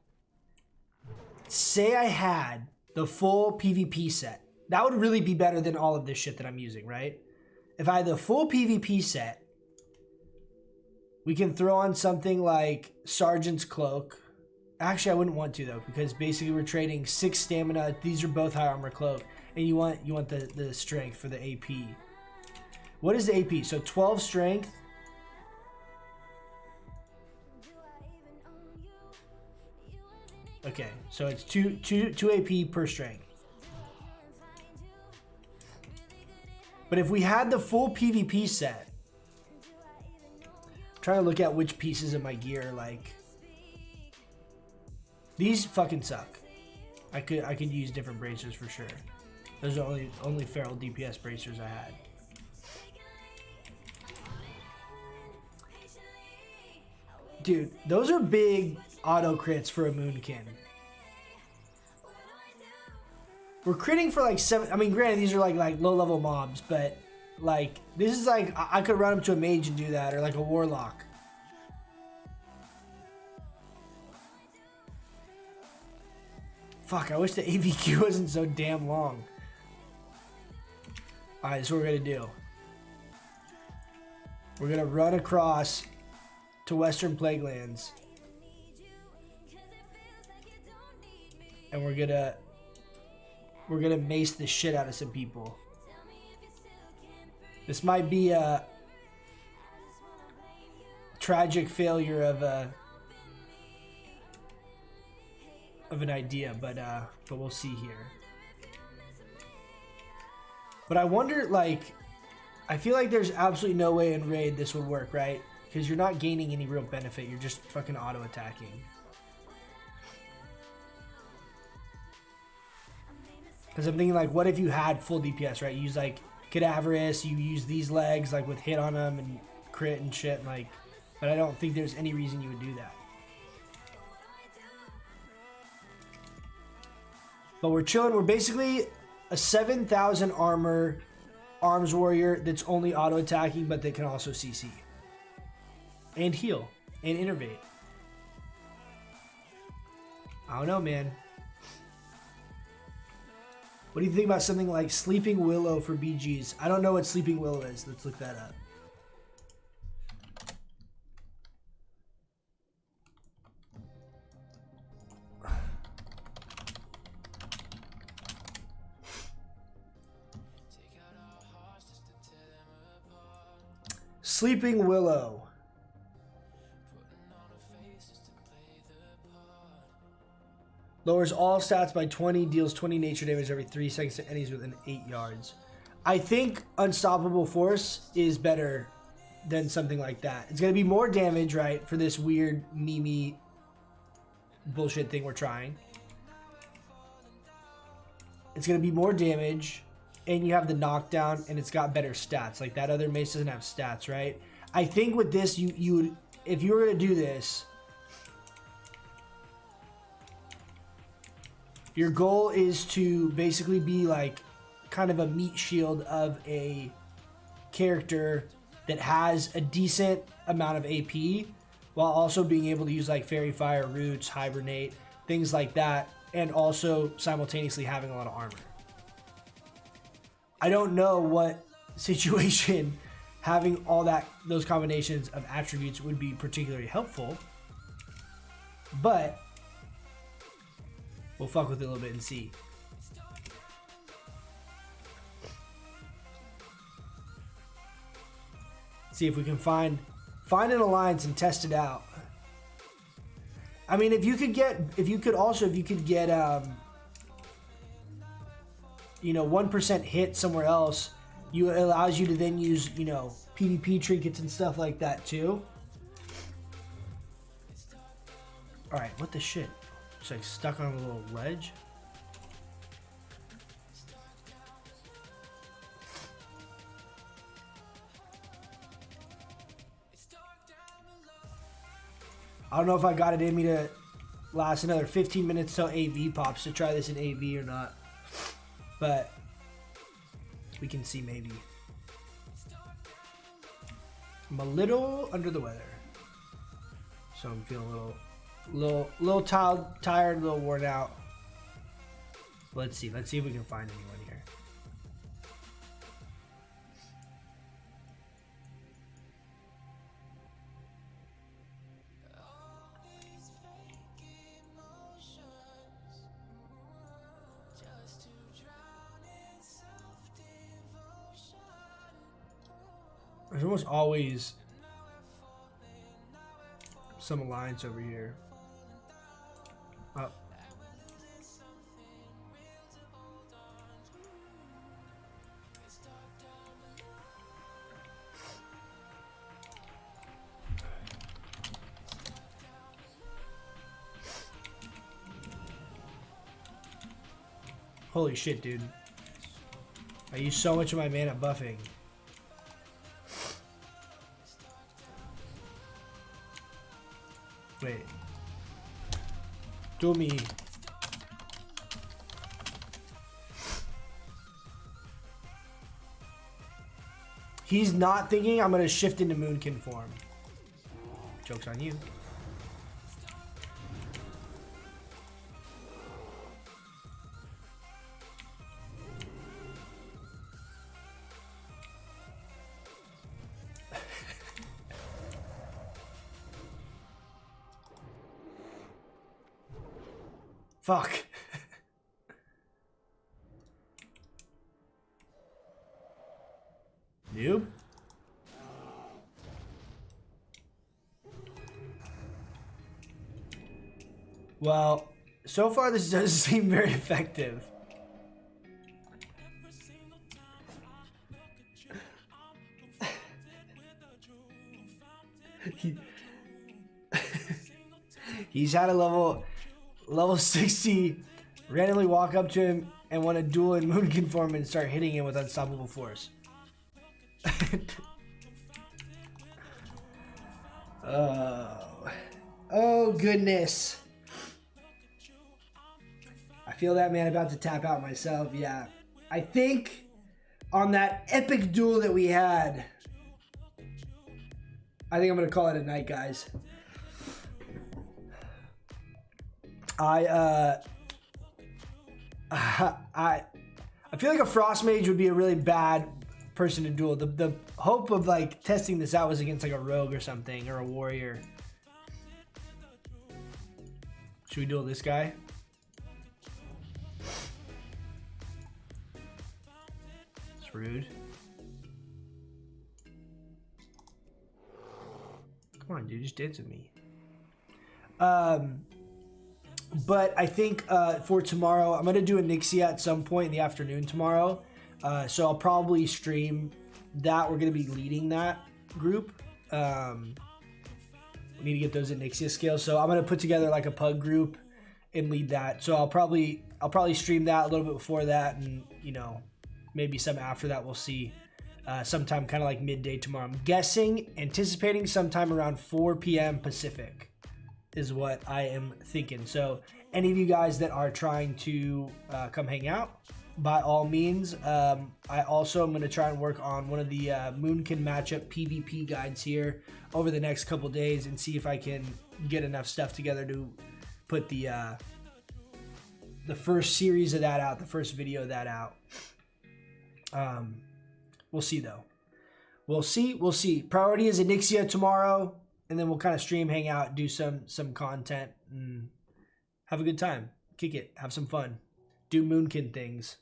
the full PvP set. That would really be better than all of this shit that I'm using, right? If I had the full PvP set, we can throw on something like Sergeant's Cloak. Actually, I wouldn't want to though, because basically we're trading 6 stamina. These are both high armor cloak, and you want the strength for the AP. What is the AP? So 12 strength. Okay, so it's 2 AP per strength. But if we had the full PvP set, I'm trying to look at which pieces of my gear like. These fucking suck. I could use different bracers for sure. Those are only feral DPS bracers I had. Dude, those are big auto crits for a Moonkin. We're critting for like 7. I mean, granted, these are like low level mobs, but like this is like I could run up to a mage and do that, or like a warlock. Fuck, I wish the AVQ wasn't so damn long. Alright, this is what we're gonna do. We're gonna run across to Western Plaguelands. And we're gonna mace the shit out of some people. This might be tragic failure of an idea, but we'll see here. But I wonder, like, I feel like there's absolutely no way in raid this would work, right? Because you're not gaining any real benefit. You're just fucking auto attacking. Because I'm thinking, like, what if you had full DPS, right? You use, like, Cadaverous, you use these legs, like, with hit on them and crit and shit, and, like, but I don't think there's any reason you would do that. But we're chilling. We're basically a 7,000 armor arms warrior that's only auto attacking, but that can also CC and heal and innervate. I don't know, man. What do you think about something like Sleeping Willow for BGs? I don't know what Sleeping Willow is. Let's look that up. Sleeping Willow. Lowers all stats by 20, deals 20 nature damage every 3 seconds to enemies within 8 yards. I think Unstoppable Force is better than something like that. It's going to be more damage, right, for this weird meme bullshit thing we're trying. It's going to be more damage, and you have the knockdown, and it's got better stats. Like, that other mace doesn't have stats, right? I think with this, you would, if you were going to do this, your goal is to basically be like kind of a meat shield of a character that has a decent amount of AP while also being able to use like Fairy Fire, Roots, Hibernate, things like that, and also simultaneously having a lot of armor. I don't know what situation having all those combinations of attributes would be particularly helpful, but we'll fuck with it a little bit and see. See if we can find an alliance and test it out. I mean, if you could get, you know, 1% hit somewhere else, it allows you to then use, you know, PvP trinkets and stuff like that too. All right, what the shit? Just like stuck on a little ledge. I don't know if I got it in me to last another 15 minutes till AV pops to try this in AV or not, but we can see maybe. I'm a little under the weather, so I'm feeling a little tired, a little worn out. Let's see if we can find anyone here. There's almost always some alliance over here. Oh. Holy shit, dude. I use so much of my mana buffing. Wait. Do me. He's not thinking I'm going to shift into Moonkin form. Joke's on you. Fuck. Noob. Well, so far this doesn't seem very effective. He's had a level 60 randomly walk up to him and want to duel in Moonkin form and start hitting him with unstoppable force. Oh goodness. I feel that, man, about to tap out myself. Yeah. I think on that epic duel that we had, I think I'm going to call it a night, guys. I feel like a frost mage would be a really bad person to duel. The hope of like testing this out was against like a rogue or something, or a warrior. Should we duel this guy? It's rude. Come on, dude, just dance with me. But I think for tomorrow, I'm going to do a Nixia at some point in the afternoon tomorrow. So I'll probably stream that. We're going to be leading that group. We need to get those Nixia skills. So I'm going to put together like a pug group and lead that. So I'll probably stream that a little bit before that, and you know, maybe some after that. We'll see. Sometime kind of like midday tomorrow. I'm anticipating sometime around 4 p.m. Pacific is what I am thinking. So any of you guys that are trying to come hang out, by all means. I also am going to try and work on one of the Moonkin matchup PvP guides here over the next couple days and see if I can get enough stuff together to put the first series of that out, the first video of that out. We'll see though. We'll see. Priority is Anixia tomorrow, and then we'll kind of stream, hang out, do some content, and have a good time. Kick it. Have some fun. Do Moonkin things.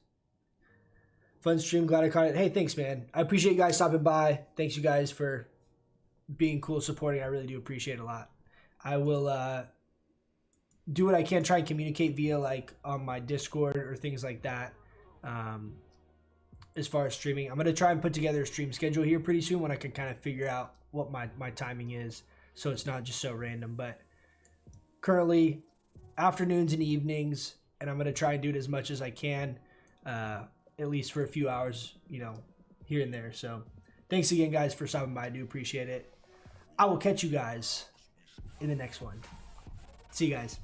Fun stream. Glad I caught it. Hey, thanks, man. I appreciate you guys stopping by. Thanks, you guys, for being cool, supporting. I really do appreciate it a lot. I will do what I can, try and communicate via like on my Discord or things like that. As far as streaming, I'm going to try and put together a stream schedule here pretty soon when I can kind of figure out what my timing is, so it's not just so random. But currently afternoons and evenings, and I'm going to try and do it as much as I can, at least for a few hours, you know, here and there. So thanks again, guys, for stopping by. I do appreciate it. I will catch you guys in the next one. See you guys.